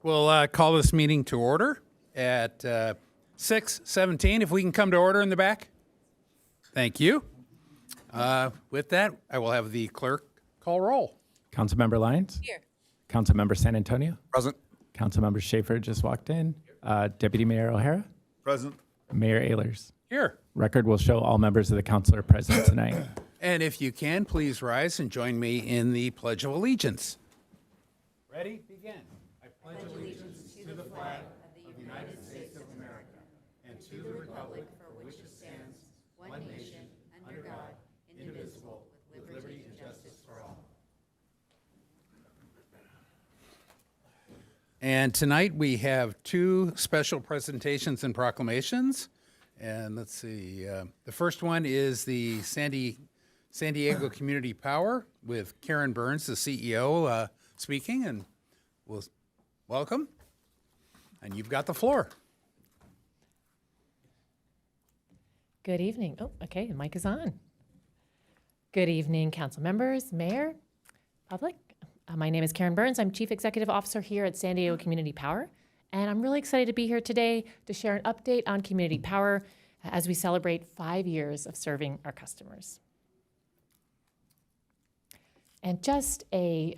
We'll call this meeting to order at 6:17. If we can come to order in the back. Thank you. With that, I will have the clerk call roll. Councilmember Lyons? Here. Councilmember San Antonio? Present. Councilmember Schaefer just walked in. Deputy Mayor O'Hara? Present. Mayor Ehlers? Here. Record will show all members of the council are present tonight. And if you can, please rise and join me in the Pledge of Allegiance. Ready? Begin. I pledge allegiance to the flag of the United States of America and to the republic for which it stands, one nation, under God, indivisible, with liberty and justice for all. And tonight we have two special presentations and proclamations. And let's see, the first one is the San Diego Community Power with Karen Burns, the CEO, speaking, and we'll welcome. And you've got the floor. Good evening. Oh, okay, the mic is on. Good evening, council members, mayor, public. My name is Karen Burns. I'm Chief Executive Officer here at San Diego Community Power, and I'm really excited to be here today to share an update on Community Power as we celebrate 5 years of serving our customers. And just a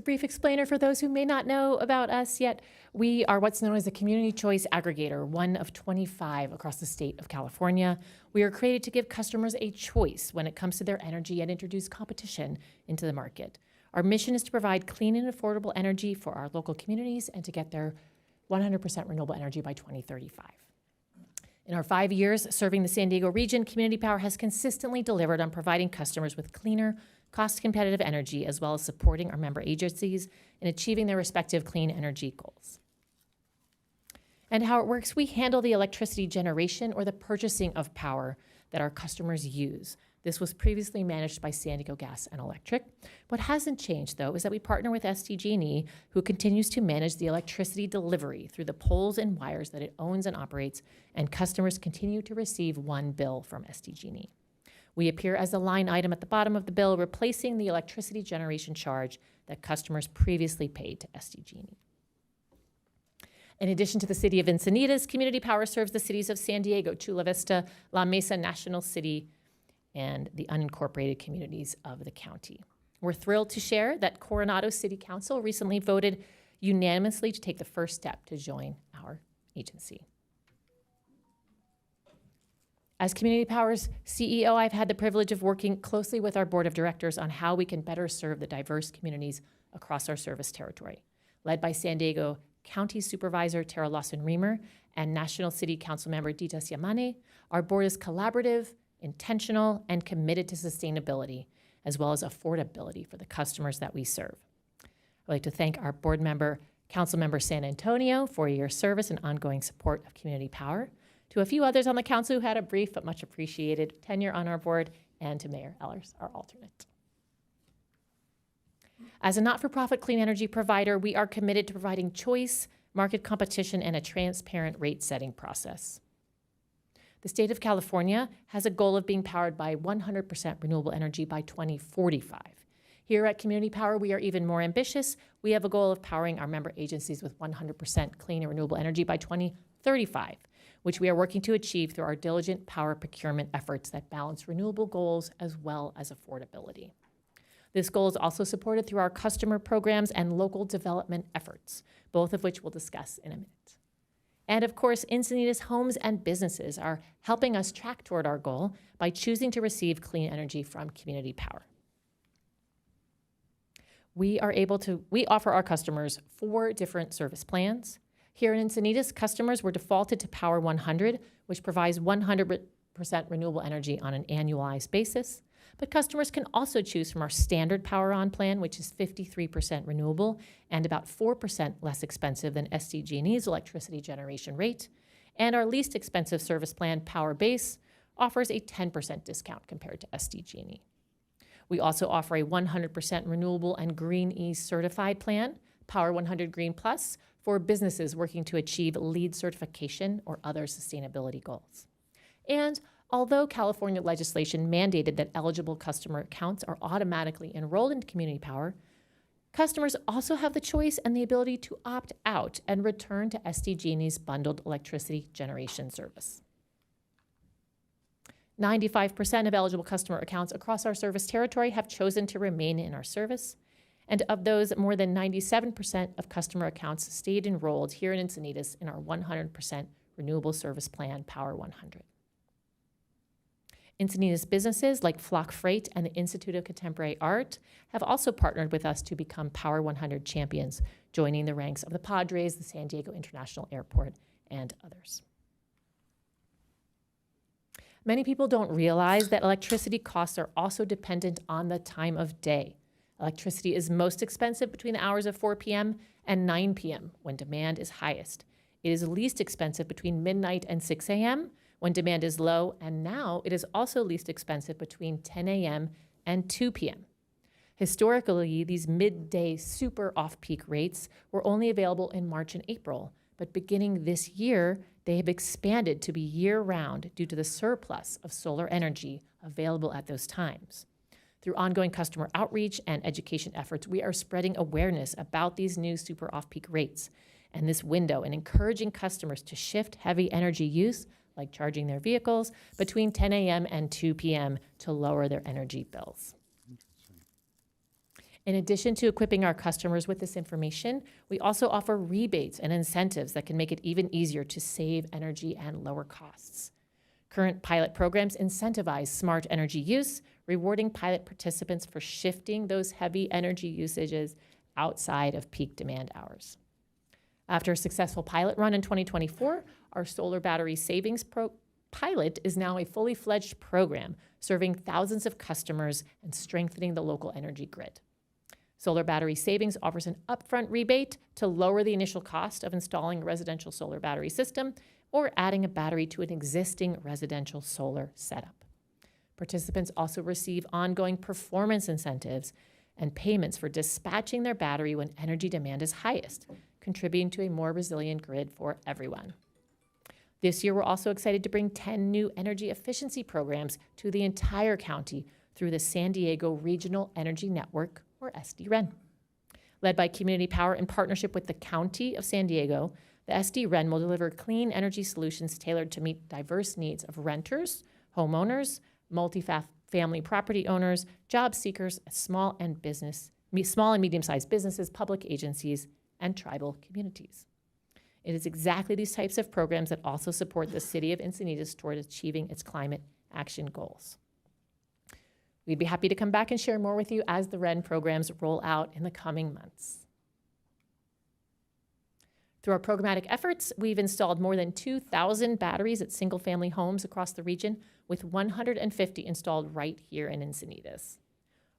brief explainer for those who may not know about us yet, we are what's known as a community choice aggregator, one of 25 across the state of California. We are created to give customers a choice when it comes to their energy and introduce competition into the market. Our mission is to provide clean and affordable energy for our local communities and to get their 100% renewable energy by 2035. In our 5 years serving the San Diego region, Community Power has consistently delivered on providing customers with cleaner, cost-competitive energy, as well as supporting our member agencies in achieving their respective clean energy goals. And how it works, we handle the electricity generation or the purchasing of power that our customers use. This was previously managed by San Diego Gas and Electric. What hasn't changed, though, is that we partner with SDG&E, who continues to manage the electricity delivery through the poles and wires that it owns and operates, and customers continue to receive one bill from SDG&E. We appear as a line item at the bottom of the bill, replacing the electricity generation charge that customers previously paid to SDG&E. In addition to the city of Encinitas, Community Power serves the cities of San Diego, Chula Vista, La Mesa, National City, and the unincorporated communities of the county. We're thrilled to share that Coronado City Council recently voted unanimously to take the first step to join our agency. As Community Power's CEO, I've had the privilege of working closely with our board of directors on how we can better serve the diverse communities across our service territory. Led by San Diego County Supervisor Tara Lawson-Remer and National City Council member Dita Siamane, our board is collaborative, intentional, and committed to sustainability, as well as affordability for the customers that we serve. I'd like to thank our board member, Councilmember San Antonio, for your service and ongoing support of Community Power, to a few others on the council who had a brief but much appreciated tenure on our board, and to Mayor Ehlers, our alternate. As a not-for-profit clean energy provider, we are committed to providing choice, market competition, and a transparent rate-setting process. The state of California has a goal of being powered by 100% renewable energy by 2045. Here at Community Power, we are even more ambitious. We have a goal of powering our member agencies with 100% clean and renewable energy by 2035, which we are working to achieve through our diligent power procurement efforts that balance renewable goals as well as affordability. This goal is also supported through our customer programs and local development efforts, both of which we'll discuss in a minute. And of course, Encinitas homes and businesses are helping us track toward our goal by choosing to receive clean energy from Community Power. We offer our customers 4 different service plans. Here in Encinitas, customers were defaulted to Power 100, which provides 100% renewable energy on an annualized basis. But customers can also choose from our standard Power On plan, which is 53% renewable and about 4% less expensive than SDG&E's electricity generation rate. And our least expensive service plan, Power Base, offers a 10% discount compared to SDG&E. We also offer a 100% renewable and Green E certified plan, Power 100 Green Plus, for businesses working to achieve LEED certification or other sustainability goals. And although California legislation mandated that eligible customer accounts are automatically enrolled in Community Power, Customers also have the choice and the ability to opt out and return to SDG&E's bundled electricity generation service. 95% of eligible customer accounts across our service territory have chosen to remain in our service. And of those, more than 97% of customer accounts stayed enrolled here in Encinitas in our 100% renewable service plan, Power 100. Encinitas businesses like Flock Freight and the Institute of Contemporary Art have also partnered with us to become Power 100 champions, joining the ranks of the Padres, the San Diego International Airport, and others. Many people don't realize that electricity costs are also dependent on the time of day. Electricity is most expensive between the hours of 4 p.m. and 9 p.m. when demand is highest. It is least expensive between midnight and 6 a.m. when demand is low, and now it is also least expensive between 10 a.m. and 2 p.m. Historically, these midday super off-peak rates were only available in March and April, but beginning this year, they have expanded to be year-round due to the surplus of solar energy available at those times. Through ongoing customer outreach and education efforts, we are spreading awareness about these new super off-peak rates and this window and encouraging customers to shift heavy energy use, like charging their vehicles, between 10 a.m. and 2 p.m. to lower their energy bills. In addition to equipping our customers with this information, we also offer rebates and incentives that can make it even easier to save energy and lower costs. Current pilot programs incentivize smart energy use, rewarding pilot participants for shifting those heavy energy usages outside of peak demand hours. After a successful pilot run in 2024, our solar battery savings pilot is now a fully fledged program serving thousands of customers and strengthening the local energy grid. Solar battery savings offers an upfront rebate to lower the initial cost of installing a residential solar battery system or adding a battery to an existing residential solar setup. Participants also receive ongoing performance incentives and payments for dispatching their battery when energy demand is highest, contributing to a more resilient grid for everyone. This year, we're also excited to bring 10 new energy efficiency programs to the entire county through the San Diego Regional Energy Network, or SDREN. Led by Community Power in partnership with the County of San Diego, the SDREN will deliver clean energy solutions tailored to meet diverse needs of renters, homeowners, multi-family property owners, job seekers, small and medium-sized businesses, public agencies, and tribal communities. It is exactly these types of programs that also support the city of Encinitas toward achieving its climate action goals. We'd be happy to come back and share more with you as the REN programs roll out in the coming months. Through our programmatic efforts, we've installed more than 2,000 batteries at single-family homes across the region, with 150 installed right here in Encinitas.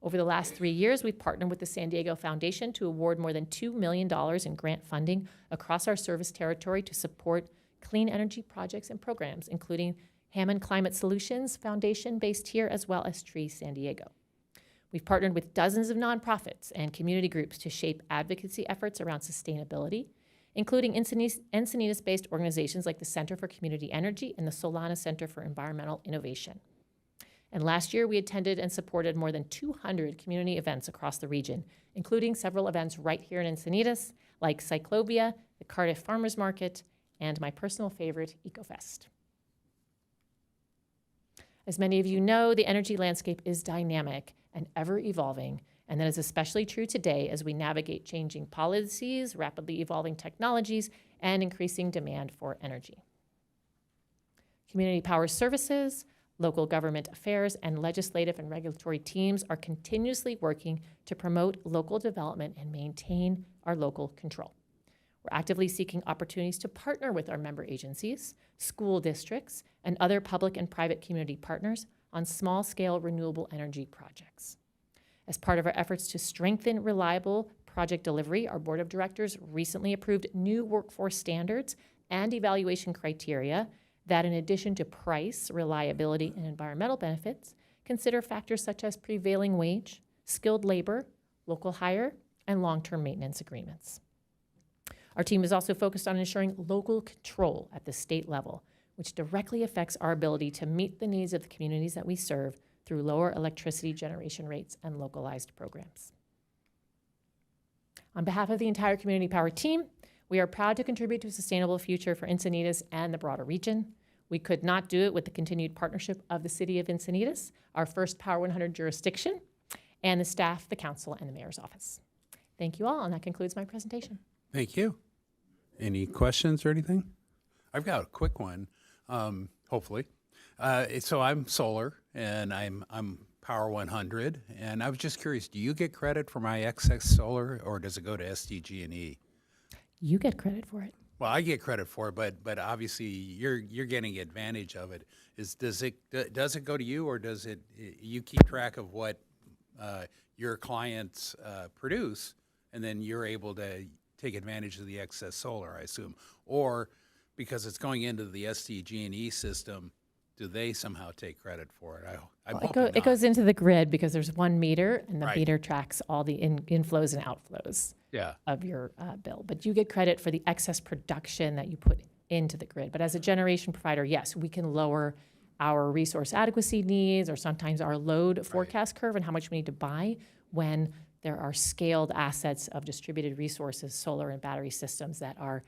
Over the last 3 years, we've partnered with the San Diego Foundation to award more than $2 million in grant funding across our service territory to support clean energy projects and programs, including Hammond Climate Solutions Foundation based here, as well as Tree San Diego. We've partnered with dozens of nonprofits and community groups to shape advocacy efforts around sustainability, including Encinitas-based organizations like the Center for Community Energy and the Solana Center for Environmental Innovation. And last year, we attended and supported more than 200 community events across the region, including several events right here in Encinitas, like Cyclovia, the Cardiff Farmers Market, and my personal favorite, EcoFest. As many of you know, the energy landscape is dynamic and ever-evolving, and that is especially true today as we navigate changing policies, rapidly evolving technologies, and increasing demand for energy. Community power services, local government affairs, and legislative and regulatory teams are continuously working to promote local development and maintain our local control. We're actively seeking opportunities to partner with our member agencies, school districts, and other public and private community partners on small-scale renewable energy projects. As part of our efforts to strengthen reliable project delivery, our board of directors recently approved new workforce standards and evaluation criteria that, in addition to price, reliability, and environmental benefits, consider factors such as prevailing wage, skilled labor, local hire, and long-term maintenance agreements. Our team is also focused on ensuring local control at the state level, which directly affects our ability to meet the needs of the communities that we serve through lower electricity generation rates and localized programs. On behalf of the entire Community Power team, we are proud to contribute to a sustainable future for Encinitas and the broader region. We could not do it with the continued partnership of the City of Encinitas, our first Power 100 jurisdiction, and the staff, the council, and the mayor's office. Thank you all, and that concludes my presentation. Thank you. Any questions or anything? I've got a quick one, hopefully. So I'm solar, and I'm Power 100, and I was just curious, do you get credit for my excess solar, or does it go to SDG&E? You get credit for it. Well, I get credit for it, but obviously you're getting advantage of it. Does it go to you, or does it you keep track of what your clients produce, and then you're able to take advantage of the excess solar, I assume, or because it's going into the SDG&E system, do they somehow take credit for it? It goes into the grid because there's one meter, and the Right. meter tracks all the inflows and outflows of your bill. But you get credit for the excess production that you put into the grid. But as a generation provider, yes, we can lower our resource adequacy needs, or sometimes our load forecast curve and how much we need to buy when there are scaled assets of distributed resources, solar and battery systems that are,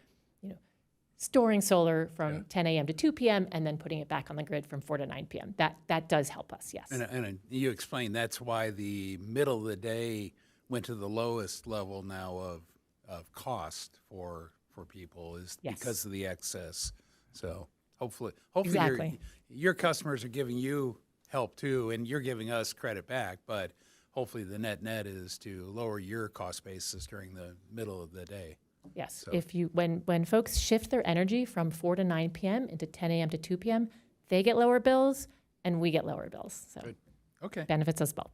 storing solar from 10 a.m. to 2 p.m. and then putting it back on the grid from 4 to 9 p.m. That does help us, yes. And you explained that's why the middle of the day went to the lowest level now of cost for people is Yes. because of the excess. So hopefully Exactly. your customers are giving you help too, and you're giving us credit back, but hopefully the net is to lower your cost basis during the middle of the day. Yes, So- if you when folks shift their energy from 4 to 9 p.m. into 10 a.m. to 2 p.m., they get lower bills and we get lower bills. So Good. Okay. benefits us both.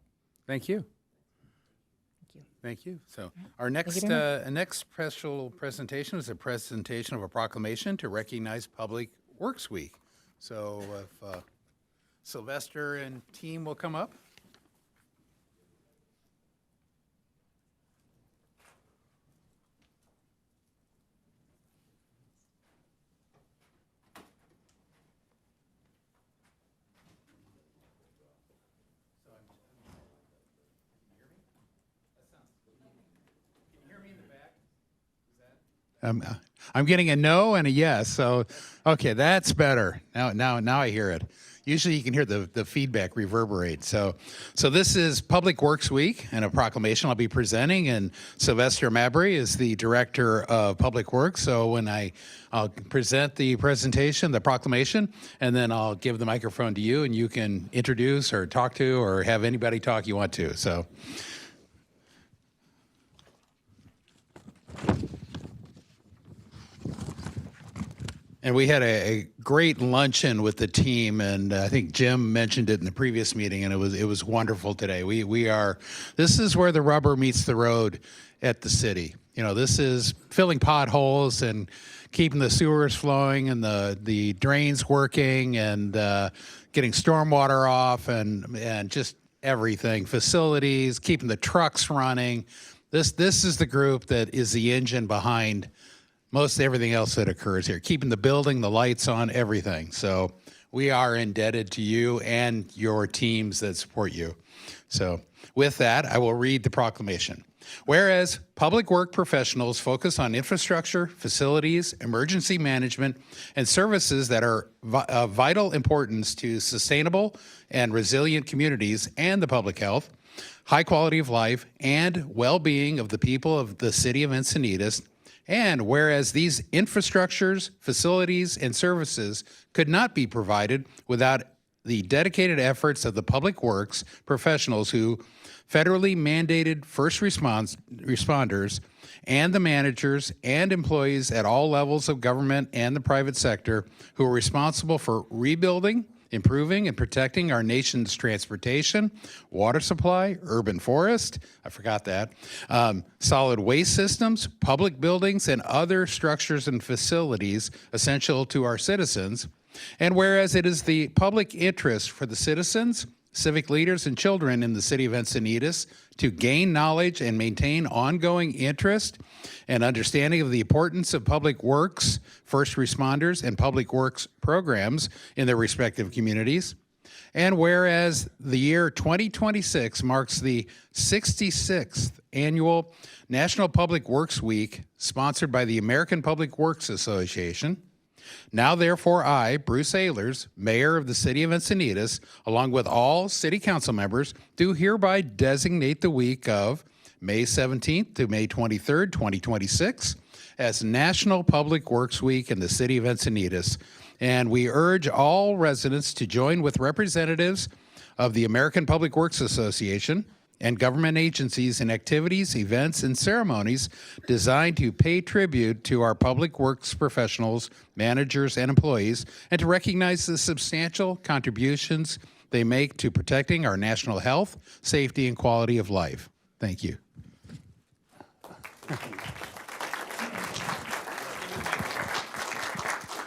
Thank you. Thank you. Thank you. So our next next special presentation is a presentation of a proclamation to recognize Public Works Week. So if Sylvester and team will come up. I'm getting a no and a yes. So, okay, that's better. Now I hear it. Usually you can hear the feedback reverberate. So this is Public Works Week and a proclamation I'll be presenting. And Sylvester Mabry is the Director of Public Works. So when I'll present the presentation, the proclamation, and then I'll give the microphone to you, and you can introduce or talk to or have anybody talk you want to. So. And we had a great luncheon with the team, and I think Jim mentioned it in the previous meeting, and it was wonderful today. This is where the rubber meets the road at the city. This is filling potholes and keeping the sewers flowing and the drains working and getting stormwater off and just everything, facilities, keeping the trucks running. This is the group that is the engine behind most everything else that occurs here, keeping the building, the lights on, everything. So we are indebted to you and your teams that support you. So with that, I will read the proclamation. Whereas public work professionals focus on infrastructure, facilities, emergency management, and services that are of vital importance to sustainable and resilient communities and the public health, high quality of life, and well-being of the people of the city of Encinitas. And whereas these infrastructures, facilities, and services could not be provided without the dedicated efforts of the public works professionals who federally mandated first responders and the managers and employees at all levels of government and the private sector who are responsible for rebuilding, improving, and protecting our nation's transportation, water supply, urban forest, I forgot that, solid waste systems, public buildings, and other structures and facilities essential to our citizens. And whereas it is the public interest for the citizens, civic leaders, and children in the city of Encinitas to gain knowledge and maintain ongoing interest and understanding of the importance of public works, first responders, and public works programs in their respective communities. And whereas the year 2026 marks the 66th annual National Public Works Week sponsored by the American Public Works Association, now therefore I, Bruce Ehlers, Mayor of the City of Encinitas, along with all City Council members, do hereby designate the week of May 17th to May 23rd, 2026 as National Public Works Week in the City of Encinitas. And we urge all residents to join with representatives of the American Public Works Association and government agencies in activities, events, and ceremonies designed to pay tribute to our public works professionals, managers, and employees, and to recognize the substantial contributions they make to protecting our national health, safety, and quality of life. Thank you.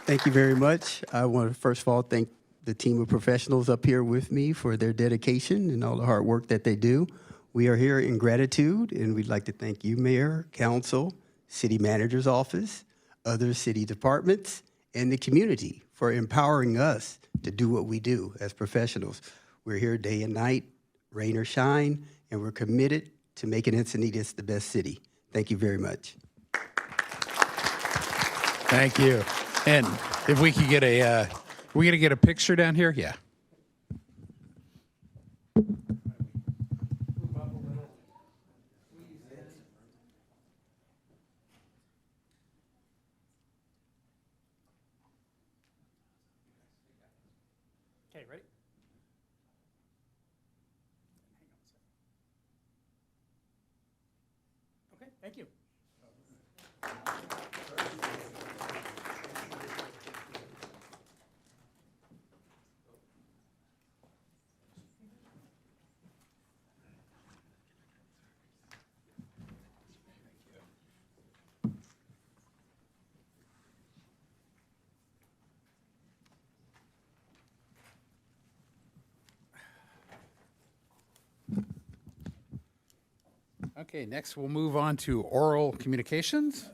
Thank you very much. I want to first of all thank the team of professionals up here with me for their dedication and all the hard work that they do. We are here in gratitude, and we'd like to thank you, Mayor, Council, City Manager's Office, other city departments, and the community for empowering us to do what we do as professionals. We're here day and night, rain or shine, and we're committed to making Encinitas the best city. Thank you very much. Thank you. And if we could get a, we're going to get a picture down here? Yeah. Okay, ready? Okay, thank you. Okay, next we'll move on to oral communications.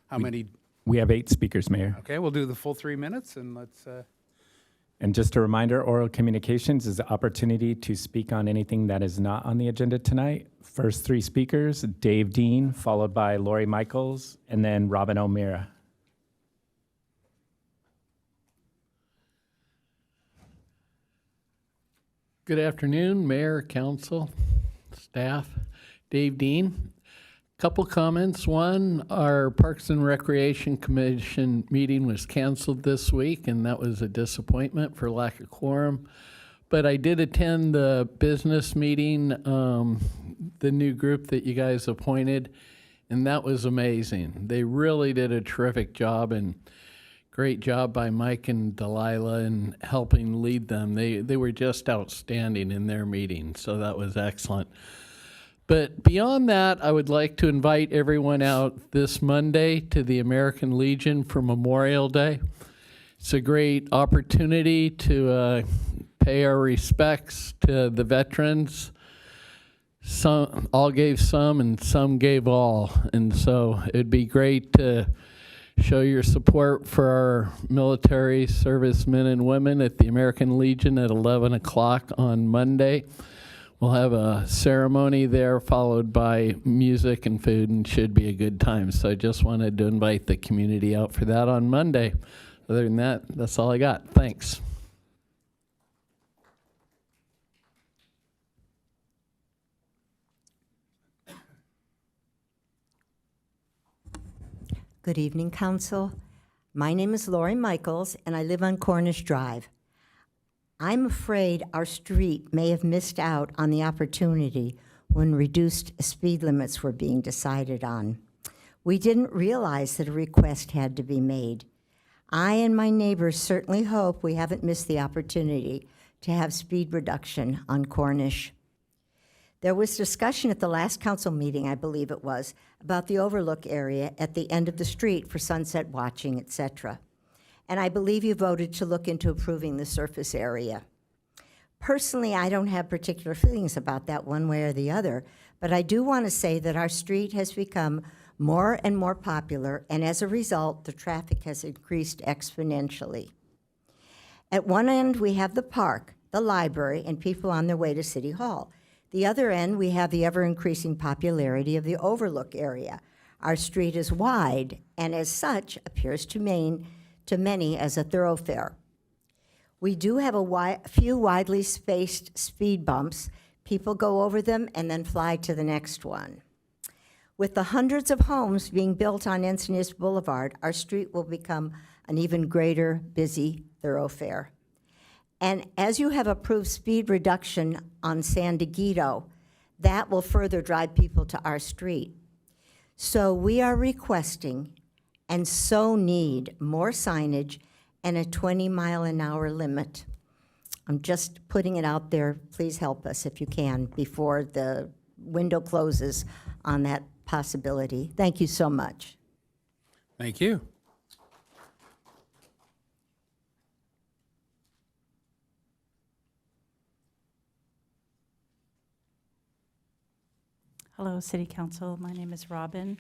How many? We have 8 speakers, Mayor. Okay, we'll do the full 3 minutes and let's, And just a reminder, oral communications is the opportunity to speak on anything that is not on the agenda tonight. First 3 speakers, Dave Dean, followed by Lori Michaels, and then Robin O'Meara. Good afternoon, Mayor, Council, staff. Dave Dean. Couple comments. One, our Parks and Recreation Commission meeting was canceled this week, and that was a disappointment for lack of quorum. But I did attend the business meeting, the new group that you guys appointed, and that was amazing. They really did a terrific job, and great job by Mike and Delilah in helping lead them. They were just outstanding in their meeting, so that was excellent. But beyond that, I would like to invite everyone out this Monday to the American Legion for Memorial Day. It's a great opportunity to pay our respects to the veterans. Some all gave some, and some gave all. And so it'd be great to show your support for our military servicemen and women at the American Legion at 11 o'clock on Monday. We'll have a ceremony there followed by music and food, and should be a good time. So I just wanted to invite the community out for that on Monday. Other than that, that's all I got. Thanks. Good evening, Council. My name is Lori Michaels, and I live on Cornish Drive. I'm afraid our street may have missed out on the opportunity when reduced speed limits were being decided on. We didn't realize that a request had to be made. I and my neighbors certainly hope we haven't missed the opportunity to have speed reduction on Cornish. There was discussion at the last council meeting, I believe it was, about the overlook area at the end of the street for sunset watching, etc. And I believe you voted to look into improving the surface area. Personally, I don't have particular feelings about that one way or the other, but I do want to say that our street has become more and more popular, and as a result, the traffic has increased exponentially. At one end, we have the park, the library, and people on their way to City Hall. The other end, we have the ever-increasing popularity of the Overlook area. Our street is wide, and as such, appears to many as a thoroughfare. We do have a few widely spaced speed bumps. People go over them and then fly to the next one. With the hundreds of homes being built on Encinitas Boulevard, our street will become an even greater busy thoroughfare. And as you have approved speed reduction on San Dieguito, that will further drive people to our street. So we are requesting and so need more signage and a 20-mile-an-hour limit. I'm just putting it out there. Please help us if you can before the window closes on that possibility. Thank you so much. Thank you. Hello, City Council. My name is Robin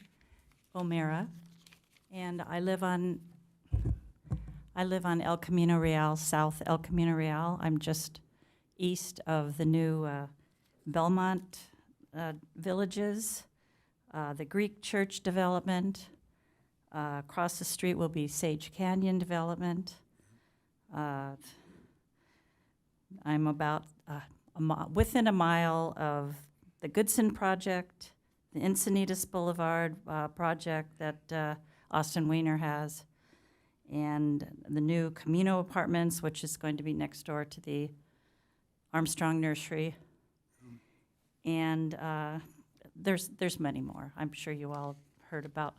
O'Mara, and I live on El Camino Real, South El Camino Real. I'm just east of the new Belmont villages, the Greek church development. Across the street will be Sage Canyon development. I'm about within a mile of the Goodson project, the Encinitas Boulevard project that Austin Weiner has, and the new Camino Apartments, which is going to be next door to the Armstrong Nursery. And there's many more. I'm sure you all heard about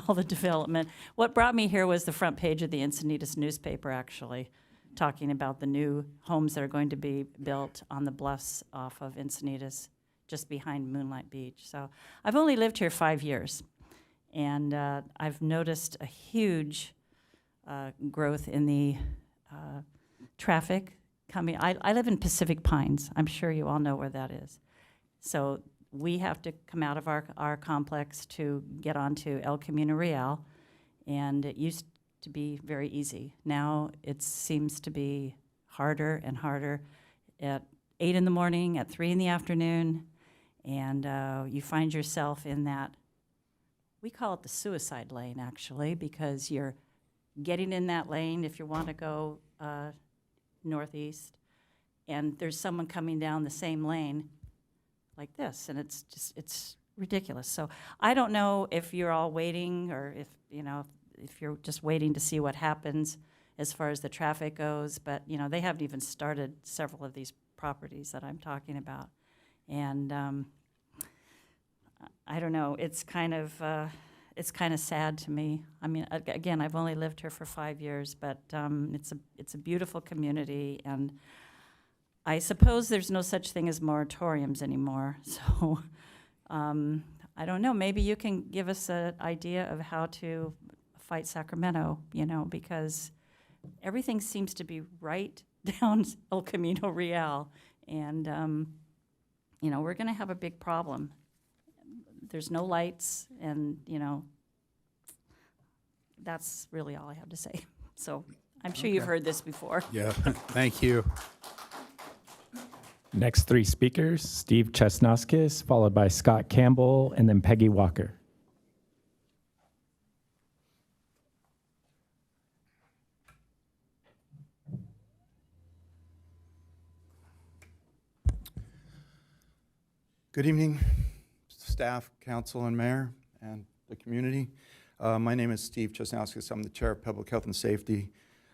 all the development. What brought me here was the front page of the Encinitas newspaper, actually, talking about the new homes that are going to be built on the bluffs off of Encinitas, just behind Moonlight Beach. So I've only lived here 5 years, and I've noticed a huge growth in the traffic coming. I live in Pacific Pines. I'm sure you all know where that is. So we have to come out of our complex to get onto El Camino Real, and it used to be very easy. Now it seems to be harder and harder at 8 in the morning, at 3 in the afternoon, and you find yourself in that, we call it the suicide lane, actually, because you're getting in that lane if you want to go northeast, and there's someone coming down the same lane like this, and it's ridiculous. So I don't know if you're all waiting, or if you're just waiting to see what happens as far as the traffic goes, but they haven't even started several of these properties that I'm talking about. And I don't know, it's kind of sad to me. I mean, again, I've only lived here for 5 years, but it's a beautiful community, and I suppose there's no such thing as moratoriums anymore. So I don't know, maybe you can give us an idea of how to fight Sacramento, because everything seems to be right down El Camino Real, and we're going to have a big problem. There's no lights, and that's really all I have to say. So I'm sure you've heard this before. Yeah, thank you. Next 3 speakers, Steve Chesnoskis, followed by Scott Campbell, and then Peggy Walker. Good evening, staff, council, and mayor, and the community. My name is Steve Chesnoskis. I'm the chair of Public Health and Safety.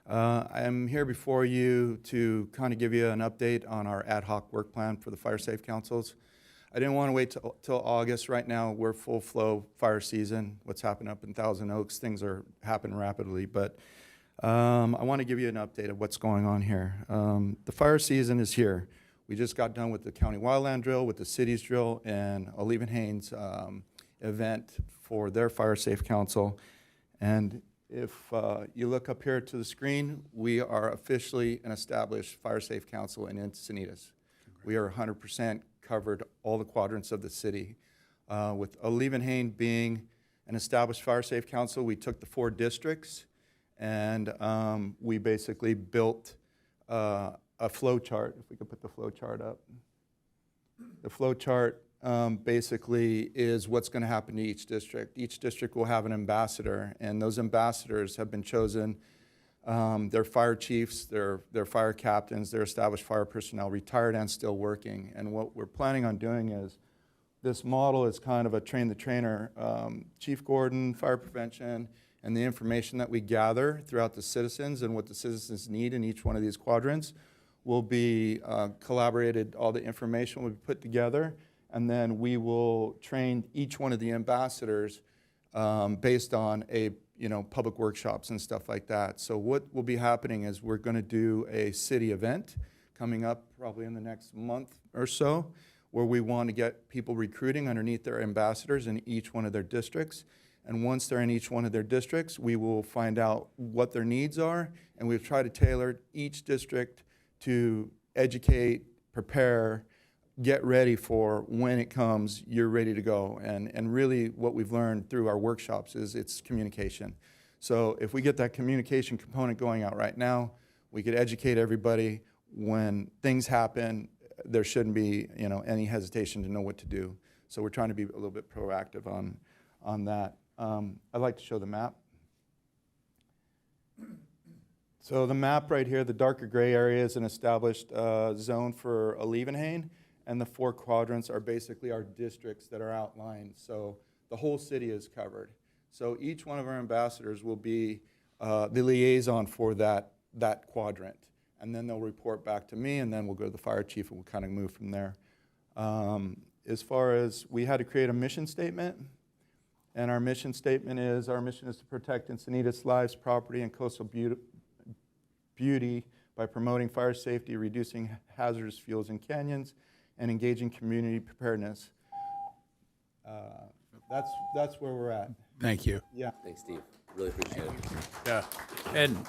I'm here before you to kind of give you an update on our ad hoc work plan for the fire safe councils. I didn't want to wait till August. Right now, we're full flow fire season. What's happened up in Thousand Oaks, things are happening rapidly, but I want to give you an update of what's going on here. The fire season is here. We just got done with the county wildland drill, with the cities drill, and Olive and Haynes event for their fire safe council. And if you look up here to the screen, we are officially an established fire safe council in Encinitas. We are 100% covered all the quadrants of the city. With Olive and Haynes being an established fire safe council, we took the 4 districts, and we basically built a a flow chart, if we could put the flow chart up. The flow chart basically is what's going to happen to each district. Each district will have an ambassador, and those ambassadors have been chosen. They're fire chiefs, they're fire captains, they're established fire personnel, retired and still working. And what we're planning on doing is, this model is kind of a train-the-trainer. Chief Gordon, fire prevention, and the information that we gather throughout the citizens and what the citizens need in each one of these quadrants will be collaborated. All the information will be put together, and then we will train each one of the ambassadors based on public workshops and stuff like that. So what will be happening is we're going to do a city event coming up probably in the next month or so, where we want to get people recruiting underneath their ambassadors in each one of their districts. And once they're in each one of their districts, we will find out what their needs are, and we've tried to tailor each district to educate, prepare, get ready for when it comes, you're ready to go. And really what we've learned through our workshops is it's communication. So if we get that communication component going out right now, we could educate everybody. When things happen, there shouldn't be any hesitation to know what to do. So we're trying to be a little bit proactive on that. I'd like to show the map. So the map right here, the darker gray area is an established zone for Alevenhain, and the 4 quadrants are basically our districts that are outlined. So the whole city is covered. So each one of our ambassadors will be the liaison for that quadrant. And then they'll report back to me, and then we'll go to the fire chief, and we'll kind of move from there. As far as, we had to create a mission statement, and our mission statement is, our mission is to protect Encinitas lives, property, and coastal beauty by promoting fire safety, reducing hazardous fuels in canyons, and engaging community preparedness. That's where we're at. Thank you. Yeah. Thanks, Steve. Really appreciate it. Yeah.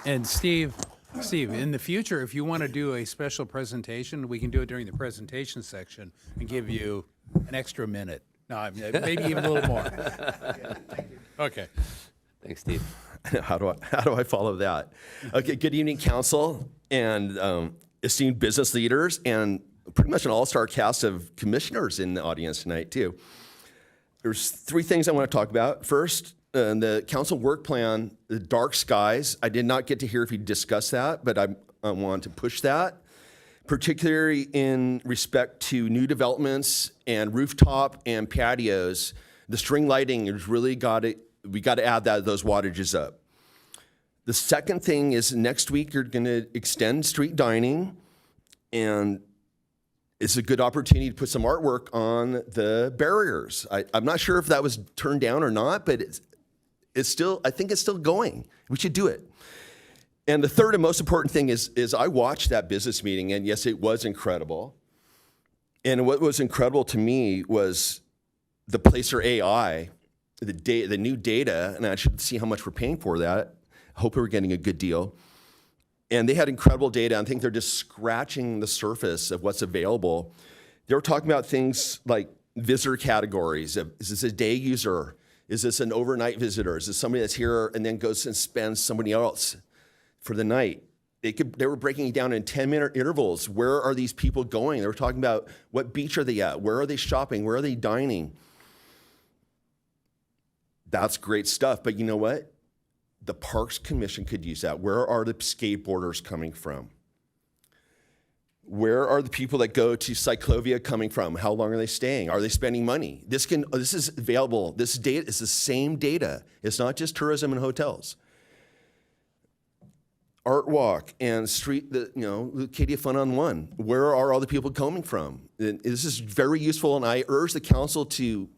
And Steve, in the future, if you want to do a special presentation, we can do it during the presentation section and give you an extra minute. No, maybe even a little more. Okay. Thanks, Steve. How do I follow that? Okay. Good evening, council and esteemed business leaders, and pretty much an all-star cast of commissioners in the audience tonight too. There's 3 things I want to talk about. First, the council work plan, the dark skies. I did not get to hear if you discussed that, but I want to push that, particularly in respect to new developments and rooftop and patios. The string lighting is really we got to add those wattages up. The second thing is next week you're going to extend street dining, and it's a good opportunity to put some artwork on the barriers. I'm not sure if that was turned down or not, but it's still, I think it's still going. We should do it. And the third and most important thing is I watched that business meeting, and yes, it was incredible. And what was incredible to me was the Placer AI, the new data, and I should see how much we're paying for that. I hope we're getting a good deal. And they had incredible data. I think they're just scratching the surface of what's available. They were talking about things like visitor categories. Is this a day user? Is this an overnight visitor? Is this somebody that's here and then goes and spends somebody else for the night? They were breaking it down in 10-minute intervals. Where are these people going? They were talking about what beach are they at? Where are they shopping? Where are they dining? That's great stuff. But you know what? The Parks Commission could use that. Where are the skateboarders coming from? Where are the people that go to Cyclovia coming from? How long are they staying? Are they spending money? This is available. This data is the same data. It's not just tourism and hotels. Art walk and street, Acadia Fun on One. Where are all the people coming from? And this is very useful, and I urge the council to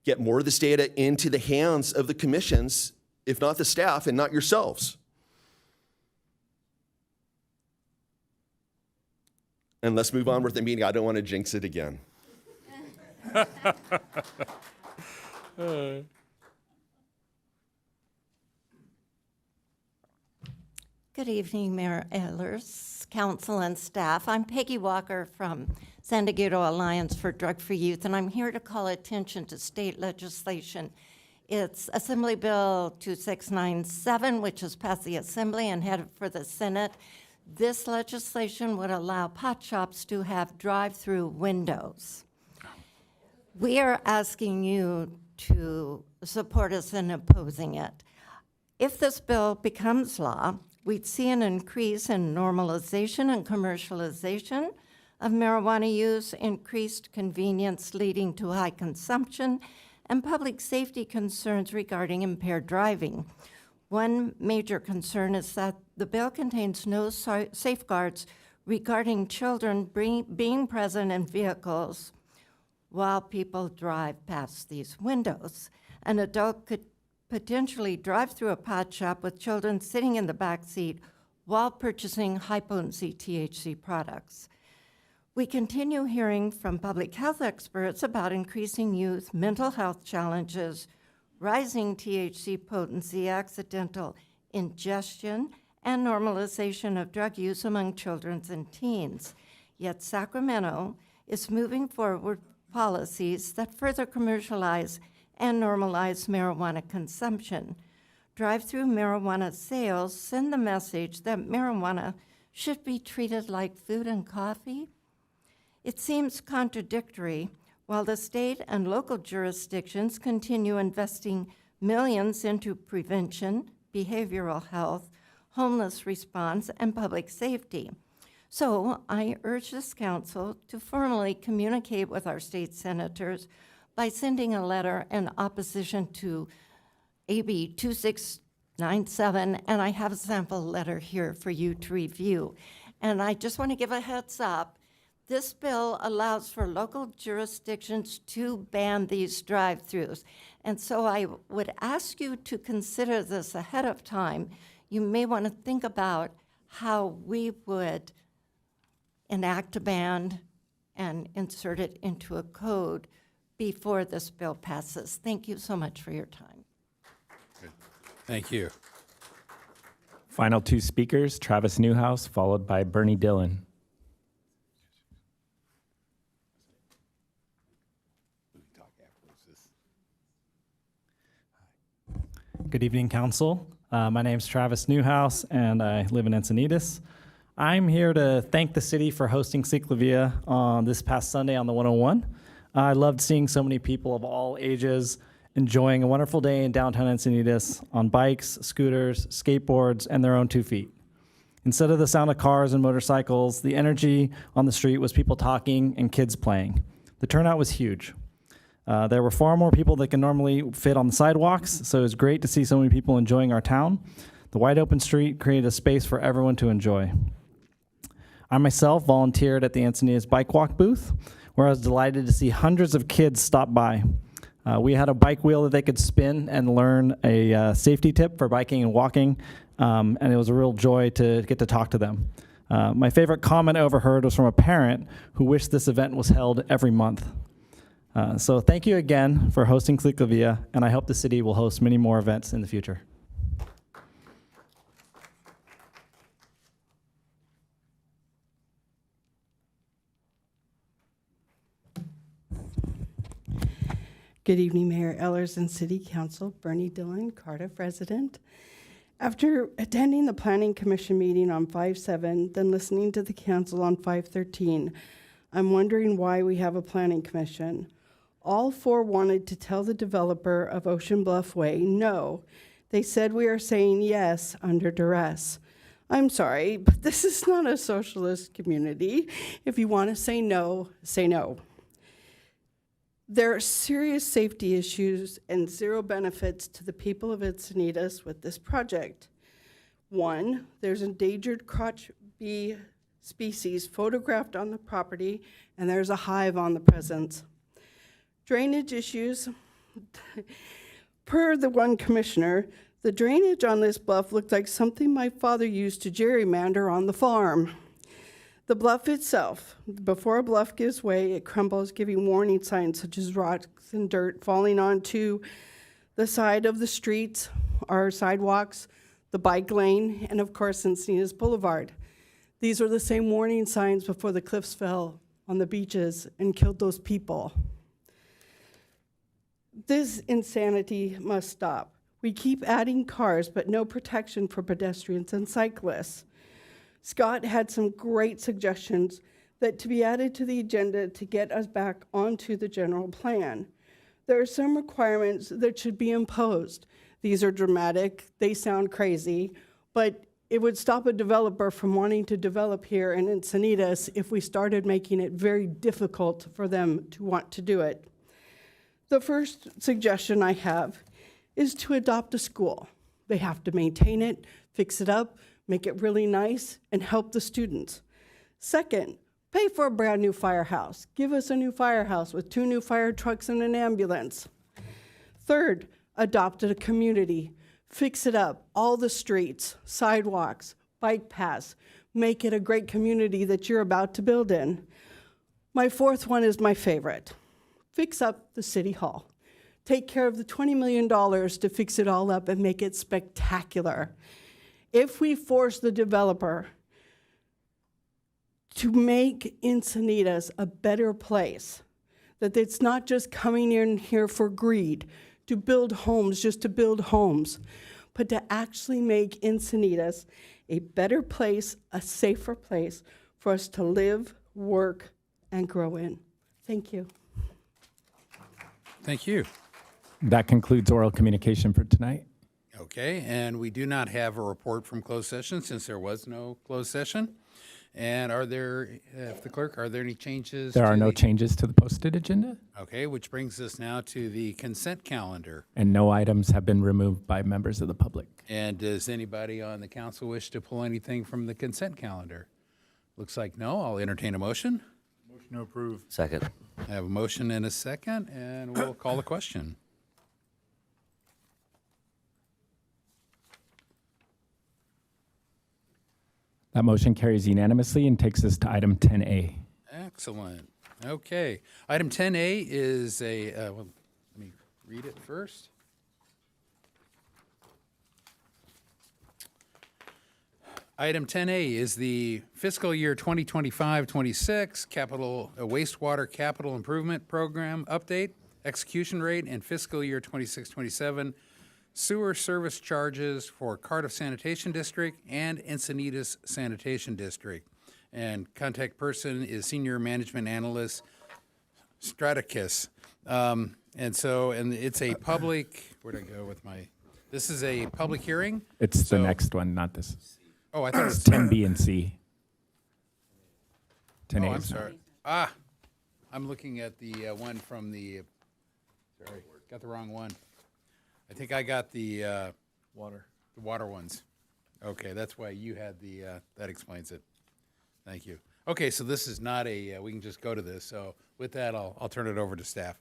get more of this data into the hands of the commissions, if not the staff and not yourselves. And let's move on with the meeting. I don't want to jinx it again. Good evening, Mayor Ehlers, council and staff. I'm Peggy Walker from San Diego Alliance for Drug-Free Youth, and I'm here to call attention to state legislation. It's Assembly Bill 2697, which has passed the Assembly and headed for the Senate. This legislation would allow pot shops to have drive-through windows. We are asking you to support us in opposing it. If this bill becomes law, we'd see an increase in normalization and commercialization of marijuana use, increased convenience leading to high consumption, and public safety concerns regarding impaired driving. One major concern is that the bill contains no safeguards regarding children being present in vehicles while people drive past these windows. An adult could potentially drive through a pot shop with children sitting in the back seat while purchasing high-potency THC products. We continue hearing from public health experts about increasing youth mental health challenges, rising THC potency, accidental ingestion, and normalization of drug use among children and teens. Yet Sacramento is moving forward policies that further commercialize and normalize marijuana consumption. Drive-through marijuana sales send the message that marijuana should be treated like food and coffee. It seems contradictory while the state and local jurisdictions continue investing millions into prevention, behavioral health, homeless response, and public safety. So I urge this council to formally communicate with our state senators by sending a letter in opposition to AB 2697, and I have a sample letter here for you to review. And I just want to give a heads up. This bill allows for local jurisdictions to ban these drive-throughs. And so I would ask you to consider this ahead of time. You may want to think about how we would enact a ban and insert it into a code before this bill passes. Thank you so much for your time. Thank you. Final two speakers, Travis Newhouse, followed by Bernie Dillon. Good evening, Council. My name is Travis Newhouse, and I live in Encinitas. I'm here to thank the city for hosting Ciclavia on this past Sunday on the 101. I loved seeing so many people of all ages enjoying a wonderful day in downtown Encinitas on bikes, scooters, skateboards, and their own 2 feet. Instead of the sound of cars and motorcycles, the energy on the street was people talking and kids playing. The turnout was huge. There were far more people that can normally fit on the sidewalks, so it was great to see so many people enjoying our town. The wide open street created a space for everyone to enjoy. I myself volunteered at the Encinitas Bike Walk booth, where I was delighted to see hundreds of kids stop by. We had a bike wheel that they could spin and learn a safety tip for biking and walking, and it was a real joy to get to talk to them. My favorite comment I overheard was from a parent who wished this event was held every month. So thank you again for hosting Ciclavia, and I hope the city will host many more events in the future. Good evening, Mayor Ehlers and City Council. Bernie Dillon, Cardiff resident. After attending the Planning Commission meeting on 5/7, then listening to the council on 5/13, I'm wondering why we have a Planning Commission. All four wanted to tell the developer of Ocean Bluff Way no. They said we are saying yes under duress. I'm sorry, but this is not a socialist community. If you want to say no, say no. There are serious safety issues and zero benefits to the people of Encinitas with this project. One, there's endangered crotch bee species photographed on the property, and there's a hive on the presence. Drainage issues. Per the one commissioner, the drainage on this bluff looked like something my father used to gerrymander on the farm. The bluff itself, before a bluff gives way, it crumbles, giving warning signs such as rocks and dirt falling onto the side of the streets, our sidewalks, the bike lane, and of course, Encinitas Boulevard. These are the same warning signs before the cliffs fell on the beaches and killed those people. This insanity must stop. We keep adding cars, but no protection for pedestrians and cyclists. Scott had some great suggestions that to be added to the agenda to get us back onto the general plan. There are some requirements that should be imposed. These are dramatic, they sound crazy, but it would stop a developer from wanting to develop here in Encinitas if we started making it very difficult for them to want to do it. The first suggestion I have is to adopt a school. They have to maintain it, fix it up, make it really nice, and help the students. Second, pay for a brand new firehouse. Give us a new firehouse with 2 new fire trucks and an ambulance. Third, adopt a community. Fix it up, all the streets, sidewalks, bike paths. Make it a great community that you're about to build in. My fourth one is my favorite. Fix up the city hall. Take care of the $20 million to fix it all up and make it spectacular. If we force the developer to make Encinitas a better place, that it's not just coming in here for greed, to build homes just to build homes, but to actually make Encinitas a better place, a safer place for us to live, work, and grow in. Thank you. Thank you. That concludes oral communication for tonight. Okay, and we do not have a report from closed session since there was no closed session. And are there, if the clerk, are there any changes? There are to no the- changes to the posted agenda, Okay, which brings us now to the consent calendar. and no items have been removed by members of the public. And does anybody on the council wish to pull anything from the consent calendar? Looks like no. I'll entertain a motion. Motion to approve. Second. I have a motion and a second, and we'll call the question. That motion carries unanimously and takes us to item 10A. Excellent. Okay. Item 10A is a, well, let me read it first. Item 10A is the fiscal year 2025-26 capital wastewater capital improvement program update, execution rate, and fiscal year 26-27 sewer service charges for Cardiff Sanitation District and Encinitas Sanitation District. And contact person is Senior Management Analyst Straticus. And it's a public, where'd I go with my, this is a public hearing? It's So- the next one, not this. Oh, I thought it was, 10B and C. 10A. oh, I'm is not. sorry. I'm looking at the one from the, sorry, got the wrong one. I think I got the water ones. Okay, that's why you had the, that explains it. Thank you. Okay, so this is not a, we can just go to this. So with that, I'll turn it over to staff.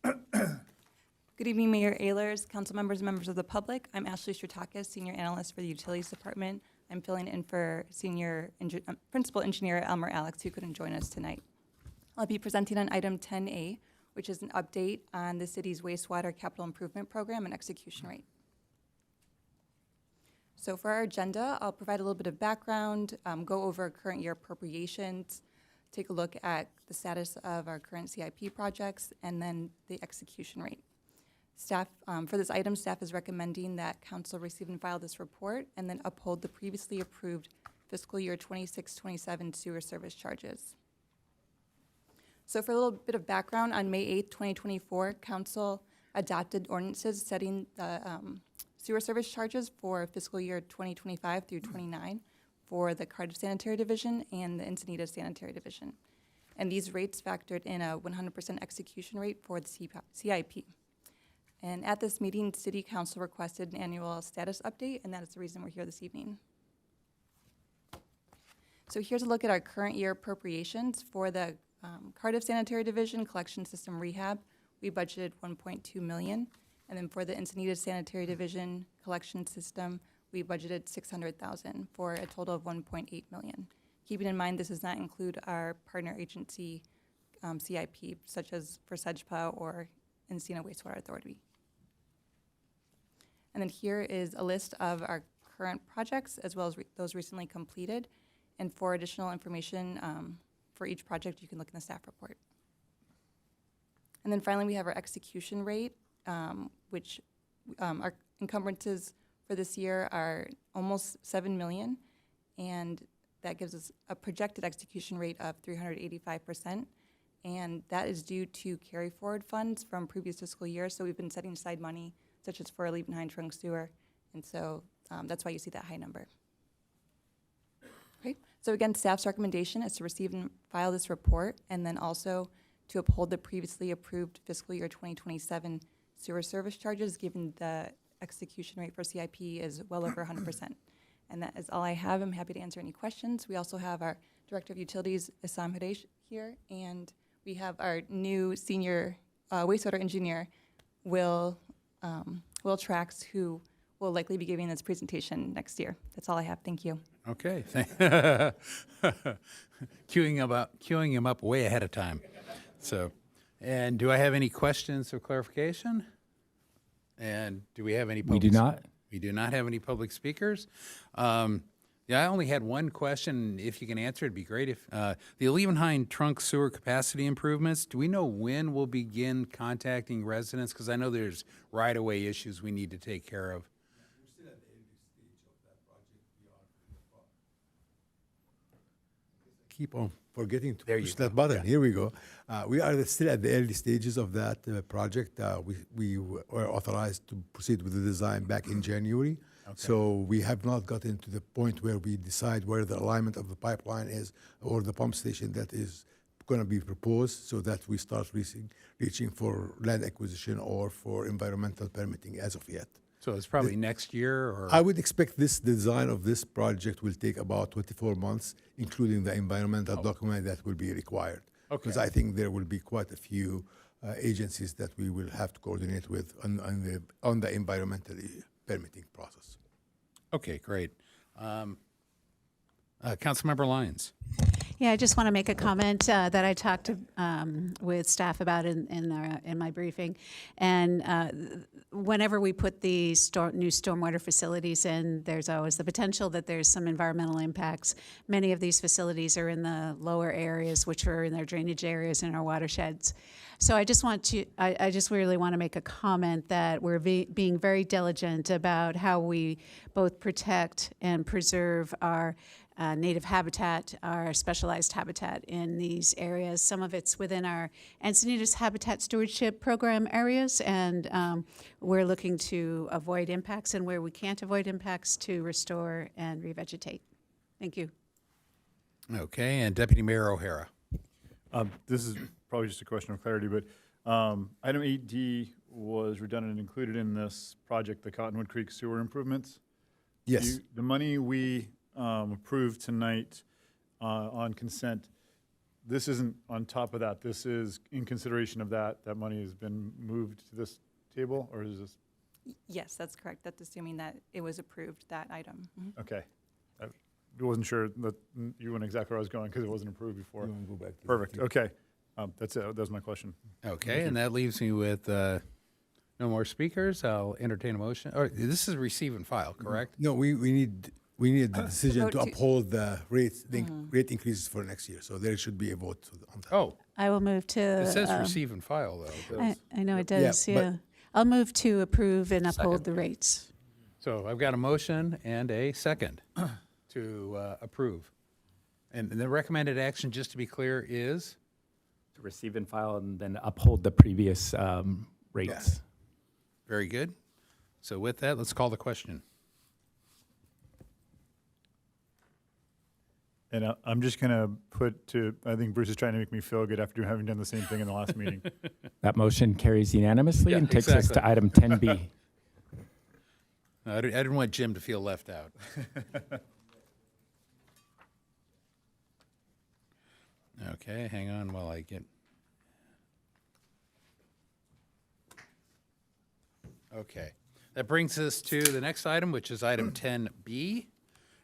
Good evening, Mayor Ehlers, council members, and members of the public. I'm Ashley Stratakis, Senior Analyst for the Utilities Department. I'm filling in for Principal Engineer Elmer Alex, who couldn't join us tonight. I'll be presenting on item 10A, which is an update on the city's wastewater capital improvement program and execution rate. So for our agenda, I'll provide a little bit of background, go over current year appropriations, take a look at the status of our current CIP projects, and then the execution rate. Staff, for this item, staff is recommending that council receive and file this report and then uphold the previously approved fiscal year 26-27 sewer service charges. So for a little bit of background, on May 8th, 2024, council adopted ordinances setting the sewer service charges for fiscal year 2025 through 29 for the Cardiff Sanitary Division and the Encinitas Sanitary Division. And these rates factored in a 100% execution rate for the CIP. And at this meeting, City Council requested an annual status update, and that is the reason we're here this evening. So here's a look at our current year appropriations for the Cardiff Sanitary Division Collection System Rehab. We budgeted $1.2 million. And then for the Encinitas Sanitary Division Collection System, we budgeted $600,000 for a total of $1.8 million. Keeping in mind, this does not include our partner agency CIP, such as for SEDGPA or Encina Wastewater Authority. And then here is a list of our current projects as well as those recently completed. And for additional information for each project, you can look in the staff report. And then finally, we have our execution rate, which our encumbrances for this year are almost $7 million. And that gives us a projected execution rate of 385%. And that is due to carry forward funds from previous fiscal years. So we've been setting aside money, such as for leave behind trunk sewer. And so that's why you see that high number. Great. So again, staff's recommendation is to receive and file this report, and then also to uphold the previously approved fiscal year 2027 sewer service charges, given the execution rate for CIP is well over 100%. And that is all I have. I'm happy to answer any questions. We also have our Director of Utilities, Issam Hadesh, here, and we have our new senior wastewater engineer, Will Trax, who will likely be giving this presentation next year. That's all I have. Thank you. Okay. Queuing him up way ahead of time. So, and do I have any questions or clarification? And do we have any? We do not. We do not have any public speakers. Yeah, I only had one question. If you can answer, it'd be great. If the Liebenhain trunk sewer capacity improvements, do we know when we'll begin contacting residents? Because I know there's right-of-way issues we need to take care of. Keep on forgetting to There you push go. that button. Here we go. We are still at the early stages of that project. We were authorized to proceed with the design back in January. So we have not gotten to the point where we decide where the alignment of the pipeline is or the pump station that is going to be proposed, so that we start reaching for land acquisition or for environmental permitting as of yet. So it's probably next year, or I would expect the design of this project will take about 24 months, including the environmental document that will be required. Because I think there will be quite a few agencies that we will have to coordinate with on the environmental permitting process. Okay, great. Councilmember Lyons. Yeah, I just want to make a comment that I talked with staff about in my briefing. And whenever we put the new stormwater facilities in, there's always the potential that there's some environmental impacts. Many of these facilities are in the lower areas, which are in their drainage areas in our watersheds. So I just I just really want to make a comment that we're being very diligent about how we both protect and preserve our native habitat, our specialized habitat in these areas. Some of it's within our Encinitas Habitat Stewardship Program areas, and we're looking to avoid impacts, and where we can't avoid impacts, to restore and revegetate. Thank you. Okay, and Deputy Mayor O'Hara. This is probably just a question of clarity, but item 8D was redundant and included in this project, the Cottonwood Creek sewer improvements. Yes. The money we approved tonight on consent, this isn't on top of that. This is in consideration of that. That money has been moved to this table, or is this? Yes, that's correct. That's assuming that it was approved, that item. Mhm. Okay. I wasn't sure that you went exactly where I was going because it wasn't approved before. You want to go back to Perfect. Okay. That's it. That was my question. Okay, and that leaves me with no more speakers. I'll entertain a motion. Or this is receive and file, correct? No, we need the decision to Vote to- uphold the rates, the rate increases for next year. So there should be a vote on that. Oh, I will move to. it says receive and file, though. I know it Yeah, does, but- yeah. I'll move to approve and uphold the rates. So I've got a motion and a second to approve. And the recommended action, just to be clear, is? To receive and file and then uphold the previous rates. Very good. So with that, let's call the question. And I'm just going to put to, I think Bruce is trying to make me feel good after having done the same thing in the last meeting. That motion carries unanimously Yeah, and takes us exactly. to item 10B. I didn't want Jim to feel left out. Okay, hang on while I get. Okay, that brings us to the next item, which is item 10B,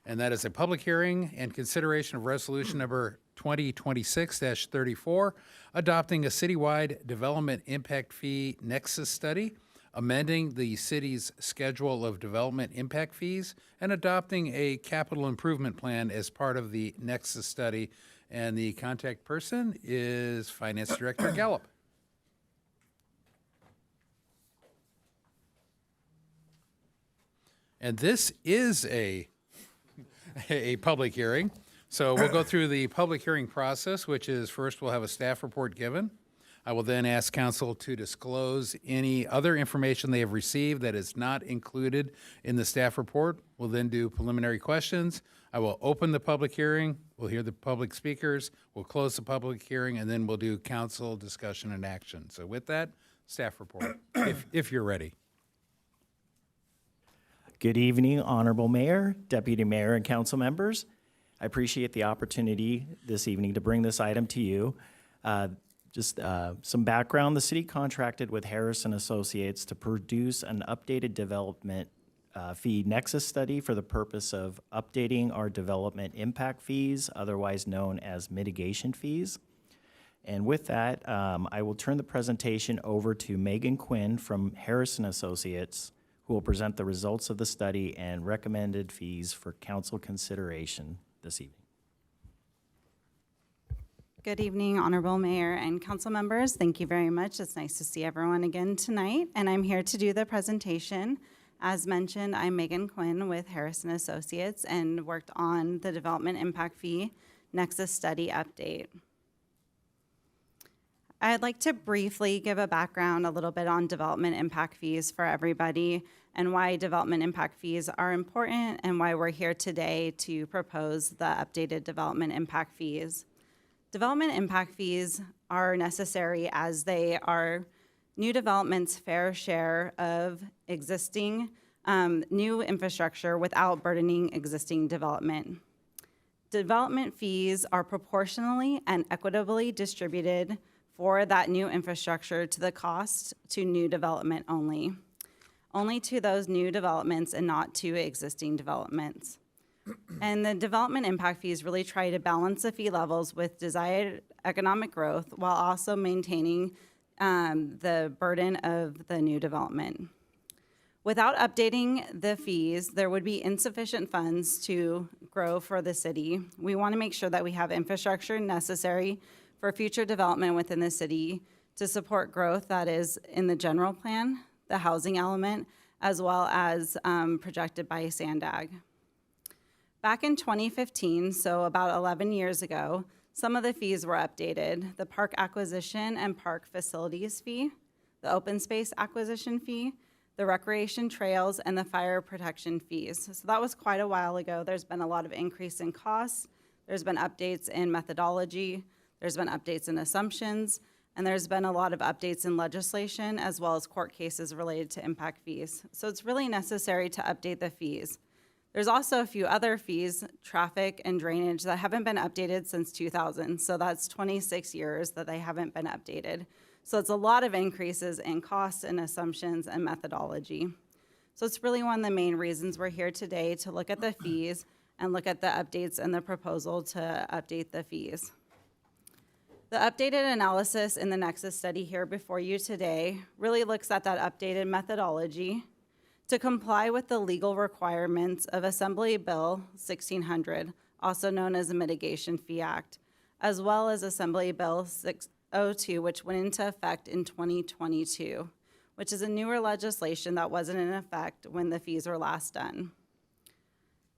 and that is a public hearing and consideration of resolution number 2026-34, adopting a citywide development impact fee nexus study, amending the city's schedule of development impact fees, and adopting a capital improvement plan as part of the nexus study. And the contact person is Finance Director Gallup. And this is a public hearing, So we'll go through the public hearing process, which is first we'll have a staff report given. I will then ask council to disclose any other information they have received that is not included in the staff report. We'll then do preliminary questions. I will open the public hearing. We'll hear the public speakers. We'll close the public hearing, and then we'll do council discussion and action. So with that, staff report, if you're ready. Good evening, Honorable Mayor, Deputy Mayor, and council members. I appreciate the opportunity this evening to bring this item to you. Just some background, the city contracted with Harrison Associates to produce an updated development fee nexus study for the purpose of updating our development impact fees, otherwise known as mitigation fees. And with that, I will turn the presentation over to Megan Quinn from Harrison Associates, who will present the results of the study and recommended fees for council consideration this evening. Good evening, Honorable Mayor and council members. Thank you very much. It's nice to see everyone again tonight, and I'm here to do the presentation. As mentioned, I'm Megan Quinn with Harrison Associates and worked on the development impact fee nexus study update. I'd like to briefly give a background a little bit on development impact fees for everybody and why development impact fees are important and why we're here today to propose the updated development impact fees. Development impact fees are necessary as they are new development's fair share of existing new infrastructure without burdening existing development. Development fees are proportionally and equitably distributed for that new infrastructure to the cost to new development only to those new developments and not to existing developments. And the development impact fees really try to balance the fee levels with desired economic growth while also maintaining the burden of the new development. Without updating the fees, there would be insufficient funds to grow for the city. We want to make sure that we have infrastructure necessary for future development within the city to support growth that is in the general plan, the housing element, as well as projected by SANDAG. Back in 2015, so about 11 years ago, some of the fees were updated. The park acquisition and park facilities fee, the open space acquisition fee, the recreation trails, and the fire protection fees. So that was quite a while ago. There's been a lot of increase in costs. There's been updates in methodology. There's been updates in assumptions. And there's been a lot of updates in legislation as well as court cases related to impact fees. So it's really necessary to update the fees. There's also a few other fees, traffic and drainage, that haven't been updated since 2000. So that's 26 years that they haven't been updated. So it's a lot of increases in costs and assumptions and methodology. So it's really one of the main reasons we're here today, to look at the fees and look at the updates and the proposal to update the fees. The updated analysis in the Nexus study here before you today really looks at that updated methodology to comply with the legal requirements of Assembly Bill 1600, also known as the Mitigation Fee Act, as well as Assembly Bill 602, which went into effect in 2022, which is a newer legislation that wasn't in effect when the fees were last done.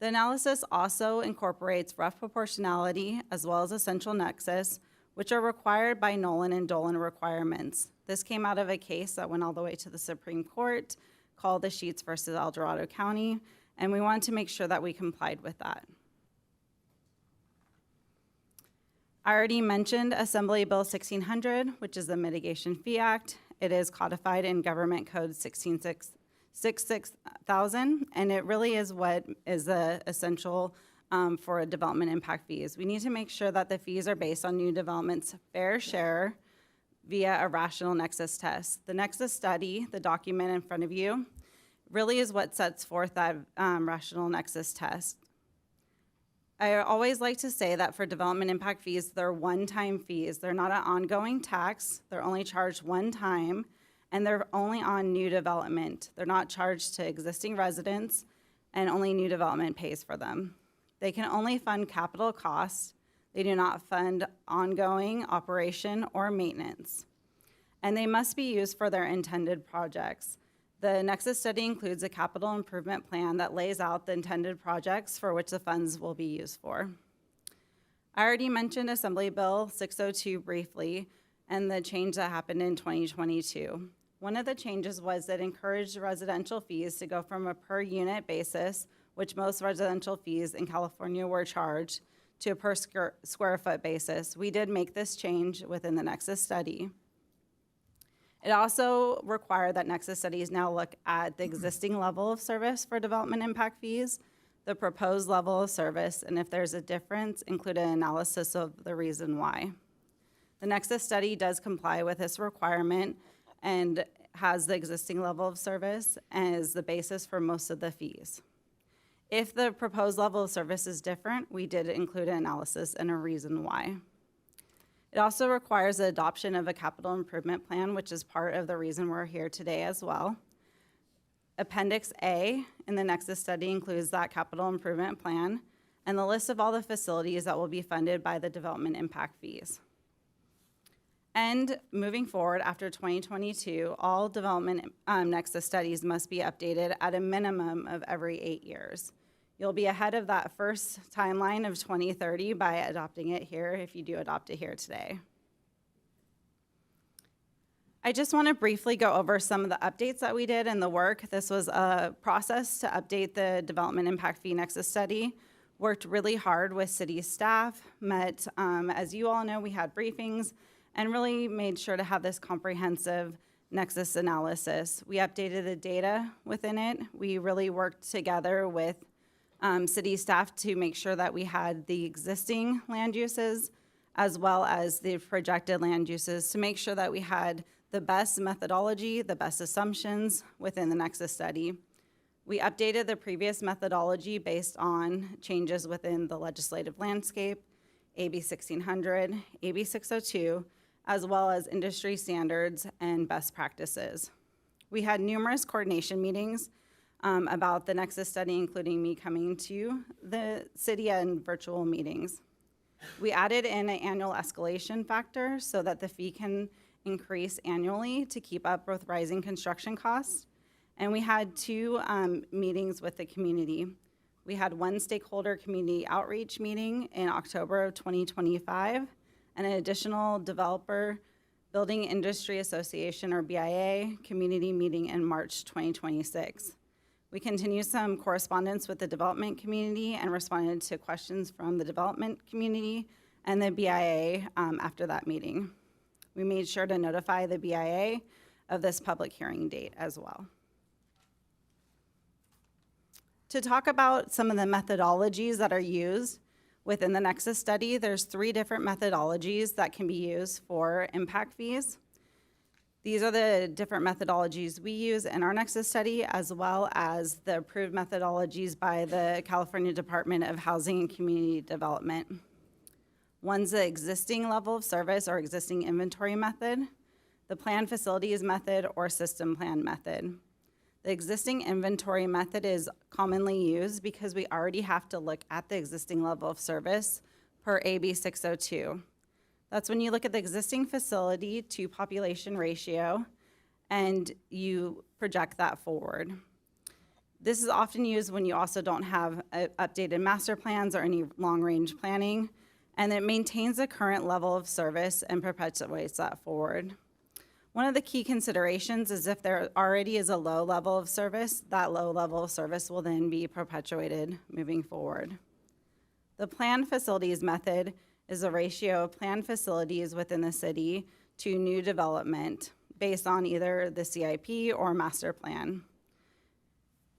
The analysis also incorporates rough proportionality as well as essential nexus, which are required by Nolan and Dolan requirements. This came out of a case that went all the way to the Supreme Court called the Sheets versus El Dorado County, and we wanted to make sure that we complied with that. I already mentioned Assembly Bill 1600, which is the Mitigation Fee Act. It is codified in Government Code 166,000, and it really is what is the essential for development impact fees. We need to make sure that the fees are based on new development's fair share via a rational nexus test. The nexus study, the document in front of you, really is what sets forth that rational nexus test. I always like to say that for development impact fees, they're one-time fees. They're not an ongoing tax. They're only charged one time, and they're only on new development. They're not charged to existing residents, and only new development pays for them. They can only fund capital costs. They do not fund ongoing operation or maintenance. And they must be used for their intended projects. The Nexus study includes a capital improvement plan that lays out the intended projects for which the funds will be used for. I already mentioned Assembly Bill 602 briefly and the change that happened in 2022. One of the changes was that encouraged residential fees to go from a per unit basis, which most residential fees in California were charged, to a per square foot basis. We did make this change within the Nexus study. It also required that Nexus studies now look at the existing level of service for development impact fees, the proposed level of service, and if there's a difference, include an analysis of the reason why. The Nexus study does comply with this requirement and has the existing level of service as the basis for most of the fees. If the proposed level of service is different, we did include an analysis and a reason why. It also requires the adoption of a capital improvement plan, which is part of the reason we're here today as well. Appendix A in the Nexus study includes that capital improvement plan and the list of all the facilities that will be funded by the development impact fees. And moving forward, after 2022, all development Nexus studies must be updated at a minimum of every 8 years. You'll be ahead of that first timeline of 2030 by adopting it here, if you do adopt it here today. I just want to briefly go over some of the updates that we did in the work. This was a process to update the development impact fee Nexus study. Worked really hard with city staff, met, as you all know, we had briefings, and really made sure to have this comprehensive Nexus analysis. We updated the data within it. We really worked together with city staff to make sure that we had the existing land uses as well as the projected land uses to make sure that we had the best methodology, the best assumptions within the Nexus study. We updated the previous methodology based on changes within the legislative landscape, AB 1600, AB 602, as well as industry standards and best practices. We had numerous coordination meetings about the Nexus study, including me coming to the city and virtual meetings. We added in an annual escalation factor so that the fee can increase annually to keep up with rising construction costs. And we had 2 meetings with the community. We had one stakeholder community outreach meeting in October of 2025, and an additional developer building industry association, or BIA, community meeting in March 2026. We continued some correspondence with the development community and responded to questions from the development community and the BIA after that meeting. We made sure to notify the BIA of this public hearing date as well. To talk about some of the methodologies that are used within the Nexus study, there's 3 different methodologies that can be used for impact fees. These are the different methodologies we use in our Nexus study, as well as the approved methodologies by the California Department of Housing and Community Development. One's the existing level of service or existing inventory method, the planned facilities method, or system plan method. The existing inventory method is commonly used because we already have to look at the existing level of service per AB 602. That's when you look at the existing facility to population ratio and you project that forward. This is often used when you also don't have updated master plans or any long-range planning, and it maintains the current level of service and perpetuates that forward. One of the key considerations is if there already is a low level of service, that low level of service will then be perpetuated moving forward. The planned facilities method is a ratio of planned facilities within the city to new development based on either the CIP or master plan.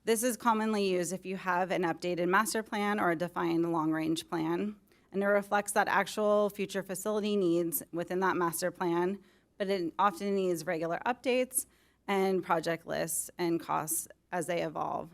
This is commonly used if you have an updated master plan or a defined long-range plan, and it reflects that actual future facility needs within that master plan, but it often needs regular updates and project lists and costs as they evolve.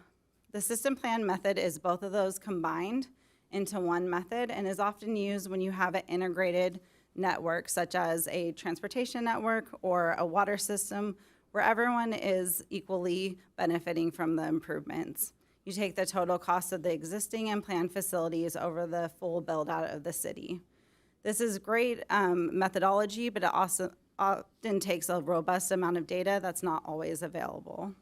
The system plan method is both of those combined into one method and is often used when you have an integrated network, such as a transportation network or a water system, where everyone is equally benefiting from the improvements. You take the total cost of the existing and planned facilities over the full build out of the city. This is great methodology, but it also often takes a robust amount of data that's not always available.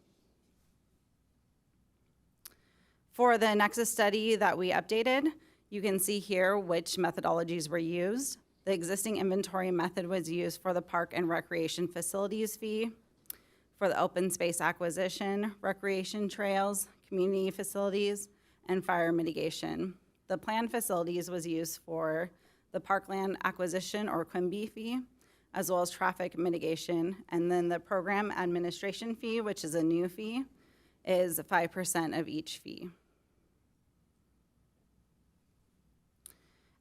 For the Nexus study that we updated, You can see here which methodologies were used. The existing inventory method was used for the park and recreation facilities fee, for the open space acquisition, recreation trails, community facilities, and fire mitigation. The planned facilities was used for the parkland acquisition or QIMBY fee, as well as traffic mitigation. And then the program administration fee, which is a new fee, is 5% of each fee.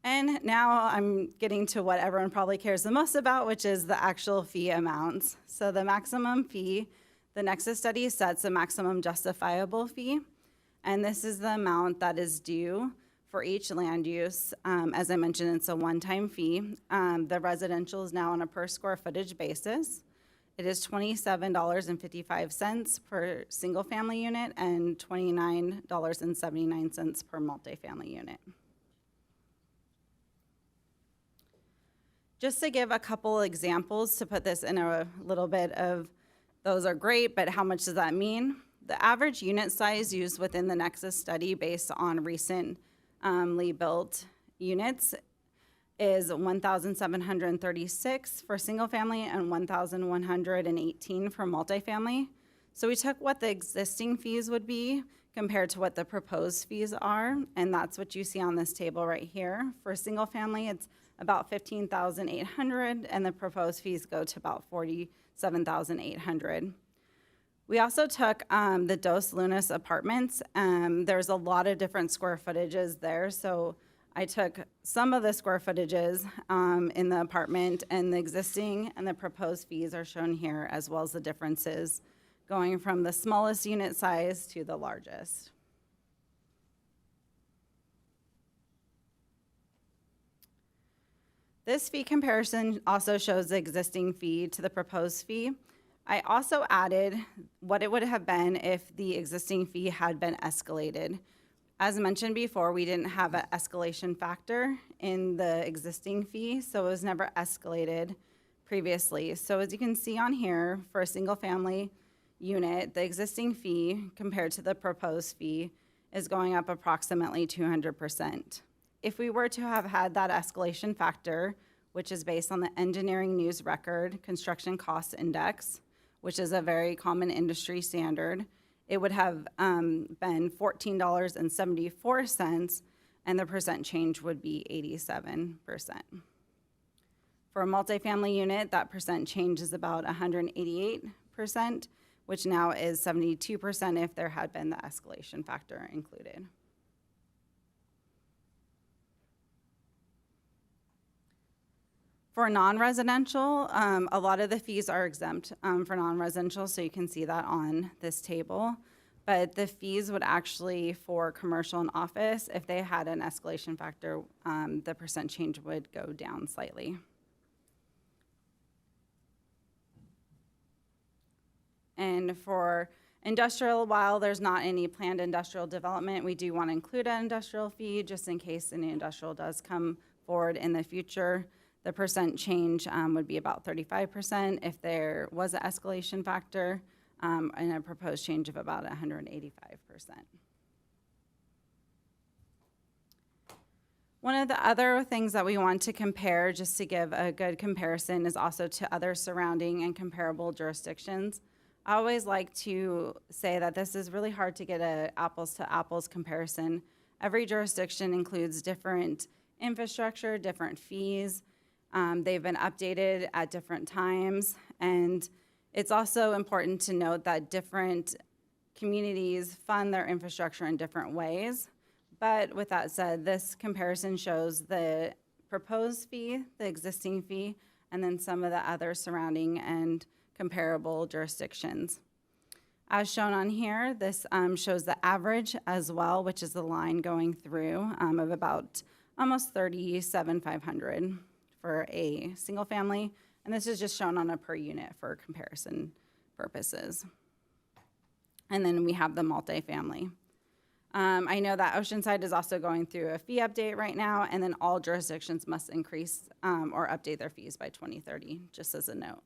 And now I'm getting to what everyone probably cares the most about, which is the actual fee amounts. So the maximum fee, the nexus study sets a maximum justifiable fee, and this is the amount that is due for each land use. As I mentioned, it's a one-time fee. The residential is now on a per square footage basis. It is $27.55 per single family unit and $29.79 per multifamily unit. Just to give a couple examples to put this in a little bit of, those are great, but how much does that mean? The average unit size used within the Nexus study based on recently built units is 1,736 for single family and 1,118 for multifamily. So we took what the existing fees would be compared to what the proposed fees are, and that's what you see on this table right here. For single family, it's about $15,800, and the proposed fees go to about $47,800. We also took the Dos Lunas apartments. There's a lot of different square footages there, so I took some of the square footages in the apartment, and the existing and the proposed fees are shown here, as well as the differences going from the smallest unit size to the largest. This fee comparison also shows the existing fee to the proposed fee. I also added what it would have been if the existing fee had been escalated. As mentioned before, we didn't have an escalation factor in the existing fee, so it was never escalated previously. So as you can see on here, for a single family unit, the existing fee compared to the proposed fee is going up approximately 200%. If we were to have had that escalation factor, which is based on the Engineering News Record Construction Cost Index, which is a very common industry standard, it would have been $14.74, and the percent change would be 87%. For a multifamily unit, that percent change is about 188%, which now is 72% if there had been the escalation factor included. For non-residential, a lot of the fees are exempt for non-residential, so you can see that on this table. But the fees would actually, for commercial and office, if they had an escalation factor, the percent change would go down slightly. And for industrial, while there's not any planned industrial development, we do want to include an industrial fee just in case any industrial does come forward in the future. The percent change would be about 35% if there was an escalation factor, and a proposed change of about 185%. One of the other things that we want to compare, just to give a good comparison, is also to other surrounding and comparable jurisdictions. I always like to say that this is really hard to get an apples to apples comparison. Every jurisdiction includes different infrastructure, different fees. They've been updated at different times, and it's also important to note that different communities fund their infrastructure in different ways. But with that said, this comparison shows the proposed fee, the existing fee, and then some of the other surrounding and comparable jurisdictions. As shown on here, this shows the average as well, which is the line going through of about almost $37,500 for a single family, and this is just shown on a per unit for comparison purposes. And then we have the multifamily. I know that Oceanside is also going through a fee update right now, and then all jurisdictions must increase or update their fees by 2030, just as a note.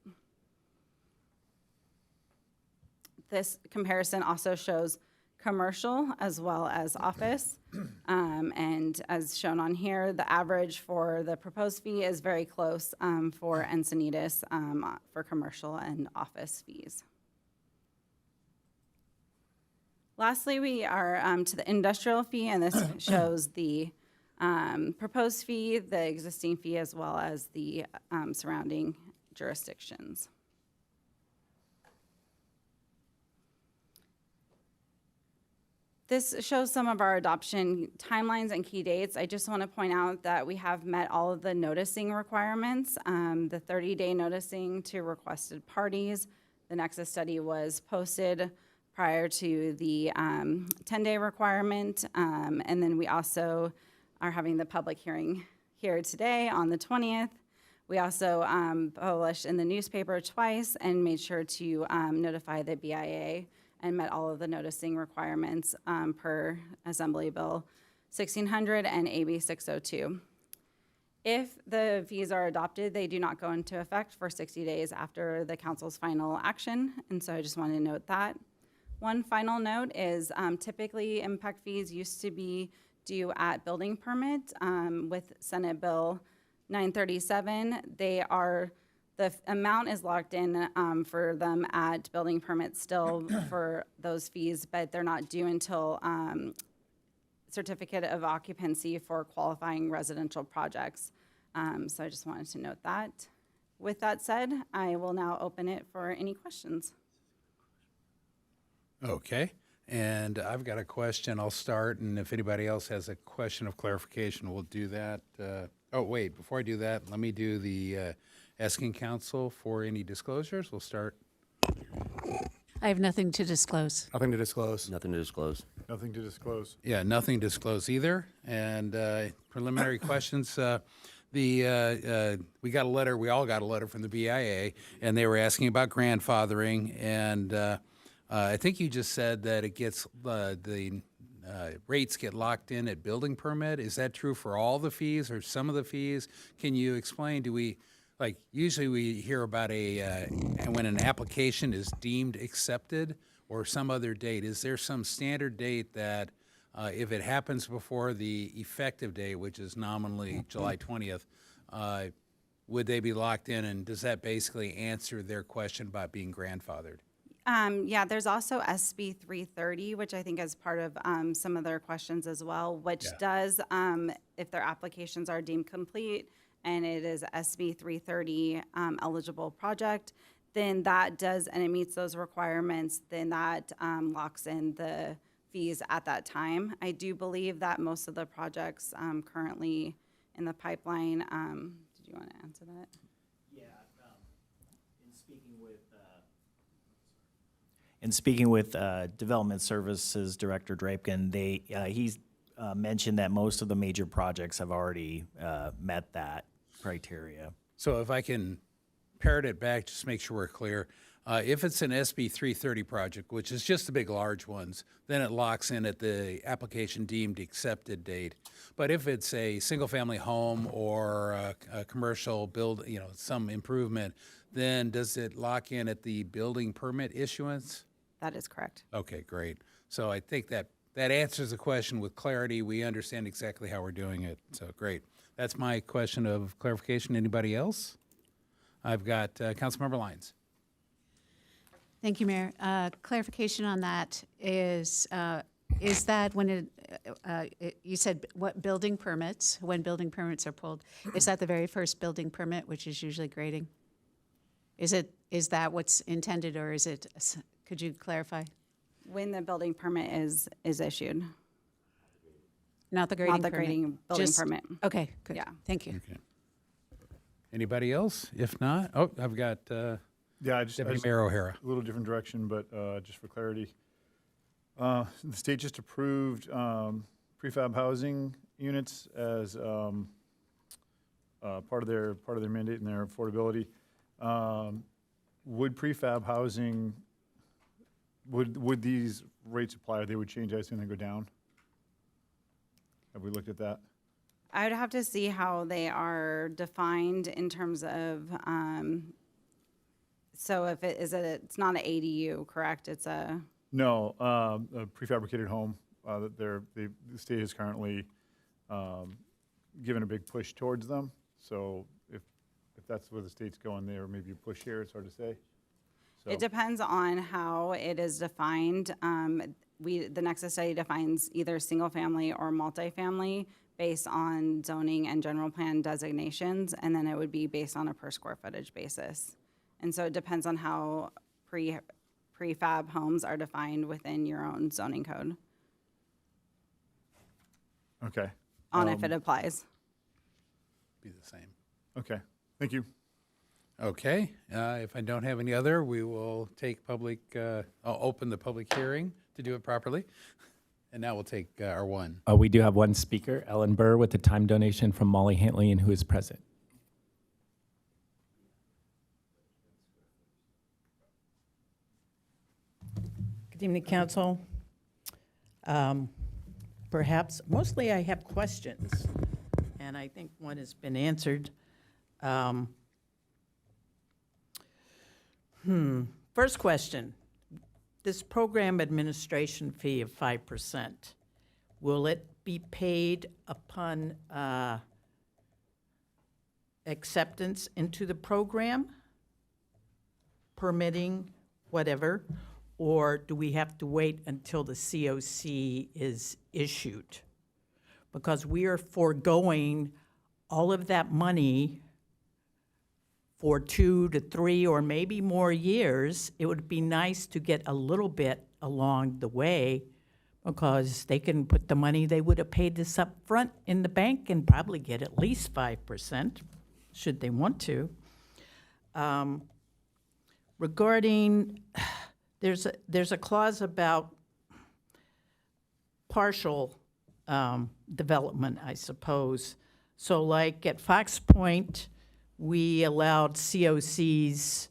This comparison also shows commercial as well as office. And as shown on here, the average for the proposed fee is very close for Encinitas for commercial and office fees. Lastly, we are to the industrial fee, and this shows the proposed fee, the existing fee, as well as the surrounding jurisdictions. This shows some of our adoption timelines and key dates. I just want to point out that we have met all of the noticing requirements, the 30-day noticing to requested parties. The nexus study was posted prior to the 10-day requirement. And then we also are having the public hearing here today on the 20th. We also published in the newspaper twice and made sure to notify the BIA and met all of the noticing requirements per Assembly Bill 1600 and AB 602. If the fees are adopted, they do not go into effect for 60 days after the council's final action, and so I just wanted to note that. One final note is typically impact fees used to be due at building permit. With Senate Bill 937, the amount is locked in for them at building permit still for those fees, but they're not due until certificate of occupancy for qualifying residential projects. So I just wanted to note that. With that said, I will now open it for any questions. Okay, and I've got a question. I'll start, and if anybody else has a question of clarification, we'll do that. Oh, wait, before I do that, let me do the asking council for any disclosures. We'll start. I have nothing to disclose. Nothing to disclose. Nothing to disclose. Nothing to disclose. Yeah, nothing to disclose either. And preliminary questions. We got a letter. We all got a letter from the BIA, and they were asking about grandfathering. And I think you just said that it gets the rates get locked in at building permit. Is that true for all the fees or some of the fees? Can you explain? Usually we hear about when an application is deemed accepted or some other date. Is there some standard date that if it happens before the effective date, which is nominally July 20th, would they be locked in? And does that basically answer their question about being grandfathered? Yeah, there's also SB 330, which I think is part of some of their questions as well, which does, if their applications are deemed complete and it is SB 330 eligible project, then that does, and it meets those requirements, then that locks in the fees at that time. I do believe that most of the projects currently in the pipeline, did you want to answer that? In speaking with Development Services Director Drapkin, he's mentioned that most of the major projects have already met that criteria. So if I can parrot it back, just make sure we're clear. If it's an SB 330 project, which is just the big large ones, then it locks in at the application deemed accepted date. But if it's a single-family home or a commercial build, some improvement, then does it lock in at the building permit issuance? That is correct. Okay, great. So I think that answers the question with clarity. We understand exactly how we're doing it. So great. That's my question of clarification. Anybody else? I've got Councilmember Lyons. Thank you, Mayor. Clarification on that is that when you said what building permits, when building permits are pulled, is that the very first building permit, which is usually grading? Is that what's intended, or is it? Could you clarify? When the building permit is issued. Not the grading Not the permit. grading building permit. Okay, good. Yeah. Thank you. Okay. Anybody else? If not, I've got Deputy Mayor O'Hara. A little different direction, but just for clarity. The state just approved prefab housing units as part of their mandate and their affordability. Would prefab housing, would these rates apply? They would change, I assume they go down? Have we looked at that? I would have to see how they are defined in terms of, so if it's not an ADU, correct? It's a No, a prefabricated home that the state has currently given a big push towards them. So if that's where the state's going there, maybe a push here, it's hard to say. So. It depends on how it is defined. The Nexus study defines either single family or multifamily based on zoning and general plan designations, and then it would be based on a per square footage basis. And so it depends on how prefab homes are defined within your own zoning code. Okay. On if it applies. Be the same. Okay, thank you. Okay, if I don't have any other, we will take I'll open the public hearing to do it properly. And now we'll take our one. We do have one speaker, Ellen Burr, with a time donation from Molly Hantley, and who is present. Good evening, Council. Perhaps, mostly I have questions, and I think one has been answered. First question, this program administration fee of 5%, will it be paid upon acceptance into the program, permitting, whatever, or do we have to wait until the COC is issued? Because we are foregoing all of that money for 2 to 3 or maybe more years. It would be nice to get a little bit along the way, because they can put the money they would have paid this up front in the bank and probably get at least 5%, should they want to. Regarding, there's a clause about partial development, I suppose. So like at Fox Point, we allowed COCs,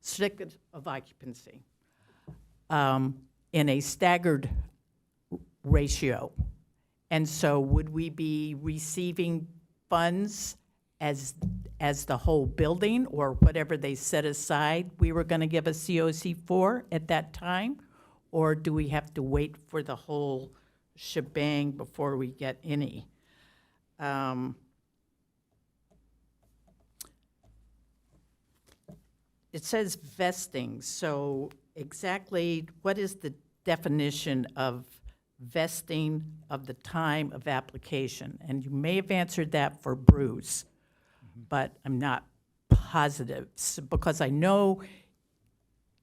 certificate of occupancy, in a staggered ratio. And so would we be receiving funds as the whole building, or whatever they set aside we were going to give a COC for at that time? Or do we have to wait for the whole shebang before we get any? It says vesting, so exactly what is the definition of vesting of the time of application? And you may have answered that for Bruce, but I'm not positive, because I know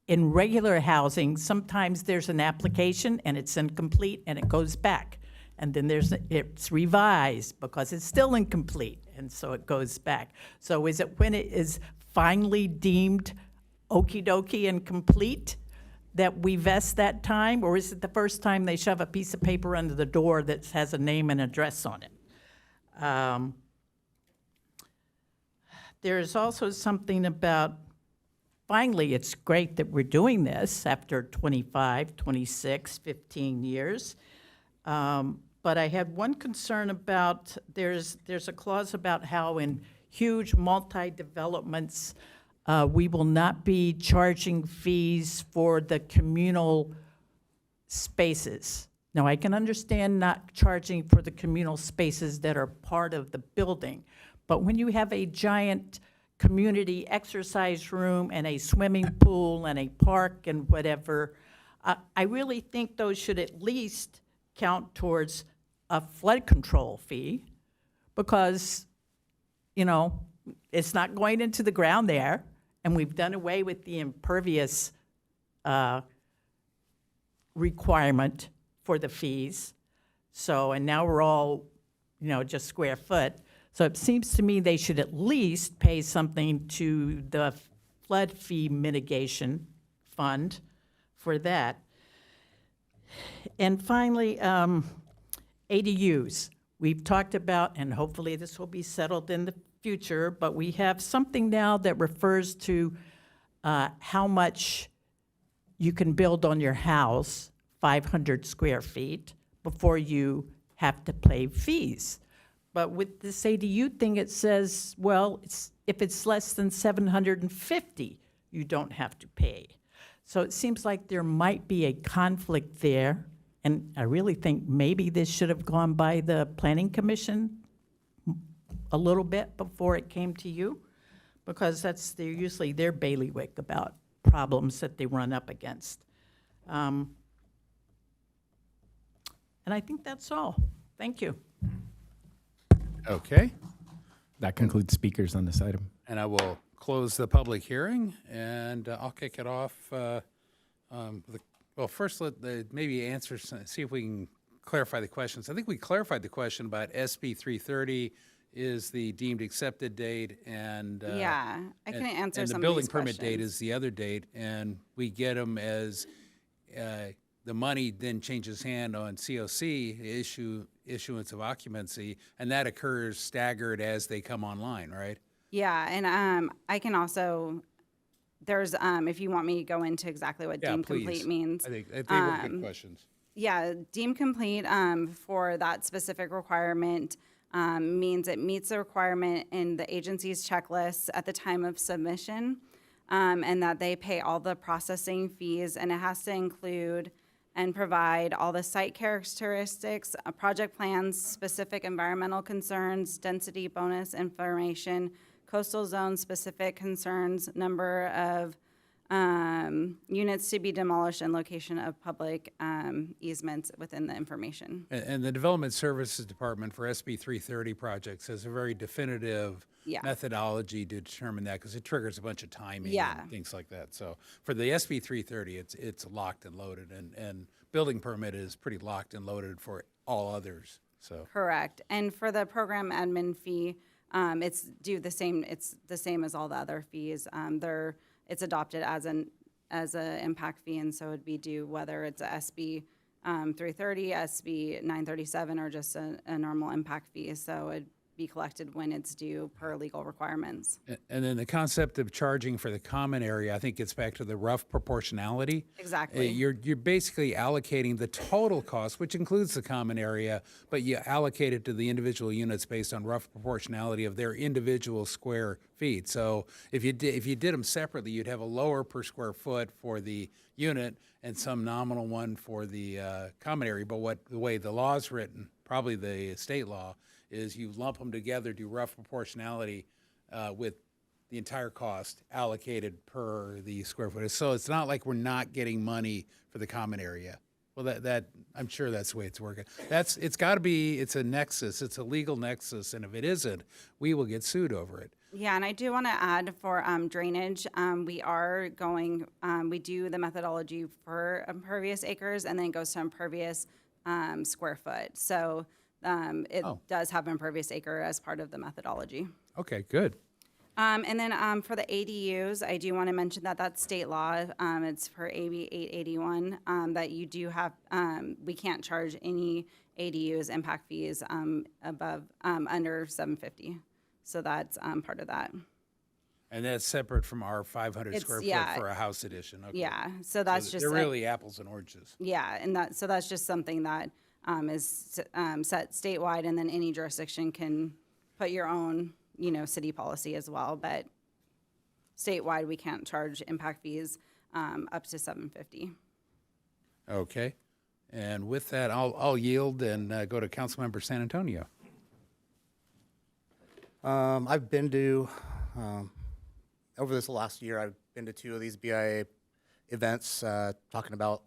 in regular housing, sometimes there's an application and it's incomplete and it goes back. And then it's revised because it's still incomplete, and so it goes back. So is it when it is finally deemed okie-dokie and complete that we vest that time, or is it the first time they shove a piece of paper under the door that has a name and address on it? There's also something about, finally, it's great that we're doing this after 25, 26, 15 years. But I had one concern about, there's a clause about how in huge multi-developments, we will not be charging fees for the communal spaces. Now, I can understand not charging for the communal spaces that are part of the building, but when you have a giant community exercise room and a swimming pool and a park and whatever, I really think those should at least count towards a flood control fee, because, you know, it's not going into the ground there, and we've done away with the impervious requirement for the fees. So, and now we're all, you know, just square foot. So it seems to me they should at least pay something to the flood fee mitigation fund for that. And finally, ADUs. We've talked about, and hopefully this will be settled in the future, but we have something now that refers to how much you can build on your house, 500 square feet, before you have to pay fees. But with this ADU thing, it says, well, if it's less than 750, you don't have to pay. So it seems like there might be a conflict there, and I really think maybe this should have gone by the Planning Commission a little bit before it came to you, because they're usually their bailiwick about problems that they run up against. And I think that's all. Thank you. Okay. That concludes speakers on this item. And I will close the public hearing, and I'll kick it off. Well, first, maybe answer, see if we can clarify the questions. I think we clarified the question about SB 330 is the deemed accepted date, and Yeah, I can answer and some the of building these permit date questions. is the other date, and we get them as the money then changes hand on COC issuance of occupancy, and that occurs staggered as they come online, right? Yeah, and I can also, there's, if you want me to go into exactly what deemed please. complete means. I think they were good questions. Yeah, deemed complete for that specific requirement means it meets the requirement in the agency's checklist at the time of submission, and that they pay all the processing fees, and it has to include and provide all the site characteristics, project plans, specific environmental concerns, density bonus information, coastal zone specific concerns, number of units to be demolished, and location of public easements within the information. And the Development Services Department for SB 330 projects has a very definitive Yeah. methodology to determine that, because it triggers a bunch of timing Yeah. and things like that. So for the SB 330, it's locked and loaded, and building permit is pretty locked and loaded for all others, so. Correct. And for the program admin fee, it's the same as all the other fees. It's adopted as an impact fee, and so it'd be due whether it's a SB 330, SB 937, or just a normal impact fee. So it'd be collected when it's due per legal requirements. And then the concept of charging for the common area, I think gets back to the rough proportionality. Exactly. You're basically allocating the total cost, which includes the common area, but you allocate it to the individual units based on rough proportionality of their individual square feet. So if you did them separately, you'd have a lower per square foot for the unit and some nominal one for the common area. But the way the law is written, probably the state law, is you lump them together, do rough proportionality with the entire cost allocated per the square footage. So it's not like we're not getting money for the common area. Well, that I'm sure that's the way it's working. It's got to be, it's a nexus, it's a legal nexus, and if it isn't, we will get sued over it. Yeah, and I do want to add for drainage, we do the methodology for impervious acres, and then it goes to impervious square foot. So it does have impervious acre as part of the methodology. Okay, good. And then for the ADUs, I do want to mention that that's state law. It's for AB 881 that you do have, we can't charge any ADUs impact fees above, under 750. So that's part of that. And that's separate from our 500 square foot for a house edition. Okay. Yeah, so that's just they're really apples and oranges. Yeah, and that's just something that is set statewide, and then any jurisdiction can put your own, city policy as well. But statewide, we can't charge impact fees up to 750. Okay, and with that, I'll yield and go to Councilmember San Antonio. I've been to, over this last year, I've been to 2 of these BIA events talking about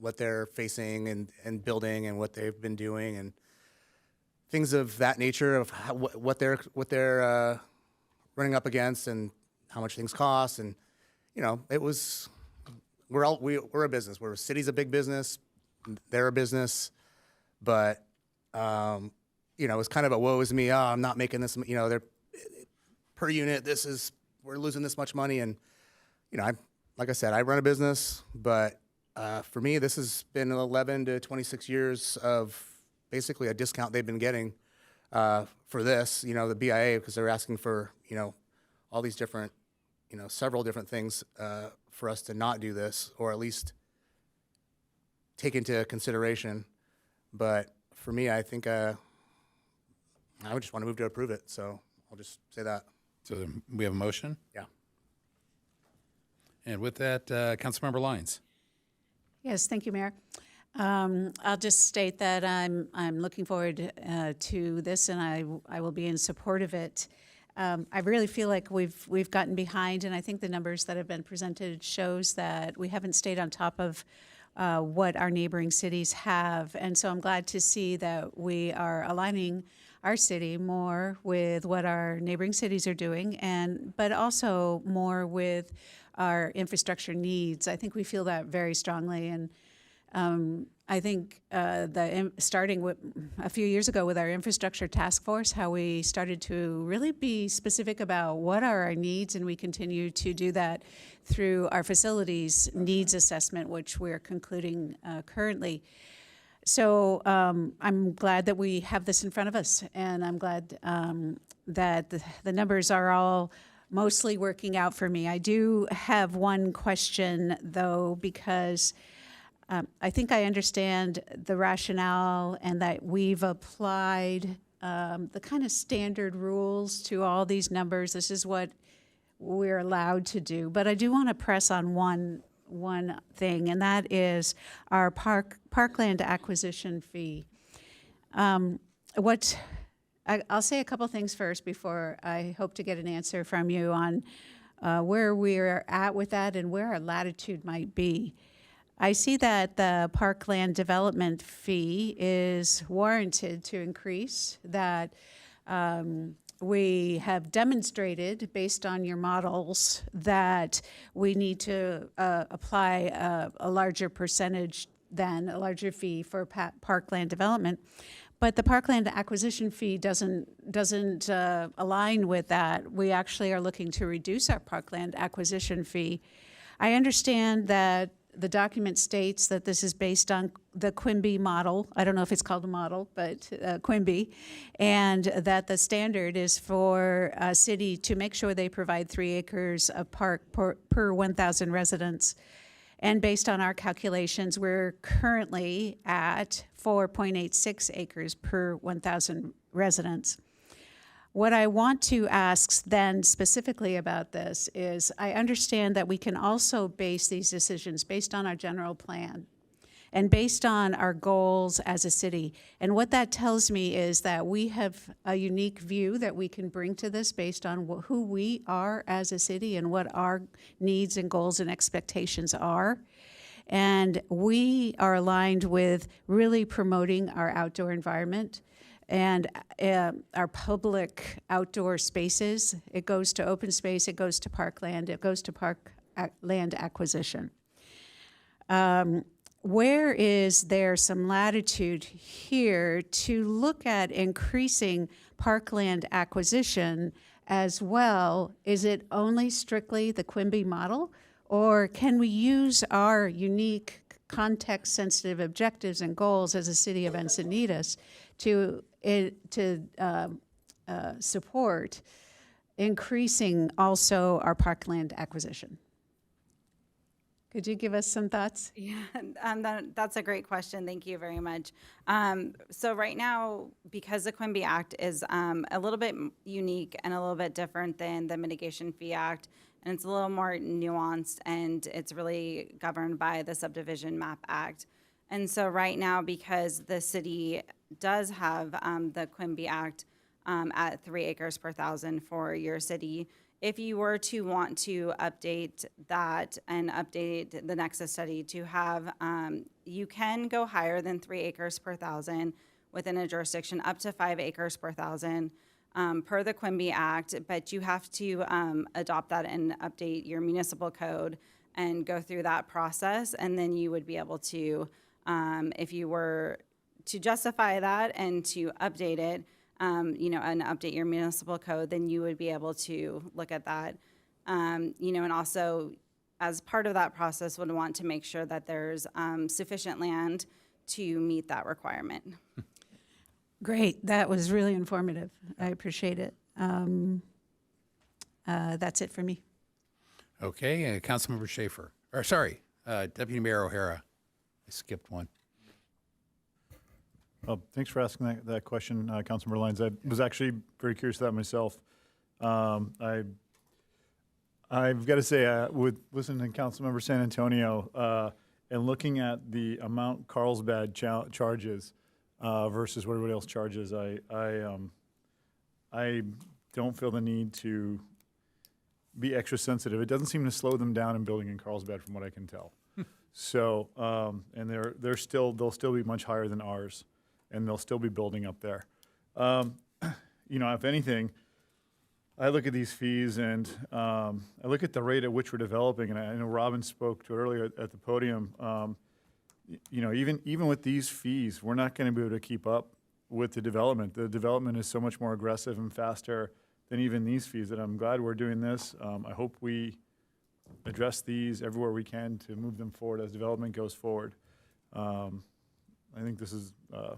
what they're facing and building and what they've been doing and things of that nature of what they're running up against and how much things cost. And, we're a business. City's a big business. They're a business. But, it's kind of a woe is me. Oh, I'm not making this, they're per unit. We're losing this much money. And, like I said, I run a business, but for me, this has been 11 to 26 years of basically a discount they've been getting for this, the BIA, because they're asking for, all these different, several different things for us to not do this, or at least take into consideration. But for me, I think I would just want to move to approve it. So I'll just say that. So we have a motion? Yeah. And with that, Councilmember Lyons. Yes, thank you, Mayor. I'll just state that I'm looking forward to this, and I will be in support of it. I really feel like we've gotten behind, and I think the numbers that have been presented shows that we haven't stayed on top of what our neighboring cities have, and so I'm glad to see that we are aligning our city more with what our neighboring cities are doing, but also more with our infrastructure needs. I think we feel that very strongly, and I think starting with a few years ago with our infrastructure task force, how we started to really be specific about what are our needs, and we continue to do that through our facilities needs assessment, which we're concluding currently. So I'm glad that we have this in front of us, and I'm glad that the numbers are all mostly working out for me. I do have one question, though, because I think I understand the rationale and that we've applied the kind of standard rules to all these numbers. This is what we're allowed to do. But I do want to press on one thing, and that is our parkland acquisition fee. I'll say a couple things first before I hope to get an answer from you on where we're at with that and where our latitude might be. I see that the parkland development fee is warranted to increase, that we have demonstrated based on your models that we need to apply a larger percentage than a larger fee for parkland development. But the parkland acquisition fee doesn't align with that. We actually are looking to reduce our parkland acquisition fee. I understand that the document states that this is based on the Quimby model. I don't know if it's called a model, but Quimby, and that the standard is for a city to make sure they provide 3 acres of park per 1,000 residents. And based on our calculations, we're currently at 4.86 acres per 1,000 residents. What I want to ask then specifically about this is I understand that we can also base these decisions based on our general plan and based on our goals as a city. And what that tells me is that we have a unique view that we can bring to this based on who we are as a city and what our needs and goals and expectations are. And we are aligned with really promoting our outdoor environment and our public outdoor spaces. It goes to open space, it goes to parkland, it goes to parkland acquisition. Where is there some latitude here to look at increasing parkland acquisition as well? Is it only strictly the Quimby model, or can we use our unique context-sensitive objectives and goals as a city of Encinitas to support increasing also our parkland acquisition? Could you give us some thoughts? Yeah, that's a great question. Thank you very much. So right now, because the Quimby Act is a little bit unique and a little bit different than the Mitigation Fee Act, and it's a little more nuanced, and it's really governed by the Subdivision Map Act. And so right now, because the city does have the Quimby Act at 3 acres per 1,000 for your city, if you were to want to update that and update the nexus study to have, you can go higher than 3 acres per 1,000 within a jurisdiction, up to 5 acres per 1,000 per the Quimby Act, but you have to adopt that and update your municipal code and go through that process, and then you would be able to, if you were to justify that and to update it, and update your municipal code, then you would be able to look at that, and also as part of that process would want to make sure that there's sufficient land to meet that requirement. Great, that was really informative. I appreciate it. That's it for me. Okay, Councilmember Schaefer, Deputy Mayor O'Hara. I skipped one. Thanks for asking that question, Councilmember Lyons. I was actually very curious to that myself. I I've got to say, with listening to Councilmember San Antonio and looking at the amount Carlsbad charges versus what everybody else charges, I don't feel the need to be extra sensitive. It doesn't seem to slow them down in building in Carlsbad, from what I can tell. So, and they'll still be much higher than ours, and they'll still be building up there. You know, if anything, I look at these fees and I look at the rate at which we're developing, and I know Robin spoke to it earlier at the podium. You know, even with these fees, we're not going to be able to keep up with the development. The development is so much more aggressive and faster than even these fees, that I'm glad we're doing this. I hope we address these everywhere we can to move them forward as development goes forward. I think this is a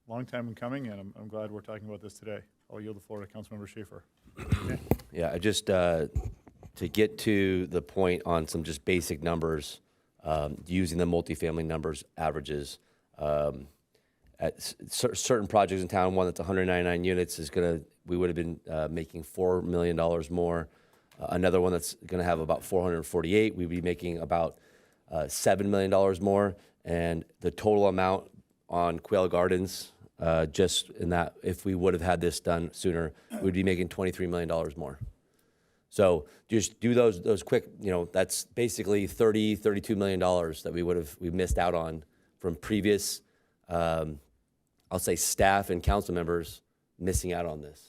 long time in coming, and I'm glad we're talking about this today. I'll yield the floor to Councilmember Schaefer. Yeah, just to get to the point on some just basic numbers, using the multifamily numbers, averages, at certain projects in town, one that's 199 units is we would have been making $4 million more. Another one that's gonna have about 448, we'd be making about $7 million more. And the total amount on Quail Gardens, just in that, if we would have had this done sooner, we'd be making $23 million more. So just do those quick, you know, that's basically $32 million that we missed out on from previous, I'll say staff and council members missing out on this.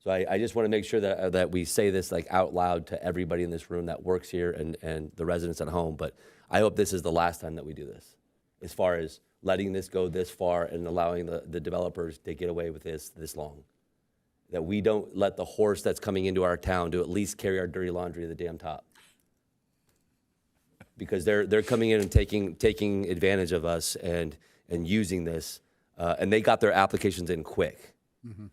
So I just want to make sure that we say this like out loud to everybody in this room that works here and the residents at home. But I hope this is the last time that we do this, as far as letting this go this far and allowing the developers to get away with this long. That we don't let the horse that's coming into our town to at least carry our dirty laundry to the damn top. Because they're coming in and taking advantage of us and using this. And they got their applications in quick,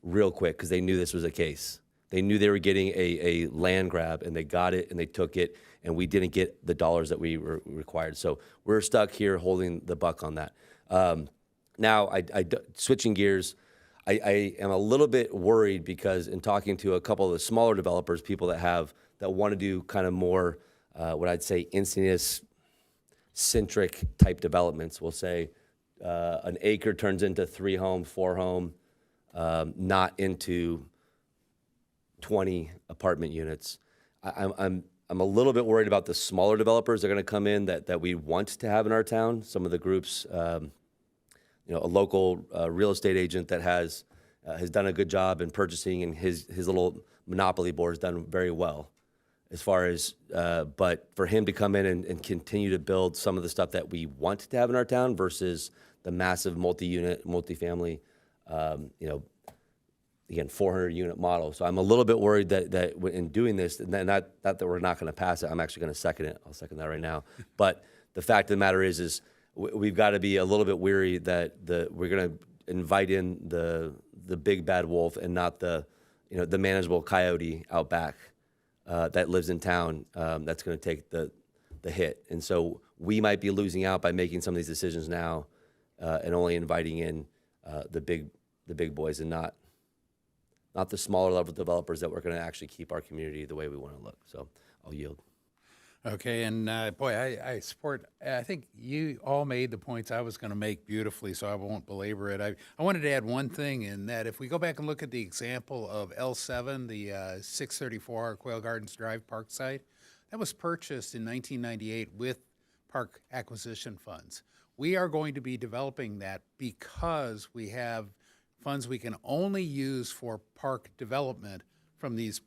real quick, because they knew this was a case. They knew they were getting a land grab, and they got it and they took it, and we didn't get the dollars that we were required. So we're stuck here holding the buck on that. Now, switching gears, I am a little bit worried because in talking to a couple of the smaller developers, people that want to do kind of more, what I'd say, Encinitas-centric type developments, we'll say, an acre turns into 3 home, 4 home, not into 20 apartment units. I'm a little bit worried about the smaller developers that are going to come in that we want to have in our town. Some of the groups, you know, a local real estate agent that has done a good job in purchasing, and his little monopoly board has done very well. As far as, but for him to come in and continue to build some of the stuff that we want to have in our town versus the massive multi-unit, multifamily, you know, again, 400-unit model. So I'm a little bit worried that in doing this, and not that we're not going to pass it. I'm actually going to second it. I'll second that right now. But the fact of the matter is we've got to be a little bit weary that we're going to invite in the big bad wolf and not the manageable coyote out back that lives in town that's going to take the hit. And so we might be losing out by making some of these decisions now and only inviting in the big boys and not the smaller level developers that we're going to actually keep our community the way we want to look. So I'll yield. Okay, and boy, I support, I think you all made the points I was going to make beautifully, so I won't belabor it. I wanted to add one thing in that if we go back and look at the example of L7, the 634 Quail Gardens Drive park site, that was purchased in 1998 with park acquisition funds. We are going to be developing that because we have funds we can only use for park development from these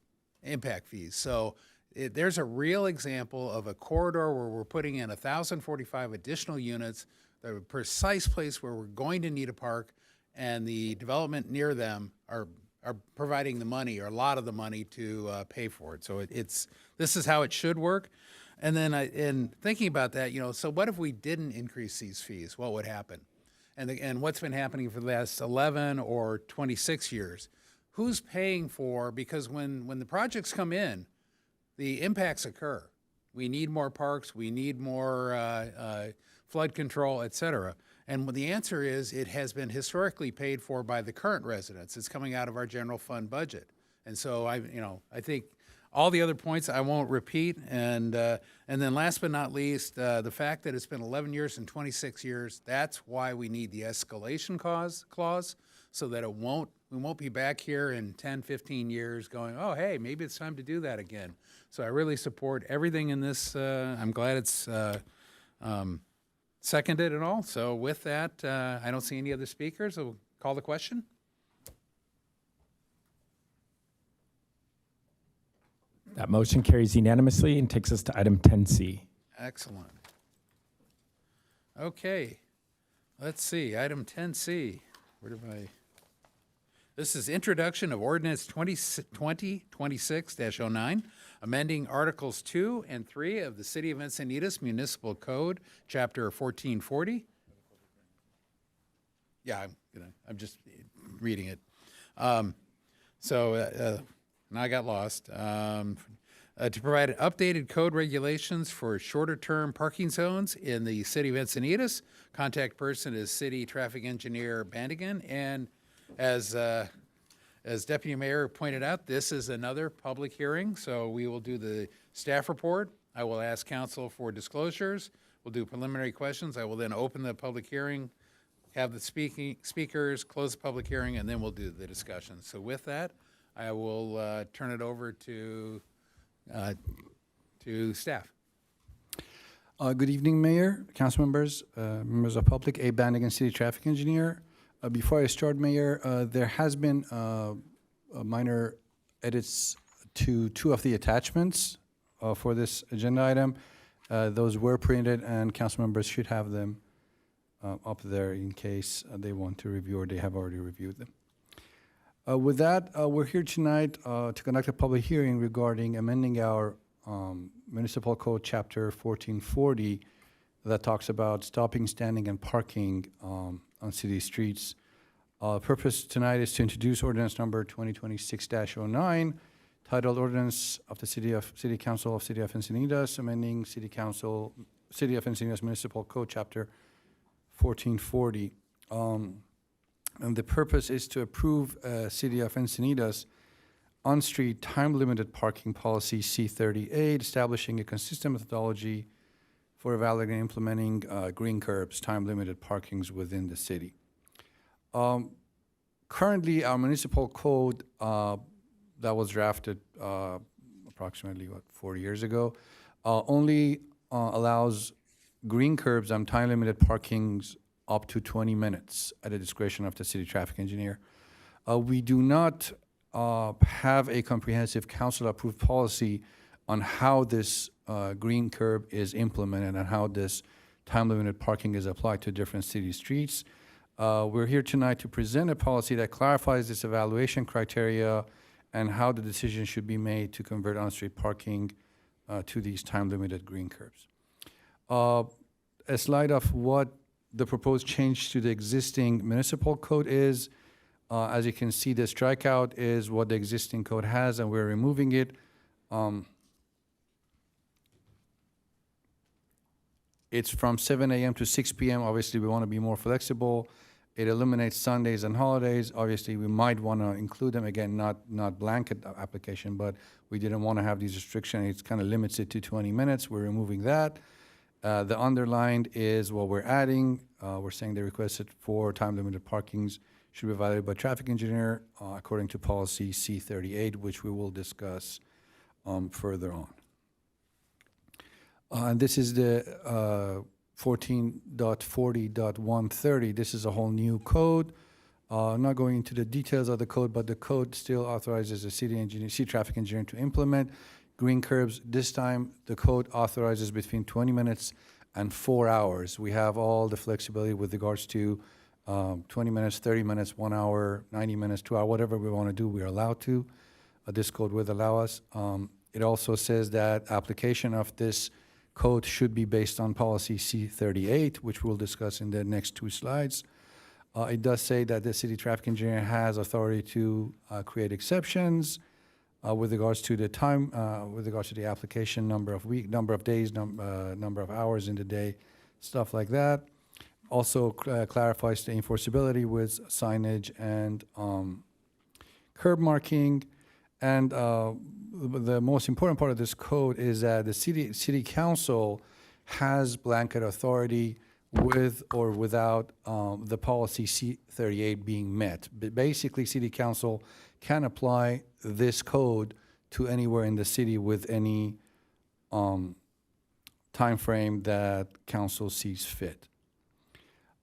impact fees. So there's a real example of a corridor where we're putting in 1,045 additional units, the precise place where we're going to need a park, and the development near them are providing the money, or a lot of the money, to pay for it. So this is how it should work. And then in thinking about that, so what if we didn't increase these fees? What would happen? And what's been happening for the last 11 or 26 years? Who's paying for, because when the projects come in, the impacts occur. We need more parks, we need more flood control, et cetera. And the answer is it has been historically paid for by the current residents. It's coming out of our general fund budget. And so I think all the other points I won't repeat. And then last but not least, the fact that it's been 11 years and 26 years, that's why we need the escalation clause so that we won't be back here in 10, 15 years going, oh, hey, maybe it's time to do that again. So I really support everything in this. I'm glad it's seconded and all. So with that, I don't see any other speakers. I'll call the question. That motion carries unanimously and takes us to item 10C. Excellent. Okay, let's see, item 10C. Where did I? This is introduction of ordinance 2026-09, amending Articles 2 and 3 of the City of Encinitas Municipal Code, Chapter 1440. Yeah, I'm just reading it. Now I got lost. To provide updated code regulations for shorter-term parking zones in the City of Encinitas. Contact person is City Traffic Engineer Bandigan, and as Deputy Mayor pointed out, this is another public hearing, so we will do the staff report. I will ask council for disclosures. We'll do preliminary questions. I will then open the public hearing, have the speakers, close the public hearing, and then we'll do the discussion. So with that, I will turn it over to staff. Good evening, Mayor, council members, members of public. A. Bandigan, City Traffic Engineer. Before I start, Mayor, there has been minor edits to 2 of the attachments for this agenda item. Those were printed, and council members should have them up there in case they want to review or they have already reviewed them. With that, we're here tonight to conduct a public hearing regarding amending our Municipal Code Chapter 1440 that talks about stopping, standing, and parking on city streets. Purpose tonight is to introduce ordinance number 2026-09, titled Ordinance of the City Council of City of Encinitas, amending City of Encinitas Municipal Code Chapter 1440. And the purpose is to approve City of Encinitas on-street time-limited parking policy C38, establishing a consistent methodology for evaluating and implementing green curbs, time-limited parkings within the city. Currently, our municipal code that was drafted approximately, 4 years ago, only allows green curbs and time-limited parkings up to 20 minutes at the discretion of the city traffic engineer. We do not have a comprehensive council-approved policy on how this green curb is implemented and how this time-limited parking is applied to different city streets. We're here tonight to present a policy that clarifies this evaluation criteria and how the decision should be made to convert on-street parking to these time-limited green curbs. A slide of what the proposed change to the existing municipal code is. As you can see, the strikeout is what the existing code has, and we're removing it. It's from 7 a.m. to 6 p.m. Obviously, we want to be more flexible. It eliminates Sundays and holidays. Obviously, we might want to include them. Again, not blanket application, but we didn't want to have these restrictions. It kind of limits it to 20 minutes. We're removing that. The underlined is what we're adding. We're saying the requested for time-limited parkings should be evaluated by traffic engineer according to policy C38, which we will discuss further on. And this is the 14.40.130. This is a whole new code. I'm not going into the details of the code, but the code still authorizes the city traffic engineer to implement green curbs. This time, the code authorizes between 20 minutes and 4 hours. We have all the flexibility with regards to 20 minutes, 30 minutes, 1 hour, 90 minutes, 2 hours, whatever we want to do, we're allowed to. This code would allow us. It also says that application of this code should be based on policy C38, which we'll discuss in the next 2 slides. It does say that the city traffic engineer has authority to create exceptions with regards to the time, with regards to the application, number of days, number of hours in the day, stuff like that. Also clarifies the enforceability with signage and curb marking. And the most important part of this code is that the city council has blanket authority with or without the policy C38 being met. But basically, city council can apply this code to anywhere in the city with any time frame that council sees fit.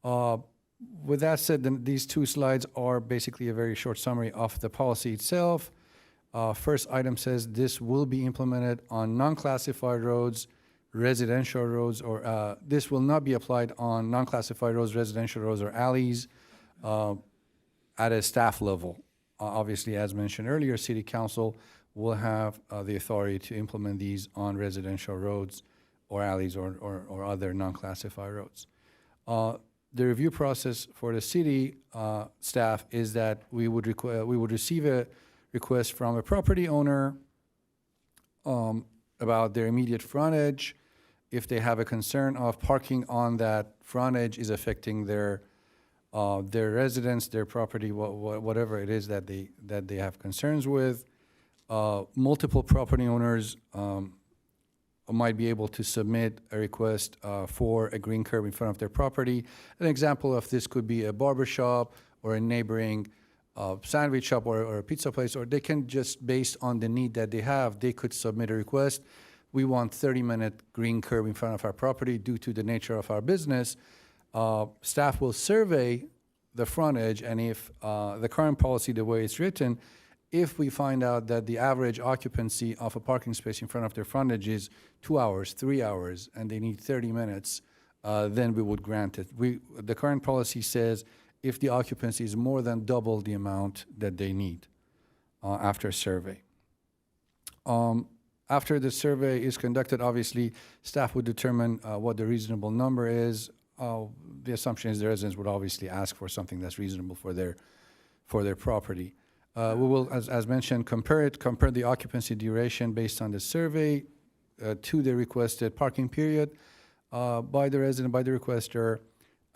With that said, then these two slides are basically a very short summary of the policy itself. First item says this will be implemented on non-classified roads, residential roads, or this will not be applied on non-classified roads, residential roads, or alleys at a staff level. Obviously, as mentioned earlier, City Council will have the authority to implement these on residential roads or alleys or other non-classified roads. The review process for the city staff is that we would receive a request from a property owner about their immediate frontage. If they have a concern of parking on that frontage is affecting their residence, their property, whatever it is that they have concerns with. Multiple property owners might be able to submit a request for a green curb in front of their property. An example of this could be a barber shop or a neighboring sandwich shop or a pizza place, or they can just, based on the need that they have, they could submit a request. We want 30-minute green curb in front of our property due to the nature of our business. Staff will survey the frontage, and if the current policy, the way it's written, if we find out that the average occupancy of a parking space in front of their frontage is 2 hours, 3 hours, and they need 30 minutes, then we would grant it. The current policy says if the occupancy is more than double the amount that they need after a survey. After the survey is conducted, obviously, staff would determine what the reasonable number is. The assumption is the residents would obviously ask for something that's reasonable for their property. We will, as mentioned, compare the occupancy duration based on the survey to the requested parking period by the resident, by the requester,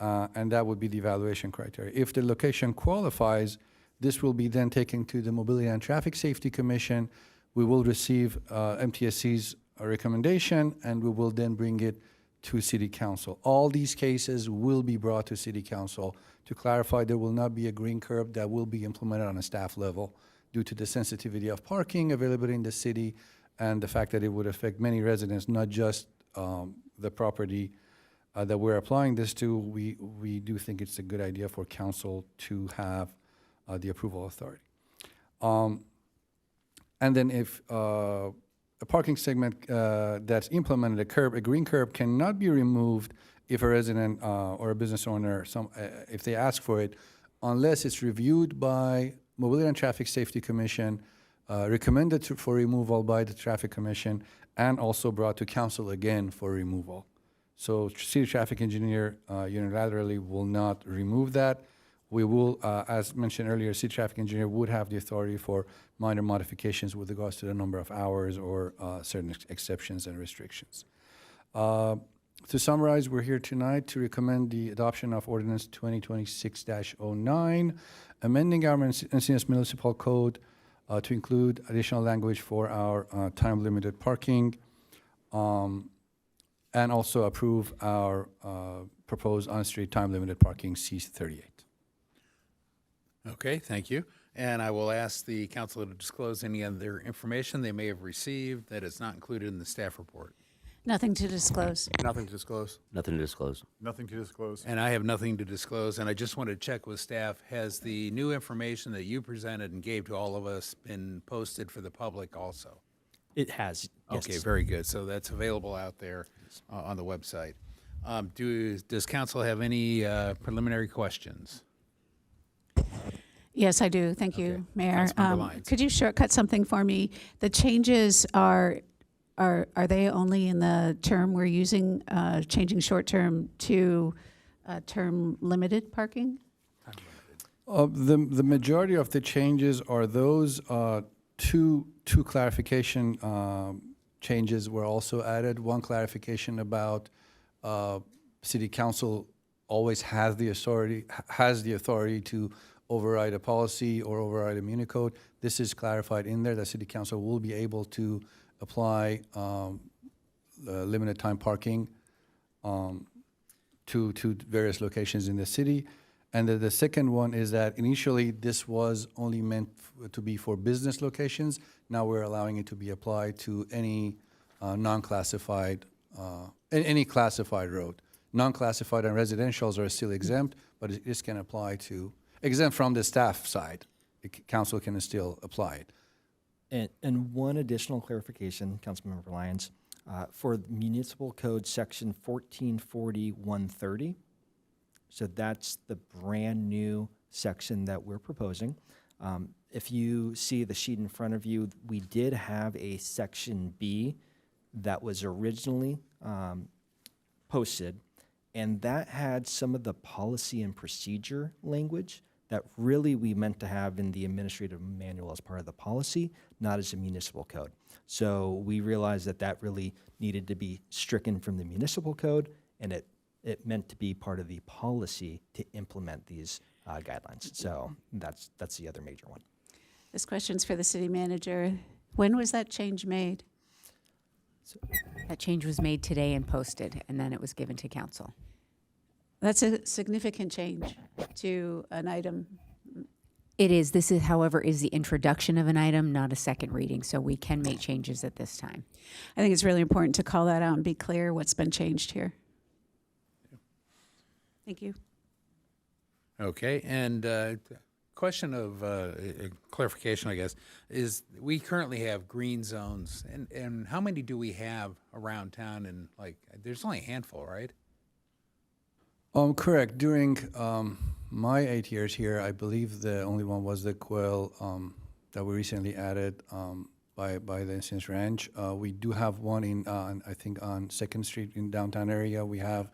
and that would be the evaluation criteria. If the location qualifies, this will be then taken to the Mobility and Traffic Safety Commission. We will receive MTSC's recommendation, and we will then bring it to City Council. All these cases will be brought to City Council. To clarify, there will not be a green curb that will be implemented on a staff level due to the sensitivity of parking availability in the city and the fact that it would affect many residents, not just the property that we're applying this to. We do think it's a good idea for council to have the approval authority. And then if a parking segment that's implemented a green curb cannot be removed if a resident or a business owner, if they ask for it, unless it's reviewed by Mobility and Traffic Safety Commission, recommended for removal by the Traffic Commission, and also brought to council again for removal. So City Traffic Engineer unilaterally will not remove that. We will, as mentioned earlier, City Traffic Engineer would have the authority for minor modifications with regards to the number of hours or certain exceptions and restrictions. To summarize, we're here tonight to recommend the adoption of Ordinance 2026-09, amending our Encinitas Municipal Code to include additional language for our time-limited parking, and also approve our proposed on-street time-limited parking C38. Okay, thank you. And I will ask the council to disclose any other information they may have received that is not included in the staff report. Nothing to disclose. Nothing to disclose. Nothing to disclose. Nothing to disclose. And I have nothing to disclose, and I just want to check with staff, has the new information that you presented and gave to all of us been posted for the public also? It has, yes. Okay, very good. So that's available out there on the website. Does council have any preliminary questions? Yes, I do. Thank you, Mayor. Councilmember Lyons. Could you shortcut something for me? The changes are they only in the term we're using, changing short-term to term-limited parking? The majority of the changes are those two clarification changes were also added. One clarification about City Council always has the authority to override a policy or override a muni code. This is clarified in there that City Council will be able to apply limited time parking to various locations in the city. And the second one is that initially this was only meant to be for business locations. Now we're allowing it to be applied to any non-classified, any classified road. Non-classified and residentials are still exempt, but this can apply to, exempt from the staff side. The council can still apply it. And one additional clarification, Councilmember Lyons, for Municipal Code Section 1440-130. So that's the brand new section that we're proposing. If you see the sheet in front of you, we did have a Section B that was originally posted, and that had some of the policy and procedure language that really we meant to have in the administrative manual as part of the policy, not as a municipal code. So we realized that that really needed to be stricken from the municipal code, and it meant to be part of the policy to implement these guidelines. So that's the other major one. This question's for the city manager. When was that change made? That change was made today and posted, and then it was given to council. That's a significant change to an item. It is. This is, however, is the introduction of an item, not a second reading, so we can make changes at this time. I think it's really important to call that out and be clear what's been changed here. Thank you. Okay, and question of clarification, I guess, is we currently have green zones, and how many do we have around town? And like, there's only a handful, right? Correct. During my 8 years here, I believe the only one was the Quail that we recently added by the Encinitas Ranch. We do have one in, I think, on 2nd Street in downtown area. We have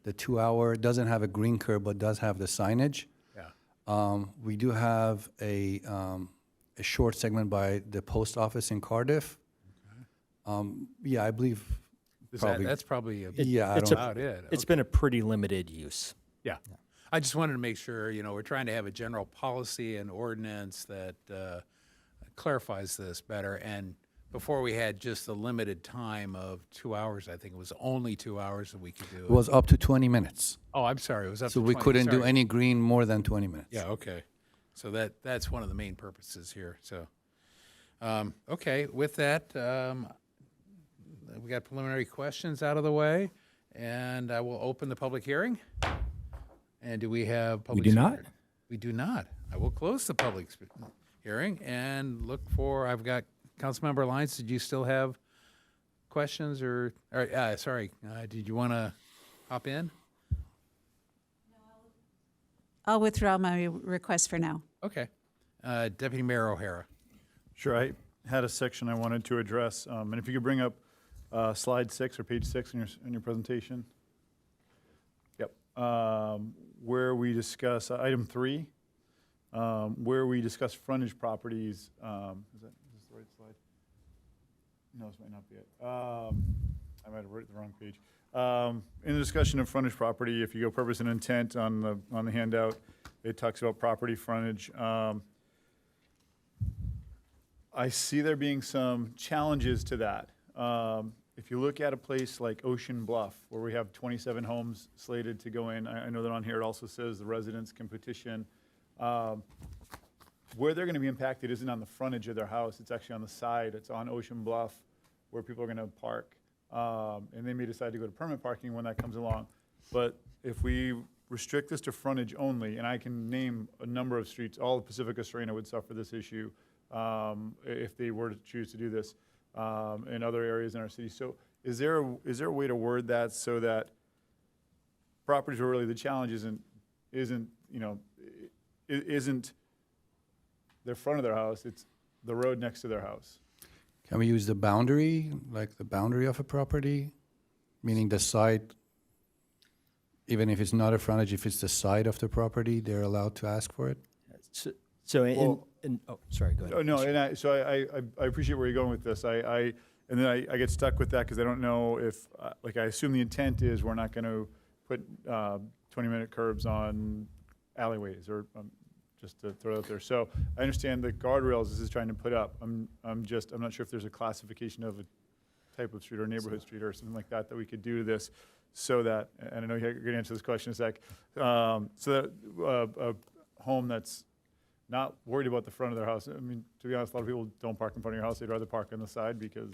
the 2 hour, doesn't have a green curb, but does have the signage. Yeah. We do have a short segment by the post office in Cardiff. Yeah, I believe That's probably about it. It's been a pretty limited use. Yeah. I just wanted to make sure, we're trying to have a general policy and ordinance that clarifies this better. And before we had just a limited time of 2 hours, I think it was only 2 hours that we could do it. It was up to 20 minutes. Oh, I'm sorry, it was up to So 20. we couldn't do Sorry. any green more than 20 minutes. Yeah, okay. So that's one of the main purposes here, so. Okay, with that, we got preliminary questions out of the way, and I will open the public hearing. And do we have public? We do not. We do not. I will close the public hearing and look for, I've got Councilmember Lyons, did you still have questions or sorry, did you want to hop in? I'll withdraw my request for now. Okay. Deputy Mayor O'Hara. Sure, I had a section I wanted to address, and if you could bring up slide 6 or page 6 in your presentation. Yep. Where we discuss item 3, where we discuss frontage properties. Is this the right slide? No, this might not be it. I might have written the wrong page. In the discussion of frontage property, if you go purpose and intent on the handout, it talks about property frontage. I see there being some challenges to that. If you look at a place like Ocean Bluff, where we have 27 homes slated to go in, I know that on here it also says the residents can petition. Where they're going to be impacted isn't on the frontage of their house, it's actually on the side. It's on Ocean Bluff where people are going to park. And they may decide to go to permanent parking when that comes along. But if we restrict this to frontage only, and I can name a number of streets, all of Pacifica Serena would suffer this issue if they were to choose to do this. In other areas in our city. So is there a way to word that so that properties where really the challenge isn't the front of their house, it's the road next to their house? Can we use the boundary, like the boundary of a property? Meaning the side, even if it's not a frontage, if it's the side of the property, they're allowed to ask for it? Sorry, go ahead. No, and I appreciate where you're going with this. I get stuck with that because I don't know if, I assume the intent is we're not going to put 20-minute curbs on alleyways or just to throw it out there. So I understand the guardrails this is trying to put up. I'm not sure if there's a classification of a type of street or neighborhood street or something like that we could do to this so that, and I know you're going to answer this question in a sec, so that a home that's not worried about the front of their house. I mean, to be honest, a lot of people don't park in front of your house. They'd rather park on the side because,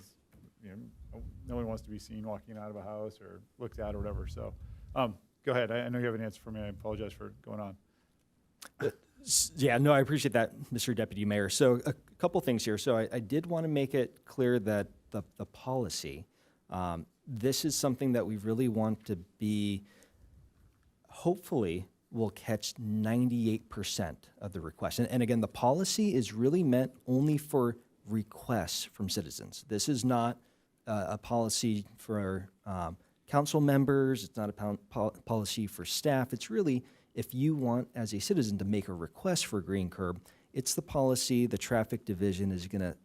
you know, no one wants to be seen walking out of a house or looked at or whatever. So go ahead. I know you have an answer for me. I apologize for going on. Yeah, no, I appreciate that, Mr. Deputy Mayor. So a couple things here. So I did want to make it clear that the policy, this is something that we really want to be, hopefully, will catch 98% of the requests. And again, the policy is really meant only for requests from citizens. This is not a policy for council members. It's not a policy for staff. It's really, if you want, as a citizen, to make a request for a green curb, it's the policy the traffic division is going to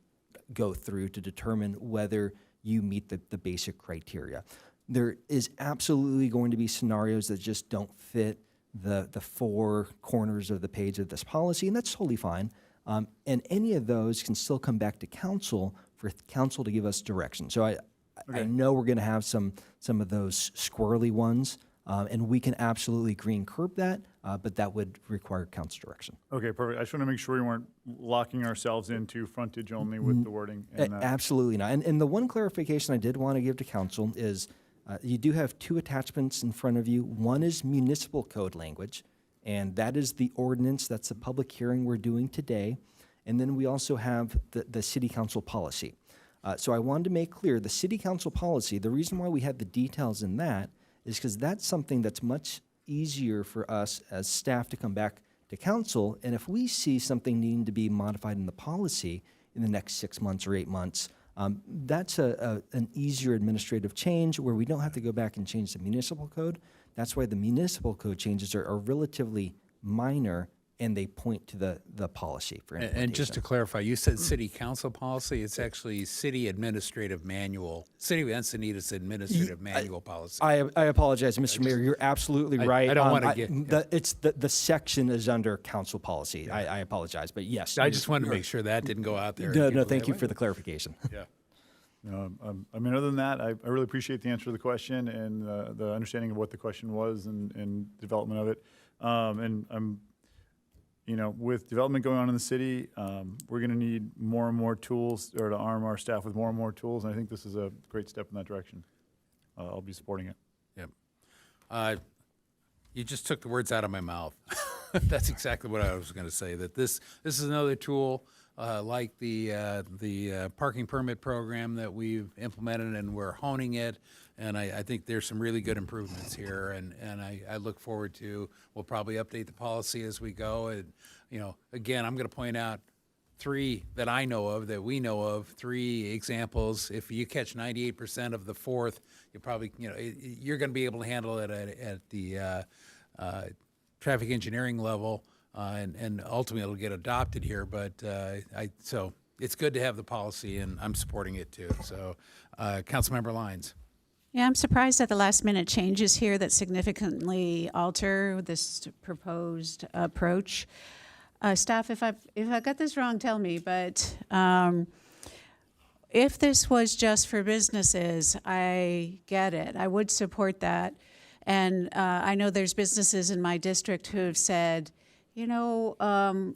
go through to determine whether you meet the basic criteria. There is absolutely going to be scenarios that just don't fit the four corners of the page of this policy, and that's totally fine. And any of those can still come back to council for council to give us direction. So I know we're going to have some of those squirrely ones, and we can absolutely green curb that, but that would require council direction. Okay, perfect. I just want to make sure we weren't locking ourselves into frontage only with the wording. In that. Absolutely not. And the one clarification I did want to give to council is you do have two attachments in front of you. One is municipal code language, and that is the ordinance. That's the public hearing we're doing today. And then we also have the city council policy. So I wanted to make clear the city council policy, the reason why we have the details in that is because that's something that's much easier for us as staff to come back to council. And if we see something needing to be modified in the policy in the next 6 months or 8 months, that's an easier administrative change where we don't have to go back and change the municipal code. That's why the municipal code changes are relatively minor, and they point to the policy for implementation. And just to clarify, you said city council policy. It's actually city administrative manual, City of Encinitas administrative manual policy. I apologize, Mr. Mayor. You're absolutely right. I don't want to get... It's the section is under council policy. Yeah. I apologize, but yes. I just wanted to make sure that didn't go out there. No, thank you for the clarification. Yeah. I mean, other than that, I really appreciate the answer to the question and the understanding of what the question was and development of it. And I'm, you know, with development going on in the city, we're going to need more and more tools, or to arm our staff with more and more tools. And I think this is a great step in that direction. I'll be supporting it. Yep. You just took the words out of my mouth. That's exactly what I was going to say. That this is another tool. Like the parking permit program that we've implemented, and we're honing it, and I think there's some really good improvements here, and I look forward to, we'll probably update the policy as we go, and, you know, again, I'm going to point out 3 that I know of, that we know of, 3 examples. If you catch 98% of the 4th, you probably, you know, you're going to be able to handle it at the traffic engineering level. And ultimately it'll get adopted here, but so it's good to have the policy, and I'm supporting it too. So, Councilmember Lyons. Yeah, I'm surprised at the last minute changes here that significantly alter this proposed approach. Staff, if I got this wrong, tell me. But if this was just for businesses, I get it. I would support that. And I know there's businesses in my district who have said, you know,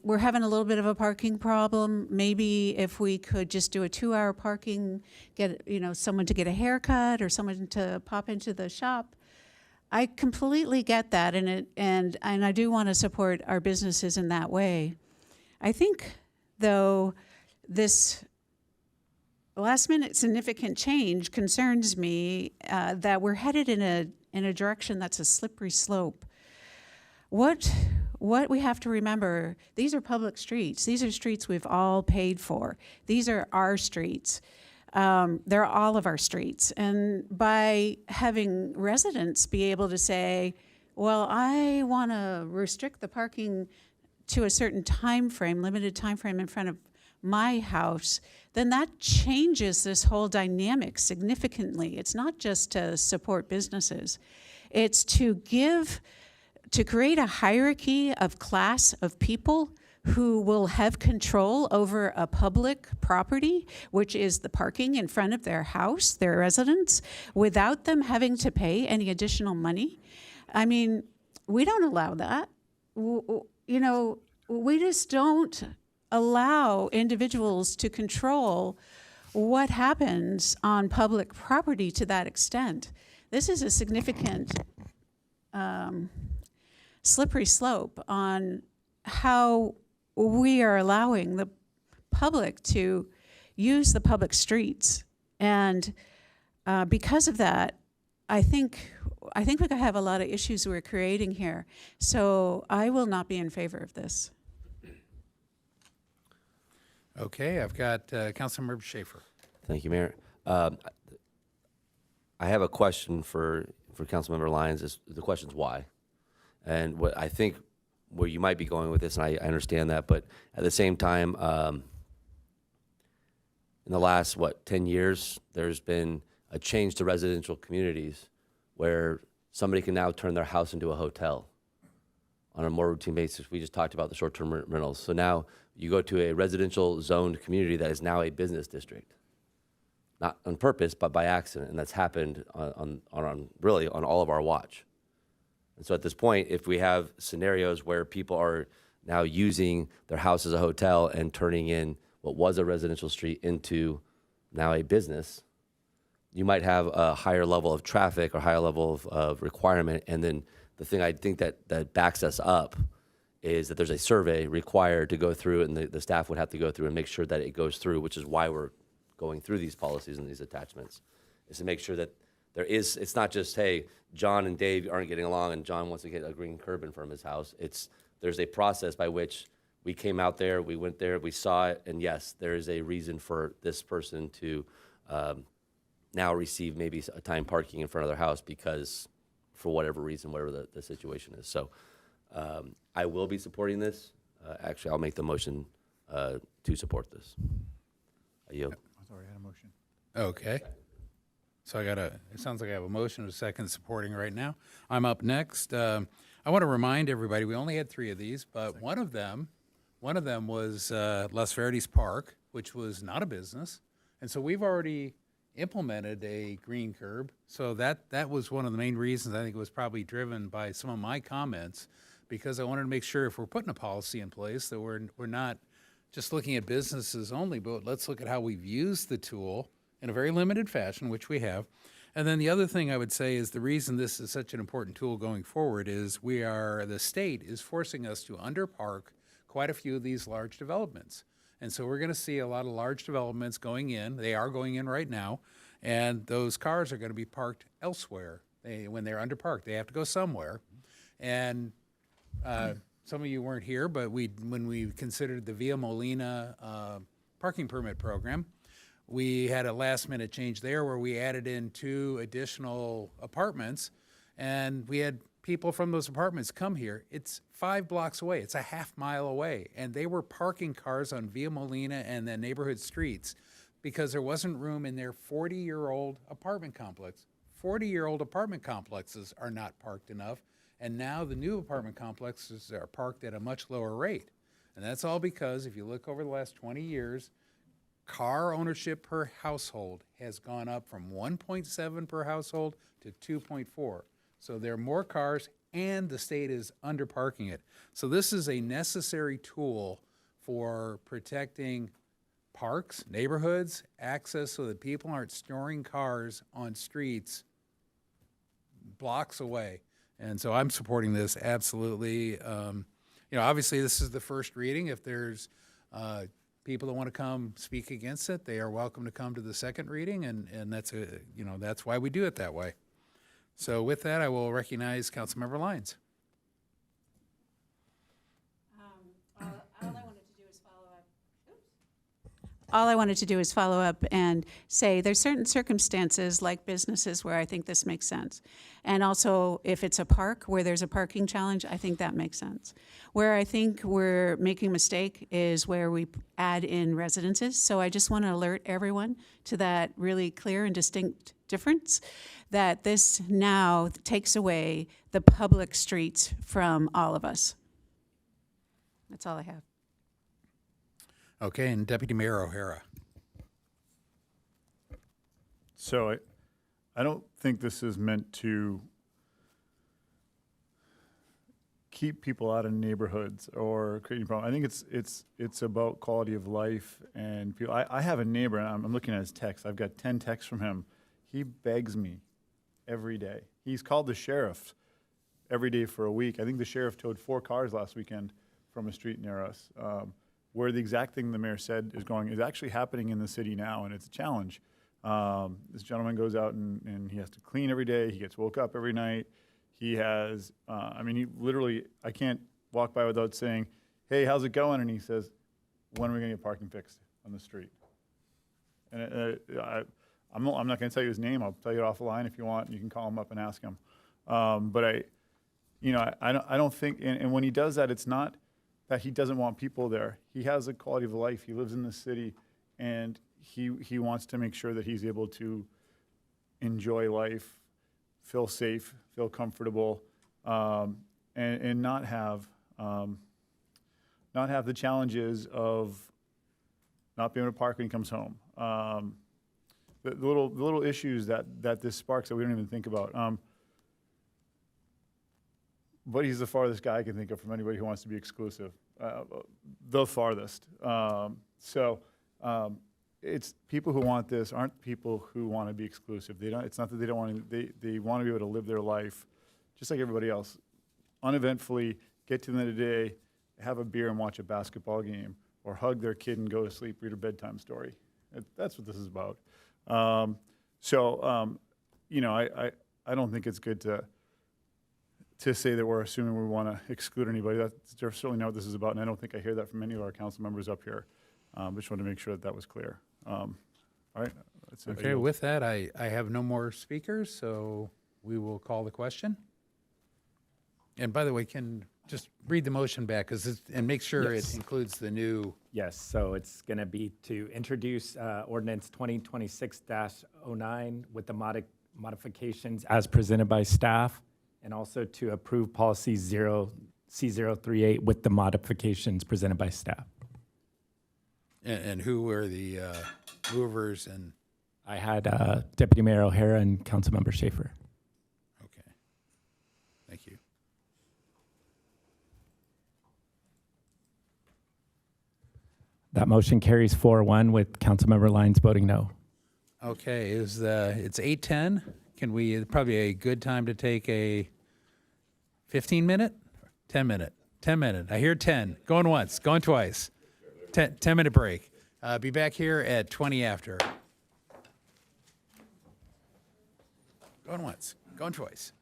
we're having a little bit of a parking problem. Maybe if we could just do a 2-hour parking, get, you know, someone to get a haircut or someone to pop into the shop. I completely get that, and I do want to support our businesses in that way. I think, though, this last-minute significant change concerns me that we're headed in a direction that's a slippery slope. What we have to remember, these are public streets. These are streets we've all paid for. These are our streets. They're all of our streets. And by having residents be able to say, well, I want to restrict the parking to a certain time frame, limited time frame in front of my house, then that changes this whole dynamic significantly. It's not just to support businesses. It's to give to create a hierarchy of class of people who will have control over a public property, which is the parking in front of their house, their residence, without them having to pay any additional money. I mean, we don't allow that. You know, we just don't allow individuals to control what happens on public property to that extent. This is a significant slippery slope on how we are allowing the public to use the public streets. And because of that, I think we could have a lot of issues we're creating here. So I will not be in favor of this. Okay, I've got Councilmember Schaefer. Thank you, Mayor. I have a question for Councilmember Lyons. The question's why? And what I think where you might be going with this, and I understand that, but at the same time, in the last, 10 years, there's been a change to residential communities where somebody can now turn their house into a hotel on a more routine basis. We just talked about the short-term rentals. So now you go to a residential zoned community that is now a business district. Not on purpose, but by accident, and that's happened on really on all of our watch. And so at this point, if we have scenarios where people are now using their house as a hotel and turning in what was a residential street into now a business, you might have a higher level of traffic or higher level of requirement. And then the thing I think that backs us up is that there's a survey required to go through, and the staff would have to go through and make sure that it goes through, which is why we're going through these policies and these attachments, is to make sure that it's not just, hey, John and Dave aren't getting along and John wants to get a green curb in front of his house. There's a process by which we came out there, we went there, we saw it, and yes, there is a reason for this person to now receive maybe a time parking in front of their house because for whatever reason, whatever the situation is. So I will be supporting this. Actually, I'll make the motion to support this. I yield. I thought I had a motion. Okay. So it sounds like I have a motion and a second supporting right now. I'm up next. I want to remind everybody, we only had 3 of these, but one of them was Las Verdes Park, which was not a business. And so we've already implemented a green curb. So that was one of the main reasons. I think it was probably driven by some of my comments, because I wanted to make sure if we're putting a policy in place that we're not just looking at businesses only, but let's look at how we've used the tool in a very limited fashion, which we have. And then the other thing I would say is the reason this is such an important tool going forward is the state is forcing us to underpark quite a few of these large developments. And so we're going to see a lot of large developments going in. They are going in right now, and those cars are going to be parked elsewhere. When they're underparked, they have to go somewhere. And some of you weren't here, but when we considered the Via Molina parking permit program, we had a last-minute change there where we added in 2 additional apartments, and we had people from those apartments come here. It's 5 blocks away. It's a half mile away, and they were parking cars on Via Molina and the neighborhood streets because there wasn't room in their 40-year-old apartment complex. 40-year-old apartment complexes are not parked enough, and now the new apartment complexes are parked at a much lower rate. And that's all because if you look over the last 20 years, car ownership per household has gone up from 1.7 per household to 2.4. So there are more cars, and the state is underparking it. So this is a necessary tool for protecting parks, neighborhoods, access so that people aren't storing cars on streets blocks away. And so I'm supporting this absolutely. Obviously this is the first reading. If there's people that want to come speak against it, they are welcome to come to the second reading, and that's why we do it that way. So with that, I will recognize Councilmember Lyons. All I wanted to do is follow up. all I wanted to do is follow up and say there's certain circumstances like businesses where I think this makes sense. And also if it's a park where there's a parking challenge, I think that makes sense. Where I think we're making a mistake is where we add in residences. So I just want to alert everyone to that really clear and distinct difference, that this now takes away the public streets from all of us. That's all I have. Okay, and Deputy Mayor O'Hara. So I don't think this is meant to keep people out of neighborhoods or create any problem. I think it's about quality of life and people. I have a neighbor, and I'm looking at his text. I've got 10 texts from him. He begs me every day. He's called the sheriff every day for a week. I think the sheriff towed 4 cars last weekend from a street near us. Where the exact thing the mayor said is going is actually happening in the city now, and it's a challenge. This gentleman goes out and he has to clean every day. He gets woke up every night. He has, he literally, I can't walk by without saying, hey, how's it going? And he says, when are we going to get parking fixed on the street? And I'm not going to tell you his name. I'll tell you it off the line if you want. You can call him up and ask him. But I don't think, and when he does that, it's not that he doesn't want people there. He has a quality of life. He lives in the city, and he wants to make sure that he's able to enjoy life, feel safe, feel comfortable, and not have the challenges of not being able to park when he comes home. The little issues that this sparks that we don't even think about. But he's the farthest guy I can think of from anybody who wants to be exclusive, the farthest. It's people who want this aren't people who want to be exclusive. They don't. It's not that they don't want to. They want to be able to live their life, just like everybody else, uneventfully. Get to the end of the day, have a beer and watch a basketball game, or hug their kid and go to sleep, read a bedtime story. That's what this is about. I don't think it's good to say that we're assuming we want to exclude anybody. That's certainly not what this is about, and I don't think I hear that from any of our council members up here. Just wanted to make sure that was clear. All right. That's it. Okay, with that, I have no more speakers, so we will call the question. And by the way, can just read the motion back and make sure Yes. it includes the new. Yes, so it's going to be to introduce ordinance 2026-09 with the modifications as presented by staff, and also to approve policy C038 with the modifications presented by staff. And who were the movers? And I had Deputy Mayor O'Hara and Councilmember Schaefer. okay, thank you. That motion carries 4-1 with Councilmember Lyons voting no. Okay, it's 8:10. Can we, probably a good time to take a 15-minute? 10-minute? 10-minute. I hear 10. Going once, going twice. 10-minute break. Be back here at 20 after. Going once, going twice.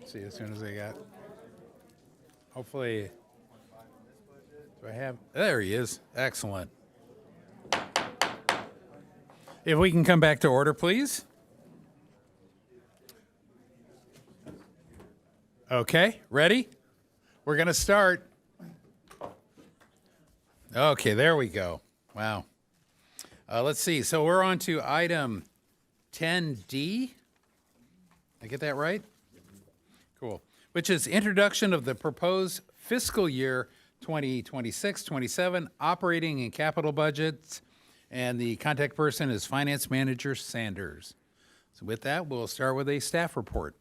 See as soon as I got. Hopefully. Do I have? There he is. Excellent. If we can come back to order, please. Okay, ready? We're going to start. Okay, there we go. Wow. Let's see. So we're on to item 10D. I get that right? Cool. Which is introduction of the proposed fiscal year 2026-27 operating and capital budgets. And the contact person is Finance Manager Sanders. So with that, we'll start with a staff report.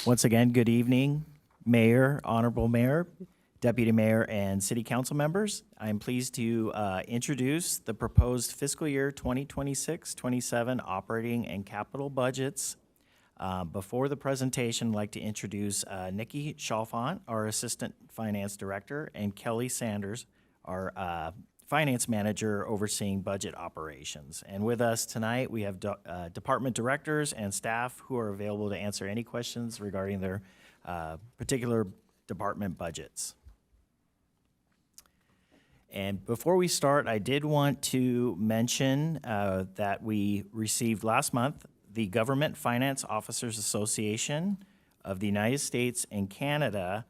Once again, good evening, Mayor, Honorable Mayor, Deputy Mayor, and City Council members. I'm pleased to introduce the proposed fiscal year 2026-27 operating and capital budgets. Before the presentation, I'd like to introduce Nikki Chalfant, our Assistant Finance Director, and Kelly Sanders, our Finance Manager overseeing budget operations. And with us tonight, we have department directors and staff who are available to answer any questions regarding their particular department budgets. And before we start, I did want to mention that we received last month the Government Finance Officers Association of the United States and Canada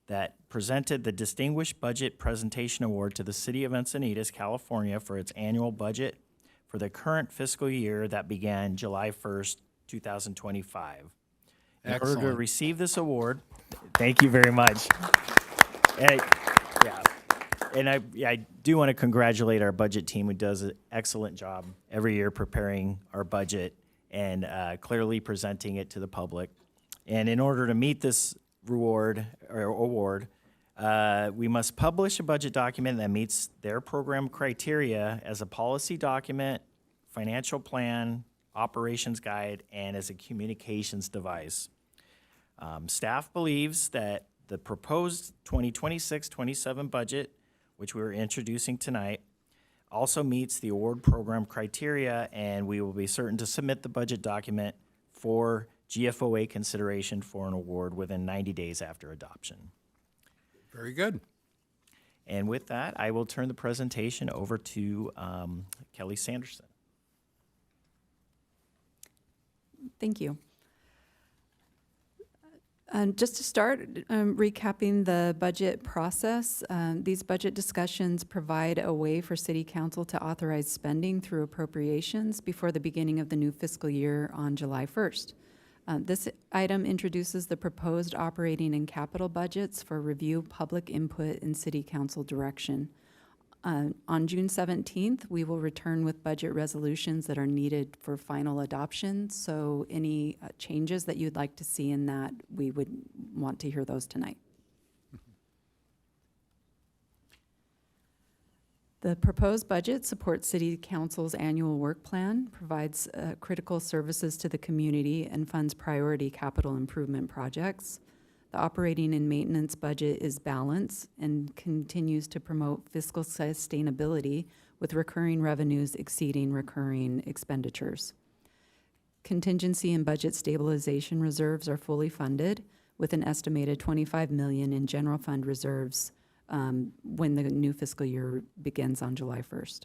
that presented the Distinguished Budget Presentation Award to the City of Encinitas, California for its annual budget for the current fiscal year that began July 1st, 2025. In order to Excellent. receive this award, thank you very much. And I do want to congratulate our budget team, who does an excellent job every year preparing our budget and clearly presenting it to the public. And in order to meet this award, we must publish a budget document that meets their program criteria as a policy document, financial plan, operations guide, and as a communications device. Staff believes that the proposed 2026-27 budget, which we're introducing tonight, also meets the award program criteria, and we will be certain to submit the budget document for GFOA consideration for an award within 90 days after adoption. Very good. And with that, I will turn the presentation over to Kelly Sanderson. Thank you. Just to start, recapping the budget process, these budget discussions provide a way for City Council to authorize spending through appropriations before the beginning of the new fiscal year on July 1st. This item introduces the proposed operating and capital budgets for review, public input, and City Council direction. On June 17th, we will return with budget resolutions that are needed for final adoption. So any changes that you'd like to see in that, we would want to hear those tonight. The proposed budget supports City Council's annual work plan, provides critical services to the community, and funds priority capital improvement projects. The operating and maintenance budget is balanced and continues to promote fiscal sustainability with recurring revenues exceeding recurring expenditures. Contingency and budget stabilization reserves are fully funded with an estimated $25 million in general fund reserves when the new fiscal year begins on July 1st.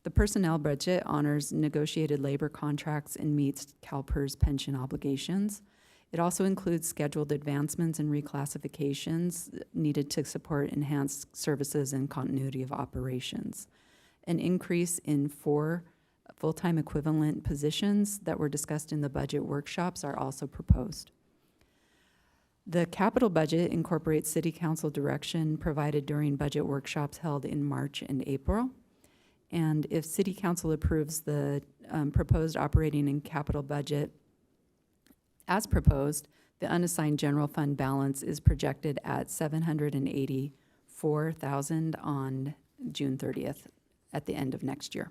The personnel budget honors negotiated labor contracts and meets CalPERS pension obligations. It also includes scheduled advancements and reclassifications needed to support enhanced services and continuity of operations. An increase in 4 full-time equivalent positions that were discussed in the budget workshops are also proposed. The capital budget incorporates City Council direction provided during budget workshops held in March and April. And if City Council approves the proposed operating and capital budget as proposed, the unassigned general fund balance is projected at $784,000 on June 30th at the end of next year.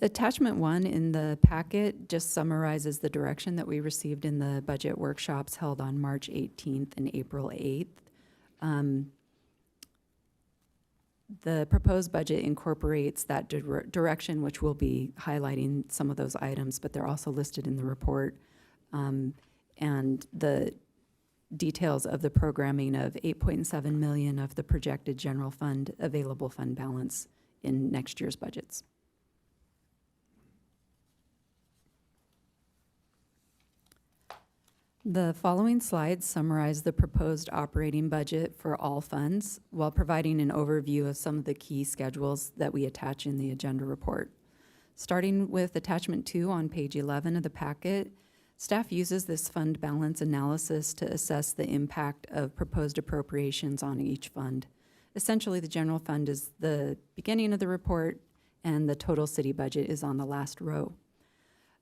Attachment 1 in the packet just summarizes the direction that we received in the budget workshops held on March 18th and April 8th. The proposed budget incorporates that direction, which we'll be highlighting some of those items, but they're also listed in the report. And the details of the programming of 8.7 million of the projected general fund available fund balance in next year's budgets. The following slides summarize the proposed operating budget for all funds while providing an overview of some of the key schedules that we attach in the agenda report. Starting with attachment 2 on page 11 of the packet, staff uses this fund balance analysis to assess the impact of proposed appropriations on each fund. Essentially, the general fund is the beginning of the report and the total city budget is on the last row.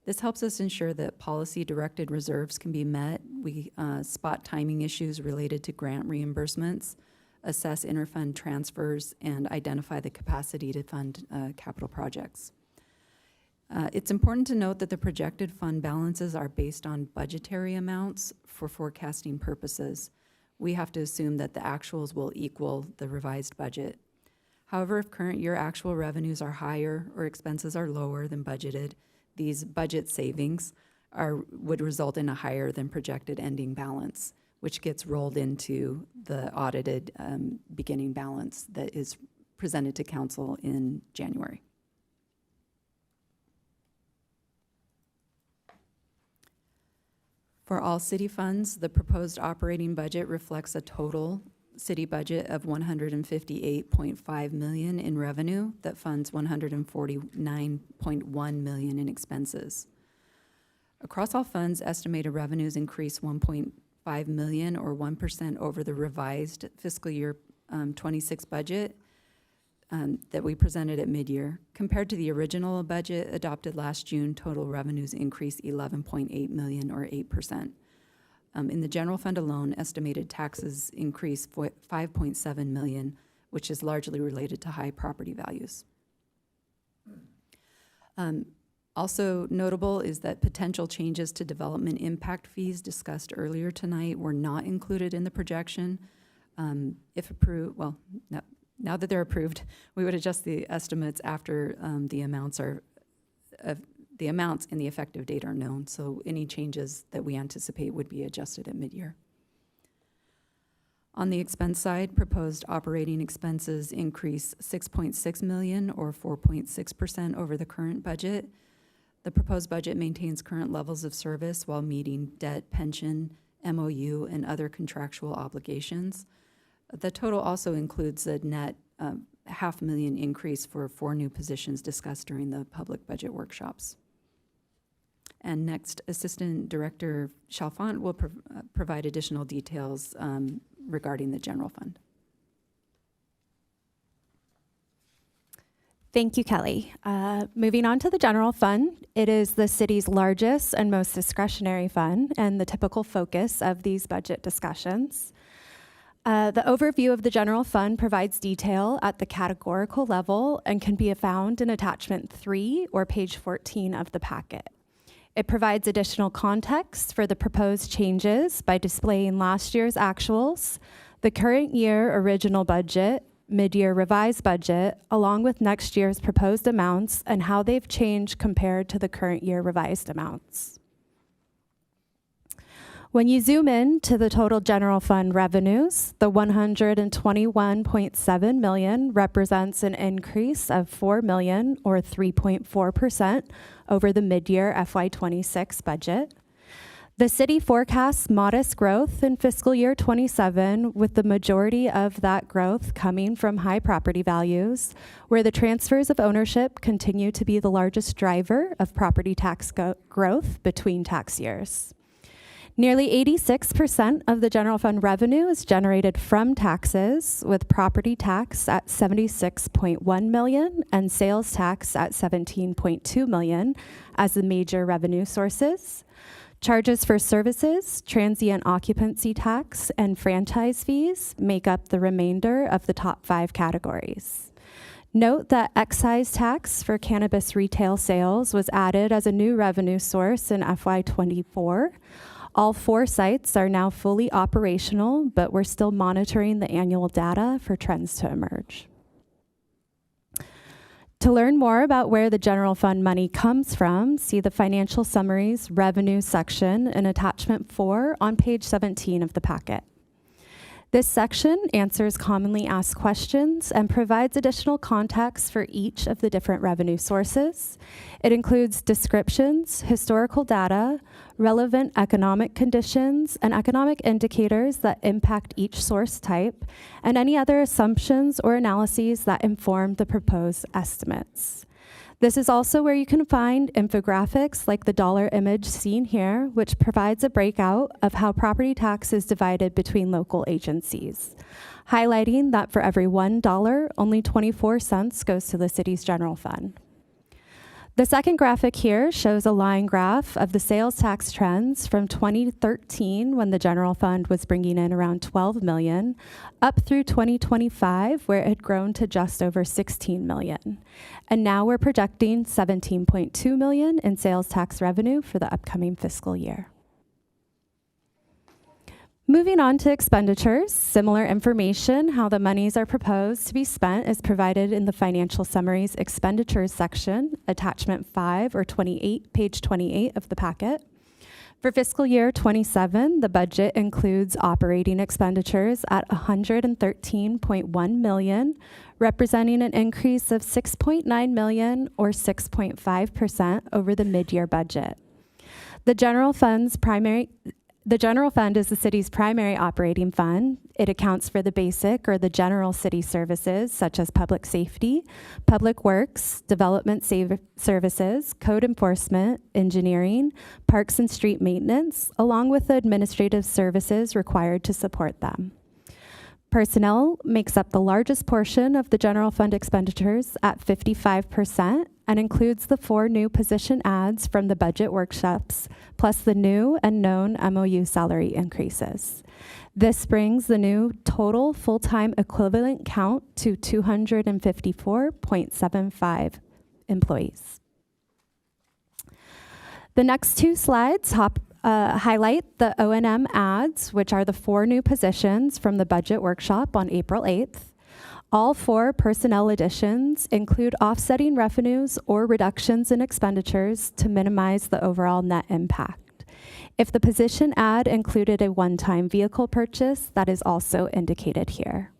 This helps us ensure that policy-directed reserves can be met. We spot timing issues related to grant reimbursements, assess interfund transfers, and identify the capacity to fund capital projects. It's important to note that the projected fund balances are based on budgetary amounts for forecasting purposes. We have to assume that the actuals will equal the revised budget. However, if current year actual revenues are higher or expenses are lower than budgeted, these budget savings would result in a higher than projected ending balance, which gets rolled into the audited beginning balance that is presented to council in January. For all city funds, the proposed operating budget reflects a total city budget of $158.5 million in revenue that funds $149.1 million in expenses. Across all funds, estimated revenues increase $1.5 million or 1% over the revised fiscal year 26 budget that we presented at mid-year. Compared to the original budget adopted last June, total revenues increased $11.8 million or 8%. In the general fund alone, estimated taxes increased $5.7 million, which is largely related to high property values. Also notable is that potential changes to development impact fees discussed earlier tonight were not included in the projection. If approved, well, now that they're approved, we would adjust the estimates after the amounts and the effective date are known, so any changes that we anticipate would be adjusted at mid-year. On the expense side, proposed operating expenses increase $6.6 million or 4.6% over the current budget. The proposed budget maintains current levels of service while meeting debt, pension, MOU, and other contractual obligations. The total also includes a net $500,000 increase for 4 new positions discussed during the public budget workshops. And next, Assistant Director Chalfant will provide additional details regarding the general fund. Thank you, Kelly. Moving on to the general fund, it is the city's largest and most discretionary fund and the typical focus of these budget discussions. The overview of the general fund provides detail at the categorical level and can be found in attachment 3 or page 14 of the packet. It provides additional context for the proposed changes by displaying last year's actuals, the current year original budget, mid-year revised budget, along with next year's proposed amounts and how they've changed compared to the current year revised amounts. When you zoom in to the total general fund revenues, the $121.7 million represents an increase of $4 million or 3.4% over the mid-year FY26 budget. The city forecasts modest growth in fiscal year 27, with the majority of that growth coming from high property values, where the transfers of ownership continue to be the largest driver of property tax growth between tax years. Nearly 86% of the general fund revenue is generated from taxes, with property tax at $76.1 million and sales tax at $17.2 million as the major revenue sources. Charges for services, transient occupancy tax, and franchise fees make up the remainder of the top 5 categories. Note that excise tax for cannabis retail sales was added as a new revenue source in FY24. All 4 sites are now fully operational, but we're still monitoring the annual data for trends to emerge. To learn more about where the general fund money comes from, see the financial summaries revenue section in attachment 4 on page 17 of the packet. This section answers commonly asked questions and provides additional context for each of the different revenue sources. It includes descriptions, historical data, relevant economic conditions, and economic indicators that impact each source type, and any other assumptions or analyses that inform the proposed estimates. This is also where you can find infographics like the dollar image seen here, which provides a breakout of how property tax is divided between local agencies, highlighting that for every $1, only 24 cents goes to the city's general fund. The second graphic here shows a line graph of the sales tax trends from 2013, when the general fund was bringing in around 12 million, up through 2025, where it had grown to just over 16 million. And now we're projecting 17.2 million in sales tax revenue for the upcoming fiscal year. Moving on to expenditures, similar information, how the monies are proposed to be spent, is provided in the financial summaries expenditures section, attachment 5 or 28, page 28 of the packet. For fiscal year 27, the budget includes operating expenditures at 113.1 million, representing an increase of 6.9 million or 6.5% over the mid-year budget. The general fund is the city's primary operating fund. It accounts for the basic or the general city services such as public safety, public works, development services, code enforcement, engineering, parks and street maintenance, along with the administrative services required to support them. Personnel makes up the largest portion of the general fund expenditures at 55% and includes the 4 new position adds from the budget workshops, plus the new and known MOU salary increases. This brings the new total full-time equivalent count to 254.75 employees. The next 2 slides highlight the O&M adds, which are the 4 new positions from the budget workshop on April 8th. All 4 personnel additions include offsetting revenues or reductions in expenditures to minimize the overall net impact. If the position add included a one-time vehicle purchase, that is also indicated here.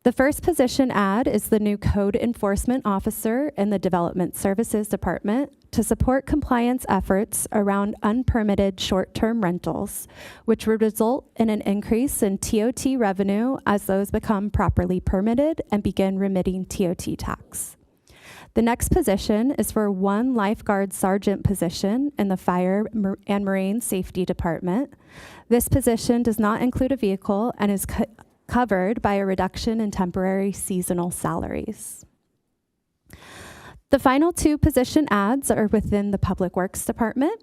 The first position add is the new code enforcement officer in the Development Services Department to support compliance efforts around unpermitted short-term rentals, which would result in an increase in TOT revenue as those become properly permitted and begin remitting TOT tax. The next position is for 1 lifeguard sergeant position in the Fire and Marine Safety Department. This position does not include a vehicle and is covered by a reduction in temporary seasonal salaries. The final 2 position adds are within the Public Works Department.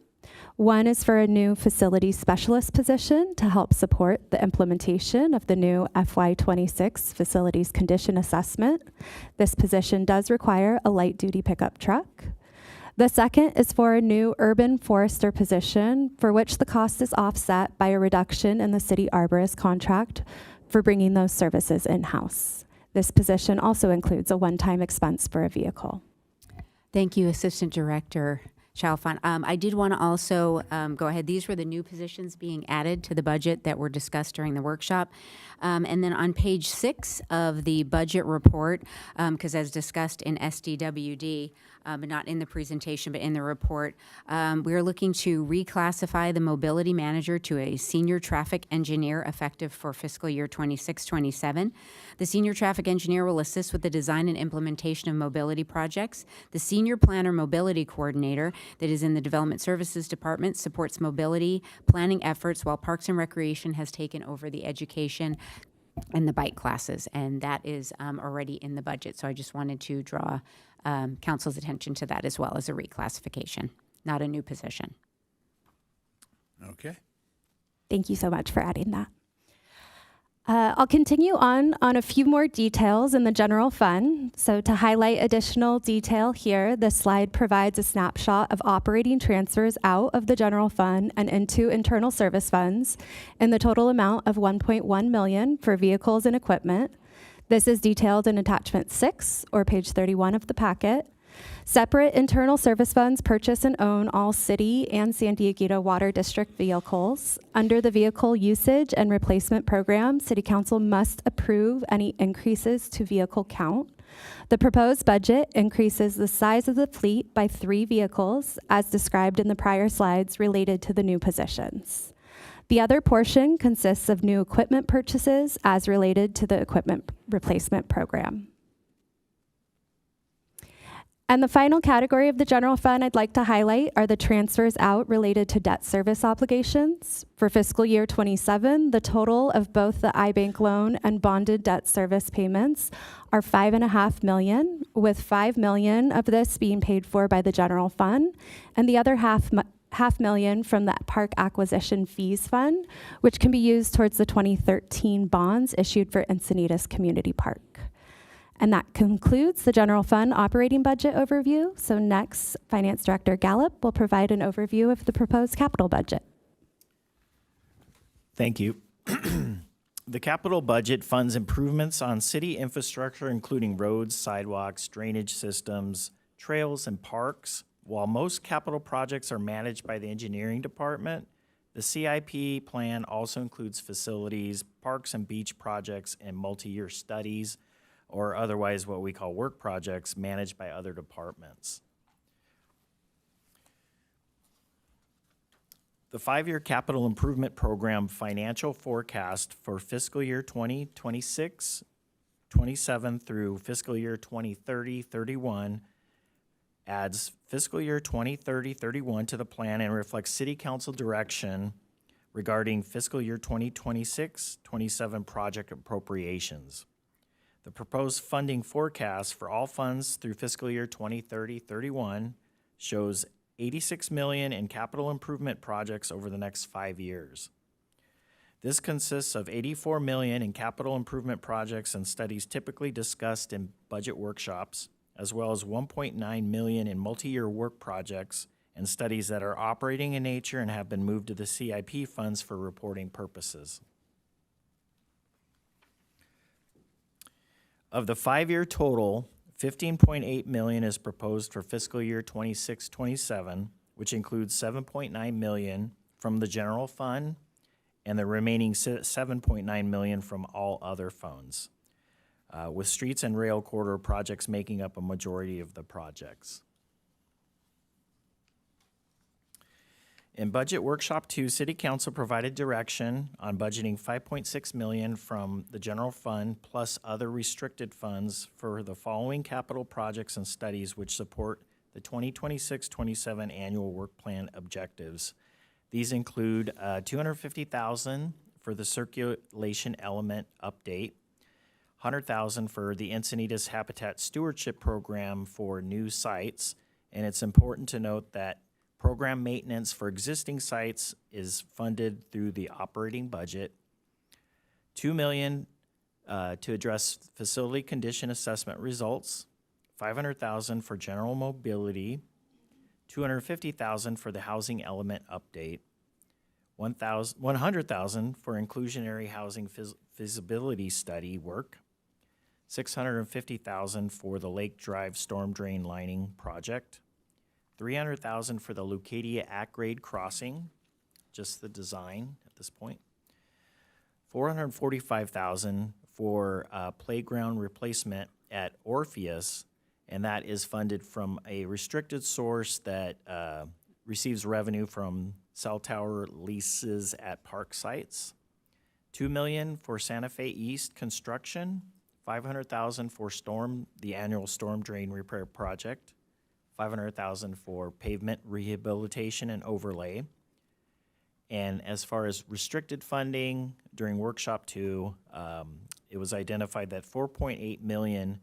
One is for a new facility specialist position to help support the implementation of the new FY26 facilities condition assessment. This position does require a light-duty pickup truck. The second is for a new urban forester position, for which the cost is offset by a reduction in the city arborist contract for bringing those services in-house. This position also includes a one-time expense for a vehicle. Thank you, Assistant Director Chalfant. I did want to also go ahead. These were the new positions being added to the budget that were discussed during the workshop. And then on page 6 of the budget report, because as discussed in SDWD, but not in the presentation, but in the report, we are looking to reclassify the mobility manager to a senior traffic engineer effective for fiscal year 26-27. The senior traffic engineer will assist with the design and implementation of mobility projects. The senior planner mobility coordinator that is in the Development Services Department supports mobility planning efforts, while Parks and Recreation has taken over the education and the bike classes, and that is already in the budget. So I just wanted to draw council's attention to that as well as a reclassification, not a new position. Okay. Thank you so much for adding that. I'll continue on a few more details in the general fund. So to highlight additional detail here, this slide provides a snapshot of operating transfers out of the general fund and into internal service funds in the total amount of 1.1 million for vehicles and equipment. This is detailed in attachment 6 or page 31 of the packet. Separate internal service funds purchase and own all city and San Diego Water District vehicles. Under the vehicle usage and replacement program, City Council must approve any increases to vehicle count. The proposed budget increases the size of the fleet by 3 vehicles, as described in the prior slides related to the new positions. The other portion consists of new equipment purchases as related to the equipment replacement program. And the final category of the general fund I'd like to highlight are the transfers out related to debt service obligations. For fiscal year 27, the total of both the iBank loan and bonded debt service payments are $5.5 million, with $5 million of this being paid for by the general fund, and the other half million from the park acquisition fees fund, which can be used towards the 2013 bonds issued for Encinitas Community Park. And that concludes the general fund operating budget overview. So next, Finance Director Gallup will provide an overview of the proposed capital budget. Thank you. The capital budget funds improvements on city infrastructure, including roads, sidewalks, drainage systems, trails, and parks. While most capital projects are managed by the engineering department, the CIP plan also includes facilities, parks and beach projects, and multi-year studies, or otherwise what we call work projects managed by other departments. The 5-year capital improvement program financial forecast for fiscal year 2026, 27 through fiscal year 2030, 31 adds fiscal year 2030, 31 to the plan and reflects City Council direction regarding fiscal year 2026, 27 project appropriations. The proposed funding forecast for all funds through fiscal year 2030-31 shows $86 million in capital improvement projects over the next 5 years. This consists of $84 million in capital improvement projects and studies typically discussed in budget workshops, as well as $1.9 million in multi-year work projects and studies that are operating in nature and have been moved to the CIP funds for reporting purposes. Of the 5-year total, $15.8 million is proposed for fiscal year 26-27, which includes $7.9 million from the general fund and the remaining $7.9 million from all other funds, with streets and rail corridor projects making up a majority of the projects. In Budget Workshop 2, City Council provided direction on budgeting $5.6 million from the general fund plus other restricted funds for the following capital projects and studies which support the 2026-27 annual work plan objectives. These include $250,000 for the circulation element update, $100,000 for the Encinitas Habitat Stewardship Program for new sites, and it's important to note that program maintenance for existing sites is funded through the operating budget. $2 million to address facility condition assessment results, $500,000 for general mobility, $250,000 for the housing element update, $100,000 for inclusionary housing feasibility study work, $650,000 for the Lake Drive storm drain lining project, $300,000 for the Leucadia at-grade crossing, just the design at this point. $445,000 for playground replacement at Orpheus, and that is funded from a restricted source that receives revenue from cell tower leases at park sites. $2 million for Santa Fe East construction, $500,000 for the annual storm drain repair project, $500,000 for pavement rehabilitation and overlay. And as far as restricted funding, during Workshop 2, it was identified that $4.8 million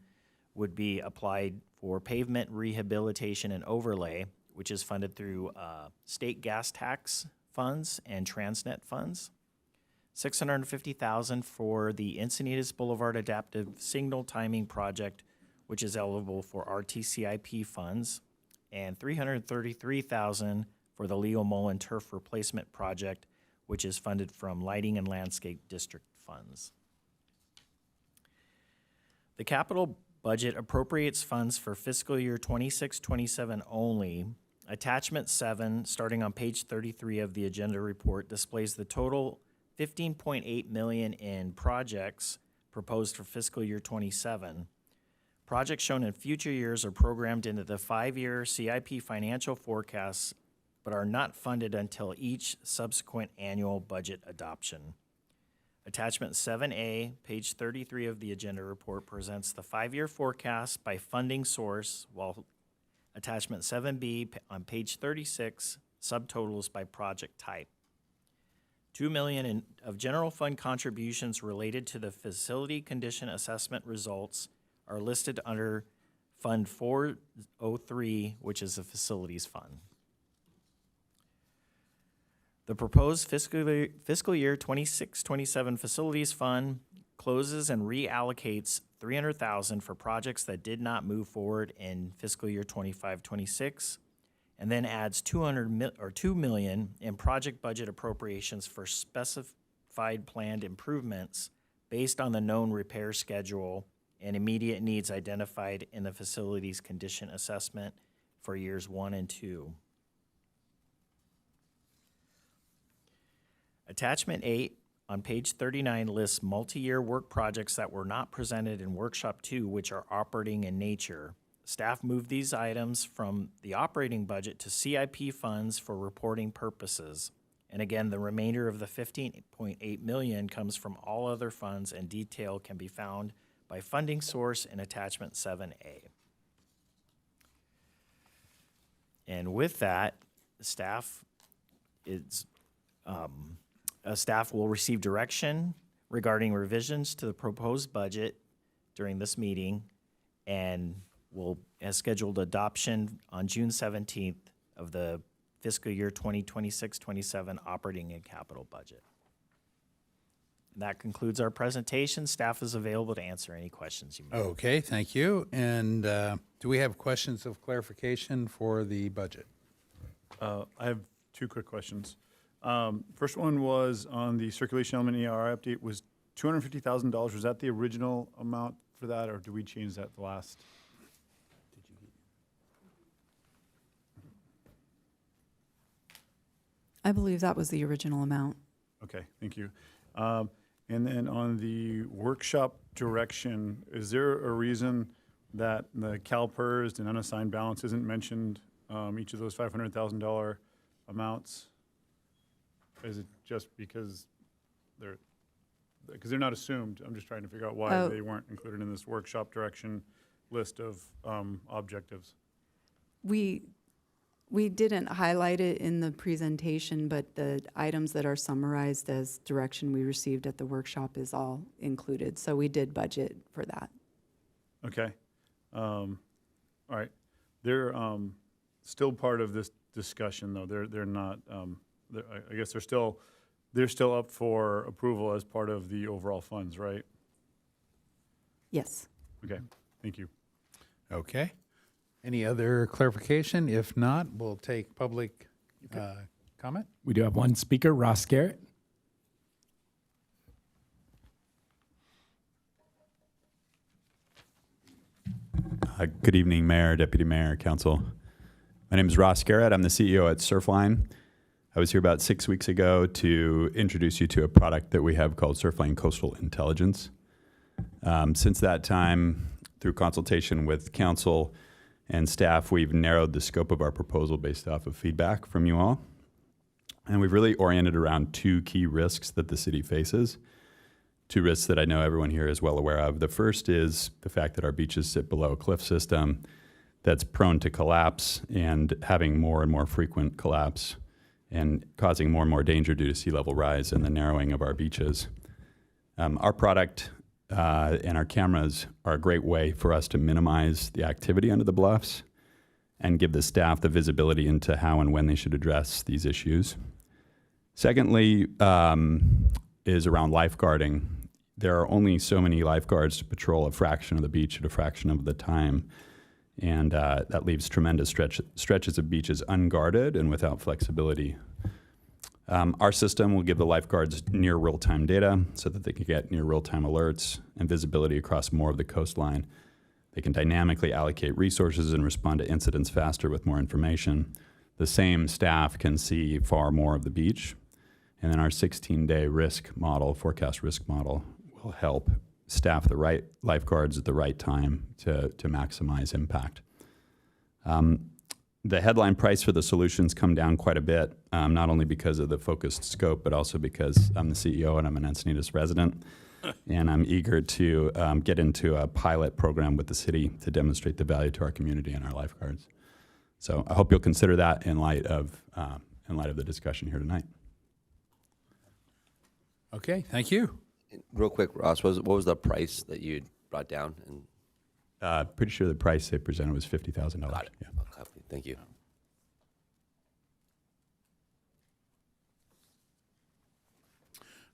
would be applied for pavement rehabilitation and overlay, which is funded through state gas tax funds and Transnet funds. $650,000 for the Encinitas Boulevard Adaptive Signal Timing Project, which is eligible for RTCIP funds, and $333,000 for the Leo Mullen Turf Replacement Project, which is funded from Lighting and Landscape District funds. The capital budget appropriates funds for fiscal year 26-27 only. Attachment 7, starting on page 33 of the agenda report, displays the total $15.8 million in projects proposed for fiscal year 27. Projects shown in future years are programmed into the 5-year CIP financial forecasts, but are not funded until each subsequent annual budget adoption. Attachment 7A, page 33 of the agenda report, presents the 5-year forecast by funding source, while Attachment 7B on page 36 subtotals by project type. $2 million of general fund contributions related to the facility condition assessment results are listed under Fund 403, which is the facilities fund. The proposed fiscal year 26-27 facilities fund closes and reallocates $300,000 for projects that did not move forward in fiscal year 25-26, and then adds $2 million in project budget appropriations for specified planned improvements based on the known repair schedule and immediate needs identified in the facilities condition assessment for years 1 and 2. Attachment 8 on page 39 lists multi-year work projects that were not presented in Workshop 2, which are operating in nature. Staff moved these items from the operating budget to CIP funds for reporting purposes. And again, the remainder of the $15.8 million comes from all other funds, and detail can be found by funding source in Attachment 7A. And with that, staff will receive direction regarding revisions to the proposed budget during this meeting, and will has scheduled adoption on June 17th of the fiscal year 2026-27 operating and capital budget. And that concludes our presentation. Staff is available to answer any questions you may have. Okay, thank you. And do we have questions of clarification for the budget? I have 2 quick questions. First one was on the circulation element ER update. Was $250,000, was that the original amount for that, or did we change that the last? I believe that was the original amount. Okay, thank you. And then on the workshop direction, is there a reason that the CalPERS and unassigned balance isn't mentioned, each of those $500,000 amounts? Is it just because they're not assumed? I'm just trying to figure out why they weren't included in this workshop direction list of objectives. We didn't highlight it in the presentation, but the items that are summarized as direction we received at the workshop is all included. So we did budget for that. Okay. All right. They're still part of this discussion, though. They're not. I guess they're still up for approval as part of the overall funds, right? Yes. Okay. Thank you. Okay. Any other clarification? If not, we'll take public comment. We do have one speaker, Ross Garrett. Good evening, Mayor, Deputy Mayor, Council. My name is Ross Garrett. I'm the CEO at Surfline. I was here about 6 weeks ago to introduce you to a product that we have called Surfline Coastal Intelligence. Since that time, through consultation with Council and staff, we've narrowed the scope of our proposal based off of feedback from you all. And we've really oriented around 2 key risks that the city faces. 2 risks that I know everyone here is well aware of. The first is the fact that our beaches sit below a cliff system that's prone to collapse and having more and more frequent collapse and causing more and more danger due to sea level rise and the narrowing of our beaches. Our product and our cameras are a great way for us to minimize the activity under the bluffs and give the staff the visibility into how and when they should address these issues. Secondly, is around lifeguarding. There are only so many lifeguards to patrol a fraction of the beach at a fraction of the time. And that leaves tremendous stretches of beaches unguarded and without flexibility. Our system will give the lifeguards near real-time data so that they can get near real-time alerts and visibility across more of the coastline. They can dynamically allocate resources and respond to incidents faster with more information. The same staff can see far more of the beach. And then our 16-day risk model, forecast risk model, will help staff the right lifeguards at the right time to maximize impact. The headline price for the solutions come down quite a bit, not only because of the focused scope, but also because I'm the CEO and I'm an Encinitas resident. And I'm eager to get into a pilot program with the city to demonstrate the value to our community and our lifeguards. So I hope you'll consider that in light of the discussion here tonight. Okay, thank you. Real quick, Ross, what was the price that you brought down? And Pretty sure the price they presented was $50,000. got it. Yeah. Okay, thank you.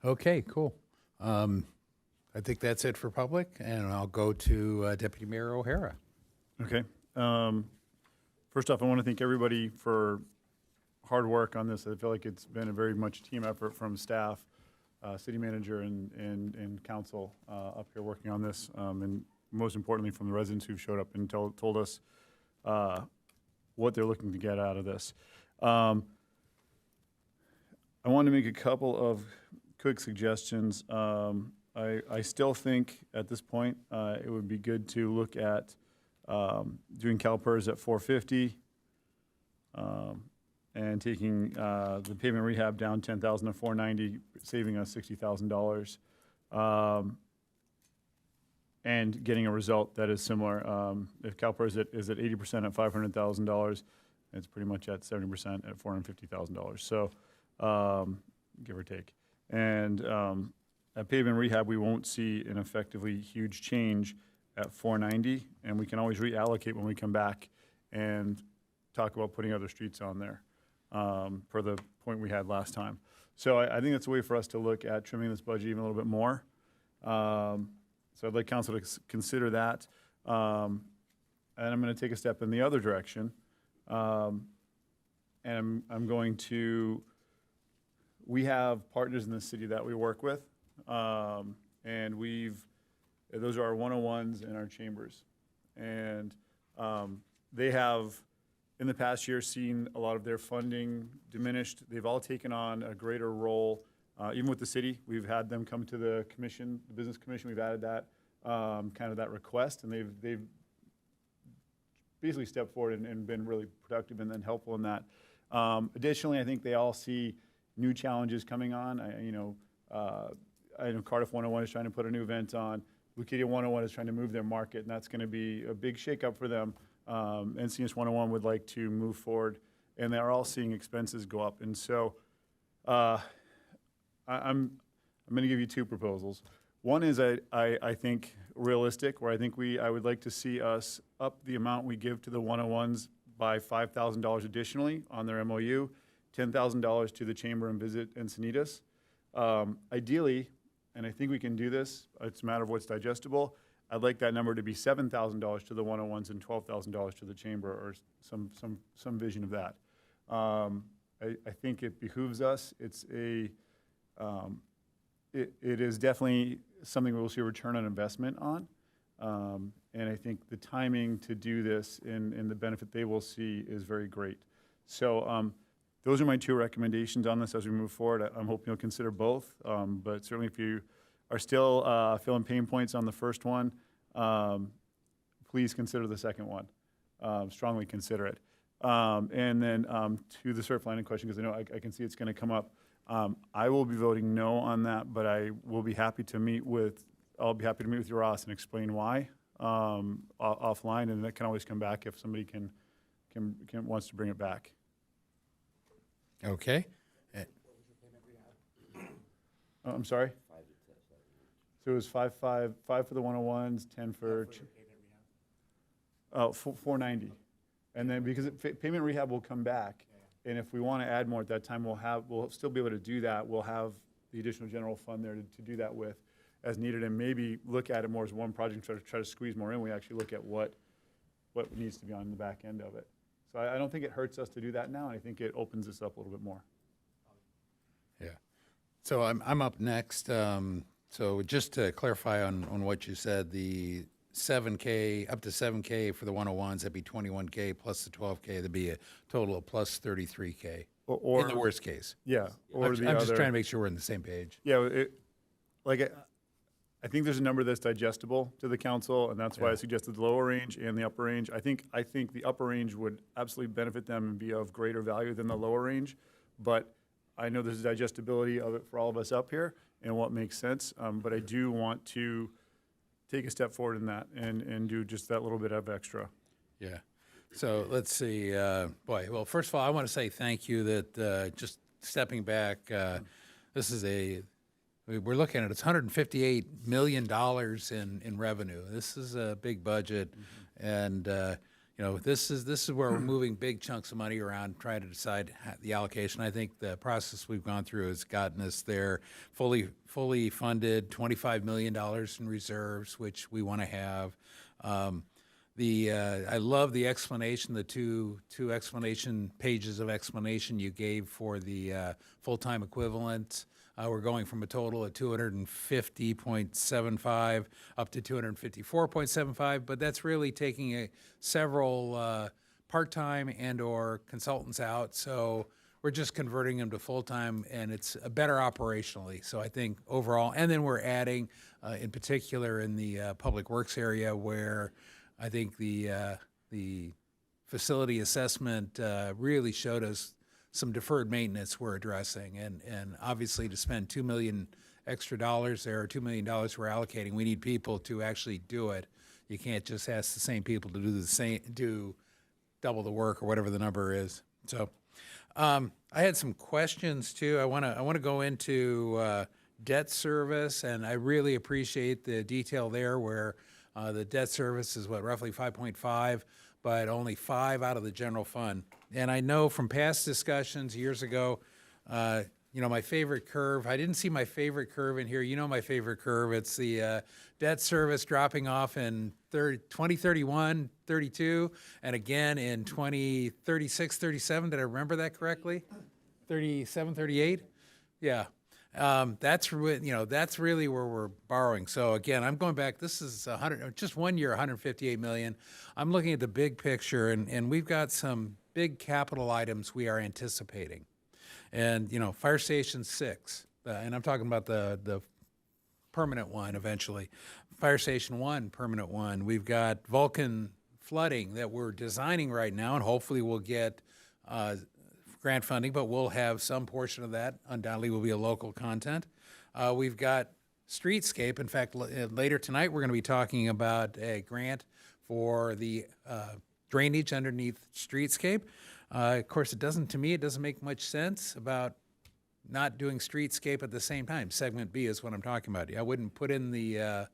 Okay, cool. I think that's it for public, and I'll go to Deputy Mayor O'Hara. Okay. First off, I want to thank everybody for hard work on this. I feel like it's been a very much team effort from staff, city manager, and council up here working on this, and most importantly from the residents who've showed up and told us what they're looking to get out of this. I want to make a couple of quick suggestions. I still think at this point it would be good to look at doing CalPERS at 450 and taking the pavement rehab down 10,000 to 490, saving us $60,000, and getting a result that is similar. If CalPERS is at 80% at $500,000, it's pretty much at 70% at $450,000. So give or take. And at pavement rehab, we won't see an effectively huge change at 490, and we can always reallocate when we come back and talk about putting other streets on there, per the point we had last time. So I think that's a way for us to look at trimming this budget even a little bit more. So I'd like council to consider that. And I'm going to take a step in the other direction. And I'm going to, we have partners in the city that we work with. And those are our 101s and our chambers. And they have, in the past year, seen a lot of their funding diminished. They've all taken on a greater role. Even with the city, we've had them come to the commission, the business commission. We've added that kind of that request, and they've basically stepped forward and been really productive and then helpful in that. Additionally, I think they all see new challenges coming on. I know Cardiff 101 is trying to put a new event on. Lucadia 101 is trying to move their market, and that's going to be a big shakeup for them. Encinitas 101 would like to move forward, and they're all seeing expenses go up. And so I'm going to give you two proposals. One is I think realistic, where I would like to see us up the amount we give to the 101s by $5,000 additionally on their MOU, $10,000 to the chamber and visit Encinitas. Ideally, and I think we can do this, it's a matter of what's digestible, I'd like that number to be $7,000 to the 101s and $12,000 to the chamber, or some vision of that. I think it behooves us. It's it is definitely something we'll see a return on investment on. And I think the timing to do this and the benefit they will see is very great. So those are my two recommendations on this as we move forward. I'm hoping you'll consider both, but certainly if you are still feeling pain points on the first one, please consider the second one. Strongly consider it. And then to the surf lining question, because I know I can see it's going to come up. I will be voting no on that, but I will be happy to meet with, I'll be happy to meet with you, Ross, and explain why offline, and that can always come back if somebody wants to bring it back. Okay. I'm sorry? So it was 5 for the 101s, 10 for 490. And then because payment rehab will come back, and if we want to add more at that time, we'll still be able to do that. We'll have the additional general fund there to do that with as needed, and maybe look at it more as one project and try to squeeze more in. We actually look at what needs to be on the back end of it. So I don't think it hurts us to do that now, and I think it opens us up a little bit more. Yeah. So I'm up next. So just to clarify on what you said, the 7K, up to 7K for the 101s, that'd be 21K plus the 12K, that'd be a total of plus 33K Or in the worst case. Yeah. Or I'm the just other- trying to make sure we're on the same page. Yeah, I think there's a number that's digestible to the council, and that's why I suggested the lower range and the upper range. I think the upper range would absolutely benefit them and be of greater value than the lower range, but I know there's digestibility of it for all of us up here and what makes sense, but I do want to take a step forward in that and do just that little bit of extra. Yeah. So let's see. Boy, well, first of all, I want to say thank you that just stepping back, this is we're looking at it's $158 million in revenue. This is a big budget, and this is where we're moving big chunks of money around, trying to decide the allocation. I think the process we've gone through has gotten us there. Fully funded, $25 million in reserves, which we want to have. I love the explanation, the two explanation pages of explanation you gave for the full-time equivalent. We're going from a total of 250.75 up to 254.75, but that's really taking several part-time and/or consultants out. So we're just converting them to full-time, and it's better operationally. So I think overall, and then we're adding, in particular, in the public works area, where I think the facility assessment really showed us some deferred maintenance we're addressing, and obviously to spend $2 million extra dollars there, or $2 million we're allocating, we need people to actually do it. You can't just ask the same people to do double the work or whatever the number is. So I had some questions too. I want to go into debt service, and I really appreciate the detail there where the debt service is roughly 5.5, but only 5 out of the general fund. And I know from past discussions years ago, my favorite curve, I didn't see my favorite curve in here. You know my favorite curve. It's the debt service dropping off in 2031, 32, and again in 2036, 37. Did I remember that correctly? 37, 38? Yeah. That's really where we're borrowing. So again, I'm going back. This is just 1 year, $158 million. I'm looking at the big picture, and we've got some big capital items we are anticipating. And Fire Station 6, and I'm talking about the permanent one eventually. Fire Station 1, permanent one. We've got Vulcan flooding that we're designing right now, and hopefully we'll get grant funding, but we'll have some portion of that. Undoubtedly will be a local content. We've got streetscape. In fact, later tonight we're going to be talking about a grant for the drainage underneath streetscape. Of course, it doesn't make much sense about not doing streetscape at the same time. Segment B is what I'm talking about. I wouldn't put in the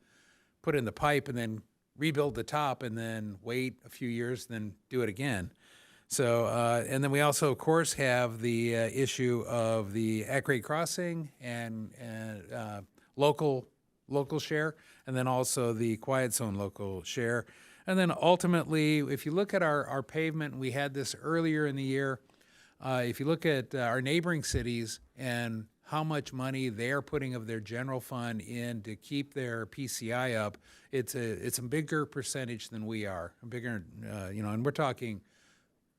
pipe and then rebuild the top and then wait a few years and then do it again. So, and then we also, of course, have the issue of the at-grade crossing and local share, and then also the quiet zone local share. And then ultimately, if you look at our pavement, we had this earlier in the year. If you look at our neighboring cities and how much money they're putting of their general fund in to keep their PCI up, it's a bigger percentage than we are. And we're talking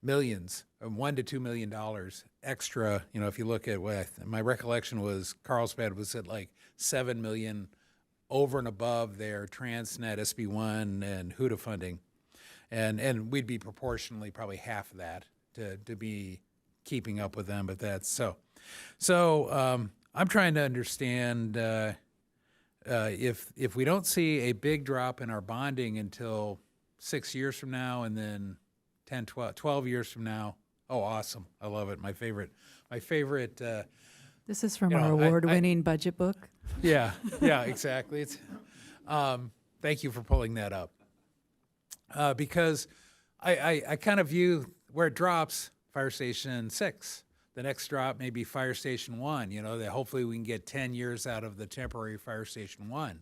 millions, $1 to $2 million extra. If you look at my recollection was Carlsbad was at like $7 million over and above their Transnet, SB1, and HUDA funding, and we'd be proportionally probably half of that to be keeping up with them. But that's so. I'm trying to understand if we don't see a big drop in our bonding until 6 years from now, and then 10, 12 years from now. Oh, awesome. I love it. My favorite. This is from our award-winning budget book. Yeah, exactly. It's, thank you for pulling that up. Because I kind of view where it drops, Fire Station 6. The next drop may be Fire Station 1, that hopefully we can get 10 years out of the temporary Fire Station 1.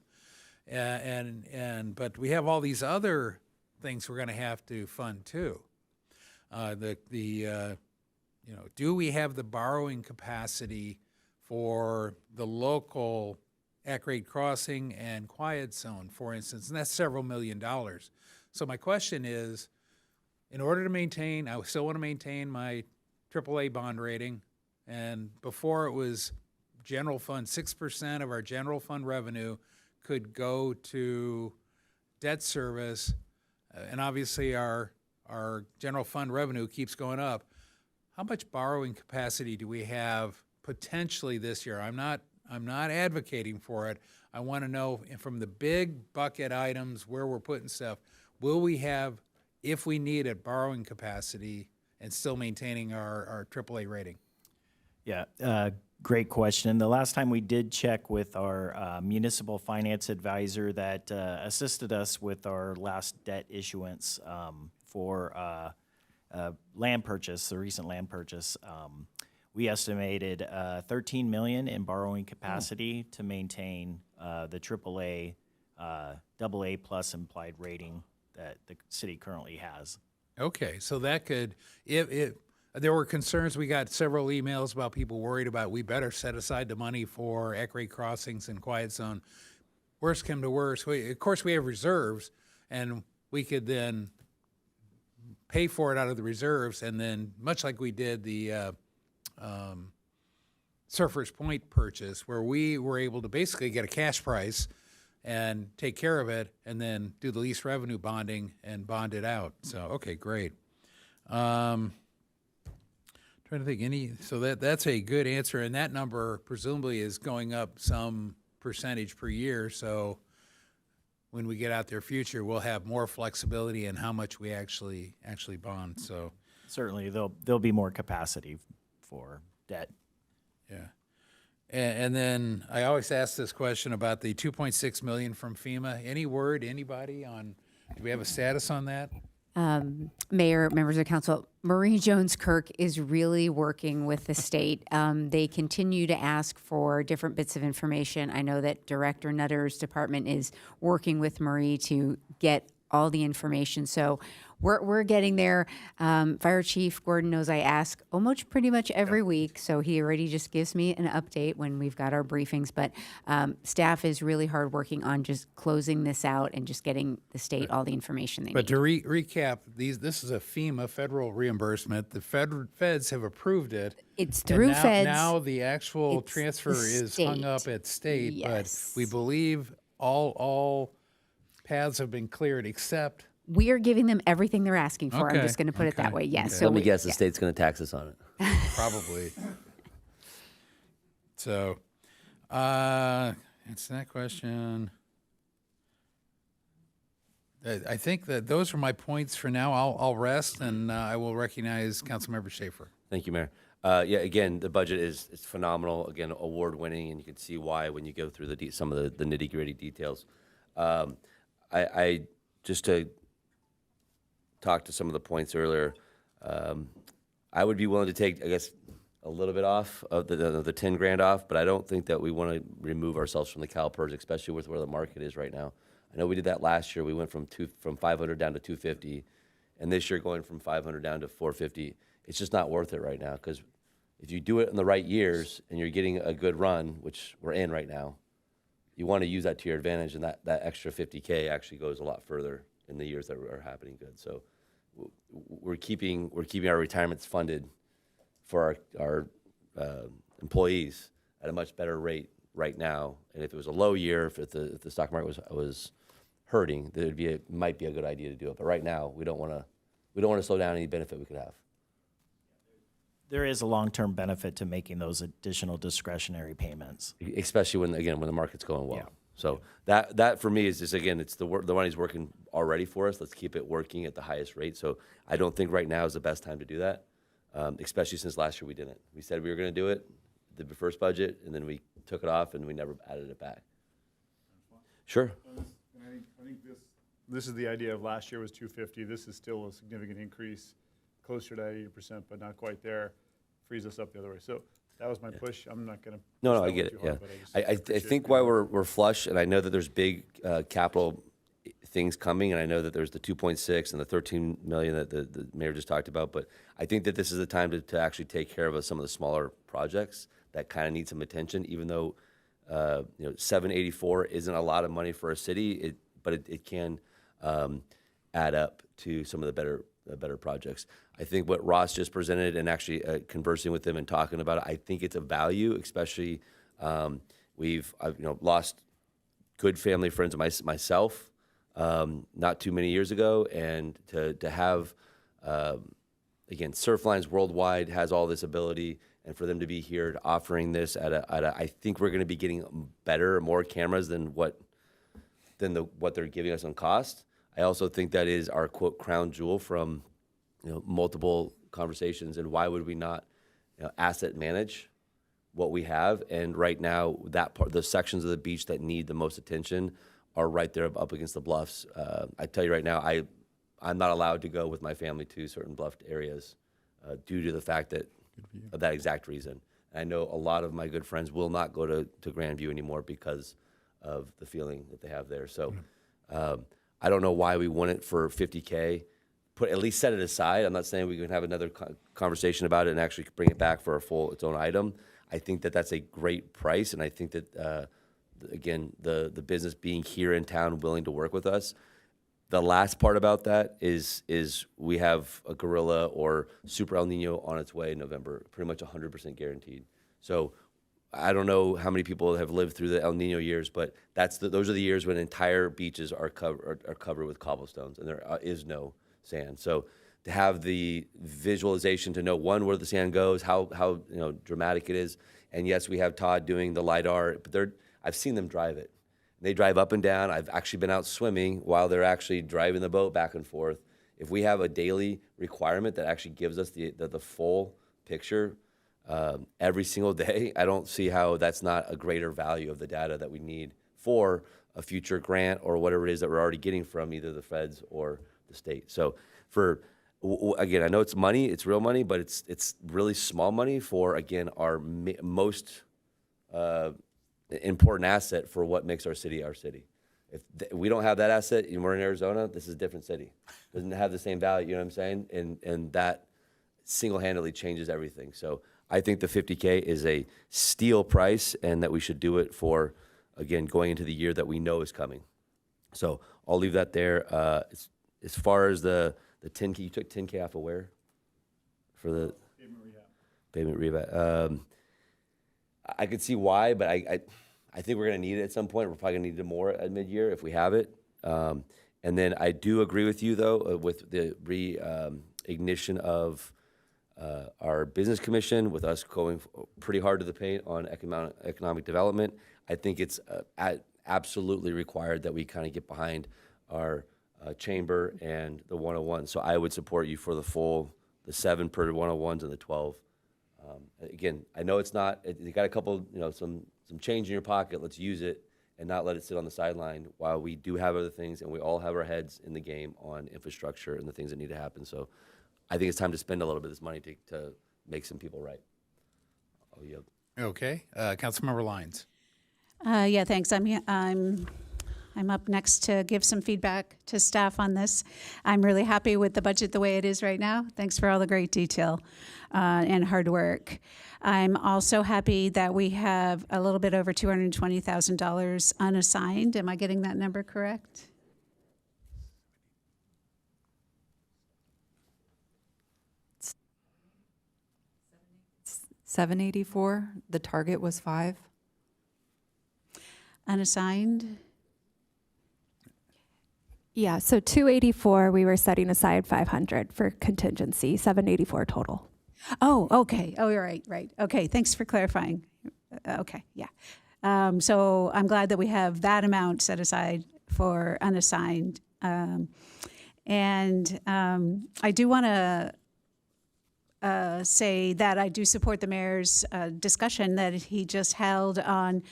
But we have all these other things we're going to have to fund too. Do we have the borrowing capacity for the local at-grade crossing and quiet zone, for instance, and that's several $1 million. So my question is, in order to maintain, I still want to maintain my AAA bond rating, and before it was general fund, 6% of our general fund revenue could go to debt service, and obviously our general fund revenue keeps going up. How much borrowing capacity do we have potentially this year? I'm not advocating for it. I want to know from the big bucket items where we're putting stuff, will we have, if we need it, borrowing capacity and still maintaining our AAA rating? Yeah, great question. The last time we did check with our municipal finance advisor that assisted us with our last debt issuance for land purchase, the recent land purchase, we estimated $13 million in borrowing capacity to maintain the AAA, AA plus implied rating that the city currently has. Okay, so that could, if there were concerns, we got several emails about people worried about, we better set aside the money for at-grade crossings and quiet zone. Worst come to worst, of course we have reserves, and we could then pay for it out of the reserves, and then much like we did the Surfers Point purchase, where we were able to basically get a cash price and take care of it, and then do the lease revenue bonding and bond it out. So, okay, great. Trying to think so that's a good answer, and that number presumably is going up some percentage per year. So when we get out there future, we'll have more flexibility in how much we actually bond. So certainly there'll be more capacity for debt. Yeah. And then I always ask this question about the $2.6 million from FEMA. Any word, anybody on, do we have a status on that? Mayor, members of council, Marie Jones Kirk is really working with the state. They continue to ask for different bits of information. I know that Director Nutter's department is working with Marie to get all the information. So we're getting there. Fire Chief Gordon knows I ask almost pretty much every week, so he already just gives me an update when we've got our briefings. But staff is really hard working on just closing this out and just getting the state all the information they need. But to recap, this is a FEMA federal reimbursement. The feds have approved it. It's through feds. Now the actual It's transfer the is state. hung up at state, Yes. but we believe all paths have been cleared except. We are giving them everything they're asking for. Okay, I'm just going to put it that okay, way. Yes. okay. So Let me we- guess, the yeah. state's going to tax us on it. Probably. So, answer that question. I think that those are my points for now. I'll rest, and I will recognize Councilmember Schaefer. Thank you, Mayor. Yeah, again, the budget is phenomenal. Again, award-winning, and you can see why when you go through some of the nitty-gritty details. I just to talk to some of the points earlier, I would be willing to take, I guess, a little bit off of the 10 grand off, but I don't think that we want to remove ourselves from the CalPERS, especially with where the market is right now. I know we did that last year. We went from 500 down to 250, and this year going from 500 down to 450. It's just not worth it right now, because if you do it in the right years and you're getting a good run, which we're in right now, you want to use that to your advantage, and that extra 50K actually goes a lot further in the years that are happening good. So we're keeping our retirements funded for our employees at a much better rate right now. And if it was a low year, if the stock market was hurting, then might be a good idea to do it. But right now, we don't want to slow down any benefit we could have. There is a long-term benefit to making those additional discretionary payments. Especially when the market's going well. Yeah. So that for me is just, again, it's the money's working already for us. Let's keep it working at the highest rate. So I don't think right now is the best time to do that, especially since last year we didn't. We said we were going to do it, the first budget, and then we took it off and we never added it back. Sure. I think this is the idea of last year was 250. This is still a significant increase, closer to 80%, but not quite there. Frees us up the other way. So that was my push. I'm not going to. No, I get it. Yeah, I think why we're flush, and I know that there's big capital things coming, and I know that there's the 2.6 and the 13 million that the mayor just talked about, but I think that this is the time to actually take care of some of the smaller projects that kind of need some attention, even though 784 isn't a lot of money for a city, but it can add up to some of the better projects. I think what Ross just presented, and actually conversing with him and talking about it, I think it's a value, especially I've lost good family friends of myself not too many years ago, and to have again, Surflines Worldwide has all this ability, and for them to be here offering this I think we're going to be getting more cameras than what they're giving us on cost. I also think that is our quote crown jewel from multiple conversations, and why would we not asset manage what we have? And right now, that part, the sections of the beach that need the most attention are right there up against the bluffs. I tell you right now, I'm not allowed to go with my family to certain bluffed areas due to the fact that of that exact reason. And I know a lot of my good friends will not go to Grandview anymore because of the feeling that they have there. So I don't know why we want it for $50K. At least set it aside. I'm not saying we can have another conversation about it and actually bring it back for its own item. I think that that's a great price, and I think that again, the business being here in town, willing to work with us. The last part about that is we have a Gorilla or Super El Nino on its way in November, pretty much 100% guaranteed. So I don't know how many people have lived through the El Nino years, but those are the years when entire beaches are covered with cobblestones, and there is no sand. So to have the visualization to know, one, where the sand goes, how dramatic it is, and yes, we have Todd doing the LiDAR, but I've seen them drive it. They drive up and down. I've actually been out swimming while they're actually driving the boat back and forth. If we have a daily requirement that actually gives us the full picture every single day, I don't see how that's not a greater value of the data that we need for a future grant or whatever it is that we're already getting from either the feds or the state. So again, I know it's money, it's real money, but it's really small money for, again, our most important asset for what makes our city our city. If we don't have that asset and we're in Arizona, this is a different city. Doesn't have the same value, you know what I'm saying? And that single-handedly changes everything. So I think the $50K is a steal price, and that we should do it for, again, going into the year that we know is coming. So I'll leave that there. As far as the 10K, you took 10K off of where? For the pavement rehab. I could see why, but I think we're going to need it at some point. We're probably going to need it more at mid-year if we have it. And then I do agree with you, though, with the reignition of our business commission, with us going pretty hard to the paint on economic development. I think it's absolutely required that we kind of get behind our chamber and the 101. So I would support you for the 7 per 101s and the 12. Again, I know it's not, you got a couple, some change in your pocket. Let's use it and not let it sit on the sideline while we do have other things, and we all have our heads in the game on infrastructure and the things that need to happen. So I think it's time to spend a little bit of this money to make some people right. I'll yield. Okay. Councilmember Lyons. Yeah, thanks. I'm up next to give some feedback to staff on this. I'm really happy with the budget the way it is right now. Thanks for all the great detail and hard work. I'm also happy that we have a little bit over $220,000 unassigned. Am I getting that number correct? $784. The target was 5. Unassigned. Yeah, so 284, we were setting aside 500 for contingency, 784 total. Oh, okay. Oh, you're right. Okay, thanks for clarifying. Okay, yeah. So I'm glad that we have that amount set aside for unassigned. And I do want to say that I do support the mayor's discussion that he just held on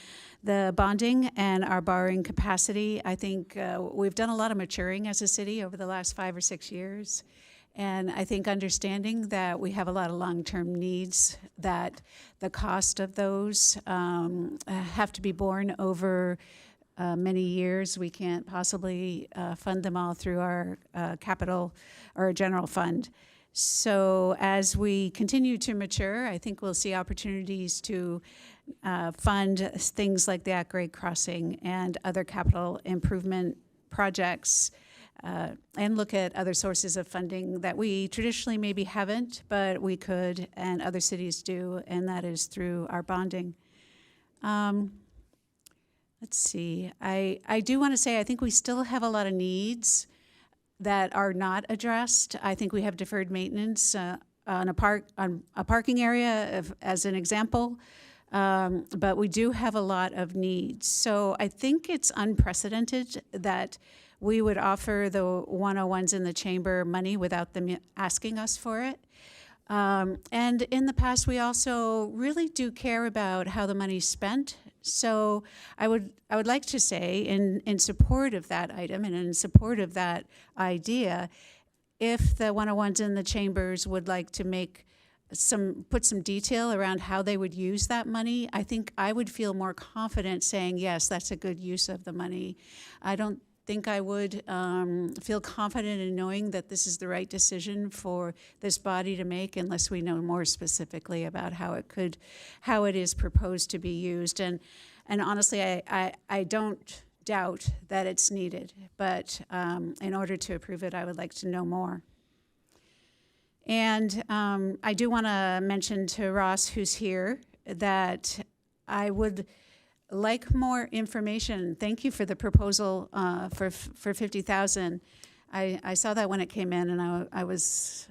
the bonding and our borrowing capacity. I think we've done a lot of maturing as a city over the last 5 or 6 years. And I think understanding that we have a lot of long-term needs, that the cost of those have to be borne over many years. We can't possibly fund them all through our capital or general fund. So as we continue to mature, I think we'll see opportunities to fund things like the at-grade crossing and other capital improvement projects, and look at other sources of funding that we traditionally maybe haven't, but we could, and other cities do, and that is through our bonding. Let's see. I do want to say I think we still have a lot of needs that are not addressed. I think we have deferred maintenance on a parking area, as an example. But we do have a lot of needs. So I think it's unprecedented that we would offer the 101s in the chamber money without them asking us for it. And in the past, we also really do care about how the money's spent. So I would like to say, in support of that item and in support of that idea, if the 101s in the chambers would like to put some detail around how they would use that money, I think I would feel more confident saying, yes, that's a good use of the money. I don't think I would feel confident in knowing that this is the right decision for this body to make unless we know more specifically about how it is proposed to be used. And honestly, I don't doubt that it's needed, but in order to approve it, I would like to know more. And I do want to mention to Ross, who's here, that I would like more information. Thank you for the proposal for 50,000. I saw that when it came in, and I was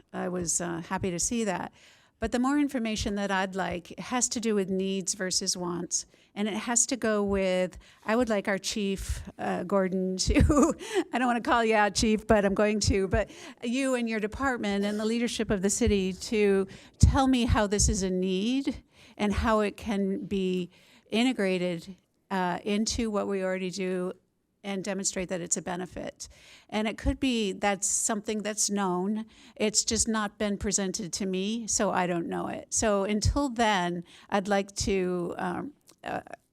happy to see that. But the more information that I'd like has to do with needs versus wants. And it has to go with, I would like our chief, Gordon, to, I don't want to call you out, chief, but I'm going to, but you and your department and the leadership of the city to tell me how this is a need and how it can be integrated into what we already do and demonstrate that it's a benefit. And it could be that's something that's known. It's just not been presented to me, so I don't know it. So until then, I'd like to,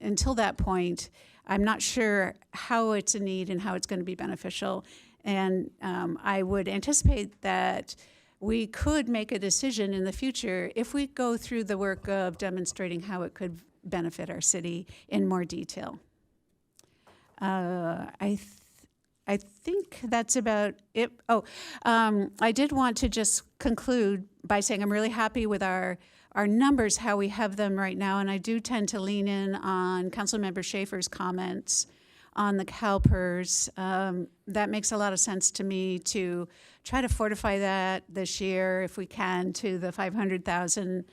until that point, I'm not sure how it's a need and how it's going to be beneficial. And I would anticipate that we could make a decision in the future if we go through the work of demonstrating how it could benefit our city in more detail. I think that's about it. I did want to just conclude by saying I'm really happy with our numbers, how we have them right now, and I do tend to lean in on Councilmember Schaefer's comments on the CalPERS. That makes a lot of sense to me to try to fortify that this year, if we can, to the 500,000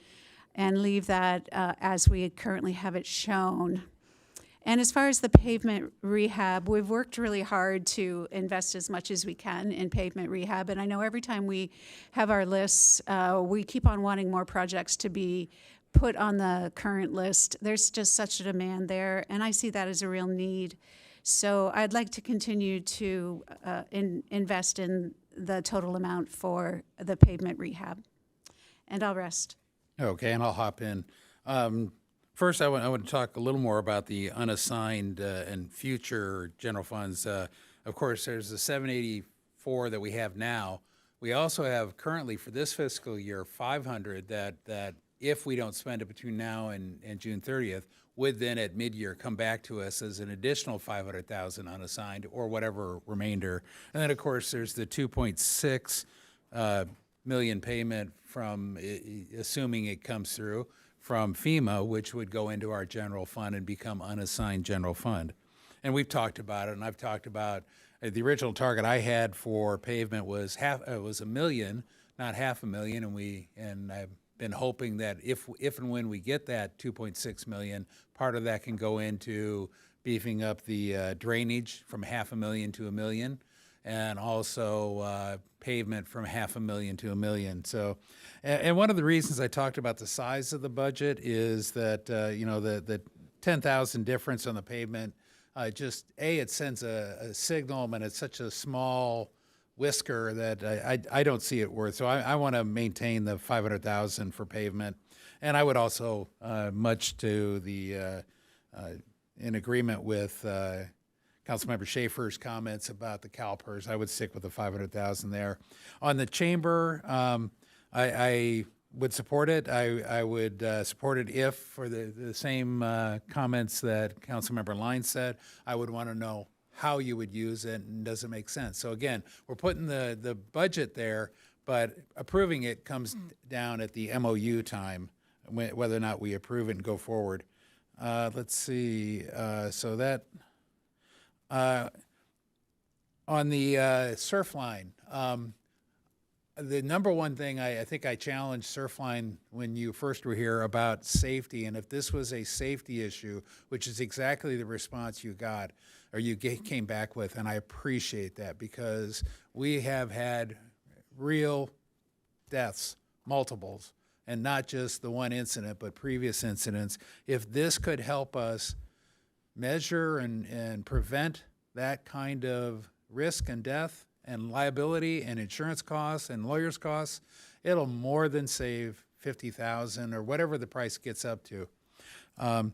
and leave that as we currently have it shown. And as far as the pavement rehab, we've worked really hard to invest as much as we can in pavement rehab. And I know every time we have our lists, we keep on wanting more projects to be put on the current list. There's just such a demand there, and I see that as a real need. So I'd like to continue to invest in the total amount for the pavement rehab. And I'll rest. Okay, and I'll hop in. First, I want to talk a little more about the unassigned and future general funds. Of course, there's the 784 that we have now. We also have currently for this fiscal year 500 that if we don't spend it between now and June 30th, would then at mid-year come back to us as an additional 500,000 unassigned or whatever remainder. And then, of course, there's the 2.6 million payment from, assuming it comes through, from FEMA, which would go into our general fund and become unassigned general fund. And we've talked about it, and I've talked about the original target I had for pavement was $1 million, not $500,000, and I've been hoping that if and when we get that 2.6 million, part of that can go into beefing up the drainage from $500,000 to $1 million, and also pavement from $500,000 to $1 million. So, and one of the reasons I talked about the size of the budget is that the 10,000 difference on the pavement, it sends a signal, and it's such a small whisker that I don't see it worth. So I want to maintain the 500,000 for pavement, and I would also, much to the in agreement with Councilmember Schaefer's comments about the CalPERS. I would stick with the 500,000 there. On the chamber, I would support it. I would support it if, for the same comments that Councilmember Lyons said, I would want to know how you would use it and does it make sense. So again, we're putting the budget there, but approving it comes down at the MOU time, whether or not we approve it and go forward. Let's see. So that on the surf line. The number one thing I think I challenged Surfline when you first were here about safety, and if this was a safety issue, which is exactly the response you got, or you came back with, and I appreciate that because we have had real deaths, multiples, and not just the one incident, but previous incidents. If this could help us measure and prevent that kind of risk and death, and liability and insurance costs and lawyers' costs, it'll more than save $50,000 or whatever the price gets up to.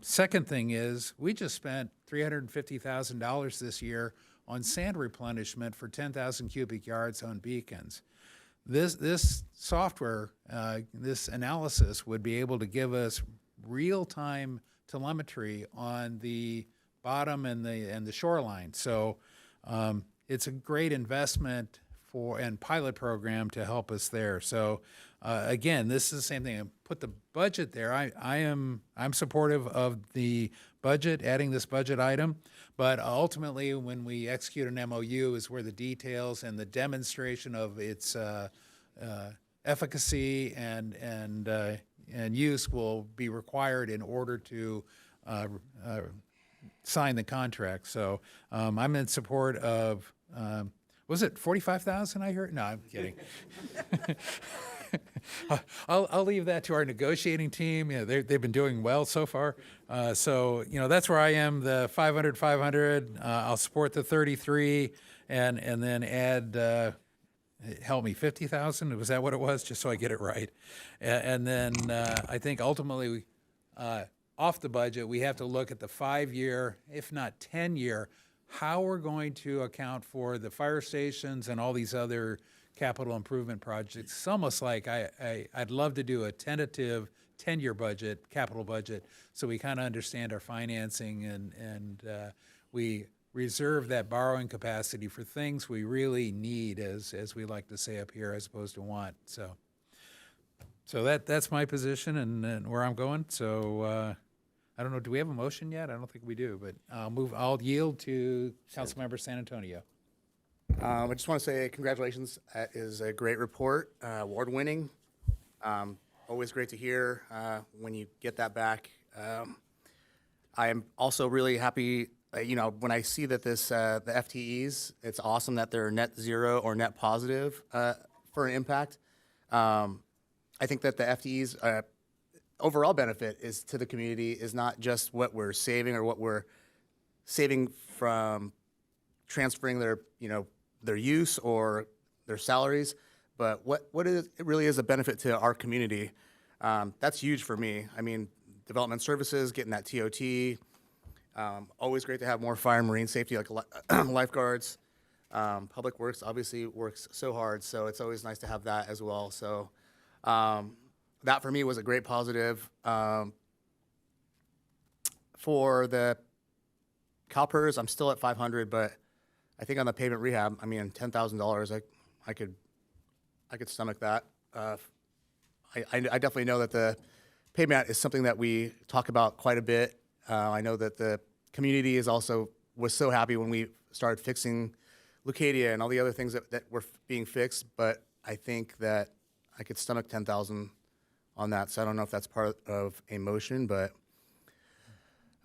Second thing is, we just spent $350,000 this year on sand replenishment for 10,000 cubic yards on beacons. This software, this analysis would be able to give us real-time telemetry on the bottom and the shoreline. So it's a great investment and pilot program to help us there. So again, this is the same thing. Put the budget there. I'm supportive of the budget, adding this budget item, but ultimately when we execute an MOU is where the details and the demonstration of its efficacy and use will be required in order to sign the contract. So I'm in support of, was it 45,000 I heard? No, I'm kidding. I'll leave that to our negotiating team. Yeah, they've been doing well so far. So, that's where I am, the 500. I'll support the 33 and then add, help me, 50,000? Was that what it was? Just so I get it right. And then I think ultimately, off the budget, we have to look at the 5-year, if not 10-year, how we're going to account for the fire stations and all these other capital improvement projects. It's almost like I'd love to do a tentative 10-year budget, capital budget, so we kind of understand our financing and we reserve that borrowing capacity for things we really need, as we like to say up here, as opposed to want. So that's my position and where I'm going. So I don't know, do we have a motion yet? I don't think we do, but I'll yield to Councilmember San Antonio. I just want to say congratulations. That is a great report, award-winning. Always great to hear when you get that back. I am also really happy, when I see that the FTEs, it's awesome that they're net zero or net positive for an impact. I think that the FTEs overall benefit is to the community is not just what we're saving or what we're saving from transferring their use or their salaries, but it really is a benefit to our community. That's huge for me. I mean, development services, getting that TOT, always great to have more fire and marine safety like lifeguards. Public Works obviously works so hard, so it's always nice to have that as well. So that for me was a great positive. For the CalPERS, I'm still at 500, but I think on the pavement rehab, $10,000, I could stomach that. I definitely know that the pavement is something that we talk about quite a bit. I know that the community was so happy when we started fixing Leucadia and all the other things that were being fixed, but I think that I could stomach 10,000 on that. So I don't know if that's part of a motion, but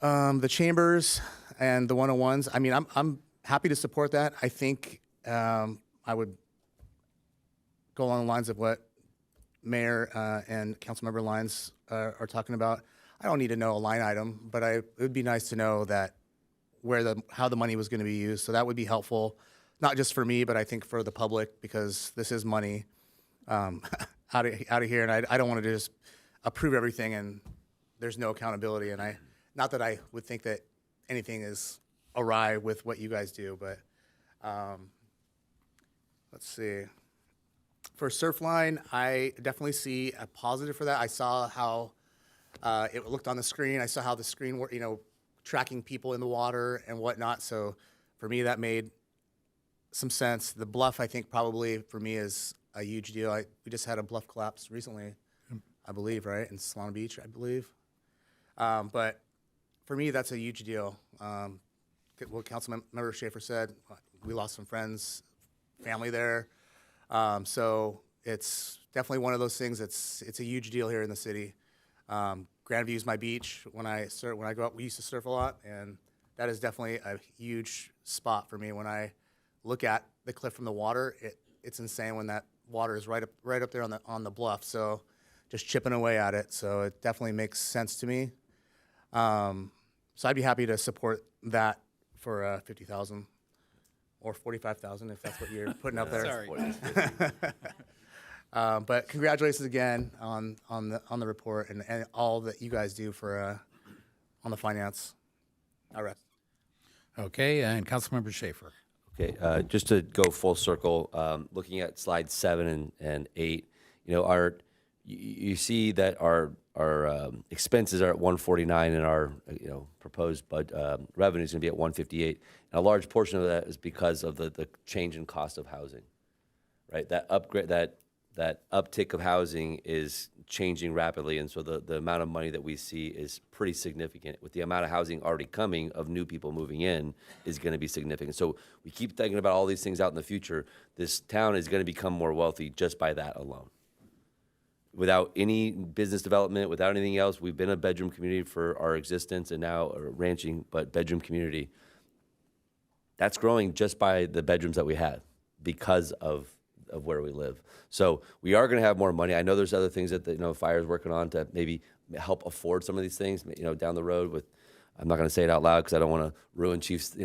the chambers and the 101s, I'm happy to support that. I think I would go along the lines of what Mayor and Councilmember Lyons are talking about. I don't need to know a line item, but it would be nice to know that how the money was going to be used. So that would be helpful, not just for me, but I think for the public, because this is money out of here, and I don't want to just approve everything and there's no accountability. And not that I would think that anything is awry with what you guys do. But let's see. For Surfline, I definitely see a positive for that. I saw how it looked on the screen. I saw how the screen were, tracking people in the water and whatnot. So for me, that made some sense. The bluff, I think, probably for me is a huge deal. We just had a bluff collapse recently, I believe, right, in Solana Beach, I believe. But for me, that's a huge deal. What Councilmember Schaefer said, we lost some friends, family there. So it's definitely one of those things. It's a huge deal here in the city. Grandview is my beach. When I go out, we used to surf a lot, and that is definitely a huge spot for me. When I look at the cliff from the water, it's insane when that water is right up there on the bluff. So just chipping away at it. So it definitely makes sense to me. So I'd be happy to support that for 50,000 or 45,000 if that's what you're putting up there. Sorry. But congratulations again on the report and all that you guys do for on the finance. I rest. Okay, and Councilmember Schaefer. Okay, just to go full circle, looking at slides 7 and 8, you see that our expenses are at 149 and our proposed revenue is going to be at 158. And a large portion of that is because of the change in cost of housing, right? That uptick of housing is changing rapidly, and so the amount of money that we see is pretty significant. With the amount of housing already coming, of new people moving in, is going to be significant. So we keep thinking about all these things out in the future. This town is going to become more wealthy just by that alone. Without any business development, without anything else, we've been a bedroom community for our existence, and now a ranching, but bedroom community. That's growing just by the bedrooms that we have because of where we live. So we are going to have more money. I know there's other things that Fire's working on to maybe help afford some of these things, down the road with. I'm not going to say it out loud because I don't want to ruin Chief's,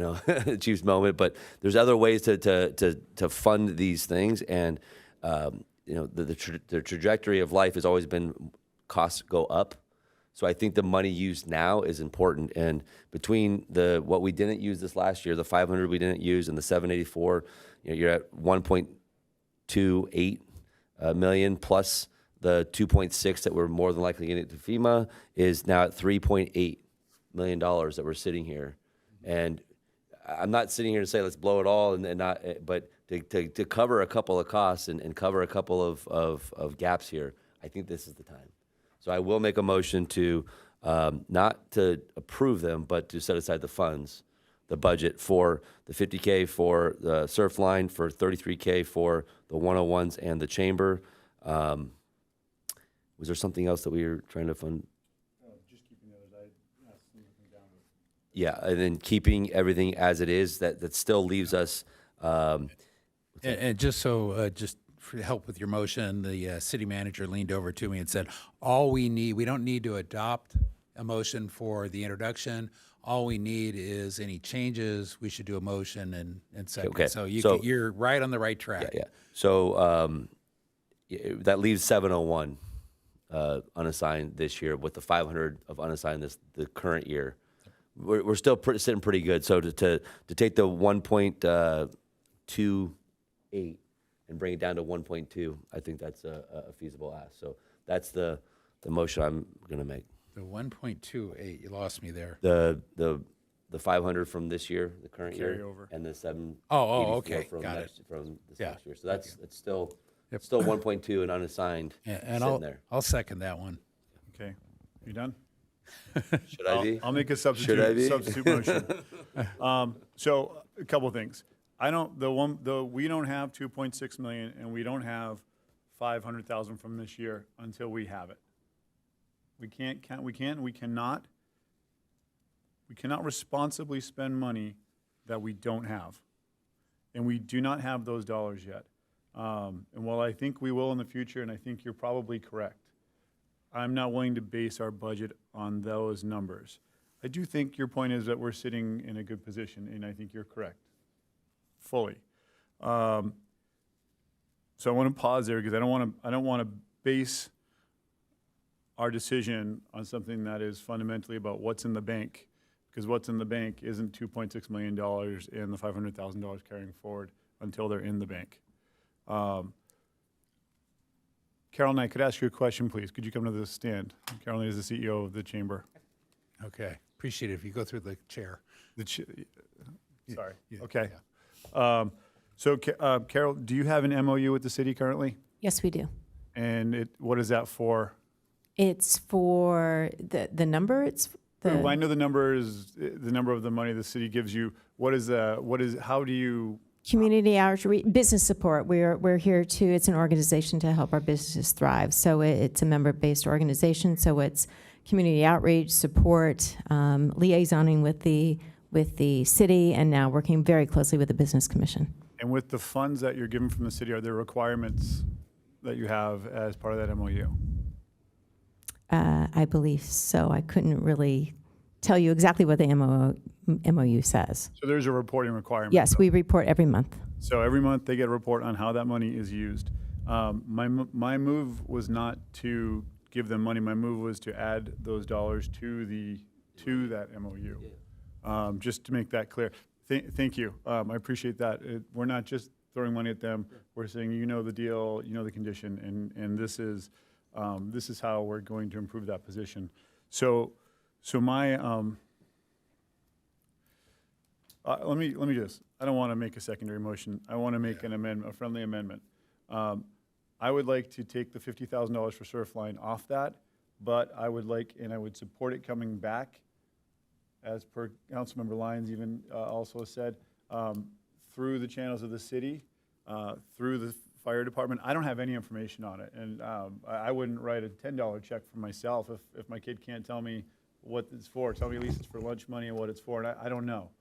Chief's moment. But there's other ways to fund these things, and the trajectory of life has always been costs go up. So I think the money used now is important. And between what we didn't use this last year, the 500 we didn't use, and the 784, you're at 1.28 million plus the 2.6 that we're more than likely getting to FEMA is now at $3.8 million that we're sitting here. And I'm not sitting here to say let's blow it all and not, but to cover a couple of costs and cover a couple of gaps here, I think this is the time. So I will make a motion to not to approve them, but to set aside the funds, the budget for the 50K for the surf line, for 33K for the 101s and the chamber. Was there something else that we were trying to fund? Just keeping the others. I asked them to come down with. Yeah, and then keeping everything as it is, that still leaves us. And just so, just for help with your motion, the city manager leaned over to me and said, we don't need to adopt a motion for the introduction. All we need is any changes. We should do a motion and second. Okay. So you're right on the right track. Yeah. So that leaves 701 unassigned this year, with the 500 of unassigned the current year. We're still sitting pretty good. So to take the 1.28 and bring it down to 1.2, I think that's a feasible ask. So that's the motion I'm going to make. The 1.28, you lost me there. The 500 from this year, the current year, Carryover. and the 7. Okay, from got next, it. from this Yeah. next year. So that's still Yep. still 1.2 and unassigned. And sitting there. I'll second that one. Okay, you done? Should I be? I'll make a Should I be? substitute motion. So a couple things. We don't have 2.6 million, and we don't have 500,000 from this year until we have it. We cannot responsibly spend money that we don't have, and we do not have those dollars yet. And while I think we will in the future, and I think you're probably correct, I'm not willing to base our budget on those numbers. I do think your point is that we're sitting in a good position, and I think you're correct, fully. So I want to pause there because I don't want to base our decision on something that is fundamentally about what's in the bank, because what's in the bank isn't $2.6 million and the $500,000 carrying forward until they're in the bank. Carolyn, I could ask you a question, please. Could you come to the stand? Carolyn is the CEO of the chamber. Okay, appreciate it if you go through the chair. Sorry. Yeah, Okay. Carol, do you have an MOU with the city currently? Yes, we do. And what is that for? It's for the number. It's Well, I know the number is the number of the money the city gives you. How do you? community outreach, business support. We're here to. It's an organization to help our businesses thrive. So it's a member-based organization. So it's community outreach, support, liaisoning with the city, and now working very closely with the Business Commission. And with the funds that you're given from the city, are there requirements that you have as part of that MOU? I believe so. I couldn't really tell you exactly what the MOU says. So there's a reporting requirement. Yes, we report every month. So every month they get a report on how that money is used. My move was not to give them money. My move was to add those dollars to that MOU. Just to make that clear. Thank you. I appreciate that. We're not just throwing money at them. We're saying, you know the deal, you know the condition, and this is how we're going to improve that position. So my let me do this. I don't want to make a secondary motion. I want to make an amendment, a friendly amendment. I would like to take the $50,000 for Surfline off that, but I would support it coming back, as per Councilmember Lyons even also said, through the channels of the city, through the fire department. I don't have any information on it, and I wouldn't write a $10 check for myself if my kid can't tell me what it's for. Tell me at least it's for lunch money and what it's for, and I don't know.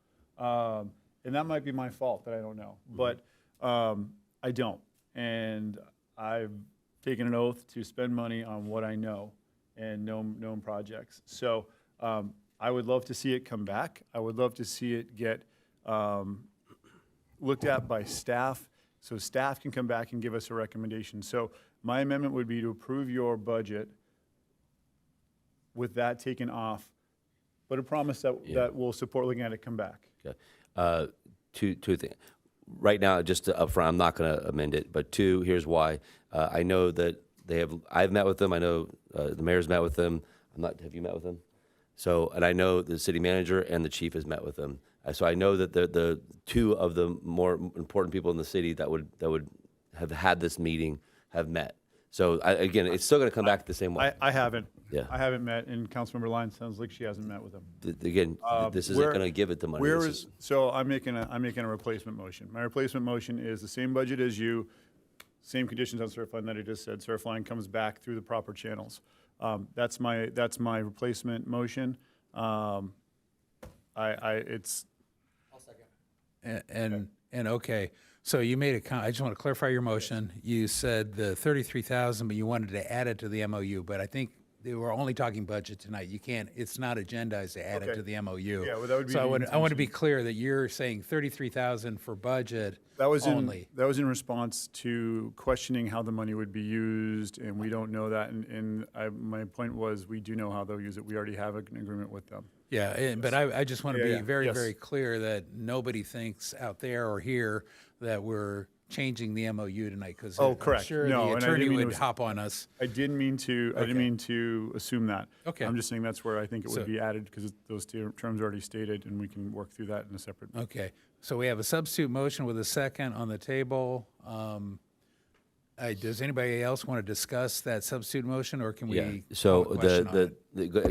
And that might be my fault that I don't know, but I don't. And I've taken an oath to spend money on what I know and known projects. So I would love to see it come back. I would love to see it get looked at by staff, so staff can come back and give us a recommendation. So my amendment would be to approve your budget with that taken off, but a promise that we'll support looking at it come back. Okay. Two things. Right now, just upfront, I'm not going to amend it, but two, here's why. I know that I've met with them. I know the mayor's met with them. Have you met with them? So, and I know the city manager and the chief has met with them. So I know that the two of the more important people in the city that would have had this meeting have met. So again, it's still going to come back the same way. I haven't. Yeah. I haven't met, and Councilmember Lyons sounds like she hasn't met with them. Again, this isn't going to give it the money. So I'm making a replacement motion. My replacement motion is the same budget as you, same conditions on Surfline that I just said. Surfline comes back through the proper channels. That's my replacement motion. I'll second. And okay, so you made I just want to clarify your motion. You said the 33,000, but you wanted to add it to the MOU. But I think they were only talking budget tonight. You can't. It's not agendized to add it to the MOU. Yeah, well, that would be. So I want to be clear that you're saying 33,000 for budget. That was only. That was in response to questioning how the money would be used, and we don't know that. And my point was, we do know how they'll use it. We already have an agreement with them. Yeah, but I just want to be very clear that nobody thinks out there or here that we're changing the MOU tonight, because correct. I'm sure No, the and attorney would hop on us. I didn't mean to. I didn't mean to assume that. Okay. I'm just saying that's where I think it would be added, because those terms are already stated, and we can work through that in a separate. Okay. So we have a substitute motion with a second on the table. Does anybody else want to discuss that substitute motion, or can we? Yeah. So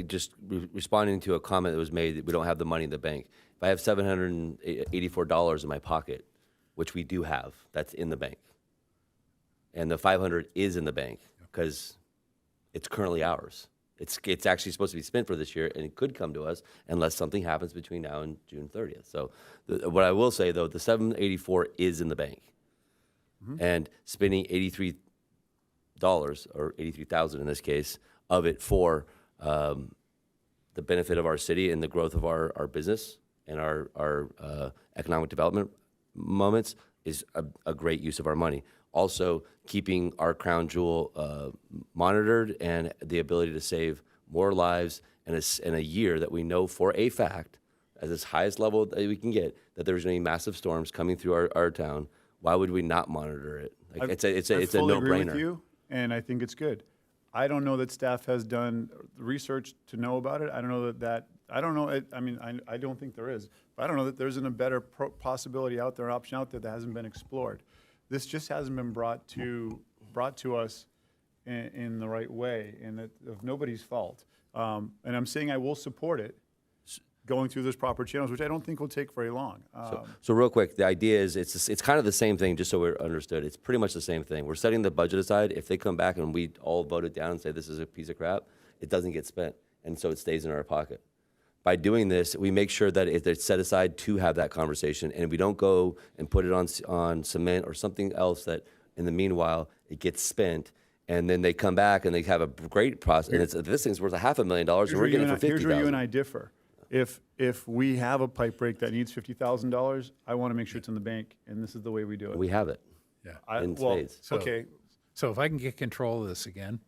just responding to a comment that was made that we don't have the money in the bank. If I have $784 in my pocket, which we do have, that's in the bank, and the 500 is in the bank because it's currently ours. It's actually supposed to be spent for this year, and it could come to us unless something happens between now and June 30th. So what I will say, though, the 784 is in the bank. And spending $83 or $83,000 in this case of it for the benefit of our city and the growth of our business and our economic development moments is a great use of our money. Also, keeping our crown jewel monitored and the ability to save more lives in a year that we know for a fact as this highest level that we can get, that there's going to be massive storms coming through our town, why would we not monitor it? Like, it's a fully agree with no-brainer. you, and I think it's good. I don't know that staff has done the research to know about it. I don't know I don't know, I don't think there is. But I don't know that there isn't a better possibility out there, option out there that hasn't been explored. This just hasn't been brought to us in the right way, and that of nobody's fault. And I'm saying I will support it, going through those proper channels, which I don't think will take very long. So real quick, the idea is it's kind of the same thing, just so we're understood. It's pretty much the same thing. We're setting the budget aside. If they come back and we all vote it down and say this is a piece of crap, it doesn't get spent, and so it stays in our pocket. By doing this, we make sure that it's set aside to have that conversation, and we don't go and put it on cement or something else that, in the meanwhile, it gets spent, and then they come back and they have a great process. And this thing's worth $500,000, and we're getting it for $50,000. Here's where you and I differ. If we have a pipe break that needs $50,000, I want to make sure it's in the bank, and this is the way we do it. We have it. Yeah. In spades. Okay. So if I can get control of this again.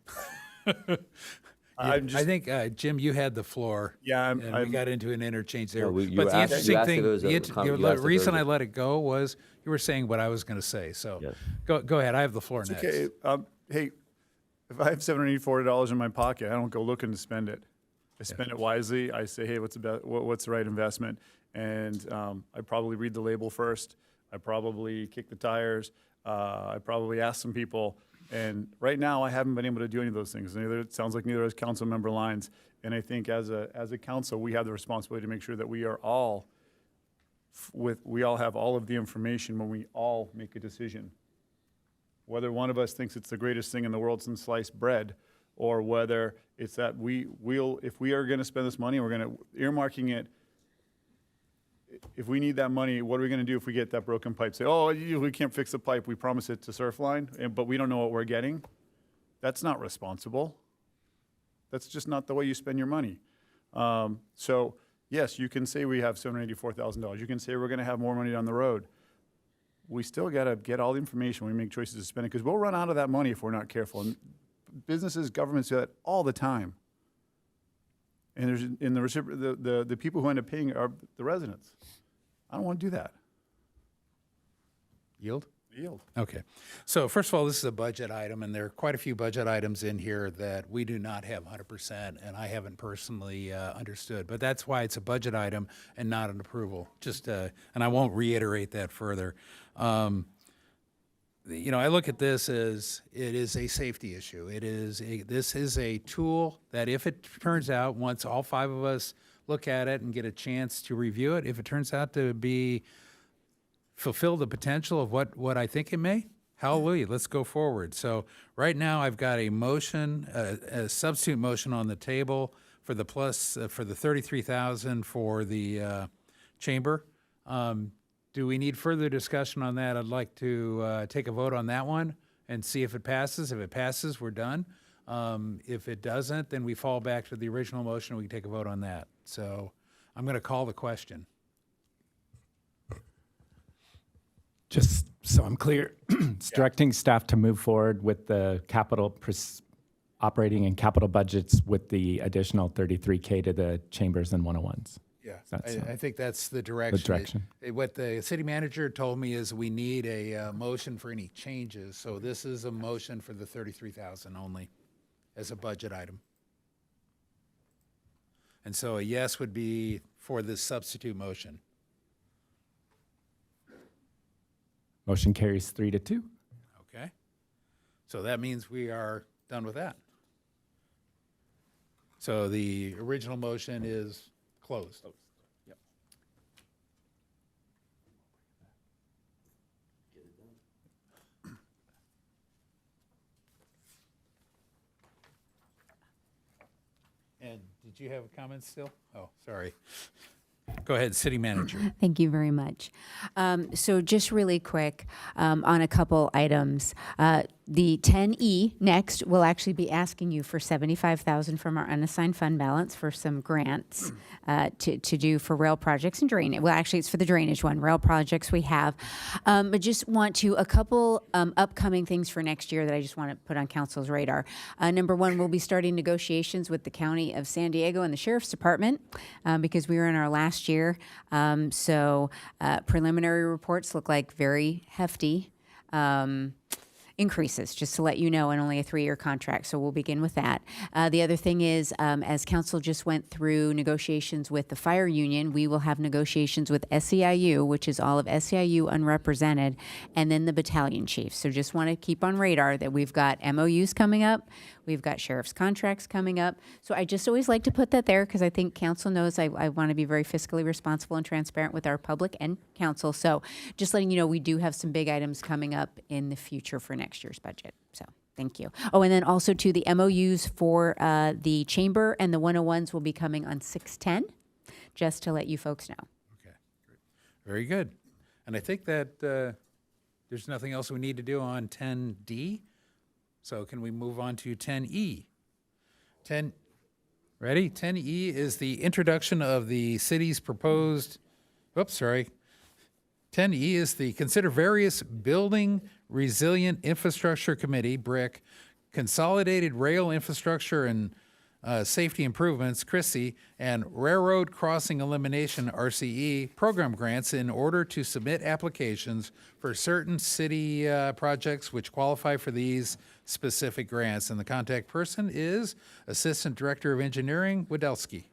I'm just- I think, Jim, you had the floor. Yeah, and we got into an interchange there. No, you But the asked- interesting you asked thing, if it was a the com- you asked if there reason was I a- let it go was you were saying what I was going to say. So go ahead. I have the floor It's next. okay. Hey, if I have $784 in my pocket, I don't go looking to spend it. I spend it wisely. I say, hey, what's the right investment? And I probably read the label first. I probably kick the tires. I probably ask some people. And right now, I haven't been able to do any of those things. It sounds like neither has Council Member Lyons. And I think as a council, we have the responsibility to make sure that we are all we all have all of the information when we all make a decision. Whether one of us thinks it's the greatest thing in the world since sliced bread, or whether it's that if we are going to spend this money, we're going to earmarking it. If we need that money, what are we going to do if we get that broken pipe? Say, oh, we can't fix the pipe. We promise it to Surfline, but we don't know what we're getting. That's not responsible. That's just not the way you spend your money. So yes, you can say we have $784,000. You can say we're going to have more money down the road. We still got to get all the information when we make choices to spend it, because we'll run out of that money if we're not careful. And businesses, governments do that all the time. And the people who end up paying are the residents. I don't want to do that. Yield? Yield. Okay. So first of all, this is a budget item, and there are quite a few budget items in here that we do not have 100%, and I haven't personally understood. But that's why it's a budget item and not an approval. And I won't reiterate that further. I look at this as it is a safety issue. This is a tool that if it turns out, once all five of us look at it and get a chance to review it, if it turns out to fulfill the potential of what I think it may, hallelujah, let's go forward. So right now I've got a motion, a substitute motion on the table for the for the $33,000 for the chamber. Do we need further discussion on that? I'd like to take a vote on that one and see if it passes. If it passes, we're done. If it doesn't, then we fall back to the original motion and we can take a vote on that. So I'm going to call the question. Just so I'm clear, it's directing staff to move forward with the operating and capital budgets with the additional $33K to the chambers and 101s. Yeah, I think that's the direction. What the city manager told me is we need a motion for any changes. So this is a motion for the $33,000 only as a budget item. And so a yes would be for this substitute motion. Motion carries 3-2. Okay. So that means we are done with that. So the original motion is closed. Yep. And did you have a comment still? Oh, sorry. Go ahead, city manager. Thank you very much. So just really quick on a couple items. The 10E next will actually be asking you for $75,000 from our unassigned fund balance for some grants to do for rail projects and drainage. Well, actually, it's for the drainage one, rail projects we have. But just want to, a couple upcoming things for next year that I just want to put on council's radar. Number one, we'll be starting negotiations with the County of San Diego and the Sheriff's Department because we were in our last year year. So preliminary reports look like very hefty increases, just to let you know, and only a 3-year contract. So we'll begin with that. The other thing is, as council just went through negotiations with the fire union, we will have negotiations with SEIU, which is all of SEIU unrepresented, and then the battalion chiefs. So just want to keep on radar that we've got MOUs coming up. We've got sheriff's contracts coming up. So I just always like to put that there because I think council knows I want to be very fiscally responsible and transparent with our public and council. So just letting you know, we do have some big items coming up in the future for next year's budget. So thank you. Oh, and then also to the MOUs for the chamber and the 101s will be coming on 6/10, just to let you folks know. Okay, great. Very good. And I think that there's nothing else we need to do on 10D. So can we move on to 10E? Ready? 10E is the introduction of the city's proposed, 10E is the consider various building resilient infrastructure committee, BRIC, consolidated rail infrastructure and safety improvements, CRISI, and railroad crossing elimination, RCE, program grants in order to submit applications for certain city projects which qualify for these specific grants. And the contact person is Assistant Director of Engineering, Wadelski.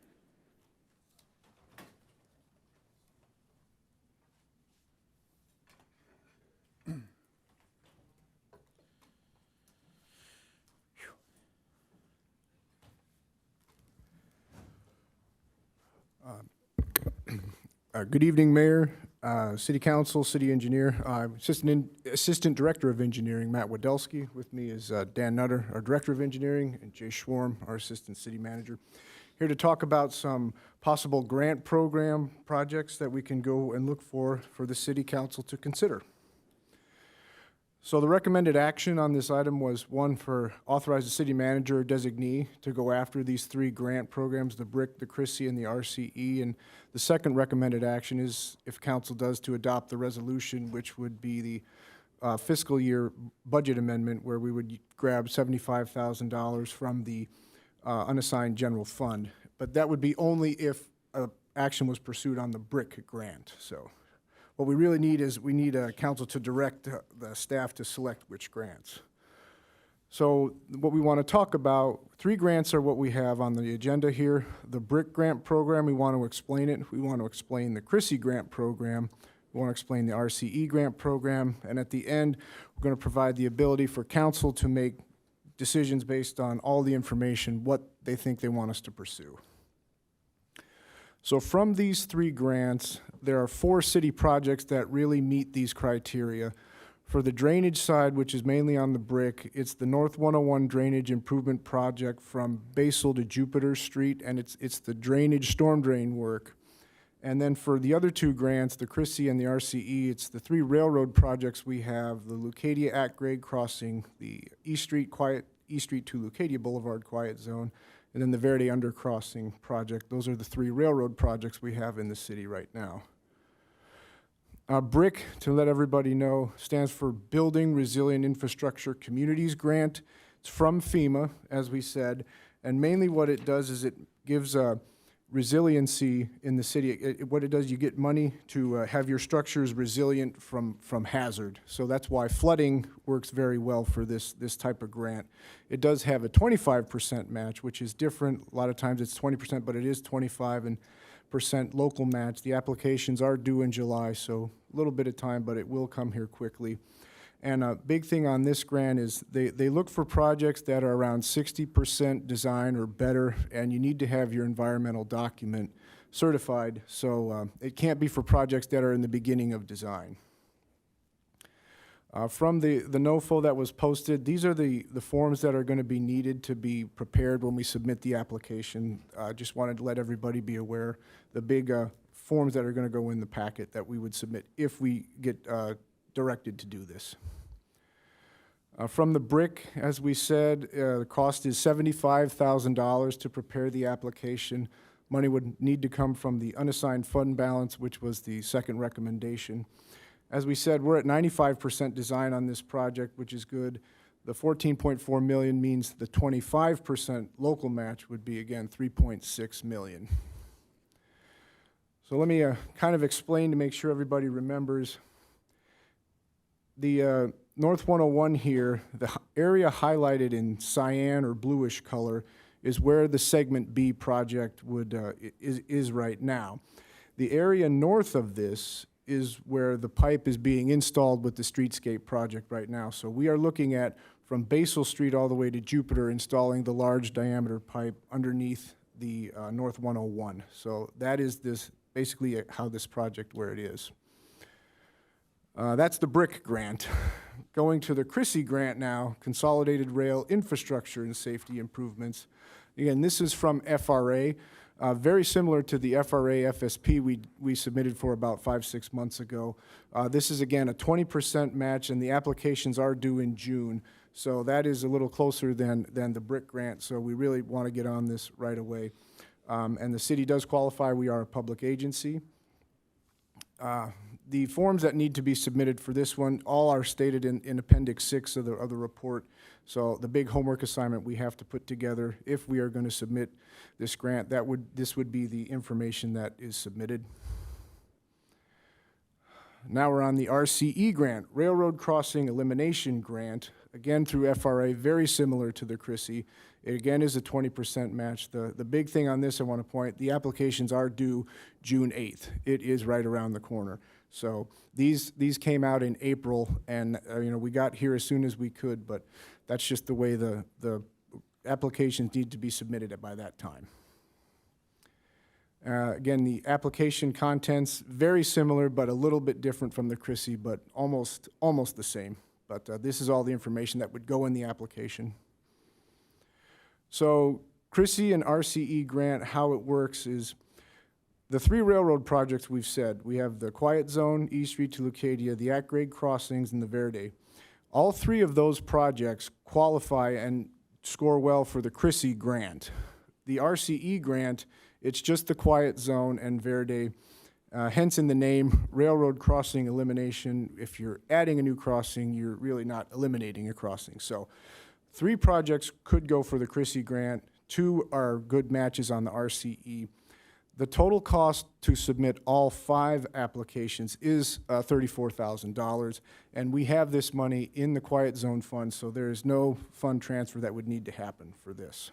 Good evening, Mayor, City Council, City Engineer. Assistant Director of Engineering, Matt Wadelski. With me is Dan Nutter, our Director of Engineering, and Jay Schwarm, our Assistant City Manager. Here to talk about some possible grant program projects that we can go and look for the City Council to consider. So the recommended action on this item was one, for authorize the city manager or designee to go after these 3 grant programs, the BRIC, the CRISI, and the RCE. And the second recommended action is, if council does, to adopt the resolution, which would be the fiscal year budget amendment, where we would grab $75,000 from the unassigned general fund. But that would be only if action was pursued on the BRIC grant. So what we really need is council to direct the staff to select which grants. So what we want to talk about, 3 grants are what we have on the agenda here. The BRIC grant program, we want to explain it. We want to explain the CRISI grant program. We want to explain the RCE grant program. And at the end, we're going to provide the ability for council to make decisions based on all the information, what they think they want us to pursue. So from these 3 grants, there are 4 city projects that really meet these criteria. For the drainage side, which is mainly on the BRIC, it's the North 101 Drainage Improvement Project from Basil to Jupiter Street, and it's the drainage storm drain work. And then for the other 2 grants, the CRISI and the RCE, it's the 3 railroad projects we have, the Leucadia at-grade crossing, the East Street to Leucadia Boulevard quiet zone, and then the Verde Undercrossing project. Those are the 3 railroad projects we have in the city right now. BRIC, to let everybody know, stands for Building Resilient Infrastructure Communities Grant. It's from FEMA, as we said, and mainly what it does is it gives resiliency in the city. What it does, you get money to have your structures resilient from hazard. So that's why flooding works very well for this type of grant. It does have a 25% match, which is different. A lot of times it's 20%, but it is 25% local match. The applications are due in July, so a little bit of time, but it will come here quickly. And a big thing on this grant is they look for projects that are around 60% design or better, and you need to have your environmental document certified. So it can't be for projects that are in the beginning of design. From the NOFO that was posted, these are the forms that are going to be needed to be prepared when we submit the application. Just wanted to let everybody be aware the big forms that are going to go in the packet that we would submit if we get directed to do this. From the BRIC, as we said, the cost is $75,000 to prepare the application. Money would need to come from the unassigned fund balance, which was the second recommendation. As we said, we're at 95% design on this project, which is good. The $14.4 million means the 25% local match would be, again, $3.6 million. So let me kind of explain to make sure everybody remembers. The North 101 here, the area highlighted in cyan or bluish color is where the Segment B project is right now. The area north of this is where the pipe is being installed with the streetscape project right now. So we are looking at from Basil Street all the way to Jupiter, installing the large diameter pipe underneath the North 101. So that is basically how this project where it is. That's the BRIC grant. Going to the Chrissy grant now, Consolidated Rail Infrastructure and Safety Improvements. Again, this is from FRA, very similar to the FRA FSP we submitted for about 5-6 months ago. This is, again, a 20% match, and the applications are due in June. So that is a little closer than the BRIC grant, so we really want to get on this right away. And the city does qualify. We are a public agency. The forms that need to be submitted for this one all are stated in Appendix 6 of the report. So the big homework assignment we have to put together if we are going to submit this grant, this would be the information that is submitted. Now we're on the RCE grant, Railroad Crossing Elimination Grant, again through FRA, very similar to the Chrissy. It again is a 20% match. The big thing on this I want to point, the applications are due June 8th. It is right around the corner. So these came out in April, and we got here as soon as we could, but that's just the way the applications need to be submitted by that time. Again, the application contents, very similar, but a little bit different from the Chrissy, but almost the same. But this is all the information that would go in the application. So Chrissy and RCE grant, how it works is the 3 railroad projects we've said. We have the Quiet Zone, East Street to Leucadia, the at-grade crossings, and the Verde. All 3 of those projects qualify and score well for the Chrissy grant. The RCE grant, it's just the Quiet Zone and Verde, hence in the name, Railroad Crossing Elimination. If you're adding a new crossing, you're really not eliminating a crossing. So 3 projects could go for the Chrissy grant. 2 are good matches on the RCE. The total cost to submit all 5 applications is $34,000, and we have this money in the Quiet Zone Fund, so there is no fund transfer that would need to happen for this.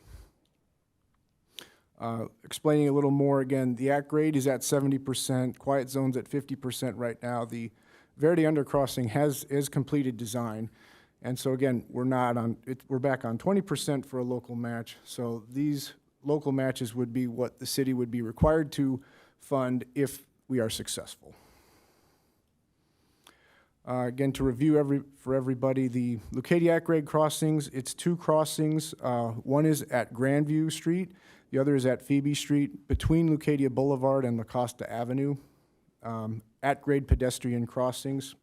Explaining a little more, again, the at-grade is at 70%, Quiet Zone's at 50% right now. The Verde Undercrossing has completed design, and so again, we're back on 20% for a local match, so these local matches would be what the city would be required to fund if we are successful. Again, to review for everybody, the Leucadia at-grade crossings, it's 2 crossings. One is at Grandview Street, the other is at Phoebe Street, between Leucadia Boulevard and La Costa Avenue. At-grade pedestrian crossings.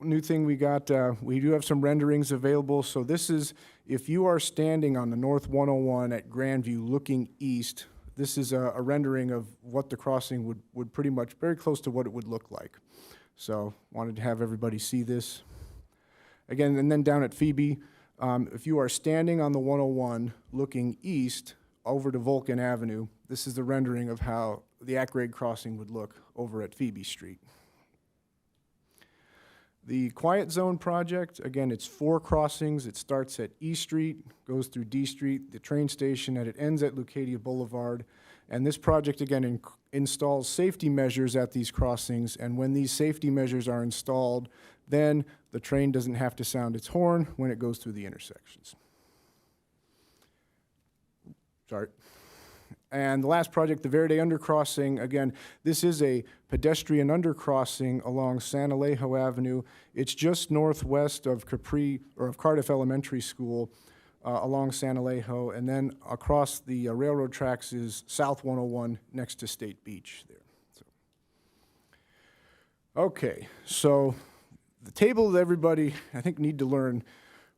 New thing we got, we do have some renderings available. So this is, if you are standing on the North 101 at Grandview looking east, this is a rendering of what the crossing would pretty much, very close to what it would look like. So wanted to have everybody see this. Again, and then down at Phoebe, if you are standing on the 101 looking east over to Vulcan Avenue, this is the rendering of how the at-grade crossing would look over at Phoebe Street. The Quiet Zone project, again, it's 4 crossings. It starts at E Street, goes through D Street, the train station, and it ends at Leucadia Boulevard. And this project, again, installs safety measures at these crossings. And when these safety measures are installed, then the train doesn't have to sound its horn when it goes through the intersections. Sorry. And the last project, the Verde Undercrossing, again, this is a pedestrian undercrossing along San Alejo Avenue. It's just northwest of Cardiff Elementary School along San Alejo, and then across the railroad tracks is South 101 next to State Beach there. Okay, so the table that everybody, I think, need to learn,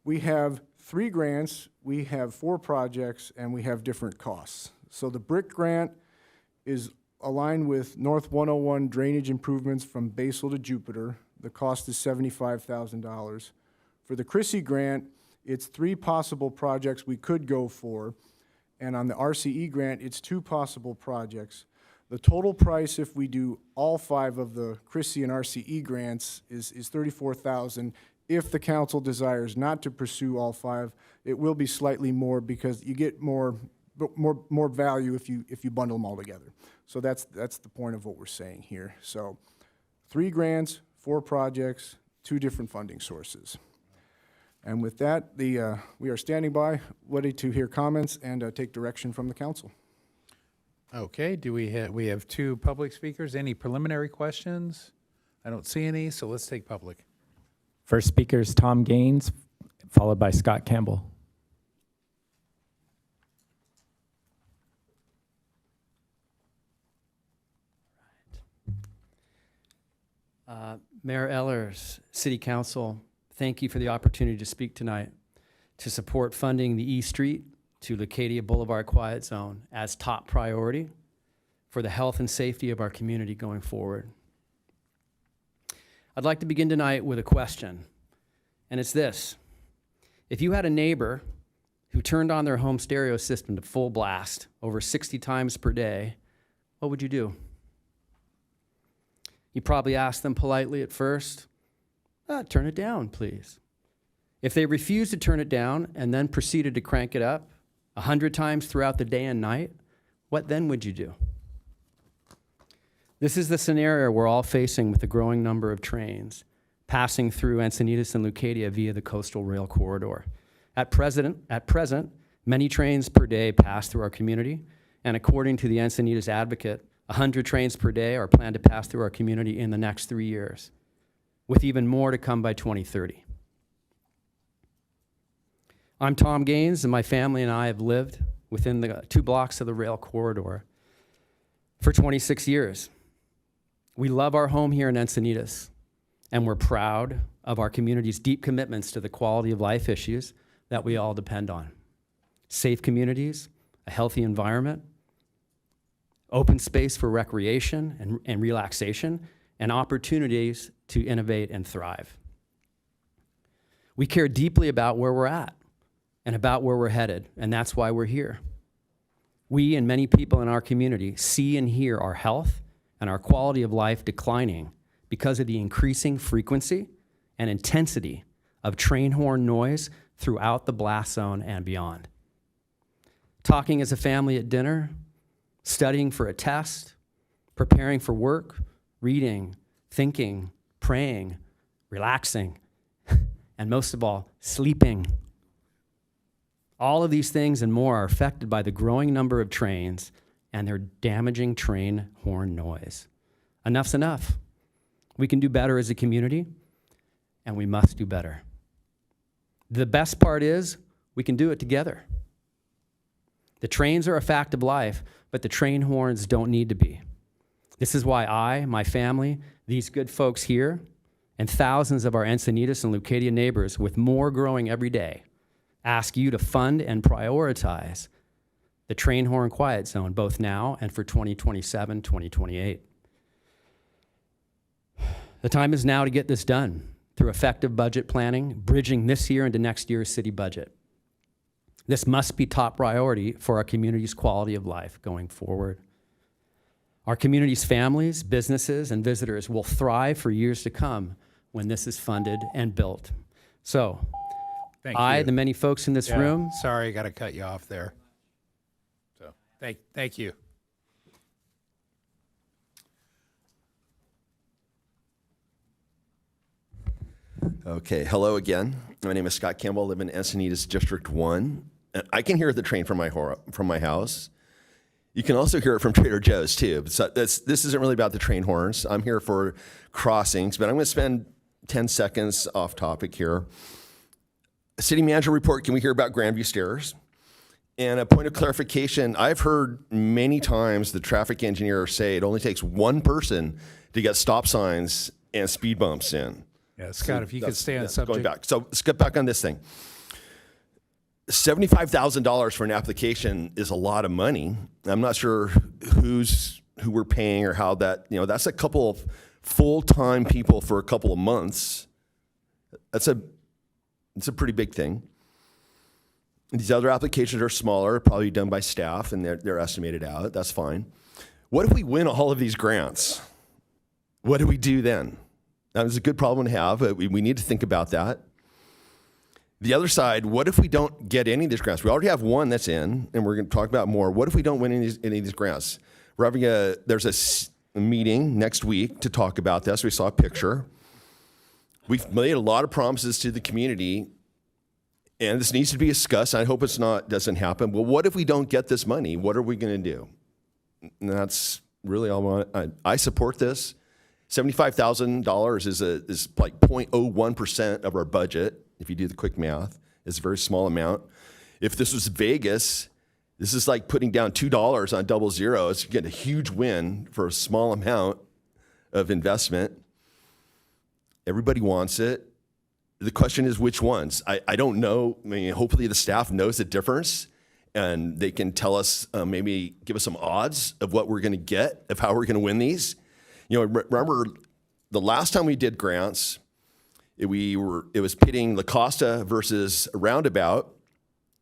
we have 3 grants, we have 4 projects, and we have different costs. So the BRIC grant is aligned with North 101 drainage improvements from Basil to Jupiter. The cost is $75,000. For the Chrissy grant, it's 3 possible projects we could go for. And on the RCE grant, it's 2 possible projects. The total price, if we do all 5 of the CRISI and RCE grants, is $34,000. If the council desires not to pursue all 5, it will be slightly more because you get more value if you bundle them all together. So that's the point of what we're saying here. So 3 grants, 4 projects, 2 different funding sources. And with that, we are standing by, ready to hear comments and take direction from the council. Okay, we have 2 public speakers. Any preliminary questions? I don't see any, so let's take public. First speaker is Tom Gaines, followed by Scott Campbell. Mayor Ellers, City Council, thank you for the opportunity to speak tonight to support funding the E Street to Leucadia Boulevard Quiet Zone as top priority for the health and safety of our community going forward. I'd like to begin tonight with a question, and it's this. If you had a neighbor who turned on their home stereo system to full blast over 60 times per day, what would you do? You probably ask them politely at first, turn it down, please. If they refused to turn it down and then proceeded to crank it up 100 times throughout the day and night, what then would you do? This is the scenario we're all facing with the growing number of trains passing through Encinitas and Leucadia via the coastal rail corridor. At present, many trains per day pass through our community, and according to the Encinitas Advocate, 100 trains per day are planned to pass through our community in the next 3 years, with even more to come by 2030. I'm Tom Gaines, and my family and I have lived within the 2 blocks of the rail corridor for 26 years. We love our home here in Encinitas, and we're proud of our community's deep commitments to the quality of life issues that we all depend on. Safe communities, a healthy environment, open space for recreation and relaxation, and opportunities to innovate and thrive. We care deeply about where we're at and about where we're headed, and that's why we're here. We and many people in our community see and hear our health and our quality of life declining because of the increasing frequency and intensity of train horn noise throughout the blast zone and beyond. Talking as a family at dinner, studying for a test, preparing for work, reading, thinking, praying, relaxing, and most of all, sleeping. All of these things and more are affected by the growing number of trains and their damaging train horn noise. Enough's enough. We can do better as a community, and we must do better. The best part is we can do it together. The trains are a fact of life, but the train horns don't need to be. This is why I, my family, these good folks here, and thousands of our Encinitas and Leucadia neighbors, with more growing every day, ask you to fund and prioritize the train horn quiet zone, both now and for 2027, 2028. The time is now to get this done through effective budget planning, bridging this year into next year's city budget. This must be top priority for our community's quality of life going forward. Our community's families, businesses, and visitors will thrive for years to come when this is funded and built. So, Thank I, you. the many folks in this room, Sorry, I got to cut you off there. So, thank you. Okay, hello again. My name is Scott Campbell. I live in Encinitas District 1. And I can hear the train from my house. You can also hear it from Trader Joe's too. So this isn't really about the train horns. I'm here for crossings, but I'm going to spend 10 seconds off topic here. City manager report, can we hear about Grandview Stairs? And a point of clarification, I've heard many times the traffic engineer say it only takes one person to get stop signs and speed bumps in. Yeah, Scott, if you could stay on subject. Going back. So let's get back on this thing. $75,000 for an application is a lot of money. I'm not sure who we're paying or how that, that's a couple of full-time people for a couple of months. It's a pretty big thing. These other applications are smaller, probably done by staff, and they're estimated out. That's fine. What if we win all of these grants? What do we do then? That was a good problem to have, but we need to think about that. The other side, what if we don't get any of these grants? We already have one that's in, and we're going to talk about more. What if we don't win any of these grants? There's a meeting next week to talk about this. We saw a picture. We've made a lot of promises to the community, and this needs to be discussed. I hope doesn't happen. Well, what if we don't get this money? What are we going to do? And that's really all I support this. $75,000 is like 0.01% of our budget. If you do the quick math, it's a very small amount. If this was Vegas, this is like putting down $2 on 00. It's getting a huge win for a small amount of investment. Everybody wants it. The question is which ones? I don't know. I mean, hopefully the staff knows the difference and they can tell us, maybe give us some odds of what we're going to get, of how we're going to win these. You know, remember the last time we did grants, it was pitting La Costa versus a Roundabout,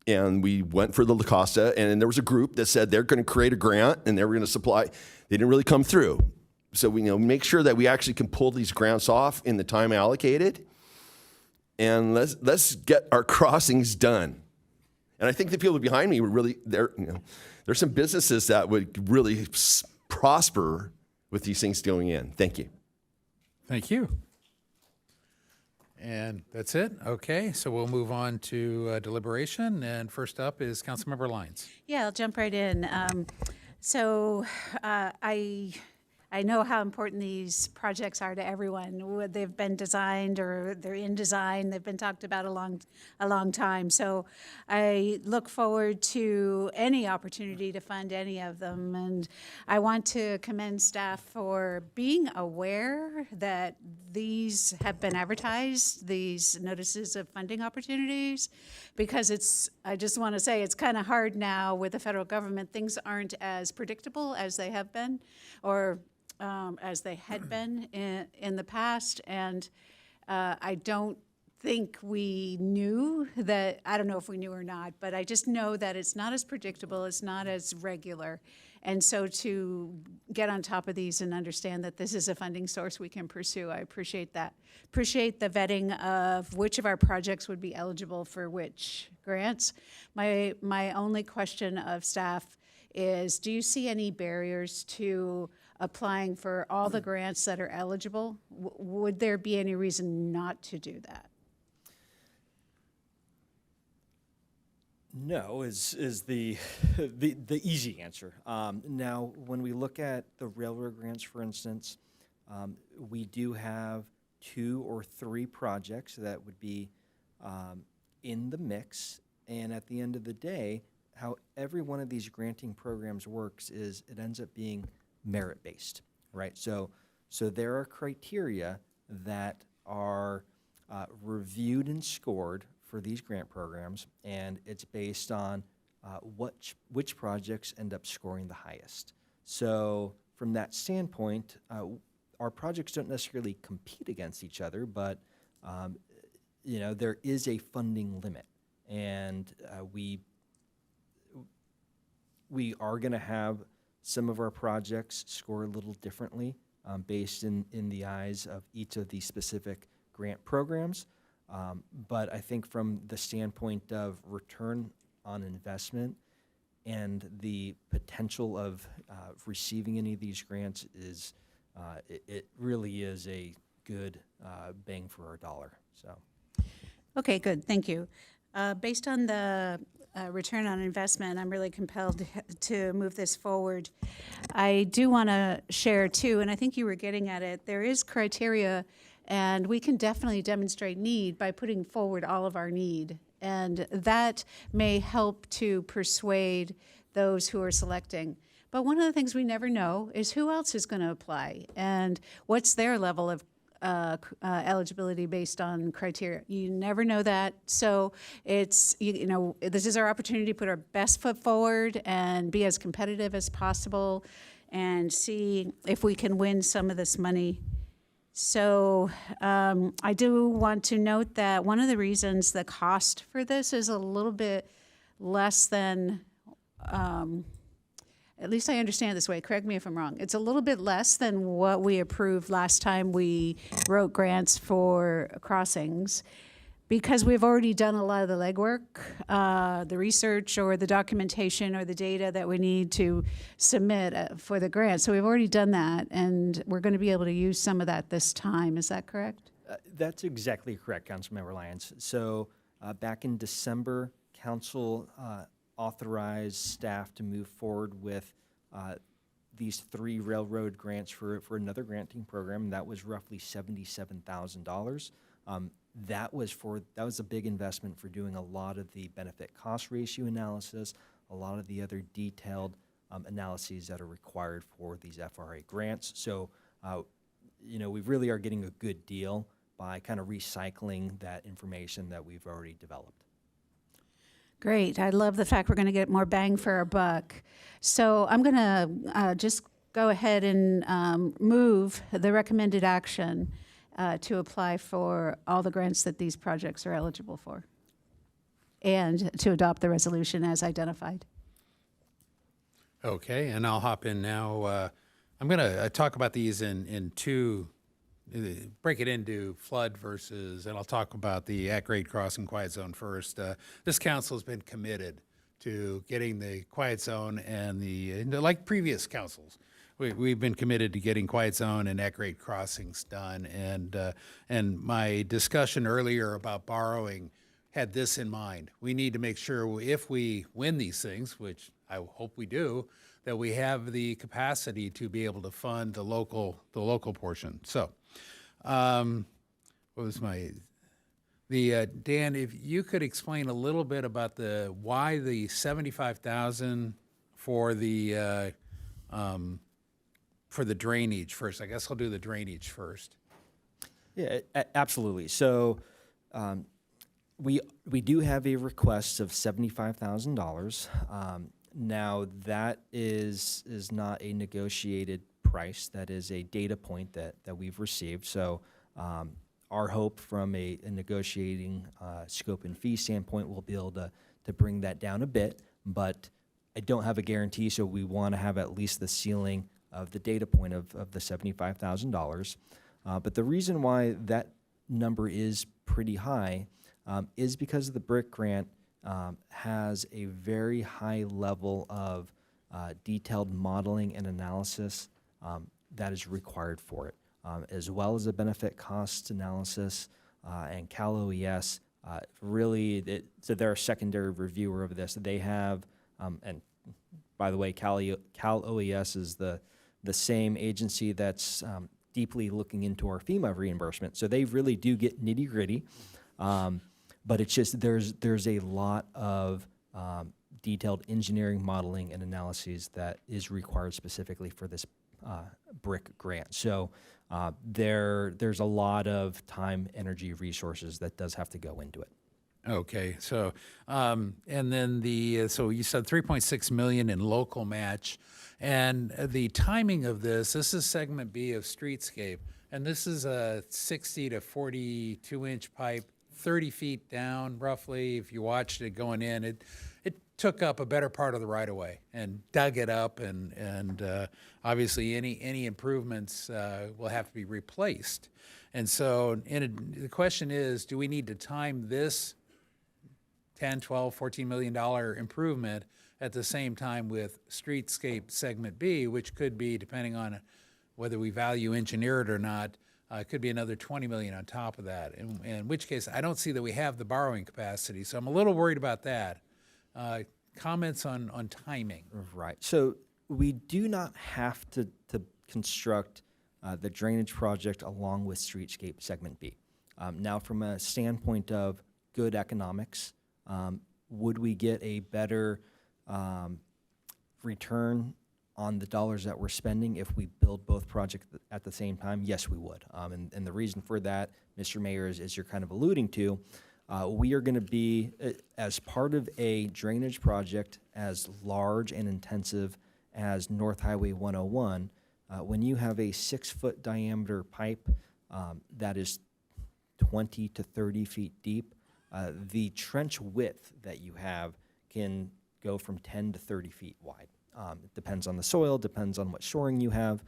and we went for the La Costa, and there was a group that said they're going to create a grant and they were going to supply. They didn't really come through. So we make sure that we actually can pull these grants off in the time allocated, and let's get our crossings done. And I think the people behind me were really there. There's some businesses that would really prosper with these things going in. Thank you. Thank you. And that's it? Okay, so we'll move on to deliberation. And first up is Councilmember Lyons. Yeah, I'll jump right in. I know how important these projects are to everyone. They've been designed or they're in design. They've been talked about a long time. So I look forward to any opportunity to fund any of them. And I want to commend staff for being aware that these have been advertised, these notices of funding opportunities, because I just want to say it's kind of hard now with the federal government. Things aren't as predictable as they have been, or as they had been in the past. And I don't think we knew that, I don't know if we knew or not, but I just know that it's not as predictable, it's not as regular. And so to get on top of these and understand that this is a funding source we can pursue, I appreciate that. Appreciate the vetting of which of our projects would be eligible for which grants. My only question of staff is, do you see any barriers to applying for all the grants that are eligible? Would there be any reason not to do that? No, is the easy answer. Now, when we look at the railroad grants, for instance, we do have 2 or 3 projects that would be in the mix. And at the end of the day, how every one of these granting programs works is it ends up being merit-based, right? So there are criteria that are reviewed and scored for these grant programs, and it's based on which projects end up scoring the highest. So from that standpoint, our projects don't necessarily compete against each other, but there is a funding limit, and we are going to have some of our projects score a little differently based in the eyes of each of the specific grant programs. But I think from the standpoint of return on investment and the potential of receiving any of these grants is, it really is a good bang for our dollar. So, Okay, good, thank you. Based on the return on investment, I'm really compelled to move this forward. I do want to share too, and I think you were getting at it, there is criteria, and we can definitely demonstrate need by putting forward all of our need. And that may help to persuade those who are selecting. But one of the things we never know is who else is going to apply and what's their level of eligibility based on criteria. You never know that. So it's, this is our opportunity to put our best foot forward and be as competitive as possible and see if we can win some of this money. So I do want to note that one of the reasons the cost for this is a little bit less than at least I understand this way, correct me if I'm wrong, it's a little bit less than what we approved last time we wrote grants for crossings, because we've already done a lot of the legwork, the research or the documentation or the data that we need to submit for the grant. So we've already done that, and we're going to be able to use some of that this time. Is that correct? That's exactly correct, Councilmember Lyons. So back in December, Council authorized staff to move forward with these 3 railroad grants for another granting program, and that was roughly $77,000. That was a big investment for doing a lot of the benefit cost ratio analysis, a lot of the other detailed analyses that are required for these FRA grants. So, we really are getting a good deal by kind of recycling that information that we've already developed. Great. I love the fact we're going to get more bang for our buck. So I'm going to just go ahead and move the recommended action to apply for all the grants that these projects are eligible for, and to adopt the resolution as identified. Okay, and I'll hop in now. I'm going to talk about these in two, break it into flood versus, and I'll talk about the at-grade crossing quiet zone first. This council has been committed to getting the quiet zone and like previous councils, we've been committed to getting quiet zone and at-grade crossings done. And my discussion earlier about borrowing had this in mind. We need to make sure if we win these things, which I hope we do, that we have the capacity to be able to fund the local portion. So, what was Dan, if you could explain a little bit about why the $75,000 for the drainage first. I guess I'll do the drainage first. Yeah, absolutely. So we do have a request of $75,000. Now that is not a negotiated price. That is a data point that we've received. So our hope from a negotiating scope and fee standpoint, we'll be able to bring that down a bit, but I don't have a guarantee, so we want to have at least the ceiling of the data point of the $75,000. But the reason why that number is pretty high is because the BRIC grant has a very high level of detailed modeling and analysis that is required for it, as well as a benefit cost analysis and Cal OES. So they're a secondary reviewer of this. They have, and by the way, Cal OES is the same agency that's deeply looking into our FEMA reimbursement. So they really do get nitty gritty. But it's just there's a lot of detailed engineering, modeling, and analyses that is required specifically for this BRIC grant. So there's a lot of time, energy, resources that does have to go into it. Okay, so and then so you said 3.6 million in local match, and the timing of this is segment B of streetscape, and this is a 60 to 42 inch pipe, 30 feet down roughly. If you watched it going in, it took up a better part of the right of way and dug it up, and obviously any improvements will have to be replaced. And so the question is, do we need to time this 10, 12, $14 million improvement at the same time with streetscape segment B, which could be, depending on whether we value engineer it or not, it could be another $20 million on top of that, in which case I don't see that we have the borrowing capacity. So I'm a little worried about that. Comments on timing. Right. So we do not have to construct the drainage project along with streetscape segment B. Now, from a standpoint of good economics, would we get a better return on the dollars that we're spending if we build both projects at the same time? Yes, we would. And the reason for that, Mr. Mayor, is as you're kind of alluding to, we are going to be, as part of a drainage project as large and intensive as North Highway 101, when you have a 6-foot diameter pipe that is 20 to 30 feet deep, the trench width that you have can go from 10 to 30 feet wide. It depends on the soil, depends on what shoring you have,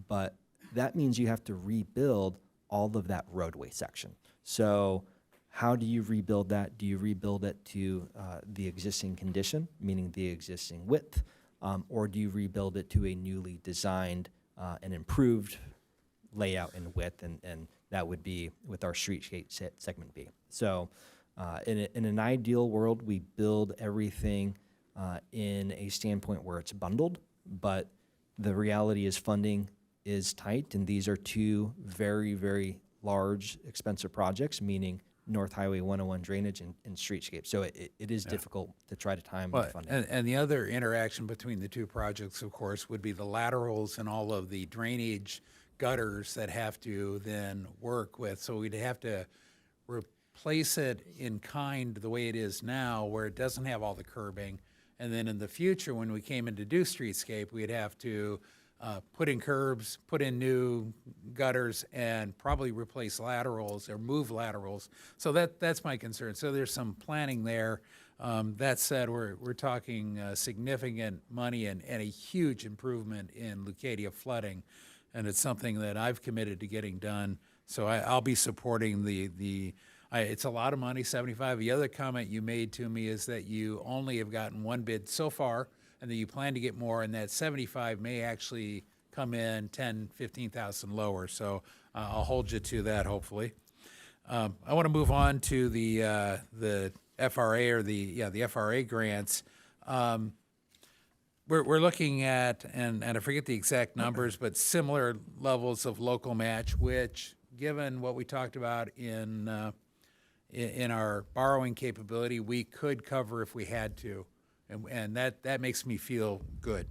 but that means you have to rebuild all of that roadway section. So how do you rebuild that? Do you rebuild it to the existing condition, meaning the existing width, or do you rebuild it to a newly designed and improved layout and width, and that would be with our streetscape segment B. So in an ideal world, we build everything in a standpoint where it's bundled, but the reality is funding is tight, and these are two very, very large, expensive projects, meaning North Highway 101 drainage and streetscape. So it is difficult to try to time the funding. And the other interaction between the two projects, of course, would be the laterals and all of the drainage gutters that have to then work with. So we'd have to replace it in kind the way it is now, where it doesn't have all the curbing. And then in the future, when we came in to do streetscape, we'd have to put in curbs, put in new gutters, and probably replace laterals or move laterals. So that's my concern. So there's some planning there. That said, we're talking significant money and a huge improvement in Leucadia flooding, and it's something that I've committed to getting done. So I'll be supporting it's a lot of money, 75. The other comment you made to me is that you only have gotten one bid so far, and that you plan to get more, and that 75 may actually come in 10, 15,000 lower. So I'll hold you to that, hopefully. I want to move on to the FRA or the FRA grants. We're looking at, and I forget the exact numbers, but similar levels of local match, which, given what we talked about in our borrowing capability, we could cover if we had to. And that makes me feel good.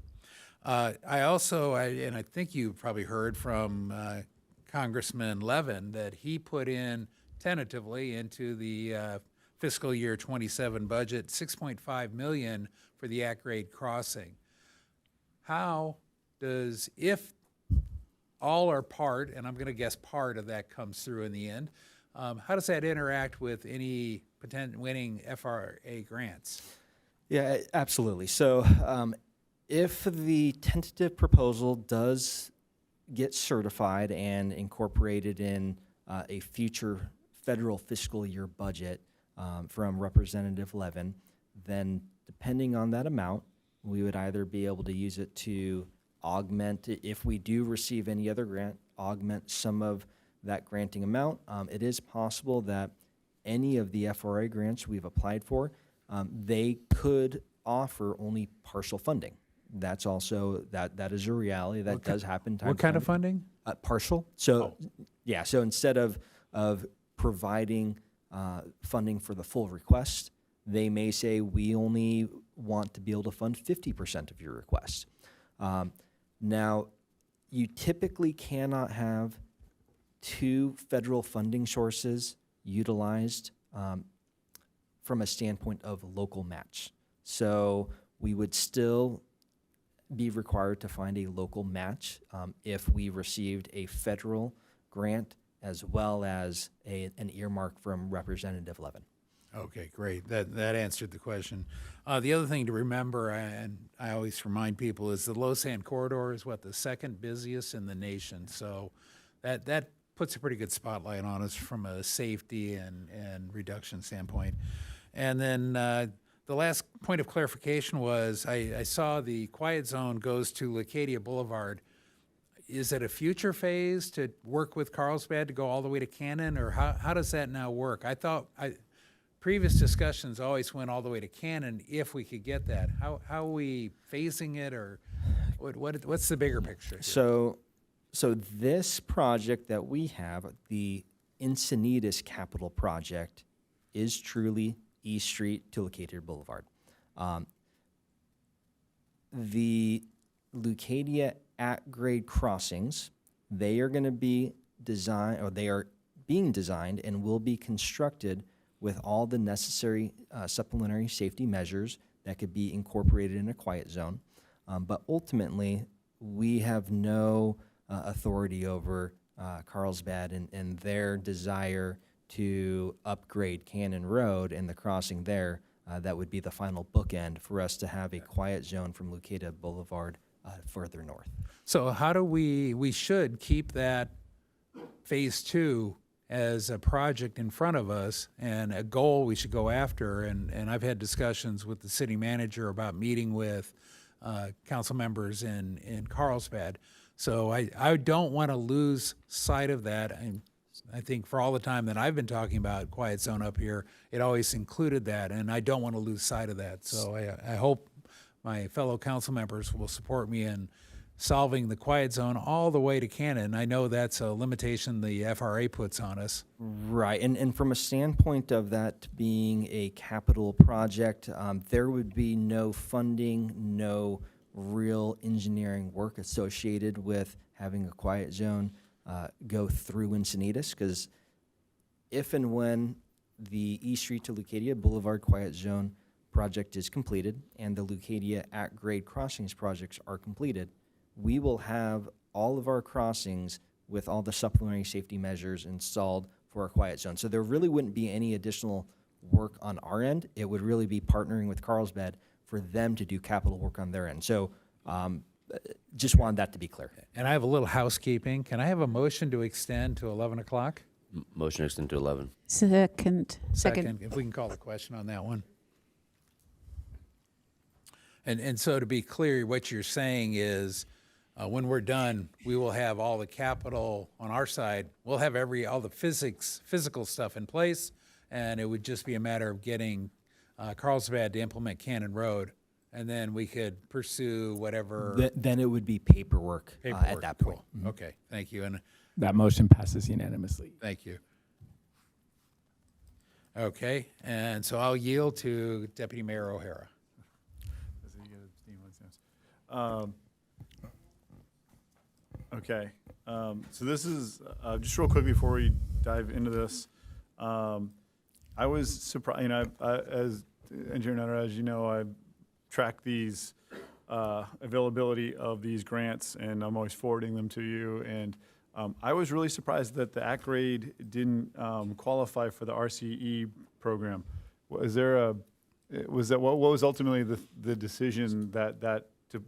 I also, and I think you probably heard from Congressman Levin, that he put in tentatively into the fiscal year 27 budget $6.5 million for the at-grade crossing. How does, if all or part, and I'm going to guess part of that comes through in the end, how does that interact with any potential winning FRA grants? Yeah, absolutely. So if the tentative proposal does get certified and incorporated in a future federal fiscal year budget from Representative Levin, then depending on that amount, we would either be able to use it to augment, if we do receive any other grant, augment some of that granting amount. It is possible that any of the FRA grants we've applied for, they could offer only partial funding. That's also, that is a reality. That does happen. What kind of funding? Partial. So, yeah, so instead of providing funding for the full request, they may say, we only want to be able to fund 50% of your request. Now, you typically cannot have two federal funding sources utilized from a standpoint of local match. So we would still be required to find a local match if we received a federal grant as well as an earmark from Representative Levin. Okay, great. That answered the question. The other thing to remember, and I always remind people, is the low sand corridor is the second busiest in the nation. So that puts a pretty good spotlight on us from a safety and reduction standpoint. And then the last point of clarification was I saw the quiet zone goes to Leucadia Boulevard. Is it a future phase to work with Carlsbad to go all the way to Cannon, or how does that now work? I thought previous discussions always went all the way to Cannon if we could get that. How are we phasing it, or what's the bigger picture here? So this project that we have, the Encinitas Capital Project, is truly East Street to Leucadia Boulevard. The Leucadia at-grade crossings, they are going to be designed, or they are being designed and will be constructed with all the necessary supplementary safety measures that could be incorporated in a quiet zone. But ultimately, we have no authority over Carlsbad and their desire to upgrade Cannon Road and the crossing there. that would be the final bookend for us to have a quiet zone from Leucadia Boulevard further north. So how do we should keep that phase 2 as a project in front of us and a goal we should go after. And I've had discussions with the city manager about meeting with council members in Carlsbad. So I don't want to lose sight of that. And I think for all the time that I've been talking about Quiet Zone up here, it always included that, and I don't want to lose sight of that. So I hope my fellow council members will support me in solving the Quiet Zone all the way to Cannon. I know that's a limitation the FRA puts on us. Right, and from a standpoint of that being a capital project, there would be no funding, no real engineering work associated with having a quiet zone go through Encinitas, because if and when the East Street to Leucadia Boulevard Quiet Zone project is completed and the Leucadia at-grade crossings projects are completed, we will have all of our crossings with all the supplementary safety measures installed for our quiet zone. So there really wouldn't be any additional work on our end. It would really be partnering with Carlsbad for them to do capital work on their end. So just wanted that to be clear. And I have a little housekeeping. Can I have a motion to extend to 11 o'clock? Motion to extend to 11. Second. If we can call the question on that one. And so to be clear, what you're saying is when we're done, we will have all the capital on our side. We'll have all the physical stuff in place, and it would just be a matter of getting Carlsbad to implement Cannon Road, and then we could pursue whatever. Then it would be paperwork at that point. Cool. Okay, thank you. And That motion passes unanimously. thank you. Okay, and so I'll yield to Deputy Mayor O'Hara. Okay, so this is, just real quick before we dive into this, I was surprised, as Engineer Nutter, as you know, I track these availability of these grants, and I'm always forwarding them to you, and I was really surprised that the at-grade didn't qualify for the RCE program. What was ultimately the decision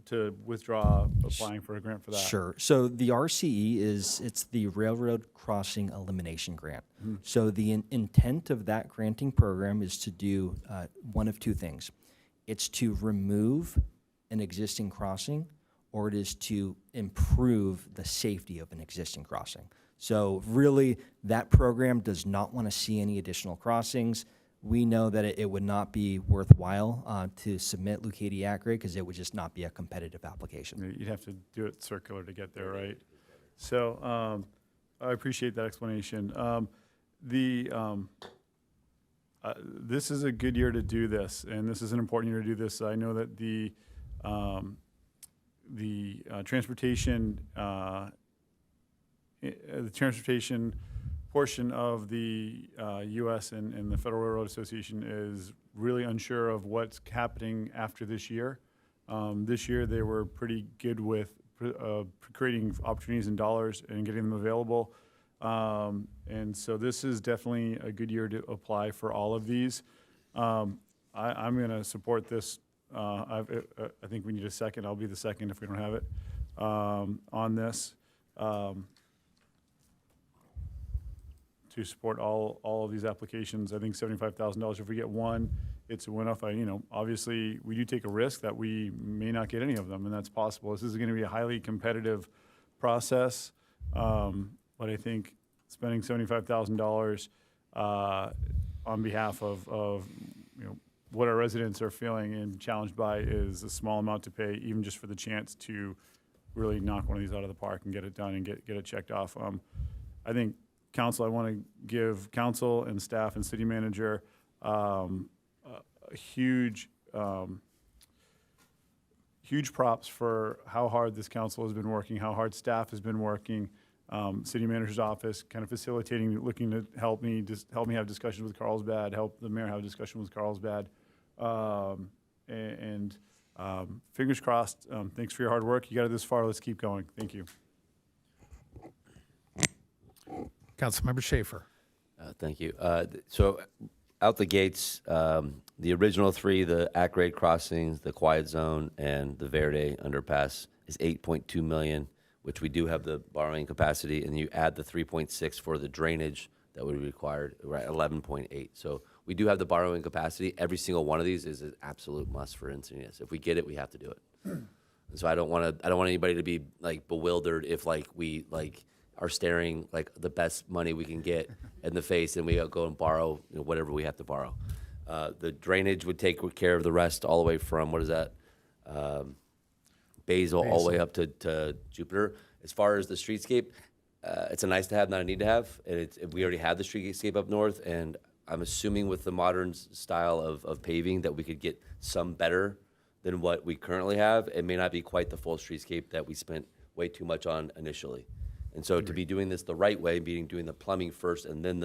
to withdraw applying for a grant for that? Sure. So the RCE it's the Railroad Crossing Elimination Grant. Mm-hmm. So the intent of that granting program is to do one of two things. It's to remove an existing crossing, or it is to improve the safety of an existing crossing. So really, that program does not want to see any additional crossings. We know that it would not be worthwhile to submit Leucadia at-grade because it would just not be a competitive application. You'd have to do it circular to get there, right? So I appreciate that explanation. This is a good year to do this, and this is an important year to do this. I know that the transportation portion of the U.S. and the Federal Railroad Association is really unsure of what's happening after this year. This year they were pretty good with creating opportunities in dollars and getting them available. And so this is definitely a good year to apply for all of these. I'm going to support this. I think we need a second. I'll be the second if we don't have it on this. To support all of these applications. I think $75,000, if we get one, it's a win-off. Obviously, we do take a risk that we may not get any of them, and that's possible. This is going to be a highly competitive process, but I think spending $75,000 on behalf of what our residents are feeling and challenged by is a small amount to pay, even just for the chance to really knock one of these out of the park and get it done and get it checked off. I think Council, I want to give council and staff and city manager a huge props for how hard this council has been working, how hard staff has been working. City manager's office kind of facilitating, looking to help me have discussions with Carlsbad, help the mayor have a discussion with Carlsbad, and fingers crossed. Thanks for your hard work. You got it this far. Let's keep going. Thank you. Councilmember Schaefer. Thank you. So out the gates, the original three, the at-grade crossings, the quiet zone, and the Verde underpass is 8.2 million, which we do have the borrowing capacity, and you add the 3.6 for the drainage that would be required, we're at 11.8. So we do have the borrowing capacity. Every single one of these is an absolute must for Encinitas. If we get it, we have to do it. And so I don't want anybody to be like bewildered if like we like are staring like the best money we can get in the face and we go and borrow whatever we have to borrow. The drainage would take care of the rest all the way from, what is that? Basil all the way up to Jupiter. As far as the streetscape, it's a nice to have, not a need to have. And we already have the streetscape up north, and I'm assuming with the modern style of paving that we could get some better than what we currently have. It may not be quite the full streetscape that we spent way too much on initially. And so to be doing this the right way, meaning doing the plumbing first, and then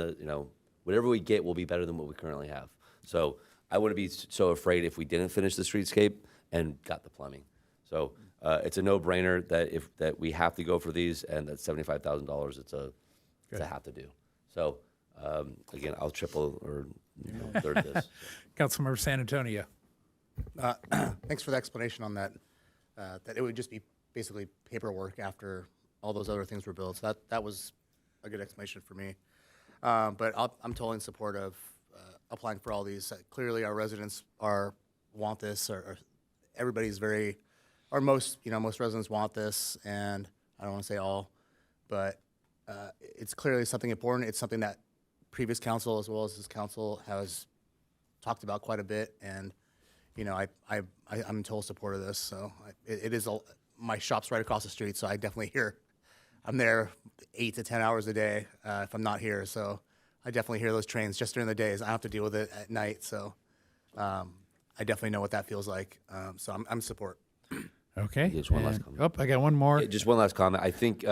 whatever we get will be better than what we currently have. So I wouldn't be so afraid if we didn't finish the streetscape and got the plumbing. So it's a no-brainer that we have to go for these, and that $75,000 it's a have to do. So again, I'll triple or third this. Councilmember San Antonio. Thanks for the explanation on that. That it would just be basically paperwork after all those other things were built. So that was a good explanation for me. But I'm totally in support of applying for all these. Clearly, our residents want this. Or everybody's most residents want this, and I don't want to say all, but it's clearly something important. It's something that previous council as well as this council has talked about quite a bit, and I'm in total support of this. So it is my shop's right across the street, so I definitely I'm there 8 to 10 hours a day if I'm not here. So I definitely hear those trains just during the days. I have to deal with it at night, so I definitely know what that feels like. So I'm in support. Okay. Just one last comment. I got one more. Just one last comment. I think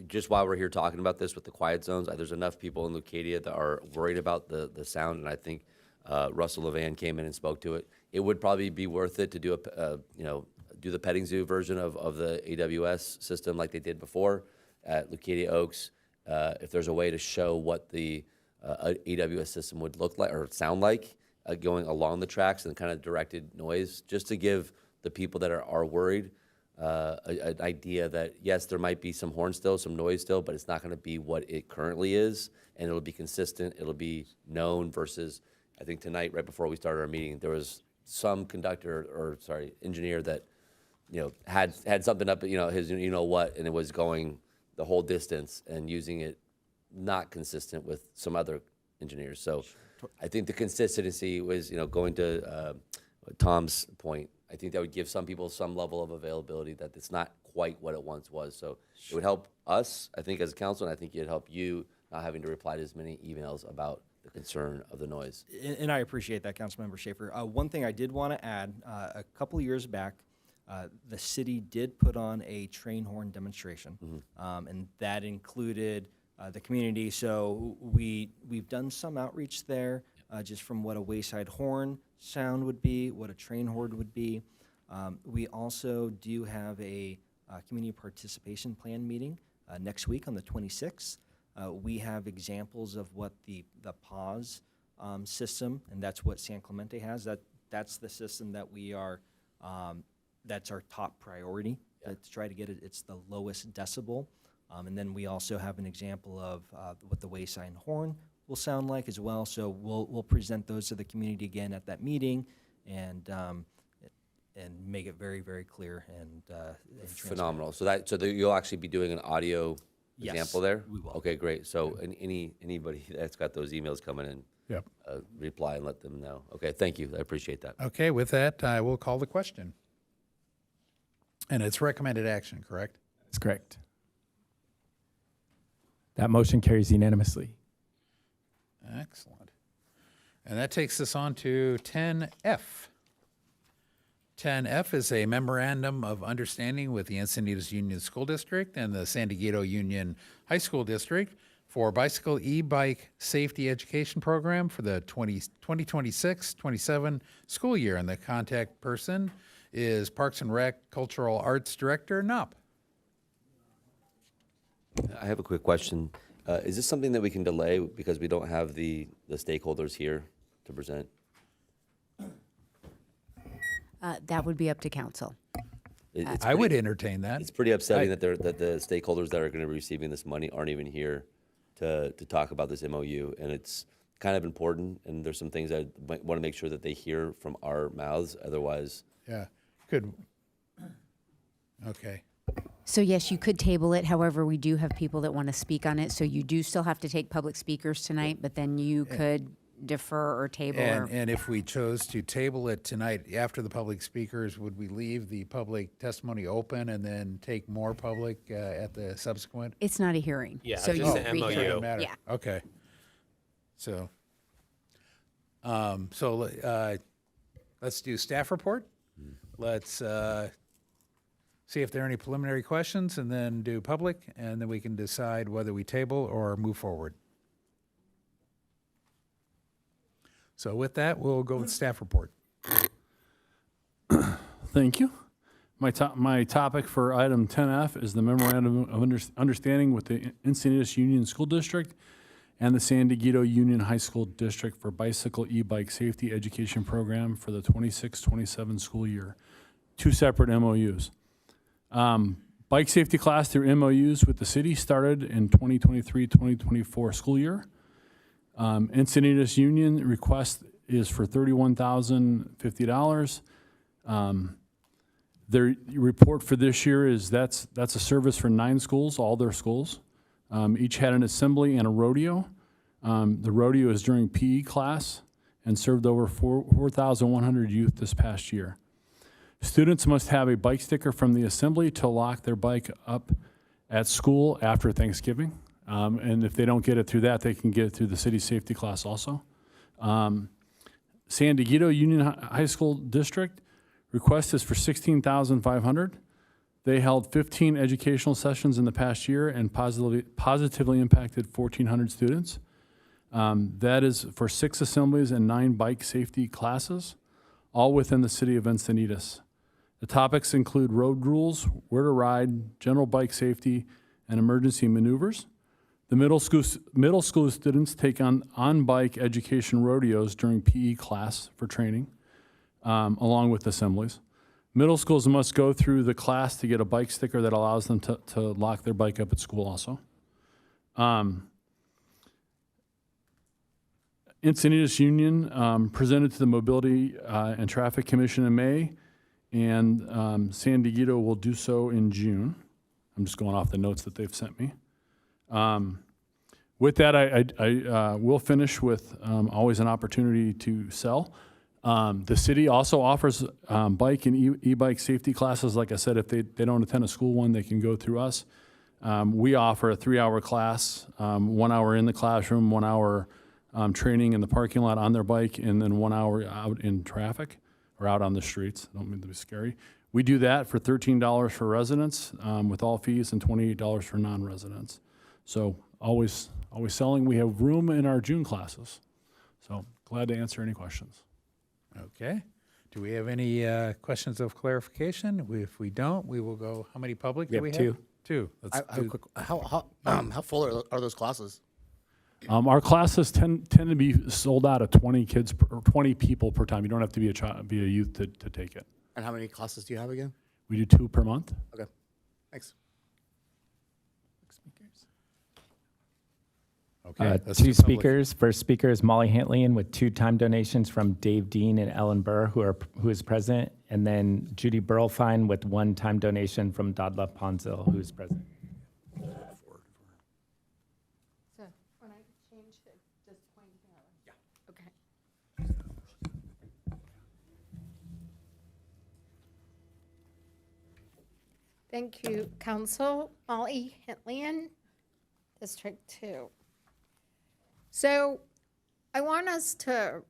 just while we're here talking about this with the quiet zones, there's enough people in Leucadia that are worried about the sound, and I think Russell Levan came in and spoke to it. It would probably be worth it to do do the petting zoo version of the AWS system like they did before at Leucadia Oaks. If there's a way to show what the AWS system would look like or sound like going along the tracks and kind of directed noise, just to give the people that are worried an idea that, yes, there might be some horn still, some noise still, but it's not going to be what it currently is, and it'll be consistent, it'll be known versus, I think tonight, right before we started our meeting, there was some engineer that had something up, his what, and it was going the whole distance and using it not consistent with some other engineers. So I think the consistency was, going to Tom's point, I think that would give some people some level of availability that it's not quite what it once was. So it would help us, I think, as a council, and I think it'd help you not having to reply to as many emails about the concern of the noise. And I appreciate that, Councilmember Schaefer. One thing I did want to add, a couple of years back, the city did put on a train horn demonstration, and that included the community. So we've done some outreach there, just from what a wayside horn sound would be, what a train horn would be. We also do have a community participation plan meeting next week on the 26th. We have examples of what the pause system, and that's what San Clemente has. That's the system that we are. That's our top priority to try to get it. It's the lowest decibel, and then we also have an example of what the wayside horn will sound like as well. So we'll present those to the community again at that meeting, and make it very, very clear and phenomenal. So you'll actually be doing an audio example there? We will. Okay, great. So anybody that's got those emails coming in, reply and let them know. Okay, thank you. I appreciate that. Okay, with that, I will call the question. And it's recommended action, correct? That's correct. That motion carries unanimously. Excellent. And that takes us on to 10F. 10F is a memorandum of understanding with the Encinitas Union School District and the San Diego Union High School District for bicycle e-bike safety education program for the 2026-27 school year. And the contact person is Parks and Rec Cultural Arts Director Knopp. I have a quick question. Is this something that we can delay because we don't have the stakeholders here to present. That would be up to council. I would entertain that. It's pretty upsetting that the stakeholders that are going to be receiving this money aren't even here to talk about this MOU, and it's kind of important. And there's some things I want to make sure that they hear from our mouths. Otherwise, Yeah, good. Okay. So yes, you could table it. However, we do have people that want to speak on it. So you do still have to take public speakers tonight, but then you could defer or table. And if we chose to table it tonight after the public speakers, would we leave the public testimony open and then take more public at the subsequent? It's not a hearing. Yeah, so it's you just would an rehear. MOU. Doesn't matter. Yeah. Okay. So, let's do staff report. Let's see if there are any preliminary questions, and then do public, and then we can decide whether we table or move forward. So with that, we'll go with staff report. Thank you. My topic for item 10F is the memorandum of understanding with the Encinitas Union School District and the San Diego Union High School District for bicycle e-bike safety education program for the 26-27 school year. Two separate MOUs. Bike safety class through MOUs with the city started in 2023-2024 school year. Encinitas Union request is for $31,050. Their report for this year is that's a service for 9 schools, all their schools. Each had an assembly and a rodeo. The rodeo is during PE class and served over 4,100 youth this past year. Students must have a bike sticker from the assembly to lock their bike up at school after Thanksgiving. And if they don't get it through that, they can get it through the city safety class also. San Diego Union High School District request is for $16,500. They held 15 educational sessions in the past year and positively impacted 1,400 students. That is for 6 assemblies and 9 bike safety classes, all within the city of Encinitas. The topics include road rules, where to ride, general bike safety, and emergency maneuvers. The middle school students take on bike education rodeos during PE class for training, along with assemblies. Middle schools must go through the class to get a bike sticker that allows them to lock their bike up at school also. Encinitas Union presented to the Mobility and Traffic Commission in May, and San Diego will do so in June. I'm just going off the notes that they've sent me. With that, I will finish with always an opportunity to sell. The city also offers bike and e-bike safety classes. Like I said, if they don't attend a school one, they can go through us. We offer a 3-hour class, 1 hour in the classroom, 1 hour training in the parking lot on their bike, and then 1 hour out in traffic or out on the streets. I don't mean to be scary. We do that for $13 for residents with all fees and $28 for non-residents. So always selling. We have room in our June classes. So glad to answer any questions. Okay. Do we have any questions of clarification? If we don't, we will go. How many public do we have? 2. 2. I have a quick, how full are those classes? Our classes tend to be sold out at 20 people per time. You don't have to be a youth to take it. And how many classes do you have again? We do 2 per month. Okay, thanks. Okay. let's 2 do public. speakers. First speaker is Molly Hantlian with 2 time donations from Dave Dean and Ellen Burr, who is present, and then Judy Burlfine with 1 time donation from Dadla Ponzil, who is present. So when I change it, just point here. Yeah. Okay. Thank you, Council. Molly Hantlian, District 2. So I want us to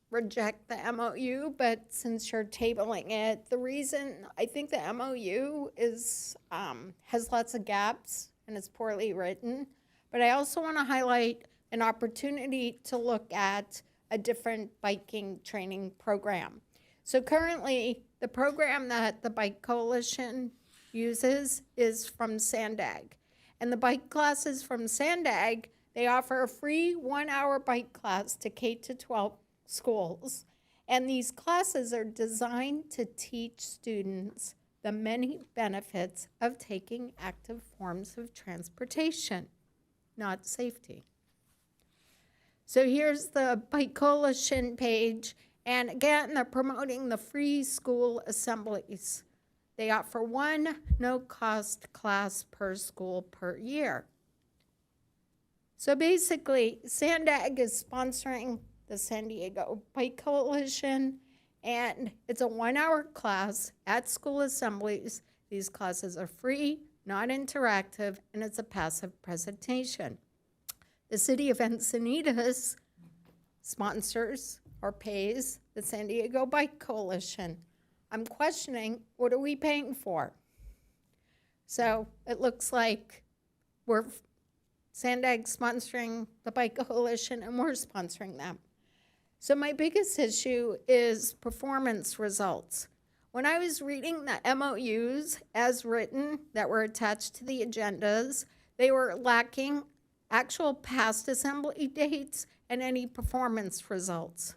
reject the MOU, but since you're tabling it, the reason I think the MOU is has lots of gaps and it's poorly written, but I also want to highlight an opportunity to look at a different biking training program. So currently, the program that the Bike Coalition uses is from Sandag. And the bike classes from Sandag, they offer a free 1-hour bike class to K-12 schools. And these classes are designed to teach students the many benefits of taking active forms of transportation, not safety. So here's the Bike Coalition page. And again, they're promoting the free school assemblies. They offer one no-cost class per school per year. So basically, Sandag is sponsoring the San Diego Bike Coalition, and it's a 1-hour class at school assemblies. These classes are free, not interactive, and it's a passive presentation. The city of Encinitas sponsors or pays the San Diego Bike Coalition. I'm questioning, what are we paying for? So it looks like we're Sandag sponsoring the Bike Coalition and we're sponsoring them. So my biggest issue is performance results. When I was reading the MOUs as written that were attached to the agendas, they were lacking actual past assembly dates and any performance results.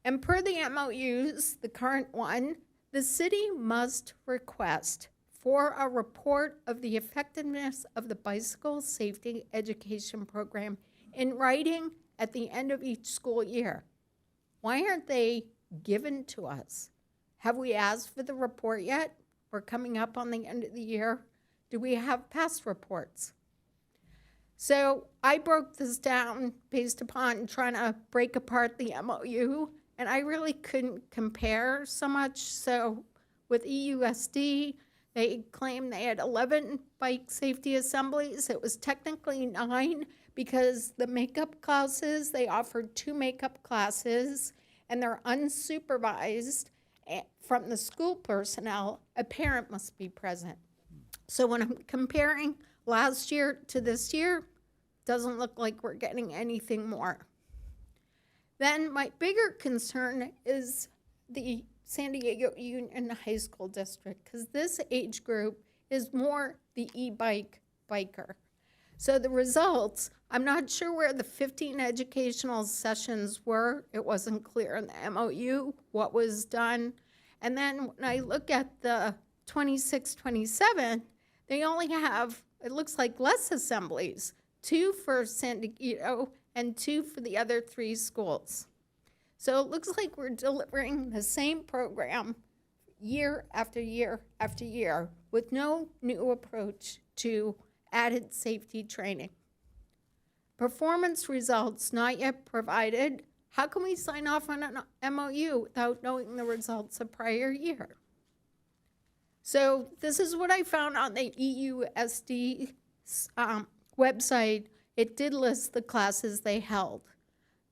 And per the MOUs, the current one, the city must request for a report of the effectiveness of the bicycle safety education program in writing at the end of each school year. Why aren't they given to us? Have we asked for the report yet? We're coming up on the end of the year. Do we have past reports? So I broke this down based upon trying to break apart the MOU, and I really couldn't compare so much. So with EUSD, they claimed they had 11 bike safety assemblies. It was technically 9 because the makeup classes, they offered 2 makeup classes, and they're unsupervised from the school personnel. A parent must be present. So when I'm comparing last year to this year, doesn't look like we're getting anything more. Then my bigger concern is the San Diego Union High School District, because this age group is more the e-bike biker. So the results, I'm not sure where the 15 educational sessions were. It wasn't clear in the MOU what was done. And then when I look at the 26, 27, they only have, it looks like, less assemblies, 2 for San Diego and 2 for the other 3 schools. So it looks like we're delivering the same program year after year after year with no new approach to added safety training. Performance results not yet provided. How can we sign off on an MOU without knowing the results of prior year? So this is what I found on the EUSD website. It did list the classes they held.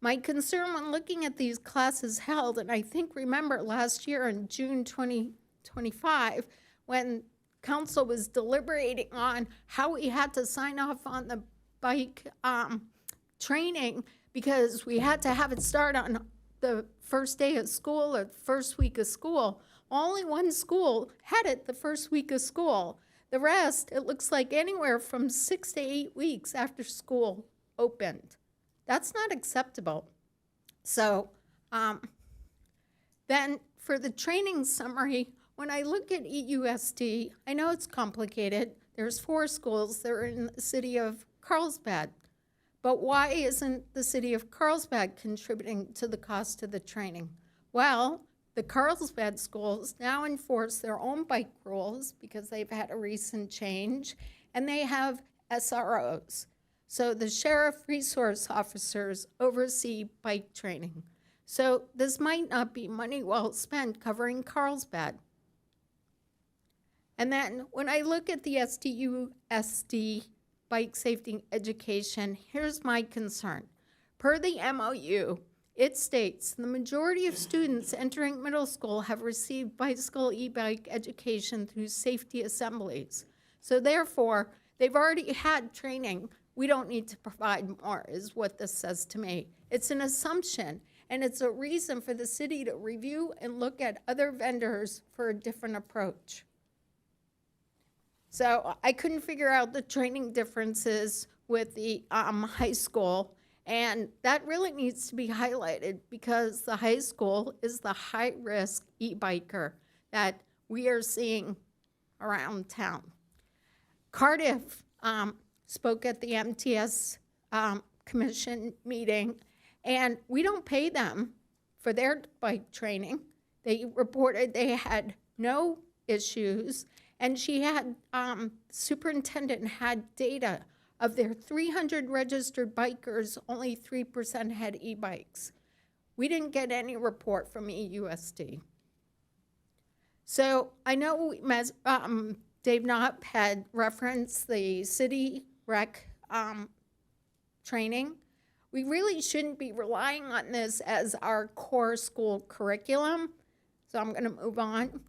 My concern when looking at these classes held, and I think, remember last year in June 2025, when council was deliberating on how we had to sign off on the bike training because we had to have it start on the first day of school or the first week of school. Only one school had it the first week of school. The rest, it looks like anywhere from 6 to 8 weeks after school opened. That's not acceptable. So then for the training summary, when I look at EUSD, I know it's complicated. There's 4 schools that are in the city of Carlsbad. But why isn't the city of Carlsbad contributing to the cost of the training? Well, the Carlsbad schools now enforce their own bike rules because they've had a recent change, and they have SROs. So the sheriff resource officers oversee bike training. So this might not be money well spent covering Carlsbad. And then when I look at the SDU-SD bike safety education, here's my concern. Per the MOU, it states the majority of students entering middle school have received bicycle e-bike education through safety assemblies. So therefore, they've already had training. We don't need to provide more, is what this says to me. It's an assumption, and it's a reason for the city to review and look at other vendors for a different approach. So I couldn't figure out the training differences with the high school, And that really needs to be highlighted because the high school is the high-risk e-biker that we are seeing around town. Cardiff spoke at the MTS Commission meeting, and we don't pay them for their bike training. They reported they had no issues, and she had, superintendent had data of their 300 registered bikers, only 3% had e-bikes. We didn't get any report from EUSD. So I know Dave Knopp had referenced the city rec training. We really shouldn't be relying on this as our core school curriculum. So I'm gonna move on.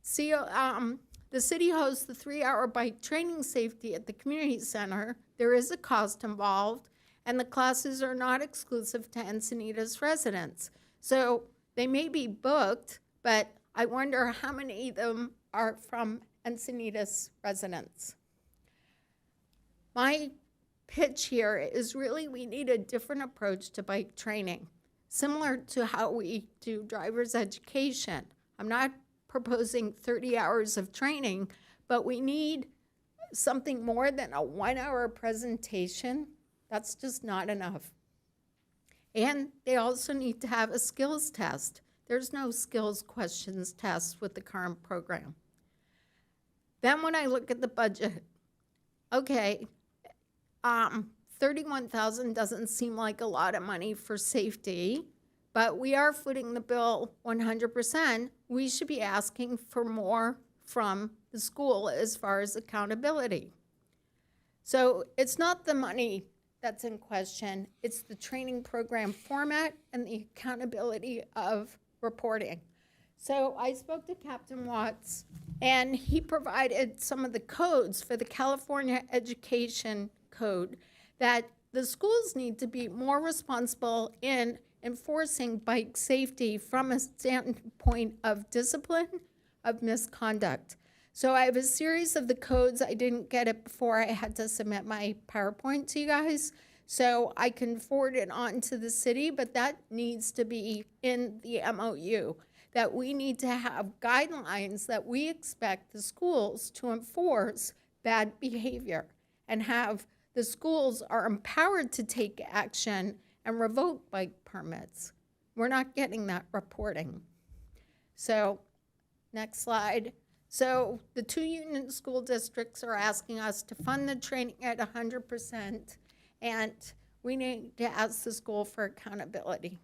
See, the city hosts the 3-hour bike training safety at the community center. There is a cost involved, and the classes are not exclusive to Encinitas residents. So they may be booked, but I wonder how many of them are from Encinitas residents. My pitch here is really we need a different approach to bike training, similar to how we do driver's education. I'm not proposing 30 hours of training, but we need something more than a 1-hour presentation. That's just not enough. And they also need to have a skills test. There's no skills questions test with the current program. Then when I look at the budget, okay, $31,000 doesn't seem like a lot of money for safety, but we are footing the bill 100%. We should be asking for more from the school as far as accountability. So it's not the money that's in question, it's the training program format and the accountability of reporting. So I spoke to Captain Watts, and he provided some of the codes for the California Education Code that the schools need to be more responsible in enforcing bike safety from a standpoint of discipline, of misconduct. So I have a series of the codes. I didn't get it before I had to submit my PowerPoint to you guys. So I can forward it on to the city, but that needs to be in the MOU, that we need to have guidelines that we expect the schools to enforce bad behavior and have the schools are empowered to take action and revoke bike permits. We're not getting that reporting. So, next slide. So the 2 union school districts are asking us to fund the training at 100%, and we need to ask the school for accountability.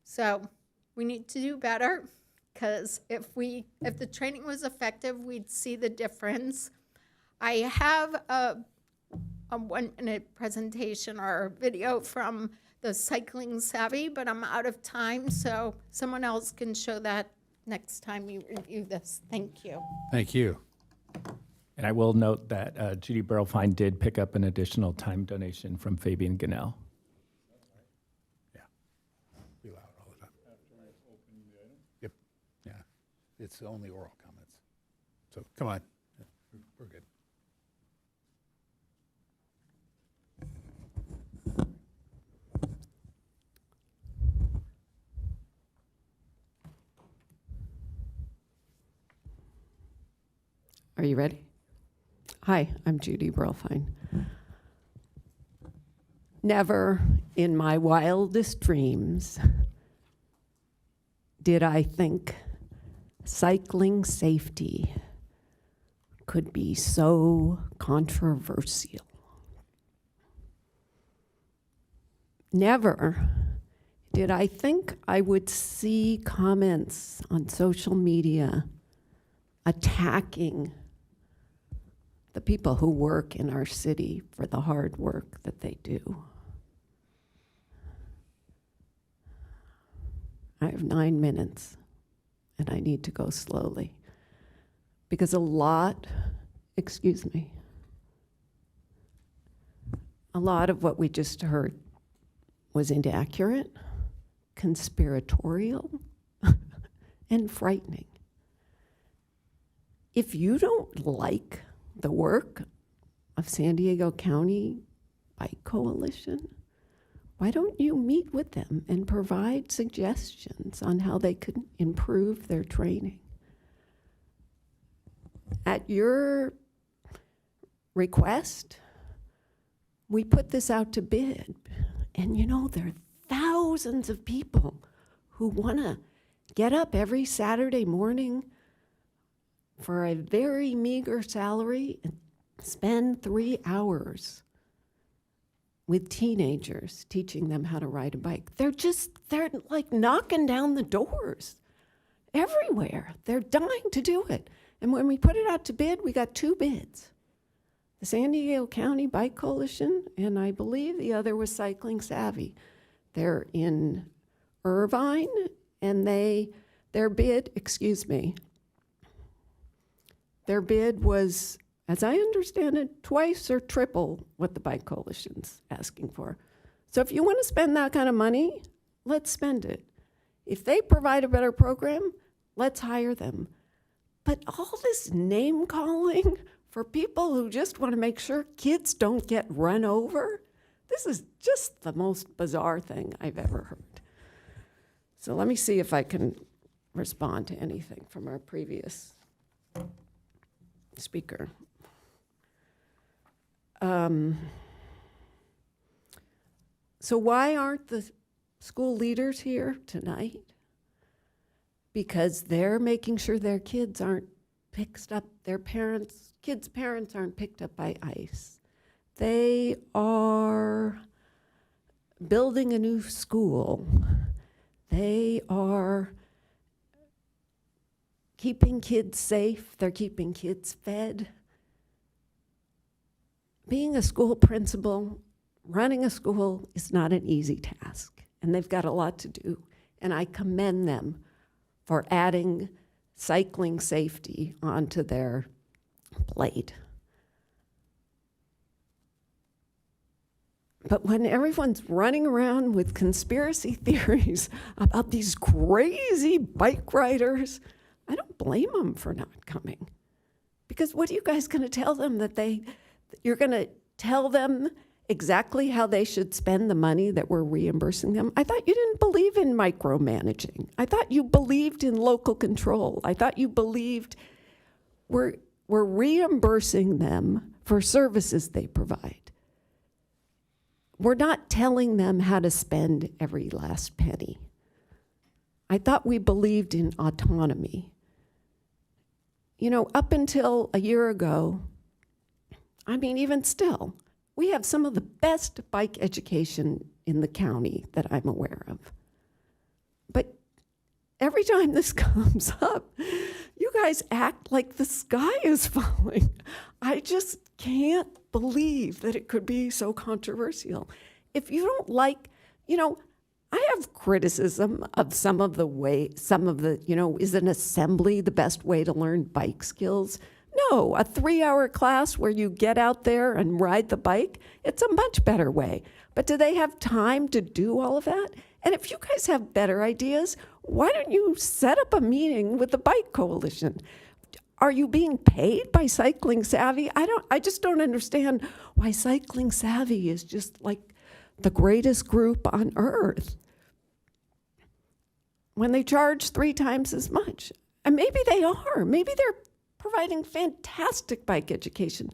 So we need to do better, because if the training was effective, we'd see the difference. I have a 1-minute presentation or video from the Cycling Savvy, but I'm out of time, so someone else can show that next time you review this. Thank you. Thank you. And I will note that Judy Burlfine did pick up an additional time donation from Fabian Gunnell. Be loud all the time. Yep. Yeah. It's only oral comments. So come on. We're good. Are you ready? Hi, I'm Judy Burlfine. Never in my wildest dreams did I think cycling safety could be so controversial. Never did I think I would see comments on social media attacking the people who work in our city for the hard work that they do. I have 9 minutes, and I need to go slowly, because a lot of what we just heard was inaccurate, conspiratorial, and frightening. If you don't like the work of of San Diego County Bike Coalition? Why don't you meet with them and provide suggestions on how they could improve their training? At your request, we put this out to bid. And you know, there are thousands of people who want to get up every Saturday morning for a very meager salary and spend 3 hours with teenagers teaching them how to ride a bike. They're like knocking down the doors everywhere. They're dying to do it. And when we put it out to bid, we got 2 bids. The San Diego County Bike Coalition, and I believe the other was Cycling Savvy. They're in Irvine, and their bid was, as I understand it, twice or triple what the Bike Coalition's asking for. So if you want to spend that kind of money, let's spend it. If they provide a better program, let's hire them. But all this name calling for people who just want to make sure kids don't get run over, this is just the most bizarre thing I've ever heard. So let me see if I can respond to anything from our previous speaker. So why aren't the school leaders here tonight? Because they're making sure their kids aren't picked up, kids' parents aren't picked up by ICE. They are building a new school. They are keeping kids safe. They're keeping kids fed. Being a school principal, running a school is not an easy task, and they've got a lot to do. And I commend them for adding cycling safety onto their plate. But when everyone's running around with conspiracy theories about these crazy bike riders, I don't blame them for not coming. Because what are you guys going to tell them you're going to tell them exactly how they should spend the money that we're reimbursing them? I thought you didn't believe in micromanaging. I thought you believed in local control. I thought you believed we're reimbursing them for services they provide. We're not telling them how to spend every last penny. I thought we believed in autonomy. You know, up until a year ago, I mean, even still, we have some of the best bike education in the county that I'm aware of. But every time this comes up, you guys act like the sky is falling. I just can't believe that it could be so controversial. If you don't like, I have criticism of some of the, is an assembly the best way to learn bike skills? No, a 3-hour class where you get out there and ride the bike, it's a much better way. But do they have time to do all of that? And if you guys have better ideas, why don't you set up a meeting with the Bike Coalition? Are you being paid by Cycling Savvy? I just don't understand why Cycling Savvy is just like the greatest group on earth when they charge 3 times as much. And maybe they are. Maybe they're providing fantastic bike education.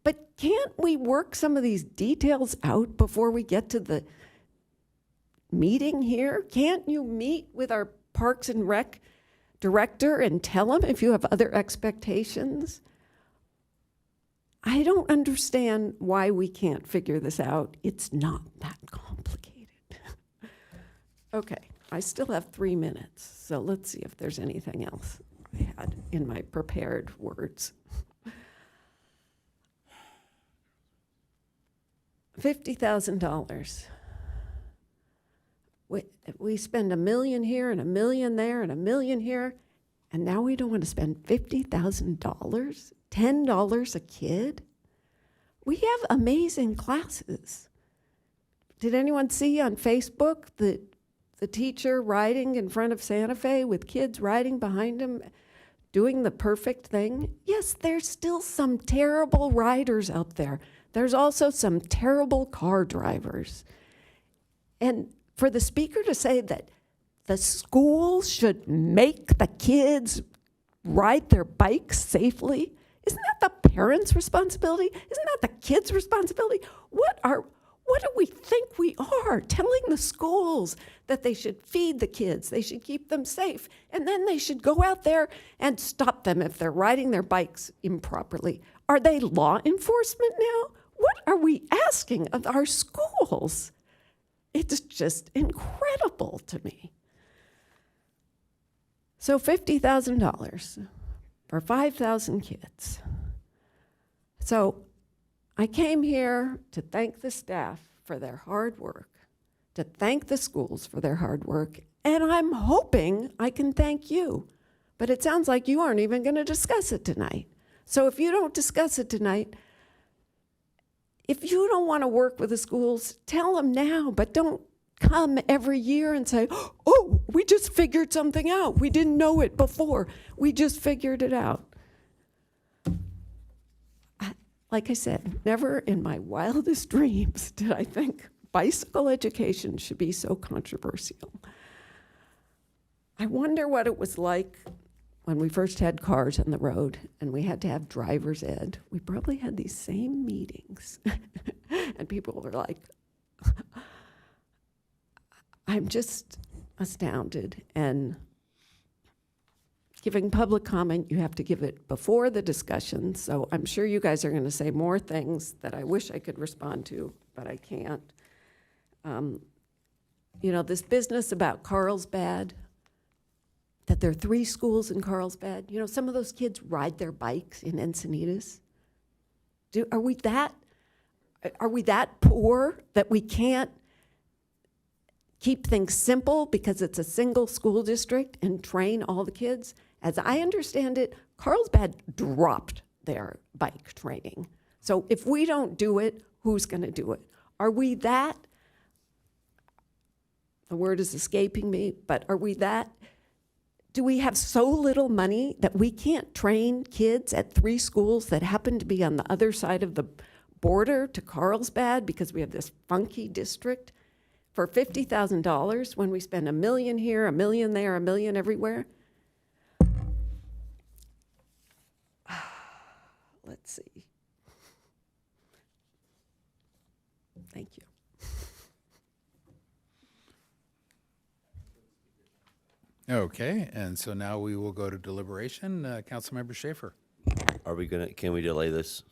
But can't we work some of these details out before we get to the meeting here? Can't you meet with our Parks and Rec director and tell him if you have other expectations? I don't understand why we can't figure this out. It's not that complicated. Okay, I still have 3 minutes, so let's see if there's anything else I had in my prepared words. $50,000. We spend $1 million here and $1 million there and $1 million here, and now we don't want to spend $50,000? $10 a kid? We have amazing classes. Did anyone see on Facebook the teacher riding in front of Santa Fe with kids riding behind him, doing the perfect thing. Yes, there's still some terrible riders out there. There's also some terrible car drivers. And for the speaker to say that the schools should make the kids ride their bikes safely, isn't that the parents' responsibility? Isn't that the kids' responsibility? What do we think we are? Telling the schools that they should feed the kids, they should keep them safe, and then they should go out there and stop them if they're riding their bikes improperly. Are they law enforcement now? What are we asking of our schools? It's just incredible to me. So $50,000 for 5,000 kids. So I came here to thank the staff for their hard work, to thank the schools for their hard work, and I'm hoping I can thank you. But it sounds like you aren't even going to discuss it tonight. So if you don't discuss it tonight, if you don't want to work with the schools, tell them now, but don't come every year and say, oh, we just figured something out. We didn't know it before. We just figured it out. Like I said, never in my wildest dreams did I think bicycle education should be so controversial. I wonder what it was like when we first had cars on the road and we had to have driver's ed. We probably had these same meetings. And people were like, I'm just astounded. And giving public comment, you have to give it before the discussion. So I'm sure you guys are going to say more things that I wish I could respond to, but I can't. You know, this business about Carlsbad, that there are 3 schools in Carlsbad. You know, some of those kids ride their bikes in Encinitas. Are we that poor that we can't keep things simple because it's a single school district and train all the kids? As I understand it, Carlsbad dropped their bike training. So if we don't do it, who's going to do it? Are we that? The word is escaping me, but are we that? Do we have so little money that we can't train kids at 3 schools that happen to be on the other side of the border to Carlsbad because we have this funky district for $50,000 when we spend $1 million here, $1 million there, $1 million everywhere? Let's see. Thank you. Okay, and so now we will go to deliberation. Councilmember Schaefer. Can we delay this?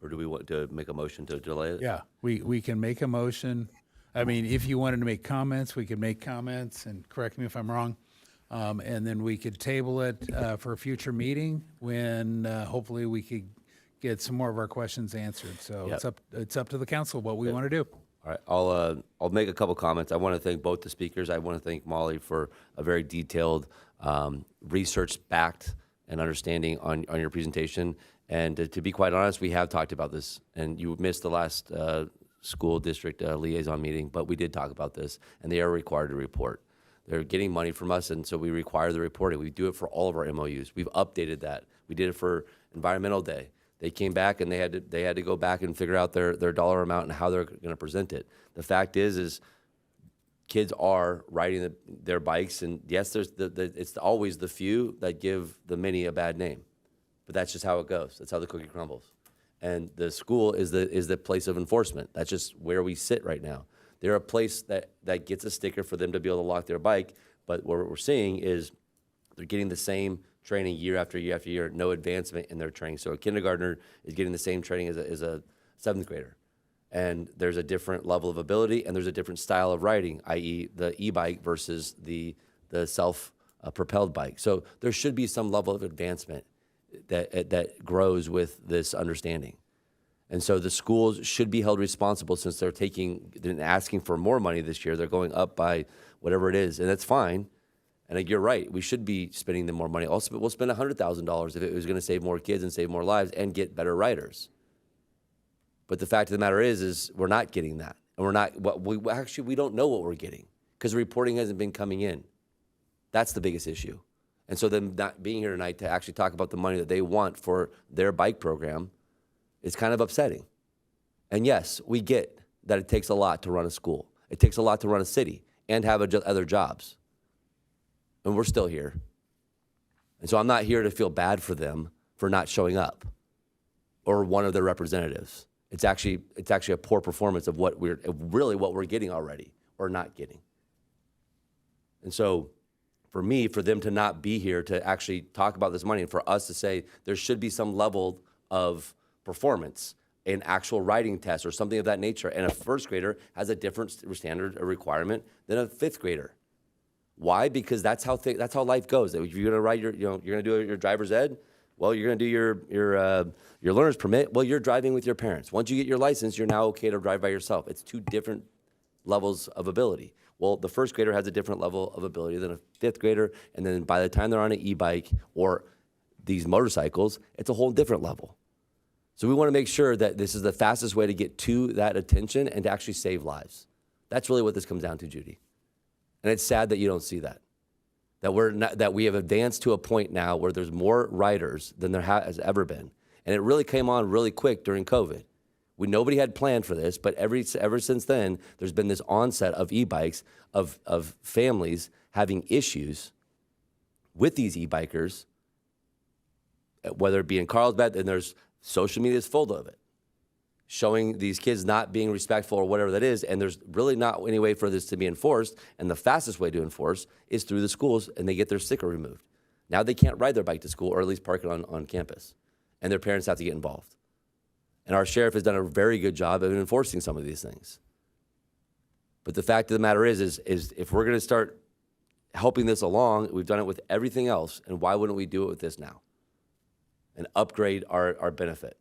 Or do we want to make a motion to delay it? Yeah, we can make a motion. I mean, if you wanted to make comments, we could make comments, and correct me if I'm wrong. And then we could table it for a future meeting when hopefully we could get some more of our questions answered. So Yep. it's up to the council what we want to do. All right, I'll make a couple comments. I want to thank both the speakers. I want to thank Molly for a very detailed, research-backed and understanding on your presentation. And to be quite honest, we have talked about this, and you missed the last school district liaison meeting, but we did talk about this, and they are required to report. They're getting money from us, and so we require the reporting. We do it for all of our MOUs. We've updated that. We did it for Environmental Day. They came back and they had to go back and figure out their dollar amount and how they're going to present it. The fact is kids are riding their bikes, and yes, it's always the few that give the many a bad name, but that's just how it goes. That's how the cookie crumbles. And the school is the place of enforcement. That's just where we sit right now. They're a place that gets a sticker for them to be able to lock their bike, but what we're seeing is they're getting the same training year after year after year, no advancement in their training. So a kindergartner is getting the same training as a 7th grader. And there's a different level of ability, and there's a different style of riding, i.e. the e-bike versus the self-propelled bike. So there should be some level of advancement that grows with this understanding. And so the schools should be held responsible since they're asking for more money this year. They're going up by whatever it is, and that's fine. And you're right, we should be spending them more money. Also, we'll spend $100,000 if it was going to save more kids and save more lives and get better riders. But the fact of the matter is we're not getting that, and we don't know what we're getting because the reporting hasn't been coming in. That's the biggest issue. And so them not being here tonight to actually talk about the money that they want for their bike program is kind of upsetting. And yes, we get that it takes a lot to run a school. It takes a lot to run a city and have other jobs. And we're still here. And so I'm not here to feel bad for them for not showing up or one of their representatives. It's actually a poor performance of what we're getting already or not getting. And so for me, for them to not be here to actually talk about this money and for us to say there should be some level of performance, an actual writing test or something of that nature, and a first grader has a different standard or requirement than a fifth grader. Why? Because that's how life goes. If you're gonna write you're gonna do your driver's ed, well, you're gonna do your learner's permit. Well, you're driving with your parents. Once you get your license, you're now okay to drive by yourself. It's two different levels of ability. Well, the first grader has a different level of ability than a fifth grader, and then by the time they're on an e-bike or these motorcycles, it's a whole different level. So we want to make sure that this is the fastest way to get to that attention and to actually save lives. That's really what this comes down to, Judy. And it's sad that you don't see that. That we have advanced to a point now where there's more riders than there has ever been. And it really came on really quick during COVID. Nobody had planned for this, but ever since then, there's been this onset of e-bikes, of families having issues with these e-bikers, whether it be in Carlsbad, and there's social media is full of it, showing these kids not being respectful or whatever that is, and there's really not any way for this to be enforced, and the fastest way to enforce is through the schools, and they get their sticker removed. Now they can't ride their bike to school, or at least park it on campus, and their parents have to get involved. And our sheriff has done a very good job of enforcing some of these things. But the fact of the matter is if we're gonna start helping this along, we've done it with everything else, and why wouldn't we do it with this now? And upgrade our benefit,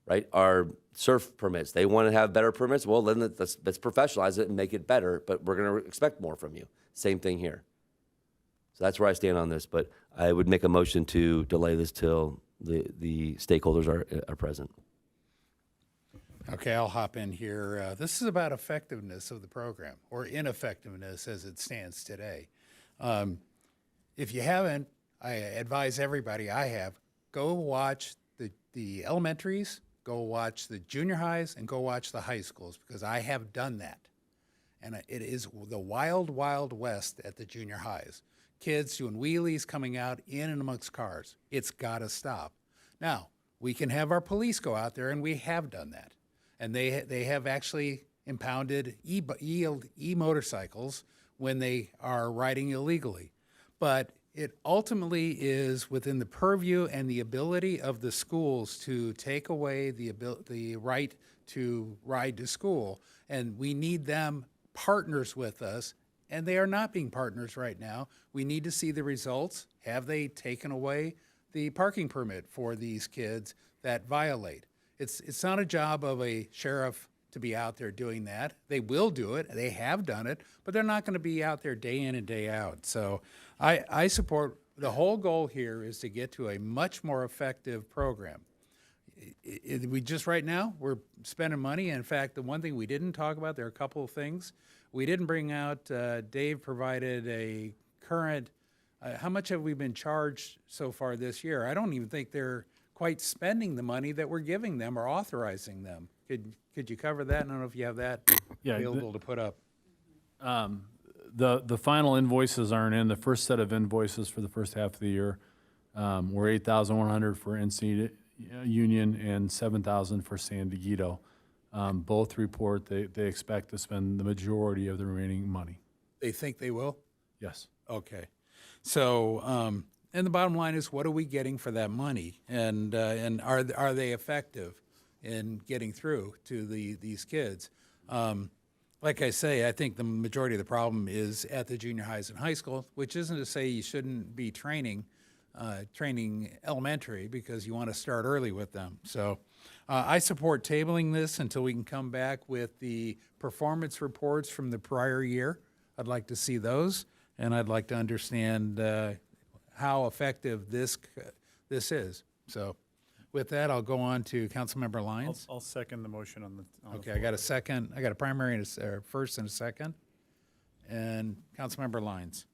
right? Our surf permits, they want to have better permits. Well, then let's professionalize it and make it better, but we're going to expect more from you. Same thing here. So that's where I stand on this, but I would make a motion to delay this till the stakeholders are present. Okay, I'll hop in here. This is about effectiveness of the program, or ineffectiveness as it stands today. If you haven't, I advise everybody go watch the elementaries, go watch the junior highs, and go watch the high schools, because I have done that. And it is the wild, wild west at the junior highs. Kids doing wheelies, coming out in and amongst cars. It's got to stop. Now, we can have our police go out there, and we have done that. And they have actually impounded e-motorcycles when they are riding illegally. But it ultimately is within the purview and the ability of the schools to take away the right to ride to school. And we need them partners with us, and they are not being partners right now. We need to see the results. Have they taken away the parking permit for these kids that violate? It's not a job of a sheriff to be out there doing that. They will do it. They have done it, but they're not going to be out there day in and day out. So I support the whole goal here is to get to a much more effective program. We just right now, we're spending money. In fact, the one thing we didn't talk about, there are a couple of things. We didn't bring out, Dave provided a current, how much have we been charged so far this year? I don't even think they're quite spending the money that we're giving them or authorizing them. Could you cover that? I don't know if you have that available to put up. The final invoices aren't in. The first set of invoices for the first half of the year were $8,100 for Encinitas Union and $7,000 for San Diego. Both report they expect to spend the majority of the remaining money. They think they will? Yes. Okay. So, and the bottom line is, what are we getting for that money? And are they effective in getting through to these kids? Like I say, I think the majority of the problem is at the junior highs and high school, which isn't to say you shouldn't be training elementary, because you want to start early with them. So I support tabling this until we can come back with the performance reports from the prior year. I'd like to see those, and I'd like to understand how effective this is. So with that, I'll go on to Councilmember Lyons. I'll second the motion on the Okay, I got a second. I got a primary and a first and a second. And Councilmember Lyons.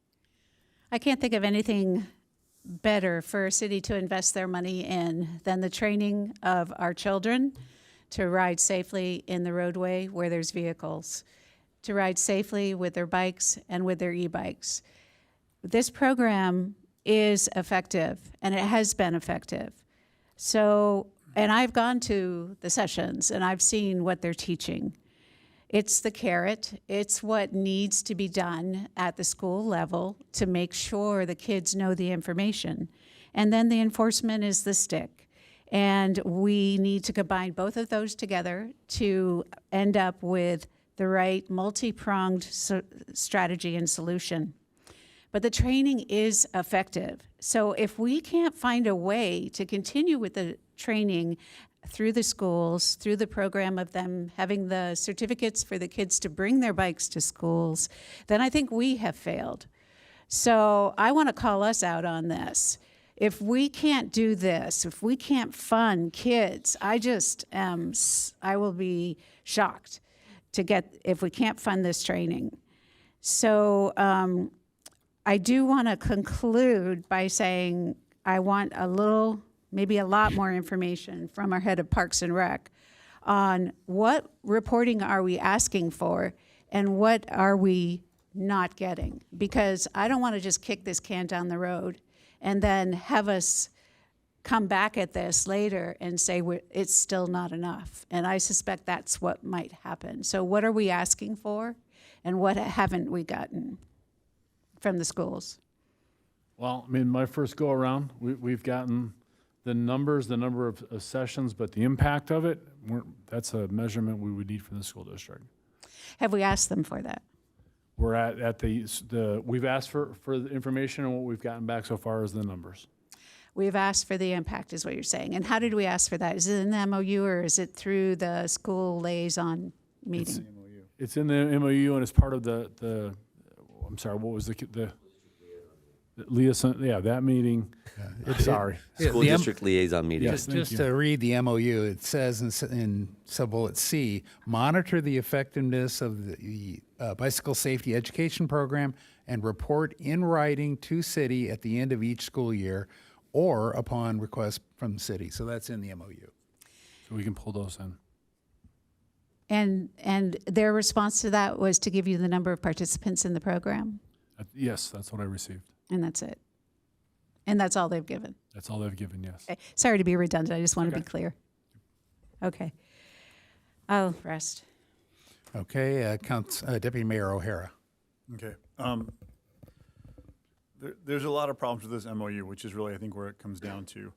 I can't think of anything better for a city to invest their money in than the training of our children to ride safely in the roadway where there's vehicles, to ride safely with their bikes and with their e-bikes. This program is effective, and it has been effective. So, and I've gone to the sessions, and I've seen what they're teaching. It's the carrot. It's what needs to be done at the school level to make sure the kids know the information. And then the enforcement is the stick. And we need to combine both of those together to end up with the right multi-pronged strategy and solution. But the training is effective. So if we can't find a way to continue with the training through the schools, through the program of them having the certificates for the kids to bring their bikes to schools, then I think we have failed. So I want to call us out on this. If we can't do this, if we can't fund kids, I will be shocked if we can't fund this training. So I do want to conclude by saying I want maybe a lot more information from our head of Parks and Rec on what reporting are we asking for and what are we not getting. Because I don't want to just kick this can down the road and then have us come back at this later and say it's still not enough. And I suspect that's what might happen. So what are we asking for and what haven't we gotten from the schools? Well, I mean, my first go around, we've gotten the number of sessions, but the impact of it, that's a measurement we would need from the school district. Have we asked them for that? We're we've asked for the information, and what we've gotten back so far is the numbers. We've asked for the impact is what you're saying. And how did we ask for that? Is it in the MOU or is it through the school liaison meeting? It's in the MOU, and it's part of the I'm sorry, what was the liaison? Yeah, that meeting. Sorry. School district liaison meeting. Just to read the MOU, it says in sub-bullet C, monitor the effectiveness of the bicycle safety education program and report in writing to city at the end of each school year or upon request from the city. So that's in the MOU. So we can pull those in. And their response to that was to give you the number of participants in the program? Yes, that's what I received. And that's it? And that's all they've given? That's all they've given, yes. Okay. Sorry to be redundant. I just want to be clear. Okay. I'll rest. Okay, Deputy Mayor O'Hara. Okay. There's a lot of problems with this MOU, which is really, I think, where it comes down to.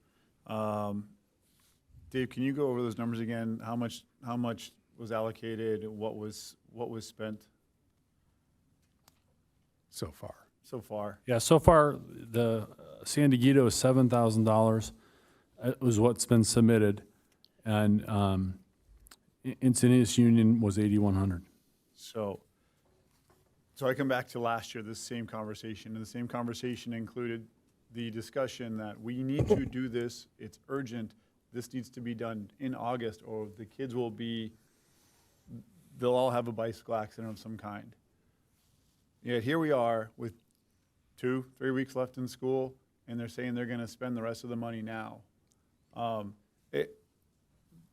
Dave, can you go over those numbers again? How much was allocated? What was spent so far? Yeah, so far the San Diego is $7,000 was what's been submitted, and Encinitas Union was $8,100. So I come back to last year, this same conversation, and the same conversation included the discussion that we need to do this, it's urgent, this needs to be done in August, or the kids they'll all have a bicycle accident of some kind. Yet here we are with 2-3 weeks left in school, and they're saying they're gonna spend the rest of the money now.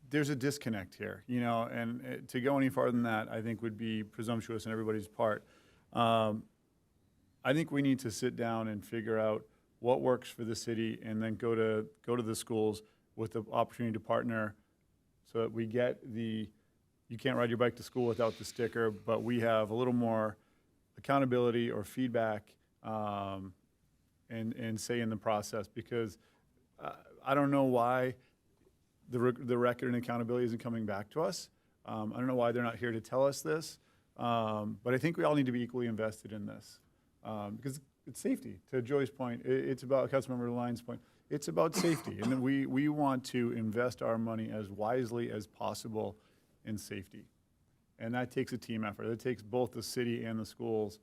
There's a disconnect here, and to go any farther than that, I think would be presumptuous on everybody's part. I think we need to sit down and figure out what works for the city, and then go to the schools with the opportunity to partner, so that we get you can't ride your bike to school without the sticker, but we have a little more accountability or feedback and say in the process, because I don't know why the record and accountability isn't coming back to us. I don't know why they're not here to tell us this, but I think we all need to be equally invested in this, because it's safety. To Joy's point, it's about Councilmember Lyon's point. It's about safety, and we want to invest our money as wisely as possible in safety, and that takes a team effort. It takes both the city and the schools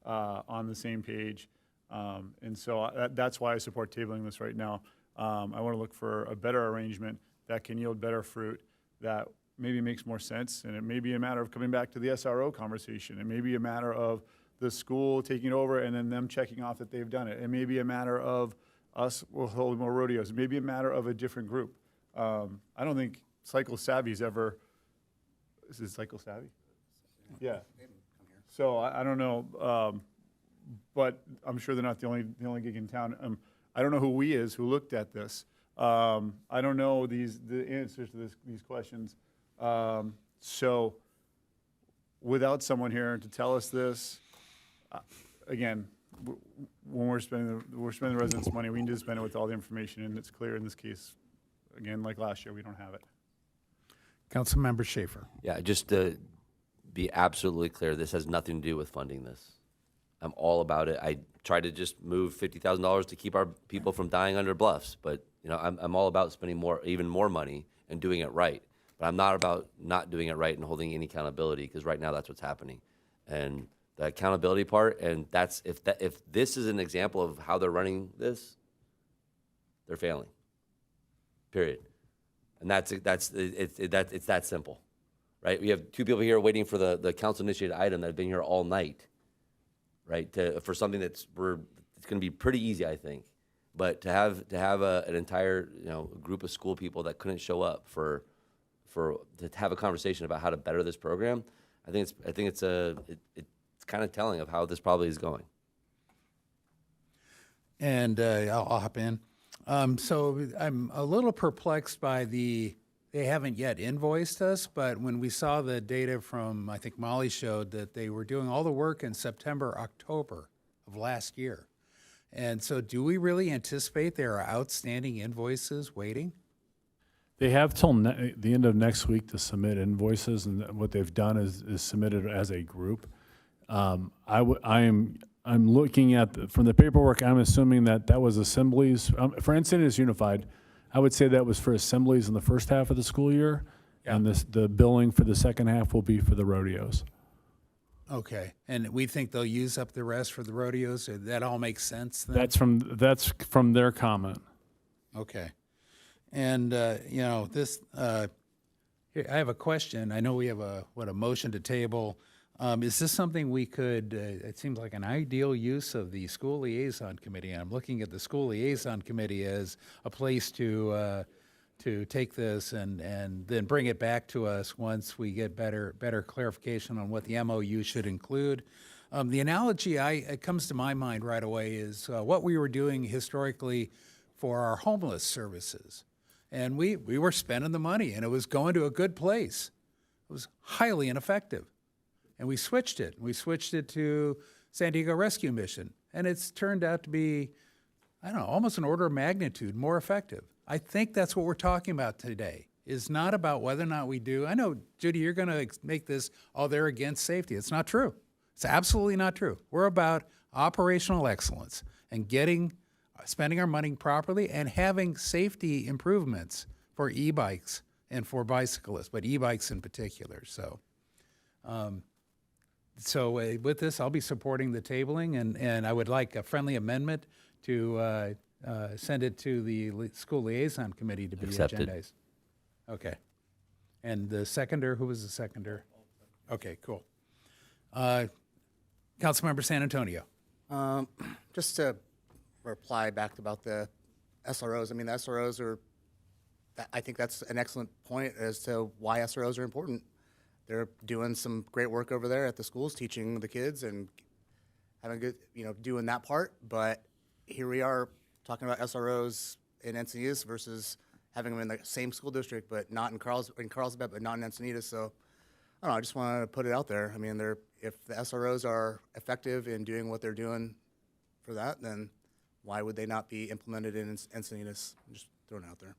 on the same page, and so that's why I support tabling this right now. I want to look for a better arrangement that can yield better fruit, that maybe makes more sense, and it may be a matter of coming back to the SRO conversation. It may be a matter of the school taking it over and then them checking off that they've done it. It may be a matter of us will hold more rodeos. Maybe a matter of a different group. I don't think Cycle Savvy's ever, is it Cycle Savvy? Yeah. So I don't know, but I'm sure they're not the only gig in town. I don't know who we is who looked at this. I don't know the answers to these questions. So without someone here to tell us this, again, when we're spending the residents' money, we need to spend it with all the information, and it's clear in this case. Again, like last year, we don't have it. Councilmember Schaefer. Yeah, just to be absolutely clear, this has nothing to do with funding this. I'm all about it. I try to just move $50,000 to keep our people from dying under bluffs, but you know, I'm all about spending even more money and doing it right. But I'm not about not doing it right and holding any accountability, because right now that's what's happening. And the accountability part, and if this is an example of how they're running this, they're failing. Period. And it's that simple, right? We have two people here waiting for the council initiated item that have been here all night, right? For something it's going to be pretty easy, I think. But to have an entire group of school people that couldn't show up to have a conversation about how to better this program, I think it's kind of telling of how this probably is going. And I'll hop in. So I'm a little perplexed by they haven't yet invoiced us, but when we saw the data from, I think Molly showed that they were doing all the work in September, October of last year. And so do we really anticipate there are outstanding invoices waiting? They have till the end of next week to submit invoices, and what they've done is submitted as a group. I'm looking at from the paperwork. I'm assuming that was assemblies for Encinitas Unified. I would say that was for assemblies in the first half of the school year, and the billing for the second half will be for the rodeos. Okay, and we think they'll use up the rest for the rodeos. So that all makes sense then? That's from their comment. Okay, and this. Here, I have a question. I know we have a motion to table. Is this something we could, it seems like an ideal use of the school liaison committee. And I'm looking at the school liaison committee as a place to take this and then bring it back to us once we get better clarification on what the MOU should include. The analogy it comes to my mind right away is what we were doing historically for our homeless services. And we were spending the money, and it was going to a good place. It was highly ineffective. And we switched it. We switched it to San Diego Rescue Mission. And it's turned out to be, I don't know, almost an order of magnitude more effective. I think that's what we're talking about today, is not about whether or not we do. I know, Judy, you're going to make this, they're against safety. It's not true. It's absolutely not true. We're about operational excellence and spending our money properly and having safety improvements for e-bikes and for bicyclists, but e-bikes in particular. So with this, I'll be supporting the tabling, and I would like a friendly amendment to send it to the school liaison committee to be Accepted. agendized. Okay. And the seconder, who was the seconder? Okay, cool. Councilmember San Antonio. Just to reply back about the SROs, I mean, the SROs are, I think that's an excellent point as to why SROs are important. They're doing some great work over there at the schools, teaching the kids and having good, doing that part. But here we are talking about SROs in Encinitas versus having them in the same school district, but not in Carlsbad, but not in Encinitas. So I don't know. I just want to put it out there. I mean, if the SROs are effective in doing what they're doing for that, then why would they not be implemented in Encinitas? I'm just throwing it out there.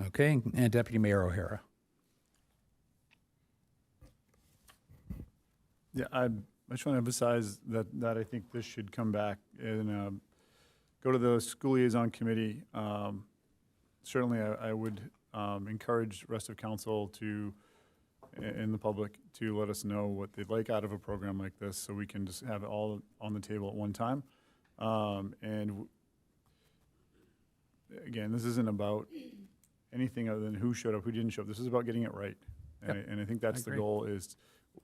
Okay, and Deputy Mayor O'Hara. Yeah, I just want to emphasize that I think this should come back and go to the school liaison committee. Certainly, I would encourage the rest of council and the public to let us know what they'd like out of a program like this, so we can just have it all on the table at one time. And again, this isn't about anything other than who showed up, who didn't show up. This is about getting it right. And I think that's the goal is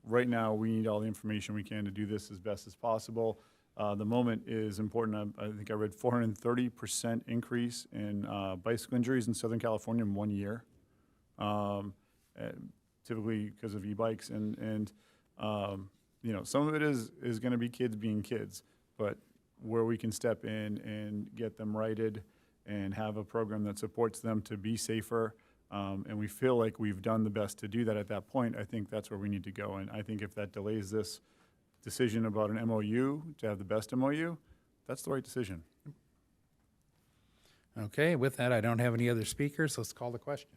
right now we need all the information we can to do this as best as possible. the moment is important. I think I read 430% increase in bicycle injuries in Southern California in 1 year, typically because of e-bikes. And you know, some of it is going to be kids being kids, but where we can step in and get them righted and have a program that supports them to be safer, and we feel like we've done the best to do that at that point, I think that's where we need to go. And I think if that delays this decision about an MOU to have the best MOU, that's the right decision. Okay, with that, I don't have any other speakers. Let's call the question.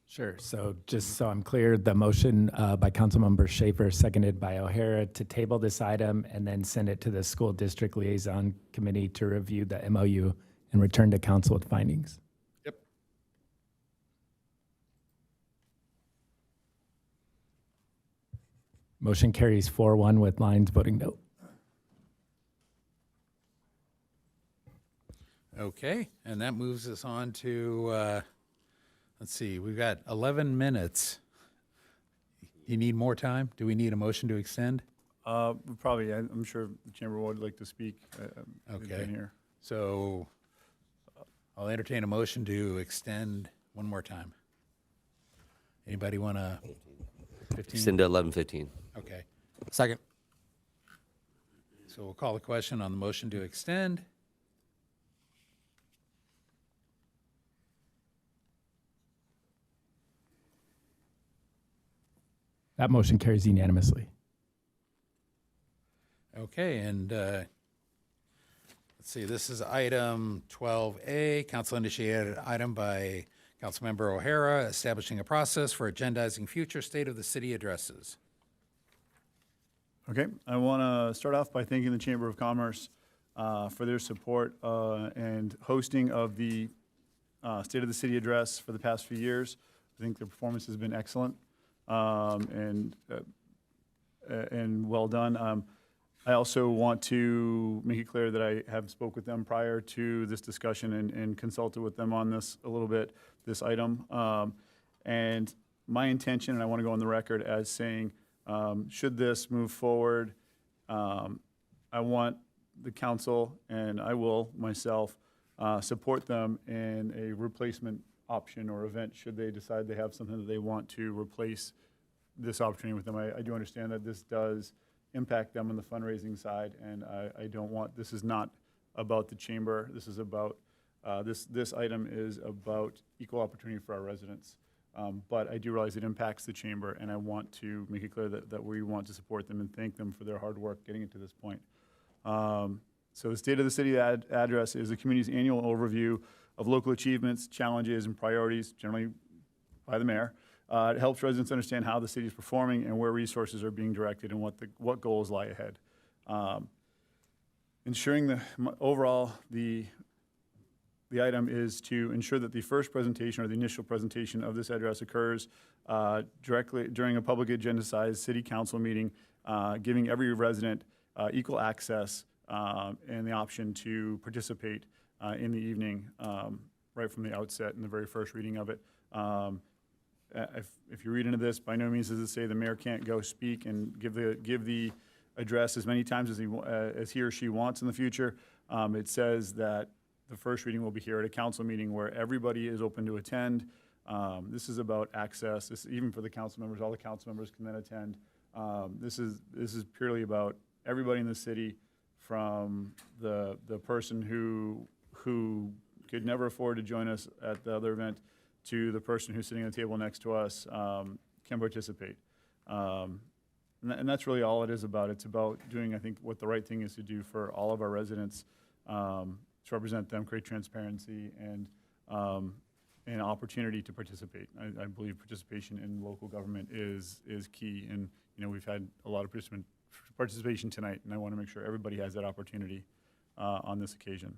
Sure. So just so I'm clear, the motion by Councilmember Schaefer, seconded by O'Hara, to table this item and then send it to the School District Liaison Committee to review the MOU and return to council with findings. Yep. Motion carries 4-1 with Lyons voting no. Okay, and that moves us on to, let's see, we've got 11 minutes. You need more time? Do we need a motion to extend? Probably. I'm sure the chamber would like to speak. Okay. Here. So I'll entertain a motion to extend one more time. Anybody want to? 15? Extend to 11:15. Okay. Second. So we'll call the question on the motion to extend. That motion carries unanimously. Okay, and let's see, this is item 12A, council-initiated item by Councilmember O'Hara, establishing a process for agendizing future State of the City addresses. Okay, I want to start off by thanking the Chamber of Commerce for their support and hosting of the State of the City address for the past few years. I think their performance has been excellent and well done. I also want to make it clear that I have spoke with them prior to this discussion and consulted with them on this a little bit, this item. And my intention, and I want to go on the record as saying, should this move forward, I want the council, and I will myself, support them in a replacement option or event should they decide they have something that they want to replace this opportunity with them. I do understand that this does impact them on the fundraising side, and I don't want, this is not about the chamber. This is about, this item is about equal opportunity for our residents. But I do realize it impacts the chamber, and I want to make it clear that we want to support them and thank them for their hard work getting it to this point. So the State of the City address is the community's annual overview of local achievements, challenges, and priorities, generally by the mayor. It helps residents understand how the city is performing and where resources are being directed and what goals lie ahead. Ensuring overall the item is to ensure that the first presentation or the initial presentation of this address occurs directly during a public agenda-sized city council meeting, giving every resident equal access and the option to participate in the evening right from the outset in the very first reading of it. If you read into this, by no means does it say the mayor can't go speak and give the address as many times as he or she wants in the future. It says that the first reading will be here at a council meeting where everybody is open to attend. This is about access. This, even for the council members, all the council members can then attend. This is purely about everybody in the city, from the person who could never afford to join us at the other event to the person who's sitting at the table next to us can participate. And that's really all it is about. It's about doing, I think, what the right thing is to do for all of our residents, to represent them, create transparency, and an opportunity to participate. I believe participation in local government is key, and we've had a lot of participation tonight, and I want to make sure everybody has that opportunity on this occasion.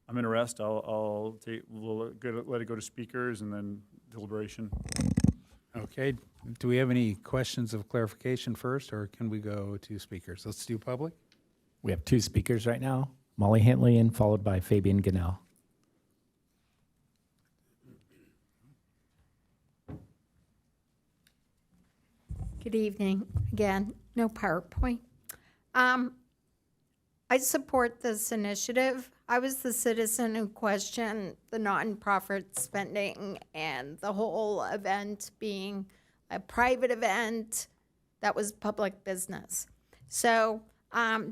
I'm in a rest. We'll let it go to speakers and then deliberation. Okay. Do we have any questions of clarification first, or can we go to speakers? Let's do public. We have two speakers right now, Molly Hantlian, followed by Fabian Gannell. Good evening. Again, no PowerPoint. I support this initiative. I was the citizen who questioned the nonprofit spending and the whole event being a private event that was public business. So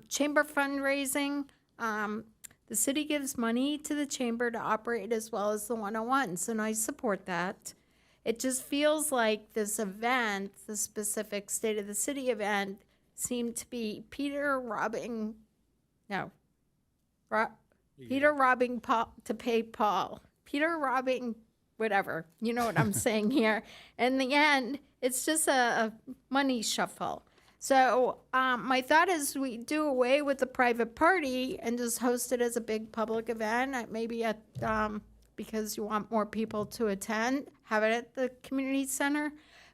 chamber fundraising, the city gives money to the chamber to operate as well as the 101s, and I support that. It just feels like this event, the specific State of the City event, seemed to be Peter robbing Paul to pay Paul. Peter robbing whatever. You know what I'm saying here. In the end, it's just a money shuffle. So my thought is we do away with the private party and just host it as a big public event, maybe at because you want more people to attend, have it at the community center.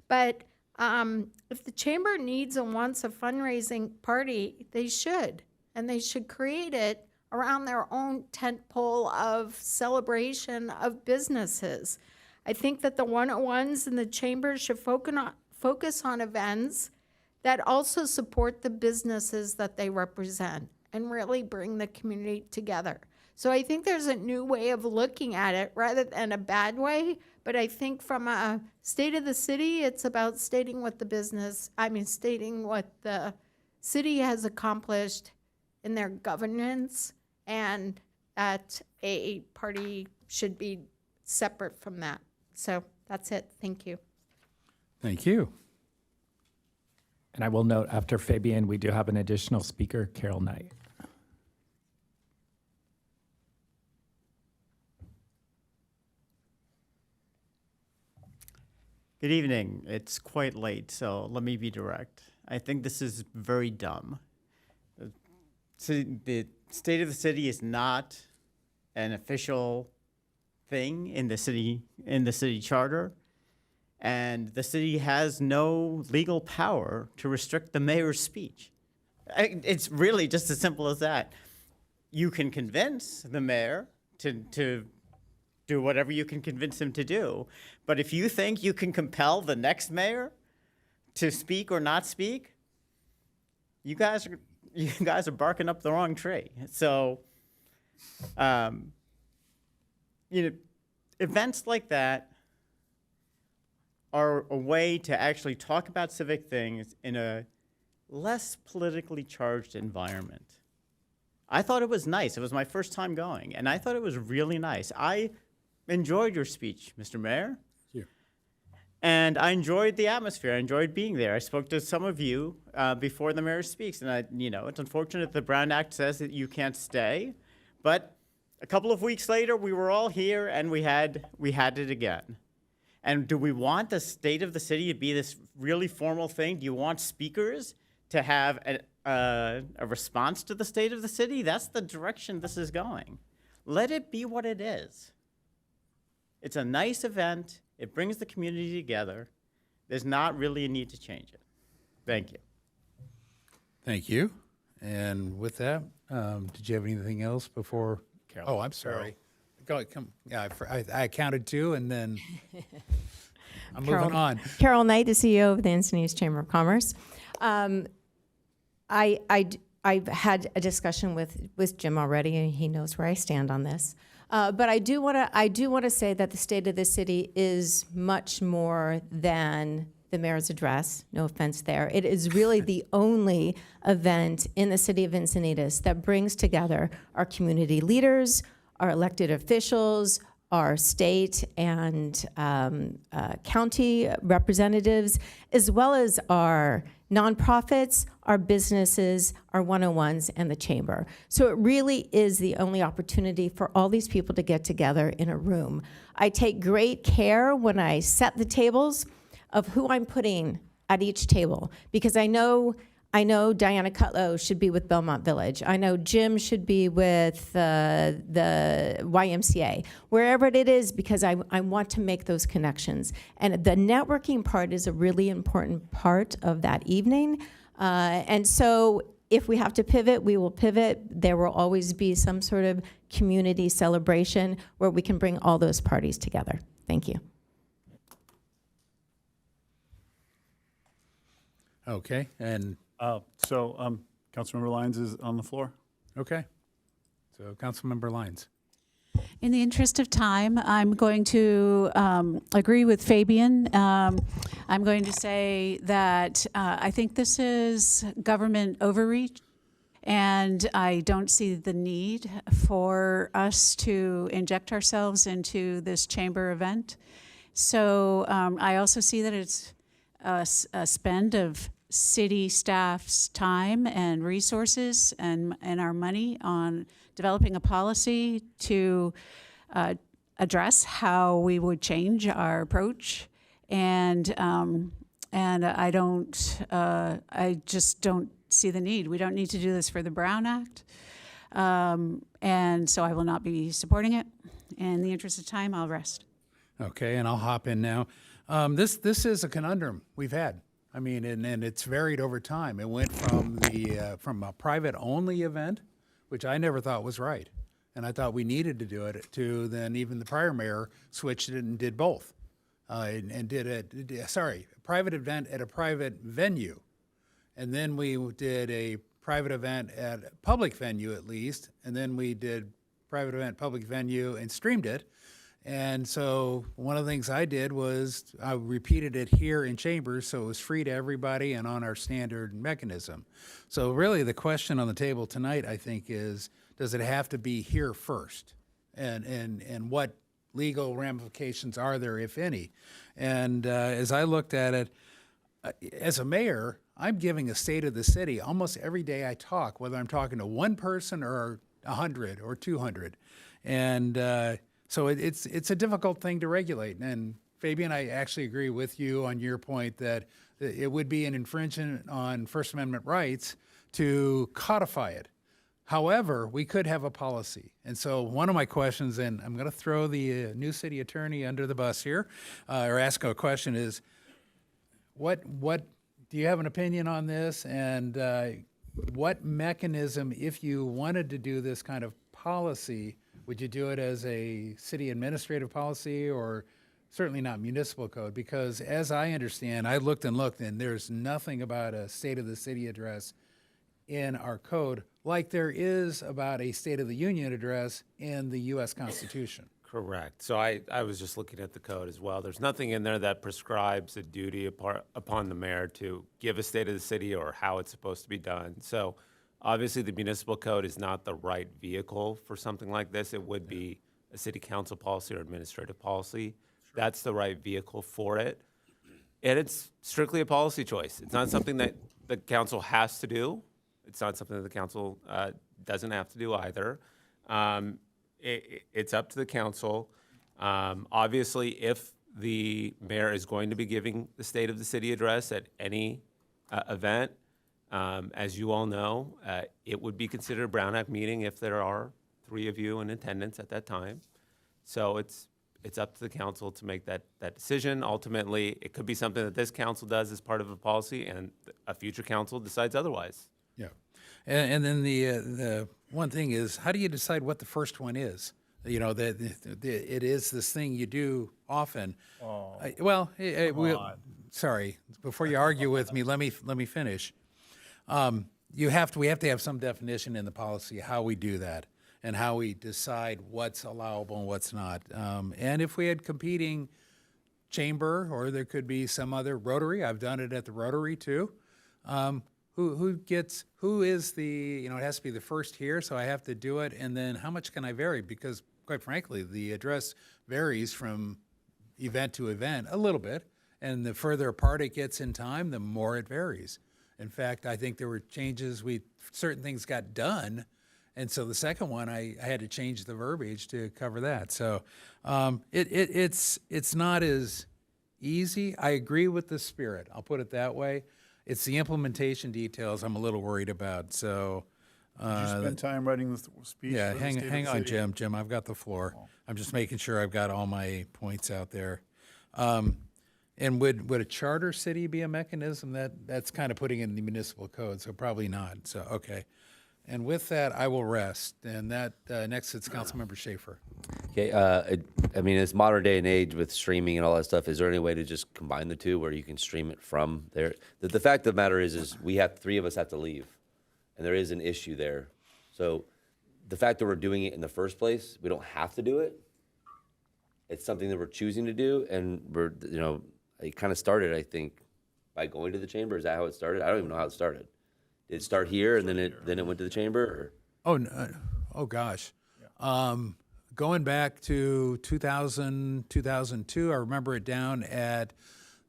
But if the chamber needs and wants a fundraising party, they should. And they should create it around their own tent pole of celebration of businesses. I think that the 101s and the chamber should focus on events that also support the businesses that they represent and really bring the community together. So I think there's a new way of looking at it rather than a bad way, but I think from a State of the City, it's about stating what the city has accomplished in their governance, and that a party should be separate from that. So that's it. Thank you. Thank you. And I will note, after Fabian, we do have an additional speaker, Carol Knight. Good evening. It's quite late, so let me be direct. I think this is very dumb. The State of the City is not an official thing in the city charter, and the city has no legal power to restrict the mayor's speech. It's really just as simple as that. You can convince the mayor to do whatever you can convince him to do, but if you think you can compel the next mayor to speak or not speak, you guys are barking up the wrong tree. So, events like that are a way to actually talk about civic things in a less politically charged environment. I thought it was nice. It was my first time going, and I thought it was really nice. I enjoyed your speech, Mr. Mayor. And I enjoyed the atmosphere. I enjoyed being there. I spoke to some of you before the mayor speaks, and it's unfortunate the Brown Act says that you can't stay, but a couple of weeks later, we were all here, and we had it again. And do we want the State of the City to be this really formal thing? Do you want speakers to have a response to the State of the City? That's the direction this is going. Let it be what it is. It's a nice event. It brings the community together. There's not really a need to change it. Thank you. Thank you. And with that, did you have anything else before? Carol. Oh, I'm sorry. Go, come. Yeah, I counted two, and then I'm moving on. Carol Knight, the CEO of the Encinitas Chamber of Commerce. I've had a discussion with Jim already, and he knows where I stand on this. But I do want to say that the State of the City is much more than the mayor's address. No offense there. It is really the only event in the city of Encinitas that brings together our community leaders, our elected officials, our state and county representatives, as well as our nonprofits, our businesses, our 101s, and the chamber. So it really is the only opportunity for all these people to get together in a room. I take great care when I set the tables of who I'm putting at each table, because I know Diana Cutlow should be with Belmont Village. I know Jim should be with the YMCA, wherever it is, because I want to make those connections. And the networking part is a really important part of that evening. And so if we have to pivot, we will pivot. There will always be some sort of community celebration where we can bring all those parties together. Thank you. Okay, and Councilmember Lyons is on the floor. Okay. So Councilmember Lyons. In the interest of time, I'm going to agree with Fabian. I'm going to say that I think this is government overreach, and I don't see the need for us to inject ourselves into this chamber event. So I also see that it's a spend of city staff's time and resources and our money on developing a policy to address how we would change our approach. And I just don't see the need. We don't need to do this for the Brown Act. And so I will not be supporting it. In the interest of time, I'll rest. Okay, and I'll hop in now. This is a conundrum we've had. I mean, and it's varied over time. It went from from a private-only event, which I never thought was right, and I thought we needed to do it, to then even the prior mayor switched it and did both, and did a private event at a private venue, and then we did a private event at a public venue at least, and then we did private event, public venue, and streamed it. And so one of the things I did was I repeated it here in chambers, so it was free to everybody and on our standard mechanism. So really the question on the table tonight, I think, is does it have to be here first? And what legal ramifications are there, if any? And as I looked at it, as a mayor, I'm giving a state of the city almost every day I talk, whether I'm talking to one person or 100 or 200. And so it's a difficult thing to regulate. And Fabian, I actually agree with you on your point that it would be an infringement on First Amendment rights to codify it. However, we could have a policy. And so one of my questions, and I'm going to throw the new city attorney under the bus here, or ask a question, is what do you have an opinion on this? And what mechanism, if you wanted to do this kind of policy, would you do it as a city administrative policy or certainly not municipal code? Because as I understand, I looked and there's nothing about a State of the City address in our code like there is about a State of the Union address in the U.S. Constitution. Correct. So I was just looking at the code as well. There's nothing in there that prescribes a duty upon the mayor to give a State of the City or how it's supposed to be done. So obviously, the municipal code is not the right vehicle for something like this. It would be a city council policy or administrative policy. Sure. That's the right vehicle for it. And it's strictly a policy choice. It's not something that the council has to do. It's not something that the council doesn't have to do either. It's up to the council. Obviously, if the mayor is going to be giving the State of the City address at any event, as you all know, it would be considered a Brown Act meeting if there are 3 of you in attendance at that time. So it's up to the council to make that decision. Ultimately, it could be something that this council does as part of a policy and a future council decides otherwise. Yeah. And then the one thing is, how do you decide what the first one is? You know, it is this thing you do often. Sorry, before you argue with me, let me finish. We have to have some definition in the policy how we do that and how we decide what's allowable and what's not. And if we had competing chamber, or there could be some other Rotary, I've done it at the Rotary too. Who is the, it has to be the first here, so I have to do it, and then how much can I vary? Because quite frankly, the address varies from event to event a little bit, and the further apart it gets in time, the more it varies. In fact, I think there were changes, certain things got done, and so the second one, I had to change the verbiage to cover that. So it's not as easy. I agree with the spirit, I'll put it that way. It's the implementation details I'm a little worried about. So, did you spend time writing the speech? Yeah, for the State of hang the on, City? Jim, I've got the floor. Oh. I'm just making sure I've got all my points out there. And would a charter city be a mechanism? That's kind of putting it in the municipal code, so probably not. So, okay. And with that, I will rest. And that next it's Councilmember Schaefer. Okay, I mean, it's modern day and age with streaming and all that stuff. Is there any way to just combine the two where you can stream it from there? The fact of the matter is we have 3 of us have to leave, and there is an issue there. So the fact that we're doing it in the first place, we don't have to do it. It's something that we're choosing to do, and we're, you know, it kind of started, I think, by going to the chamber. Is that how it started? I don't even know how it started. Did it start here and then it went to the chamber? Or? Oh, no, oh gosh. Going back to 2000, 2002, I remember it down at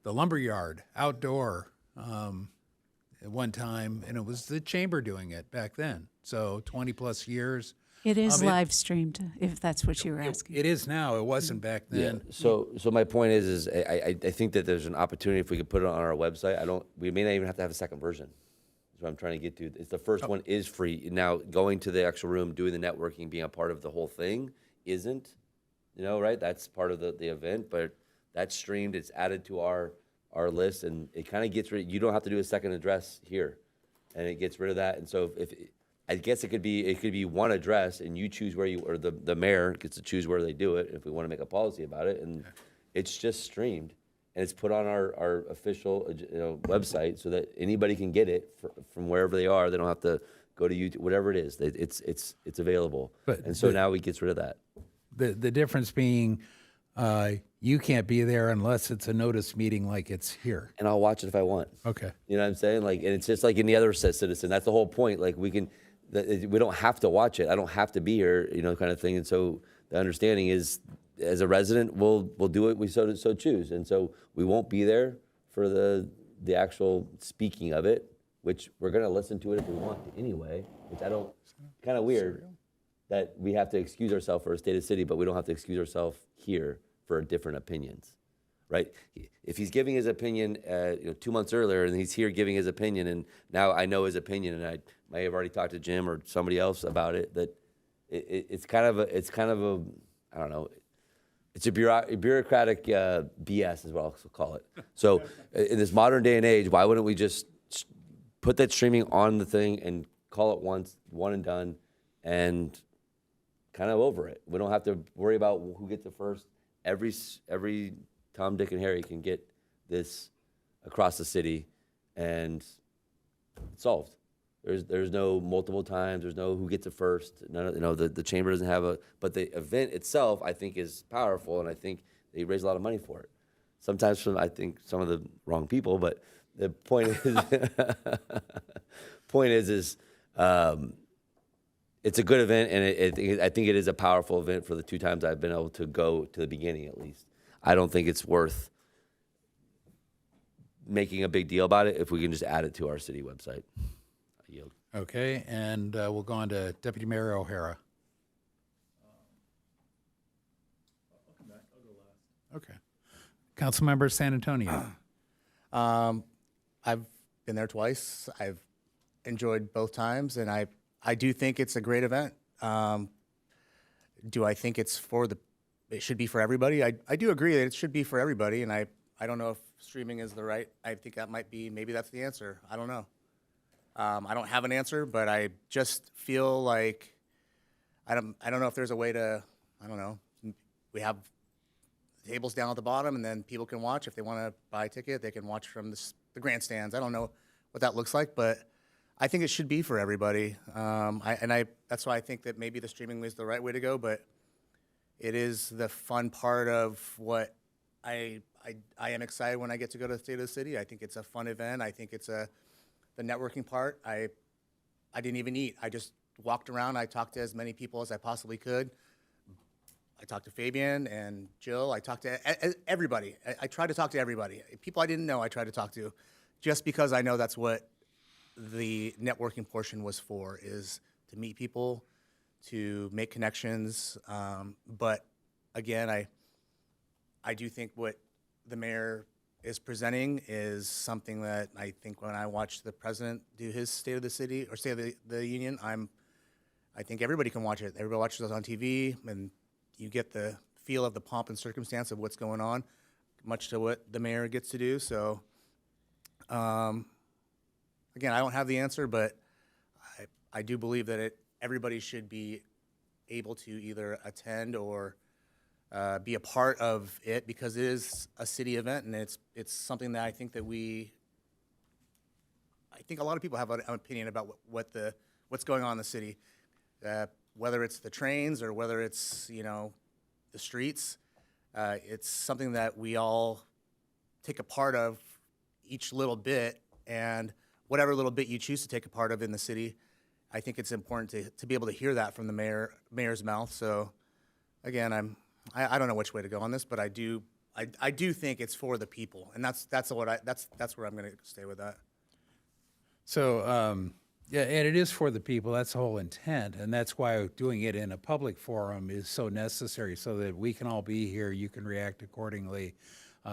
the lumberyard outdoor at one time, and it was the chamber doing it back then. So 20 plus years. It is live streamed, if that's what you were asking. It is now. It wasn't back then. Yeah. So my point is I think that there's an opportunity if we could put it on our website. We may not even have to have a second version. That's what I'm trying to get to. It's the first one is free. Now going to the actual room, doing the networking, being a part of the whole thing isn't, you know, right? That's part of the event, but that's streamed. It's added to our list, and it kind of gets rid. You don't have to do a second address here, and it gets rid of that. And so if I guess it could be one address, and you choose where you, or the mayor gets to choose where they do it if we want to make a policy about it, and it's just streamed, and it's put on our official website so that anybody can get it from wherever they are. They don't have to go to YouTube, whatever it is. It's available, and so now we gets rid of that. The difference being, you can't be there unless it's a notice meeting like it's here. And I'll watch it if I want. Okay. You know what I'm saying? Like, and it's just like any other citizen. That's the whole point. Like, we don't have to watch it. I don't have to be here, you know, kind of thing. And so the understanding is, as a resident, we'll do it. We so choose. And so we won't be there for the actual speaking of it, which we're going to listen to it if we want to anyway, which kind of weird that we have to excuse ourselves for a state of the city, but we don't have to excuse ourselves here for different opinions, right? If he's giving his opinion 2 months earlier and he's here giving his opinion, and now I know his opinion, and I may have already talked to Jim or somebody else about it, that it's kind of a I don't know, it's a bureaucratic BS is what I'll call it. So in this modern day and age, why wouldn't we just put that streaming on the thing and call it once, one and done, and kind of over it? We don't have to worry about who gets it first. Every Tom, Dick, and Harry can get this across the city, and it's solved. There's no multiple times. There's no who gets it first. The chamber doesn't have but the event itself, I think, is powerful, and I think they raise a lot of money for it. Sometimes from, I think, some of the wrong people, but the point is, it's a good event, and I think it is a powerful event for the 2 times I've been able to go to the beginning, at least. I don't think it's worth making a big deal about it if we can just add it to our city website. I yield. Okay, and we'll go on to Deputy Mayor O'Hara. I'll come back. I'll go last. Okay. Councilmember San Antonio. I've been there twice. I've enjoyed both times, and I do think it's a great event. Do I think it should be for everybody? I do agree that it should be for everybody, and I don't know if streaming is I think that maybe that's the answer. I don't know. I don't have an answer, but I just feel like, I don't know if there's a way to, I don't know, we have tables down at the bottom, and then people can watch. If they want to buy a ticket, they can watch from the grandstands. I don't know what that looks like, but I think it should be for everybody. That's why I think that maybe the streaming is the right way to go, but it is the fun part of what I am excited when I get to go to the State of the City. I think it's a fun event. I think it's the networking part. I didn't even eat. I just walked around. I talked to as many people as I possibly could. I talked to Fabian and Jill. I talked to everybody. I tried to talk to everybody. People I didn't know I tried to talk to, just because I know that's what the networking portion was for, is to meet people, to make connections. But again, I do think what the mayor is presenting is something that I think when I watch the president do his State of the City or State of the Union, I think everybody can watch it. Everybody watches us on TV, and you get the feel of the pomp and circumstance of what's going on, much to what the mayor gets to do. So, again, I don't have the answer, but I do believe that everybody should be able to either attend or be a part of it, because it is a city event, and it's something that I think that I think a lot of people have an opinion about what's going on in the city. whether it's the trains or whether it's, you know, the streets. It's something that we all take a part of, each little bit, and whatever little bit you choose to take a part of in the city, I think it's important to be able to hear that from the mayor's mouth. So again, I don't know which way to go on this, but I do think it's for the people, and that's where I'm going to stay with that. So, yeah, and it is for the people. That's the whole intent, and that's why doing it in a public forum is so necessary, so that we can all be here, you can react accordingly.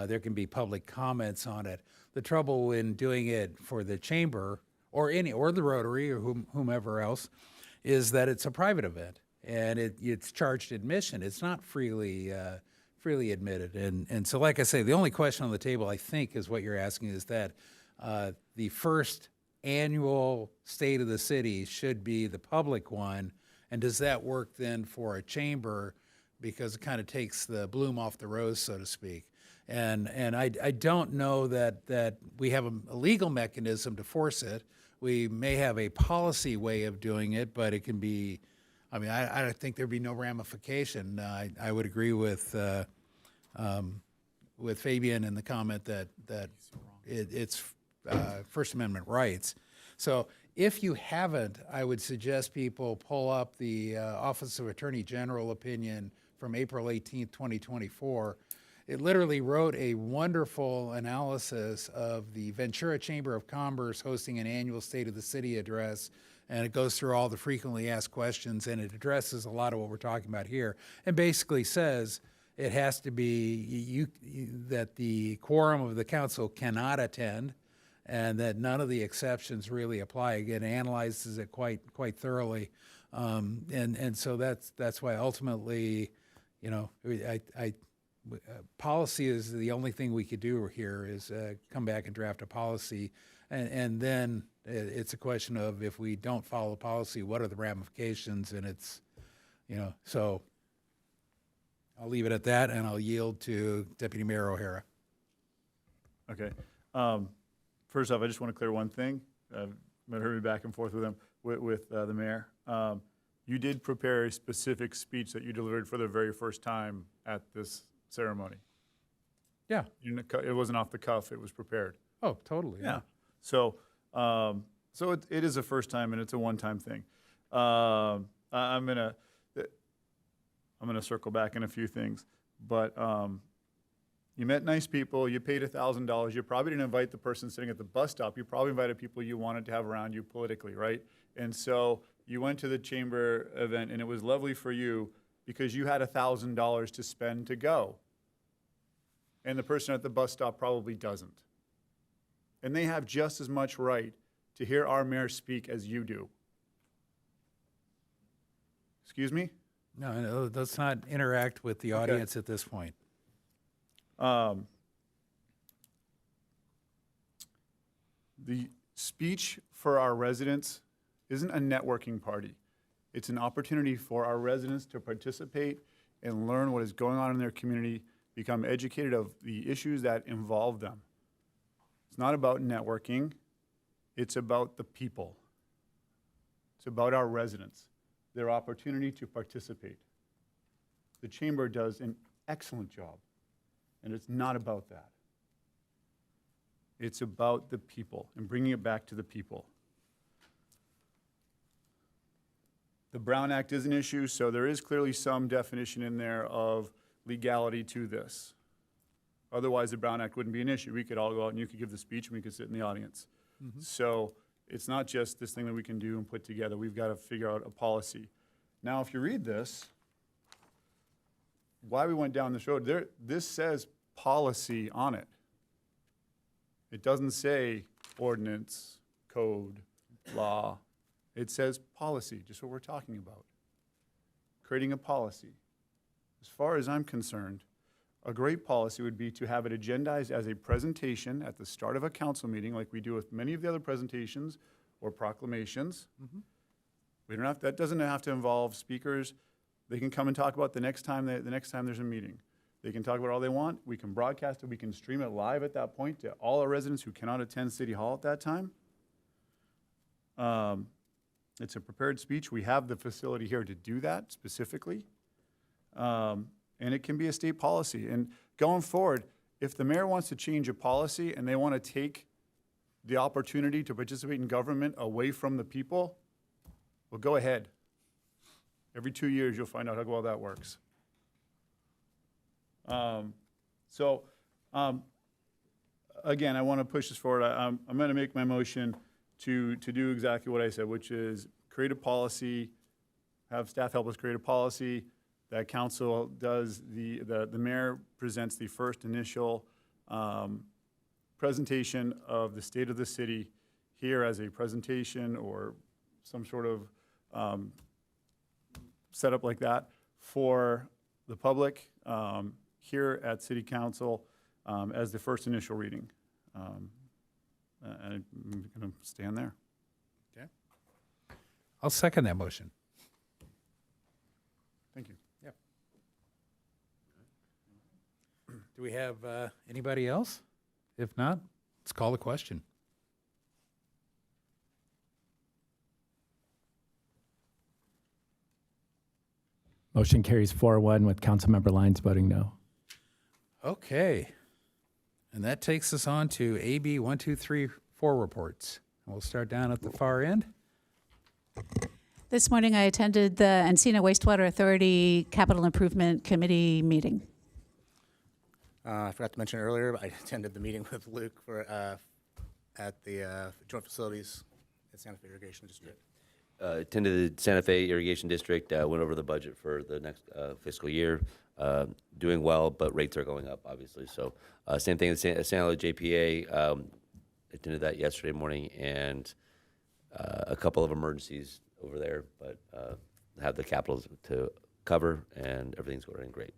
There can be public comments on it. The trouble in doing it for the chamber or the Rotary or whomever else is that it's a private event, and it's charged admission. It's not freely admitted. And so, like I say, the only question on the table, I think, is what you're asking, is that the first annual State of the City should be the public one, and does that work then for a chamber, because it kind of takes the bloom off the rose, so to speak. And I don't know that we have a legal mechanism to force it. We may have a policy way of doing it, but it can be, I mean, I think there'd be no ramification. I would agree with Fabian in the comment that it's First Amendment rights. So if you haven't, I would suggest people pull up the Office of Attorney General opinion from April 18th, 2024. It literally wrote a wonderful analysis of the Ventura Chamber of Commerce hosting an annual State of the City address, and it goes through all the frequently asked questions, and it addresses a lot of what we're talking about here, and basically says it has to be that the quorum of the council cannot attend, and that none of the exceptions really apply. Again, it analyzes it quite thoroughly, and so that's why ultimately, you know, policy is the only thing we could do here is come back and draft a policy, and then it's a question of, if we don't follow the policy, what are the ramifications? And it's, you know, so I'll leave it at that, and I'll yield to Deputy Mayor O'Hara. Okay. First off, I just want to clear one thing. Might heard me back and forth with him, with the mayor. You did prepare a specific speech that you delivered for the very first time at this ceremony. Yeah. It wasn't off the cuff. It was prepared. Oh, totally. Yeah. So, it is a first time, and it's a one-time thing. I'm gonna circle back in a few things, but you met nice people. You paid $1,000. You probably didn't invite the person sitting at the bus stop. You probably invited people you wanted to have around you politically, right? And so you went to the chamber event, and it was lovely for you because you had $1,000 to spend to go. And the person at the bus stop probably doesn't. And they have just as much right to hear our mayor speak as you do. Excuse me? No, let's not interact with the audience at this point. The speech for our residents isn't a networking party. It's an opportunity for our residents to participate and learn what is going on in their community, become educated of the issues that involve them. It's not about networking. It's about the people. It's about our residents, their opportunity to participate. The chamber does an excellent job, and it's not about that. It's about the people and bringing it back to the people. The Brown Act is an issue, so there is clearly some definition in there of legality to this. Otherwise, the Brown Act wouldn't be an issue. We could all go out and you could give the speech and we could sit in the audience. Mm-hmm. So it's not just this thing that we can do and put together. We've got to figure out a policy. Now, if you read this, why we went down this road, this says policy on it. It doesn't say ordinance, code, law. It says policy, just what we're talking about. Creating a policy. As far as I'm concerned, a great policy would be to have it agendized as a presentation at the start of a council meeting, like we do with many of the other presentations or proclamations. Mm-hmm. We don't have, that doesn't have to involve speakers. They can come and talk about the next time there's a meeting. They can talk about all they want. We can broadcast it. We can stream it live at that point to all our residents who cannot attend City Hall at that time. It's a prepared speech. We have the facility here to do that specifically. And it can be a state policy. And going forward, if the mayor wants to change a policy and they want to take the opportunity to participate in government away from the people, well, go ahead. Every 2 years, you'll find out how well that works. Again, I want to push this forward. I'm going to make my motion to do exactly what I said, which is create a policy, have staff help us create a policy, that council does, the mayor presents the first initial presentation of the state of the city here as a presentation or some sort of setup like that for the public here at City Council as the first initial reading. And I'm going to stand there. Okay. I'll second that motion. Thank you. Yep. Do we have anybody else? If not, let's call the question. Motion carries 4-1 with Councilmember Lyons voting no. Okay. And that takes us on to AB 1234 reports. We'll start down at the far end. This morning, I attended the Encina Wastewater Authority Capital Improvement Committee meeting. I forgot to mention earlier, but I attended the meeting with Luke for, at the Joint Facilities at Santa Fe Irrigation District. Attended the Santa Fe Irrigation District, went over the budget for the next fiscal year. Doing well, but rates are going up, obviously. So same thing at San Luis JPA. Attended that yesterday morning, and a couple of emergencies over there, but have the capital to cover, and everything's going great.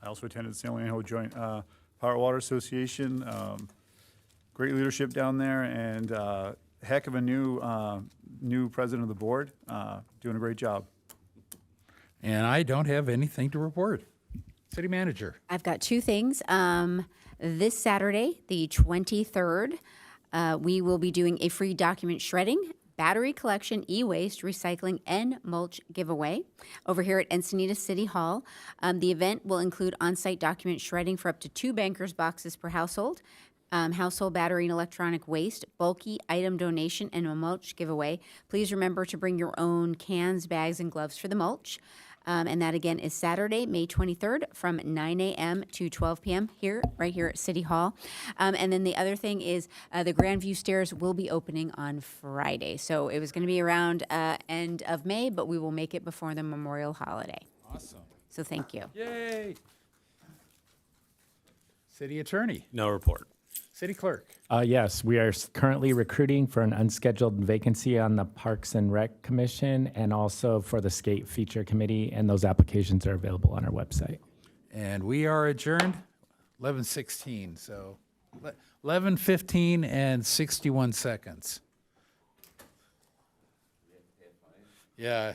I also attended the San Luis Joint Power Water Association. Great leadership down there, and heck of a new president of the board, doing a great job. And I don't have anything to report. City Manager. I've got two things. This Saturday, the 23rd, we will be doing a free document shredding, battery collection, e-waste, recycling, and mulch giveaway over here at Encinitas City Hall. The event will include on-site document shredding for up to 2 bankers boxes per household, household battery and electronic waste, bulky item donation, and a mulch giveaway. Please remember to bring your own cans, bags, and gloves for the mulch. And that, again, is Saturday, May 23rd from 9 a.m. to 12 p.m. right here at City Hall. And then the other thing is the Grandview Stairs will be opening on Friday. So it was going to be around end of May, but we will make it before the Memorial holiday. Awesome. So thank you. Yay. City Attorney. No report. City Clerk. Yes, we are currently recruiting for an unscheduled vacancy on the Parks and Rec Commission and also for the Skate Feature Committee, and those applications are available on our website. And we are adjourned 11:16, so 11:15 and 61 seconds. Yeah.